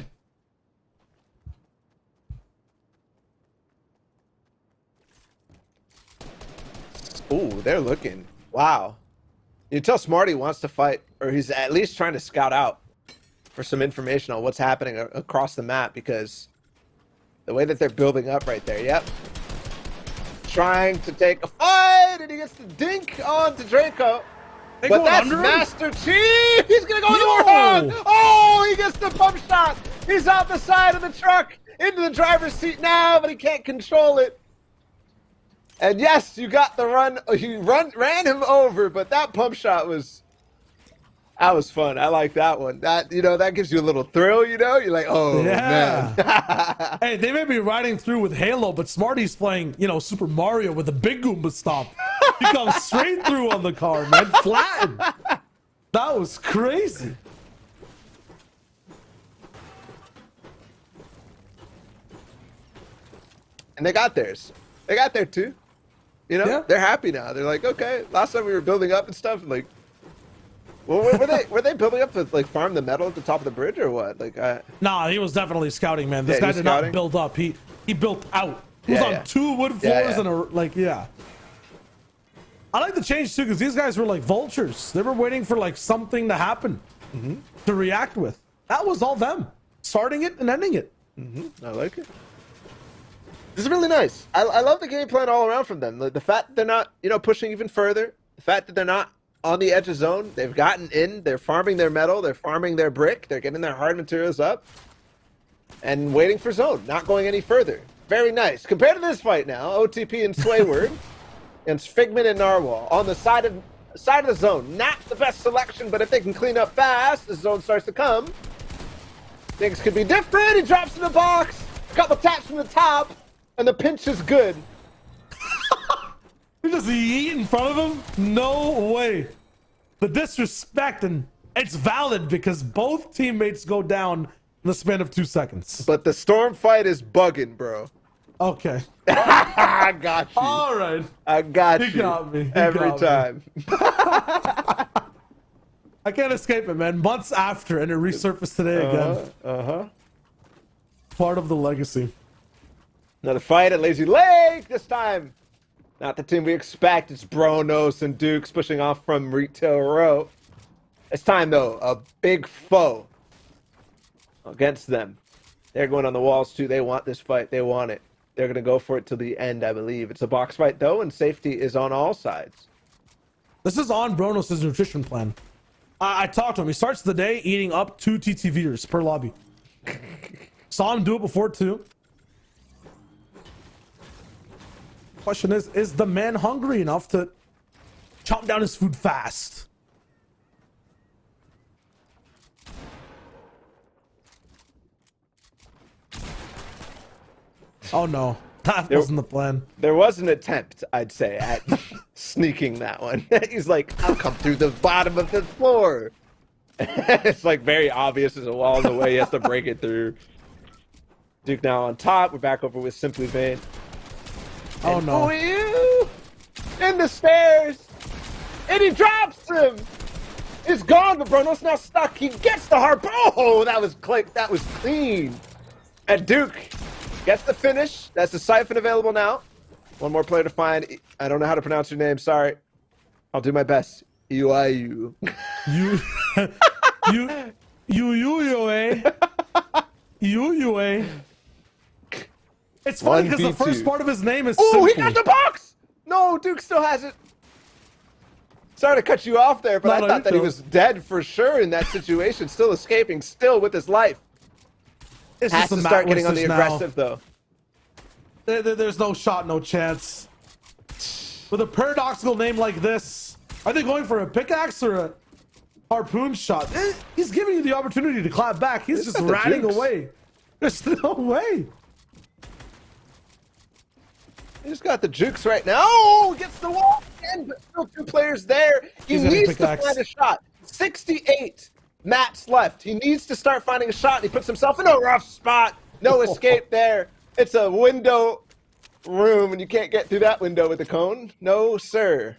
Ooh, they're looking. Wow. You tell Smarty wants to fight, or he's at least trying to scout out for some information on what's happening across the map, because the way that they're building up right there, yep. Trying to take a fight, and he gets the dink on to Draco. But that's Master Chief! He's gonna go in the Warthog! Oh, he gets the pump shot! He's out the side of the truck, into the driver's seat now, but he can't control it. And yes, you got the run. You ran him over, but that pump shot was fun. I like that one. That that gives you a little thrill. You're like, oh man. Hey, they may be riding through with Halo, but Smarty's playing Super Mario with a big Goomba stomp. He comes straight through on the car, man, flattened. That was crazy. And they got theirs. They got there too. You know, Yeah. they're happy now. They're like, okay, last time we were building up and stuff, like, well, were they building up to like farm the metal at the top of the bridge or what? Like, Nah, he was definitely scouting, man. This Yeah, he guy was did scouting? not build up. He built out. He was Yeah, on yeah. 2 wood floors Yeah, yeah. and yeah. I like the change too because these guys were like vultures. They were waiting for like something to happen to react with. That was all them starting it and ending it. I like it. This is really nice. I love the game plan all around from them. The fact that they're not, pushing even further. The fact that they're not on the edge of zone. They've gotten in. They're farming their metal. They're farming their brick. They're getting their hard materials up. And waiting for zone. Not going any further. Very nice. Compared to this fight now, OTP and Swayward against Figment and Narwhal on the side of the zone. Not the best selection, but if they can clean up fast, the zone starts to come. Things could be different. He drops in the box. A couple taps from the top. And the pinch is good. You just yeet in front of him? No way. The disrespect, and it's valid because both teammates go down in the span of 2 seconds. But the storm fight is bugging, bro. Okay. I got you. All right. I got you. He got me. He Every got me. time. I can't escape it, man. Months after, and it resurfaced today again. Part of the legacy. Another fight at Lazy Lake. This time, not the team we expect. It's Bronos and Dukes pushing off from Retail Row. It's time, though. A big foe against them. They're going on the walls, too. They want this fight. They want it. They're going to go for it till the end, I believe. It's a box fight, though, and safety is on all sides. This is on Bronos' nutrition plan. I talked to him. He starts the day eating up 2 TTVers per lobby. Saw him do it before, too. Question is the man hungry enough to chomp down his food fast? Oh no, that wasn't the plan. There was an attempt, I'd say, at sneaking that one. He's like, I'll come through the bottom of the floor. It's like very obvious there's a wall in the way. He has to break it through. Duke now on top. We're back over with Simply Vain. Oh and no. Ew, in the stairs. And he drops him. It's gone, but Bruno's now stuck. He gets the harp. Oh, that was click. That was clean. And Duke gets the finish. That's the siphon available now. One more player to find. I don't know how to pronounce your name. Sorry. I'll do my best. EYU. You It's funny because the 1v2. first part of his name is Oh, he Simply. got the box! No, Duke still has it. Sorry to cut you off there, but I thought that he was dead for sure in that situation. Still escaping, still with his life. It's Has just to a start Matt getting on the Wisters now. aggressive, though. There's no shot, no chance. With a paradoxical name like this, are they going for a pickaxe or a harpoon shot? He's giving you the opportunity to clap back. He's just got the ratting jukes. away. There's no way. He just got the jukes right now. Oh, gets the wall again, but still 2 players there. He He's gonna needs to pickaxe. find a shot. 68 mats left. He needs to start finding a shot. He puts himself in a rough spot. No escape there. It's a window room, and you can't get through that window with a cone. No, sir.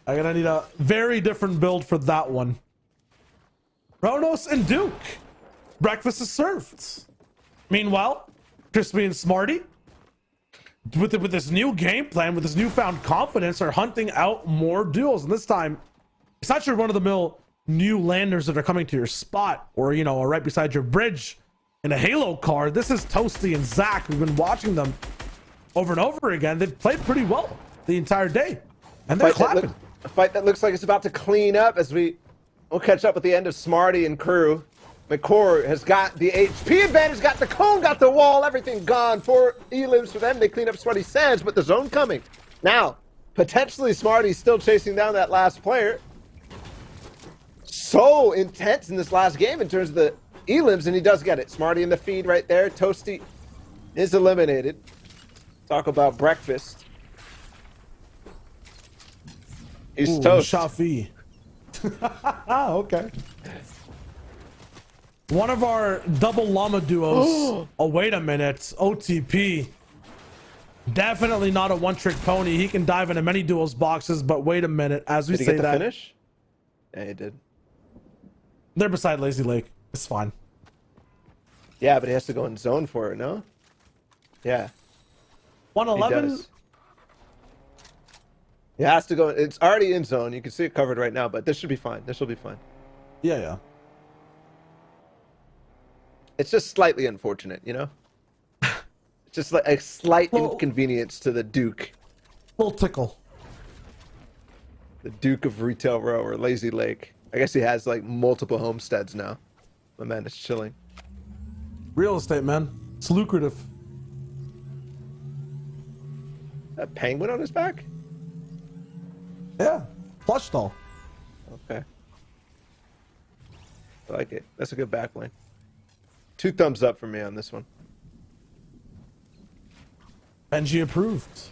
I'm gonna need a very different build for that one. Ronos and Duke. Breakfast is served. Meanwhile, Crispy and Smarty, with this new game plan, with this newfound confidence, are hunting out more duels. And this time, it's not your run-of-the-mill new landers that are coming to your spot or, are right beside your bridge in a Halo car. This is Toasty and Zach. We've been watching them over and over again. They've played pretty well the entire day. And they're clapping. A fight that looks like it's about to clean up as we'll catch up with the end of Smarty and crew. McCord has got the HP advantage, got the cone, got the wall, everything gone. 4 elims for them. They clean up Smarty Sands, but the zone coming. Now, potentially Smarty still chasing down that last player. So intense in this last game in terms of the elims, and he does get it. Smarty in the feed right there. Toasty is eliminated. Talk about breakfast. He's toast. Shafi. Okay. One of our double llama duos. Oh, wait a minute. OTP. Definitely not a one-trick pony. He can dive into many duels boxes, but wait a minute. As we Did he say get the that, finish? Yeah, he did. they're beside Lazy Lake. It's fine. Yeah, but he has to go in zone for it, no? Yeah. 111. He has to go. It's already in zone. You can see it covered right now, but this should be fine. This will be fine. Yeah. It's just slightly unfortunate, you know? It's just like a slight inconvenience to the Duke. Little tickle. The Duke of Retail Row, or Lazy Lake. I guess he has like multiple homesteads now. My man is chilling. Real estate, man. It's lucrative. That penguin on his back? Yeah. Plush doll. Okay. I like it. That's a good backline. 2 thumbs up for me on this one. Benji approved.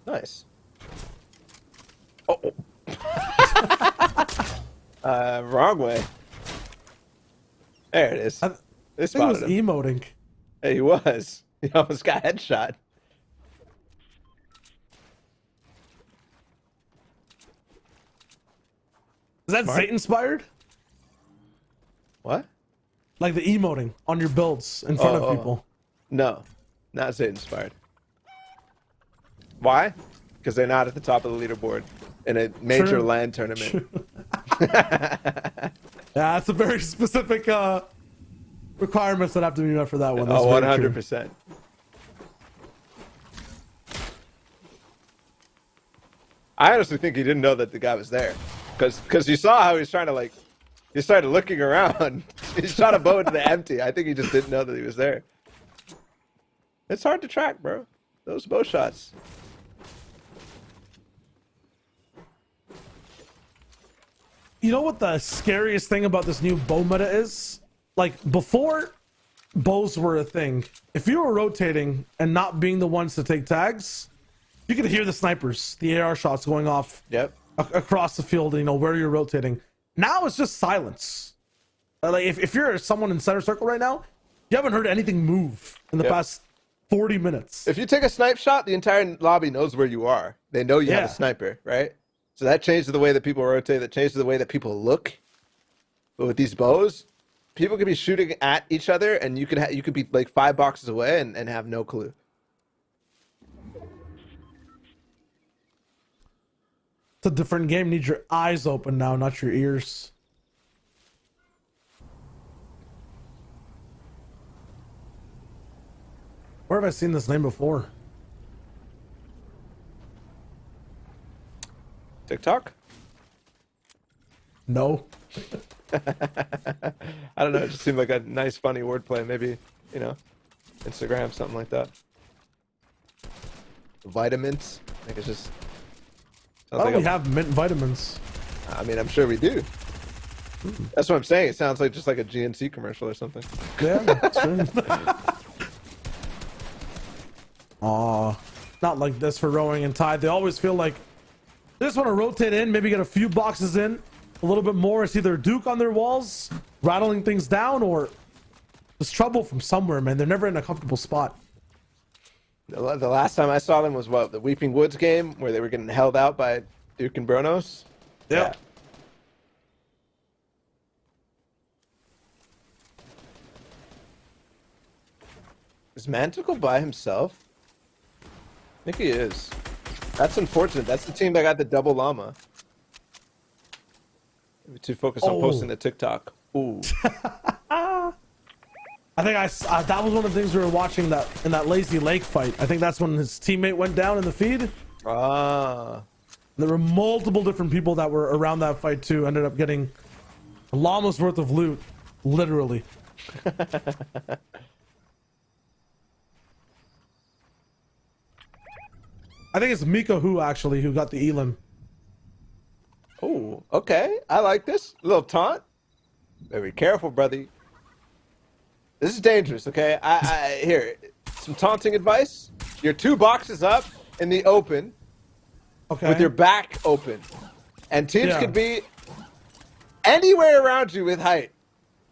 Nice. Oh. Wrong way. There it is. I They think it was spotted him. emoting. Hey, he was. He almost got headshot. Is that Smart. Zayt inspired? What? Like the emoting on your builds in front of people. No, not Zayt inspired. Why? Because they're not at the top of the leaderboard in a major True. LAN tournament. Yeah, that's a very specific requirements that have to be met for that one. That's Oh, very true. 100%. I honestly think he didn't know that the guy was there, because you saw how he was trying to like, he started looking around. He shot a bow into the empty. I think he just didn't know that he was there. It's hard to track, bro. Those bow shots. You know what the scariest thing about this new bow meta is? Like, before bows were a thing, if you were rotating and not being the ones to take tags, you could hear the snipers, the AR shots going off Yep. across the field, you know, where you're rotating. Now it's just silence. Like, if you're someone in center circle right now, you haven't heard anything move in the past 40 minutes. If you take a snipe shot, the entire lobby knows where you are. They know you have a sniper, right? So that changes the way that people rotate. That changes the way that people look. But with these bows, people could be shooting at each other, and you could be like 5 boxes away and have no clue. It's a different game. Need your eyes open now, not your ears. Where have I seen this name before? TikTok? No. I don't know. It just seemed like a nice, funny wordplay. Maybe, you know, Instagram, something like that. Vitamins. I think it's just. Why don't we have mint vitamins? I mean, I'm sure we do. That's what I'm saying. It sounds like just like a GNC commercial or something. Yeah, that's true. Aw, not like this for rowing and tide. They always feel like they just want to rotate in, maybe get a few boxes in, a little bit more. It's either Duke on their walls, rattling things down, or there's trouble from somewhere, man. They're never in a comfortable spot. The last time I saw them was what, the Weeping Woods game where they were getting held out by Duke and Bronos. Yeah. Is Manticle by himself? I think he is. That's unfortunate. That's the team that got the double llama. Maybe too focused on posting the TikTok. Ooh. I think that was one of the things we were watching that in that Lazy Lake fight. I think that's when his teammate went down in the feed. Ah. There were multiple different people that were around that fight too. Ended up getting a llama's worth of loot, literally. I think it's Mika who actually who got the Elim. Oh, okay. I like this. A little taunt. Very careful, brother. This is dangerous, okay? Here, some taunting advice. You're 2 boxes up in the open, Okay. with your back open. And teams Yeah. could be anywhere around you with height,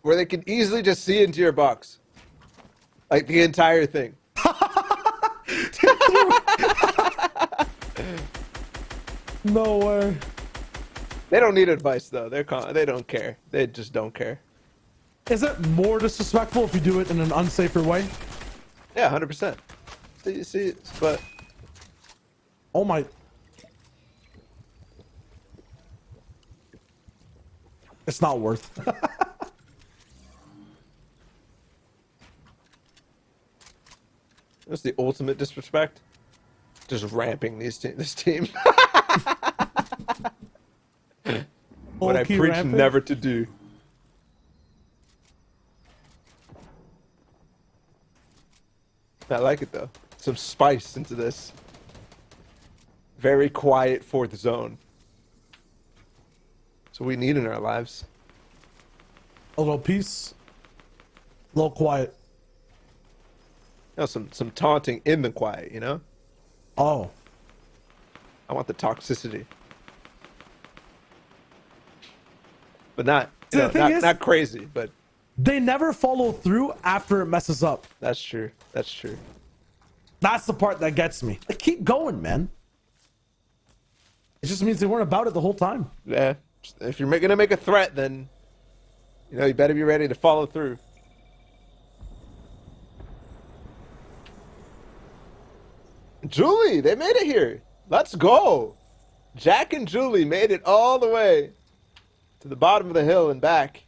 where they can easily just see into your box, like the entire thing. No way. They don't need advice though. They don't care. They just don't care. Is it more disrespectful if you do it in an unsafer way? Yeah, 100%. See, but Oh my. It's not worth. what's the ultimate disrespect? Just ramping this team. What I Low-key preach ramping? never to do. I like it though. Some spice into this. Very quiet fourth zone. So we need in our lives. A little peace. A little quiet. You know, some taunting in the quiet, you know? Oh. I want the toxicity. But not, See, the thing is- not crazy, but They never follow through after it messes up. that's true. That's true. That's the part that gets me. Like, keep going, man. It just means they weren't about it the whole time. Yeah. If you're gonna make a threat, then you better be ready to follow through. Julie, they made it here. Let's go. Jack and Julie made it all the way to the bottom of the hill and back.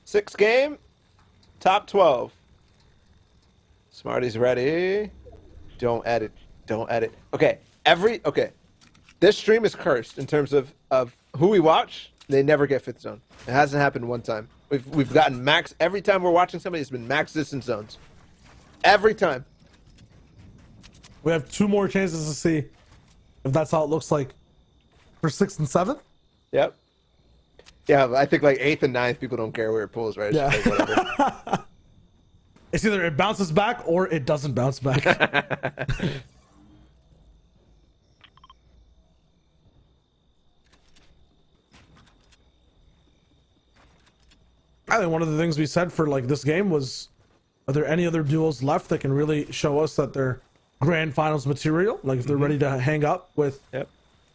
6 game, top 12. Smarty's ready. Don't edit. Don't edit. Okay. Okay. This stream is cursed in terms of who we watch. They never get fifth zone. It hasn't happened one time. We've gotten max every time we're watching somebody. It's been max distance zones. Every time. We have 2 more chances to see if that's how it looks like for 6th and 7th. Yep. Yeah, I think like 8th and 9th, people don't care where it pulls, right? It's Yeah. just like, whatever. It's either it bounces back or it doesn't bounce back. I think one of the things we said for like this game was, are there any other duos left that can really show us that they're grand finals material? Like if they're ready to hang up with Yep.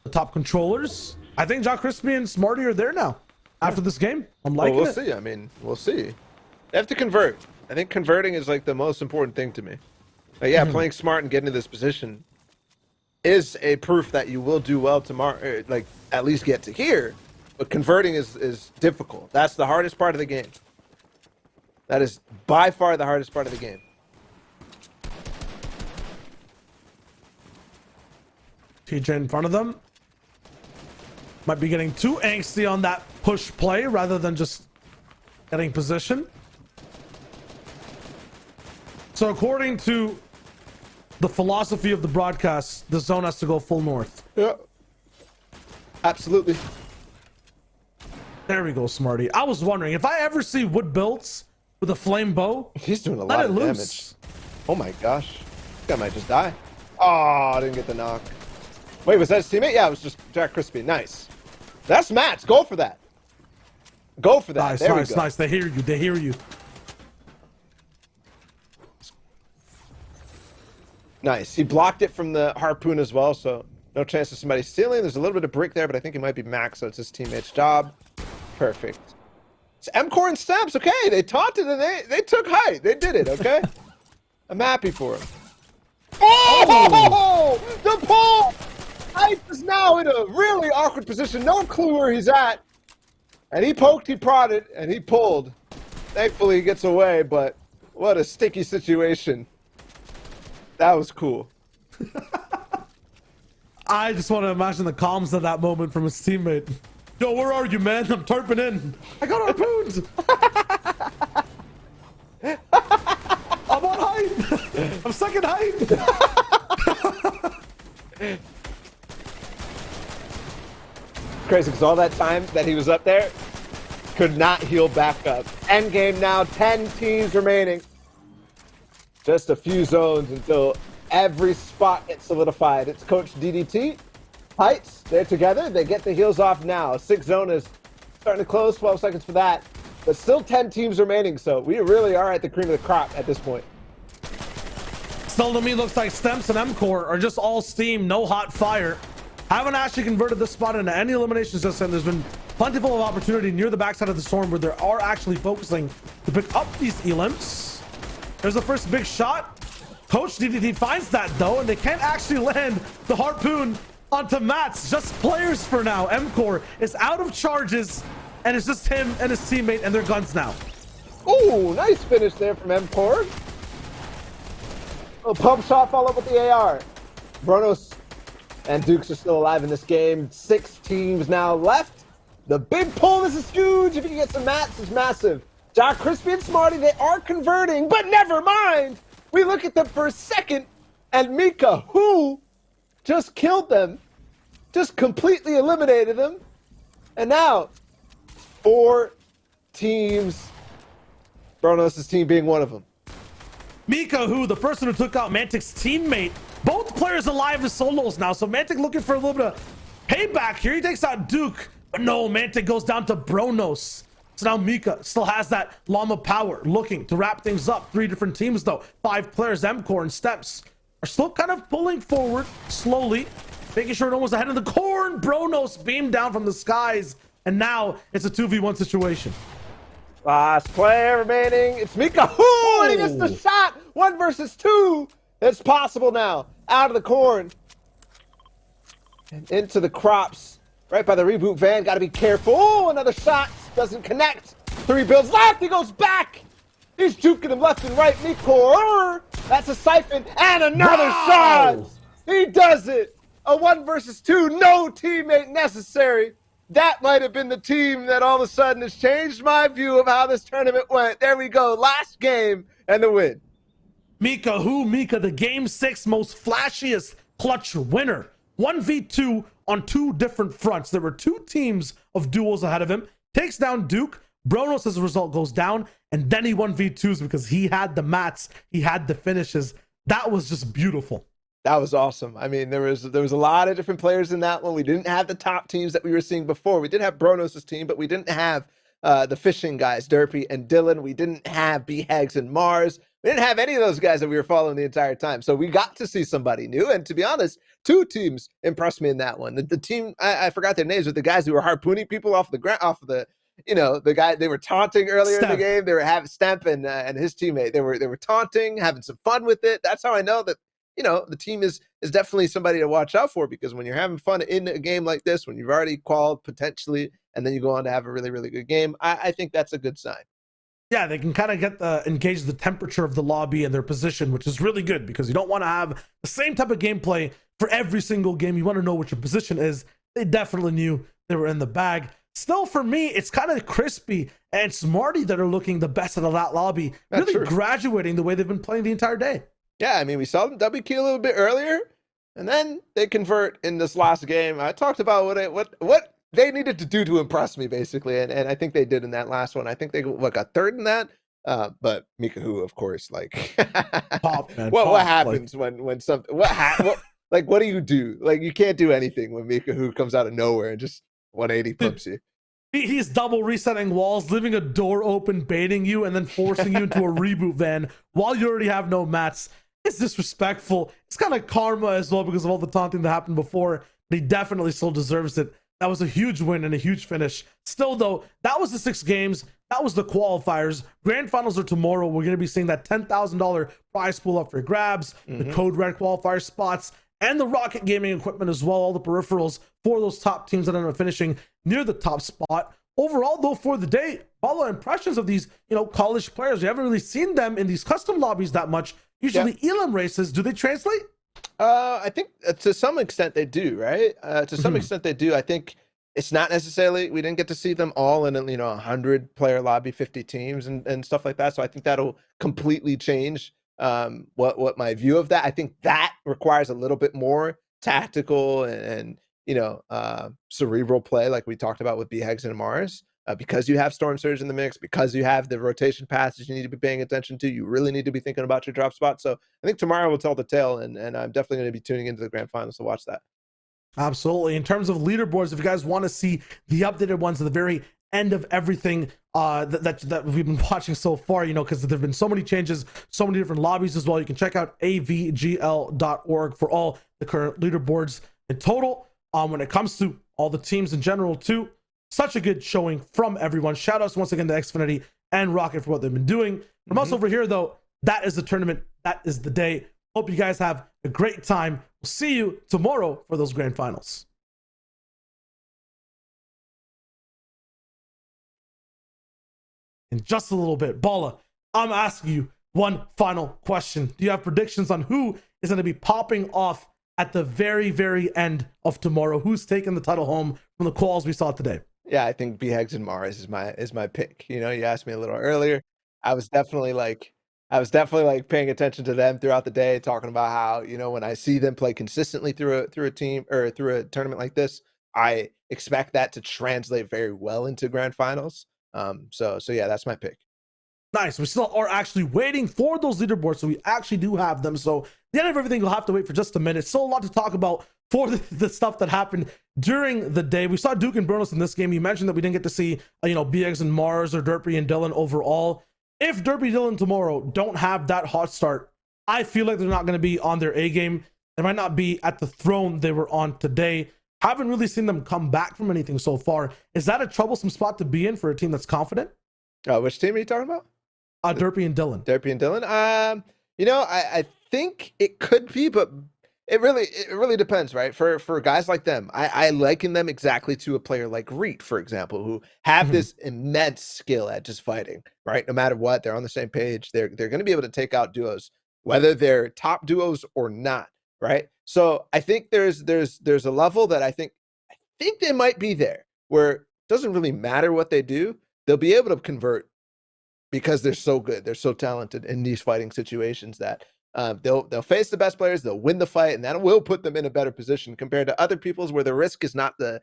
the top controllers. I think Jock Crispy and Smarty are there now after this game. I'm Well, liking we'll it. see. I mean, we'll see. They have to convert. I think converting is like the most important thing to me. Like, yeah, playing smart and getting to this position is a proof that you will do well tomorrow. Like at least get to here. But converting is difficult. That's the hardest part of the game. That is by far the hardest part of the game. TJ in front of them. Might be getting too angsty on that push play rather than just getting position. So according to the philosophy of the broadcast, the zone has to go full north. Yeah. Absolutely. There we go, Smarty. I was wondering, if I ever see wood builds with a flame bow, He's doing a let lot it of loose. damage. Oh my gosh. This guy might just die. Oh, I didn't get the knock. Wait, was that his teammate? Yeah, it was just Jack Crispy. Nice. That's Matt's. Go for that. Go for that. Nice, there nice, we go. nice. They hear you. They hear you. Nice. He blocked it from the harpoon as well, so no chance of somebody stealing. There's a little bit of brick there, but I think it might be Max, so it's his teammate's job. Perfect. It's M-Core and Stamps. Okay, they taunted and they took height. They did it, okay? I'm happy for him. Oh! The pull! Height is now in a really awkward position. No clue where he's at. And he poked, he prodded, and he pulled. Thankfully, he gets away, but what a sticky situation. That was cool. I just want to imagine the comms at that moment from his teammate. Yo, where are you, man? I'm tarping in. I got harpoons. I'm on height. I'm second height. Crazy, because all that time that he was up there, could not heal back up. End game now, 10 teams remaining. Just a few zones until every spot gets solidified. It's Coach DDT Heights, they're together. They get the heals off now. 6 zone is starting to close. 12 seconds for that. But still 10 teams remaining, so we really are at the cream of the crop at this point. Still to me looks like Stemps and M-Core are just all steam, no hot fire. Haven't actually converted this spot into any eliminations just yet. There's been plentiful of opportunity near the backside of the storm where they are actually focusing to pick up these elims. There's the first big shot. Coach DDT finds that though, and they can't actually land the harpoon onto Mats. Just players for now. M-Core is out of charges, and it's just him and his teammate and their guns now. Ooh, nice finish there from M-Core. Oh, pump shot followed with the AR. Bronos and Dukes are still alive in this game. 6 teams now left. The big pull, this is huge. If you can get some Mats, it's massive. Jock, Crispy, and Smarty, they are converting, but never mind. We look at them for a second, and Mika, who just killed them, just completely eliminated them. And now, 4 teams, Bronos' team being one of them. Mika, who the person who took out Mantic's teammate, both players alive as solos now. So Mantic looking for a little bit of payback here. He takes out Duke, but no, Mantic goes down to Bronos. So now Mika still has that llama power, looking to wrap things up. 3 different teams though, 5 players. M-Core and Steps are still kind of pulling forward slowly, making sure no one's ahead of the corn. Bronos beamed down from the skies, and now it's a 2v1 situation. Last player remaining. It's Mika. Ooh, and he gets the shot. 1 versus 2. It's possible now. Out of the corn. And into the crops. Right by the reboot van. Got to be careful. Oh, another shot. Doesn't connect. 3 builds left. He goes back. He's juking him left and right. Mika. That's a siphon. And another shot. He does it. A 1 versus 2. No teammate necessary. That might have been the team that all of a sudden has changed my view of how this tournament went. There we go. Last game and the win. Mika, the game 6 most flashiest clutch winner. 1v2 on 2 different fronts. There were 2 teams of duels ahead of him. Takes down Duke. Bronos as a result goes down, and then he 1v2s because he had the mats, he had the finishes. That was just beautiful. That was awesome. I mean, there was a lot of different players in that one. We didn't have the top teams that we were seeing before. We did have Bronos' team, but we didn't have the fishing guys, Derpy and Dylan. We didn't have B-Hags and Mars. We didn't have any of those guys that we were following the entire time. So we got to see somebody new. And to be honest, 2 teams impressed me in that one. The team, I forgot their names, but the guys who were harpooning people off the ground, off of the, you know, the guy they were taunting earlier in the game. They were having Stemp and his teammate. They were taunting, having some fun with it. That's how I know that, you know, the team is definitely somebody to watch out for, because when you're having fun in a game like this, when you've already qualified potentially, and then you go on to have a really, really good game, I think that's a good sign. Yeah, they can kind of get engage the temperature of the lobby and their position, which is really good because you don't want to have the same type of gameplay for every single game. You want to know what your position is. They definitely knew they were in the bag. Still, for me, it's kind of Crispy and Smarty that are looking the best out of that lobby, really graduating the way they've been playing the entire day. Yeah, I mean, we saw them WQ a little bit earlier, and then they convert in this last game. I talked about what they needed to do to impress me, basically, and I think they did in that last one. I think they got 3rd in that, but Mika, who, of course, like, Pop, man, what happens when something what do you do? Like, you can't do anything when Mika, who comes out of nowhere and just 180 flips you. He's double resetting walls, leaving a door open, baiting you, and then forcing you into a reboot van while you already have no mats. It's disrespectful. It's kind of karma as well because of all the taunting that happened before. But he definitely still deserves it. That was a huge win and a huge finish. Still, though, that was the 6 games. That was the qualifiers. Grand finals are tomorrow. We're going to be seeing that $10,000 prize pool up for grabs, the Code Red qualifier spots, and the Rocket Gaming equipment as well, all the peripherals for those top teams that end up finishing near the top spot. Overall, though, for the day, follow impressions of these, college players. We haven't really seen them in these custom lobbies that much. Usually elim races, do they translate? I think to some extent they do, right? To some extent they do. I think it's not necessarily, we didn't get to see them all in a 100 player lobby, 50 teams and stuff like that. So I think that'll completely change what my view of that. I think that requires a little bit more tactical and cerebral play, like we talked about with B-Hags and Mars. Because you have Storm Surge in the mix, because you have the rotation passes you need to be paying attention to, you really need to be thinking about your drop spot. So I think tomorrow will tell the tale, and I'm definitely going to be tuning into the grand finals to watch that. Absolutely. In terms of leaderboards, if you guys want to see the updated ones at the very end of everything that we've been watching so far, because there have been so many changes, so many different lobbies as well, you can check out avgl.org for all the current leaderboards in total. When it comes to all the teams in general too, such a good showing from everyone. Shout outs once again to Xfinity and Rocket for what they've been doing. From us over here though, that is the tournament, that is the day. Hope you guys have a great time. We'll see you tomorrow for those grand finals. In just a little bit, Balla, I'm asking you one final question. Do you have predictions on who is going to be popping off at the very, very end of tomorrow? Who's taking the title home from the quals we saw today? Yeah, I think BHEGS and Mars is my pick. You asked me a little earlier. I was definitely like paying attention to them throughout the day, talking about how, when I see them play consistently through a team or through a tournament like this, I expect that to translate very well into grand finals. So yeah, that's my pick. Nice. We still are actually waiting for those leaderboards, so we actually do have them. So the end of everything, you'll have to wait for just a minute. Still a lot to talk about for the stuff that happened during the day. We saw Duke and Burnos in this game. You mentioned that we didn't get to see, BX and Mars or Derpy and Dylan overall. If Derpy Dylan tomorrow don't have that hot start, I feel like they're not going to be on their A game. They might not be at the throne they were on today. Haven't really seen them come back from anything so far. Is that a troublesome spot to be in for a team that's confident? Which team are you talking about? Derpy and Dylan. Derpy and Dylan. I think it could be, but it really depends, right? For guys like them, I liken them exactly to a player like Reet, for example, who have this immense skill at just fighting, right? No matter what, they're on the same page. They're going to be able to take out duos, whether they're top duos or not, right? So I think there's a level that I think they might be there where it doesn't really matter what they do. They'll be able to convert because they're so good. They're so talented in these fighting situations that they'll face the best players, they'll win the fight, and that will put them in a better position compared to other people's where the risk is not the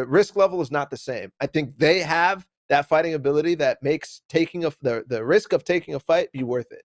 risk level is not the same. I think they have that fighting ability that makes taking the risk of taking a fight be worth it.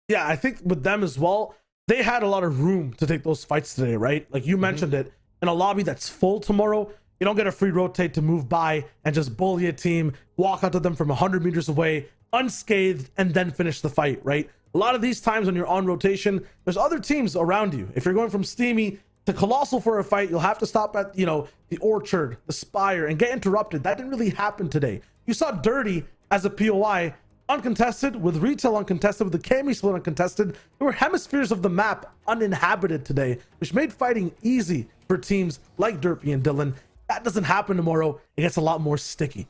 Yeah, I think with them as well, they had a lot of room to take those fights today, right? Like you mentioned it, in a lobby that's full tomorrow, you don't get a free rotate to move by and just bully a team, walk out to them from 100 meters away, unscathed, and then finish the fight, right? A lot of these times when you're on rotation, there's other teams around you. If you're going from Steamy to Colossal for a fight, you'll have to stop at, the Orchard, the Spire, and get interrupted. That didn't really happen today. You saw Dirty as a POI, uncontested, with Retail uncontested, with the Kami split uncontested. There were hemispheres of the map uninhabited today, which made fighting easy for teams like Derpy and Dylan. That doesn't happen tomorrow. It gets a lot more sticky.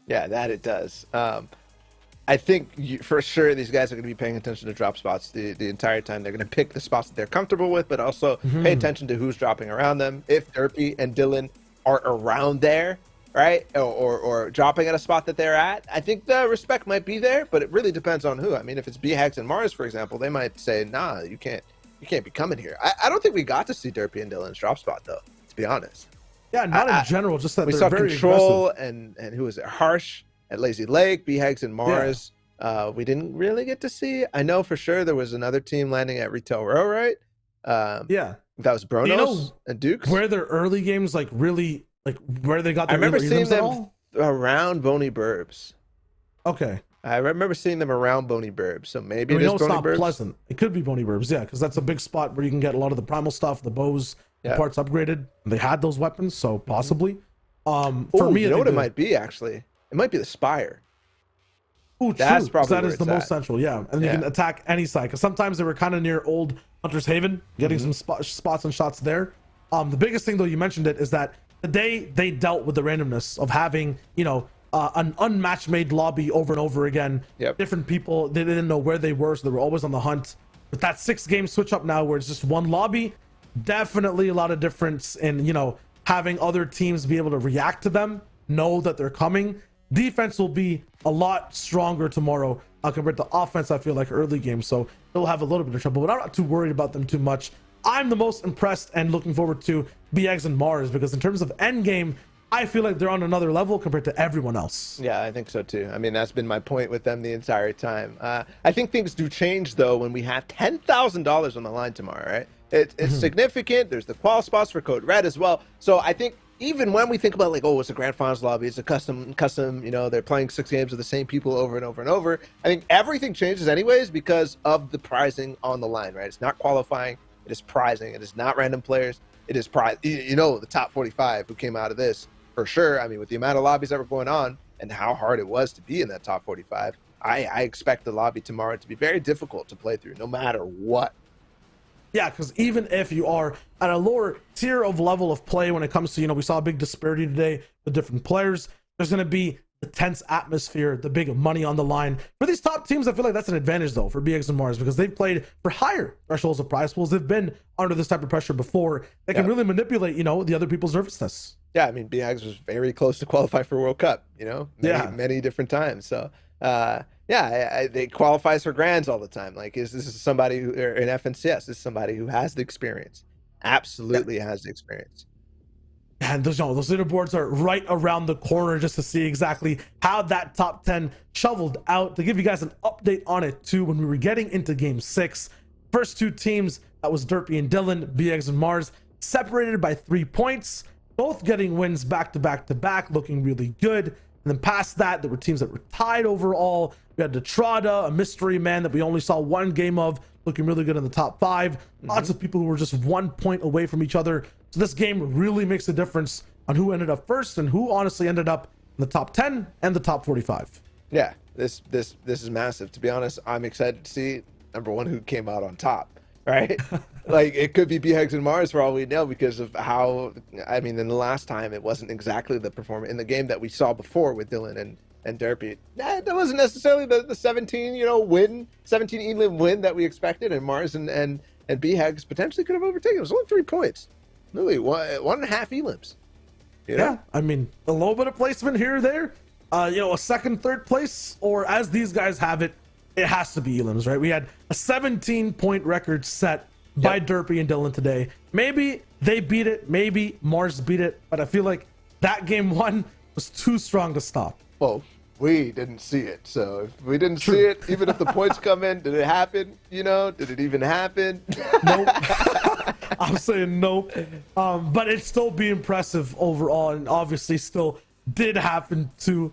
Yeah, that it does. I think for sure these guys are going to be paying attention to drop spots the entire time. They're going to pick the spots that they're comfortable with, but also pay attention to who's dropping around them. If Derpy and Dylan are around there, right, or dropping at a spot that they're at, I think the respect might be there, but it really depends on who. I mean, if it's BHEGS and Mars, for example, they might say, nah, you can't be coming here. I don't think we got to see Derpy and Dylan's drop spot, though, to be honest. Yeah, not in general, just that we they're saw very Control aggressive. and who was it? Harsh at Lazy Lake, BHEGS and Mars. Yeah. We didn't really get to see. I know for sure there was another team landing at Retail Row, right? Yeah, that was Bronos and Dukes. Where their early games really where they got their I remember seeing them around Boney Burbs. Okay. I remember seeing them around Boney Burbs, so maybe it is Boney not Burbs. Pleasant. It could be Boney Burbs, yeah, because that's a big spot where you can get a lot of the primal stuff, the bows, the parts upgraded. They had those weapons, so possibly. For me, you know what it might be actually? It might be the Spire. Oh, that's true. probably That is the most central, yeah. And you can attack any side because sometimes they were kind of near old Hunter's Haven, getting some spots and shots there. The biggest thing though, you mentioned it, is that the day they dealt with the randomness of having, an unmatched made lobby over and over again. Different people, they didn't know where they were, so they were always on the hunt. With that 6-game switch up now where it's just one lobby, definitely a lot of difference in, having other teams be able to react to them, know that they're coming. Defense will be a lot stronger tomorrow compared to offense, I feel like, early game. So they'll have a little bit of trouble, but I'm not too worried about them too much. I'm the most impressed and looking forward to BX and Mars because in terms of end game, I feel like they're on another level compared to everyone else. Yeah, I think so too. I mean, that's been my point with them the entire time. I think things do change though when we have $10,000 on the line tomorrow, right? It's significant. There's the qual spots for Code Red as well. So I think even when we think about like, oh, it's a grand finals lobby, it's a custom, you know, they're playing 6 games with the same people over and over and over. I think everything changes anyways because of the prizing on the line, right? It's not qualifying, it is prizing. It is not random players. It is prize. You know, the top 45 who came out of this for sure. I mean, with the amount of lobbies that were going on and how hard it was to be in that top 45, I expect the lobby tomorrow to be very difficult to play through no matter what. Yeah, because even if you are at a lower tier of level of play when it comes to, you know, we saw a big disparity today with different players, there's going to be the tense atmosphere, the big money on the line. For these top teams, I feel like that's an advantage, though, for BX and Mars, because they've played for higher thresholds of prize pools. They've been under this type of pressure before. They can really manipulate, you know, the other people's nervousness. Yeah, I mean, BX was very close to qualify for World Cup, you know, many different times. So, they qualifies for grands all the time. Like, this is somebody who, or in FNCS, is somebody who has the experience, absolutely has the experience. And those leaderboards are right around the corner just to see exactly how that top 10 shoveled out. To give you guys an update on it too, when we were getting into game 6, first 2 teams, that was Derpy and Dylan, BX and Mars, separated by 3 points, both getting wins back to back to back, looking really good. And then past that, there were teams that were tied overall. We had Detrada, a mystery man that we only saw 1 game of, looking really good in the top 5. Lots of people who were just 1 point away from each other. So this game really makes a difference on who ended up first and who honestly ended up in the top 10 and the top 45. Yeah, this is massive. To be honest, I'm excited to see, number one, who came out on top, right? Like, it could be BX and Mars for all we know because of how, I mean, in the last time, it wasn't exactly the performance in the game that we saw before with Dylan and Derpy. That wasn't necessarily the 17, you know, win, 17 elim win that we expected, and Mars and BX potentially could have overtaken. It was only 3 points. Really, 1.5 elims. You know? Yeah, I mean, a little bit of placement here or there. You know, a second, third place, or as these guys have it, it has to be elims, right? We had a 17-point record set by Derpy and Dylan today. Maybe they beat it, maybe Mars beat it, but I feel like that game 1 was too strong to stop. Well, we didn't see it, so if we didn't see it, even if the points come in, did it happen? You know, did it even happen? Nope. I'm saying nope. But it'd still be impressive overall, and obviously still did happen too,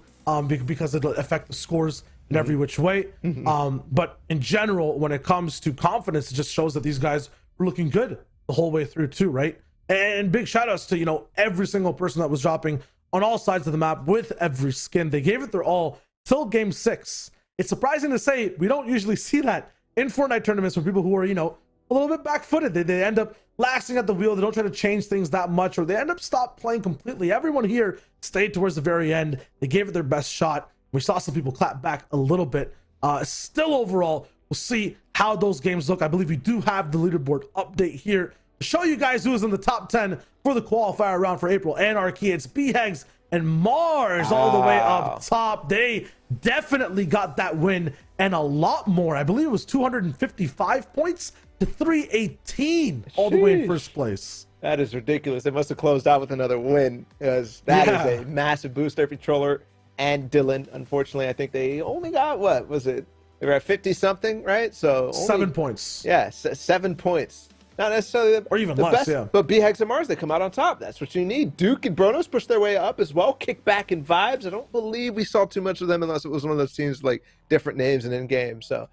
because it'll affect the scores in every which way. But in general, when it comes to confidence, it just shows that these guys were looking good the whole way through too, right? And big shout outs to, you know, every single person that was dropping on all sides of the map with every skin. They gave it their all till game 6. It's surprising to say we don't usually see that in Fortnite tournaments for people who are, you know, a little bit back-footed. They end up laxing at the wheel. They don't try to change things that much, or they end up stop playing completely. Everyone here stayed towards the very end. They gave it their best shot. We saw some people clap back a little bit. Still overall, we'll see how those games look. I believe we do have the leaderboard update here to show you guys who is in the top 10 for the qualifier round for April Anarchy. It's BHEGS and Mars all the way up top. They definitely got that win and a lot more. I believe it was 255 points to 318 all the way in first place. That is ridiculous. They must have closed out with another win, because that is a massive boost. Derpy Troller and Dylan, unfortunately, I think they only got, what was it? They were at 50 something, right? So only, 7 points. Yeah, 7 points. Not necessarily or even the less, best, but BHEGS and Mars, they come out on top. That's what you need. Duke and Bronos push their way up as well. Kickback and Vibes. I don't believe we saw too much of them unless it was one of those teams like different names and in game. So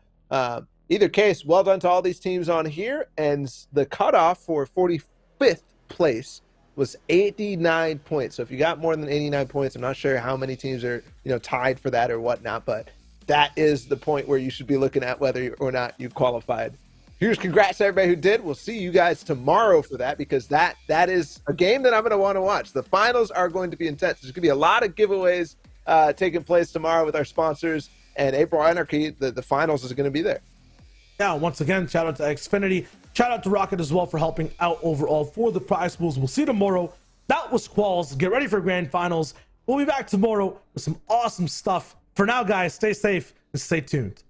either case, well done to all these teams on here. And the cutoff for 45th place was 89 points. So if you got more than 89 points, I'm not sure how many teams are, you know, tied for that or whatnot, but that is the point where you should be looking at whether or not you qualified. Huge congrats to everybody who did. We'll see you guys tomorrow for that, because that is a game that I'm going to want to watch. The finals are going to be intense. There's going to be a lot of giveaways taking place tomorrow with our sponsors, and April Anarchy, the finals is going to be there. Yeah, once again, shout out to Xfinity. Shout out to Rocket as well for helping out overall for the prize pools. We'll see you tomorrow. That was Quals. Get ready for grand finals. We'll be back tomorrow with some awesome stuff. For now, guys, stay safe and stay tuned.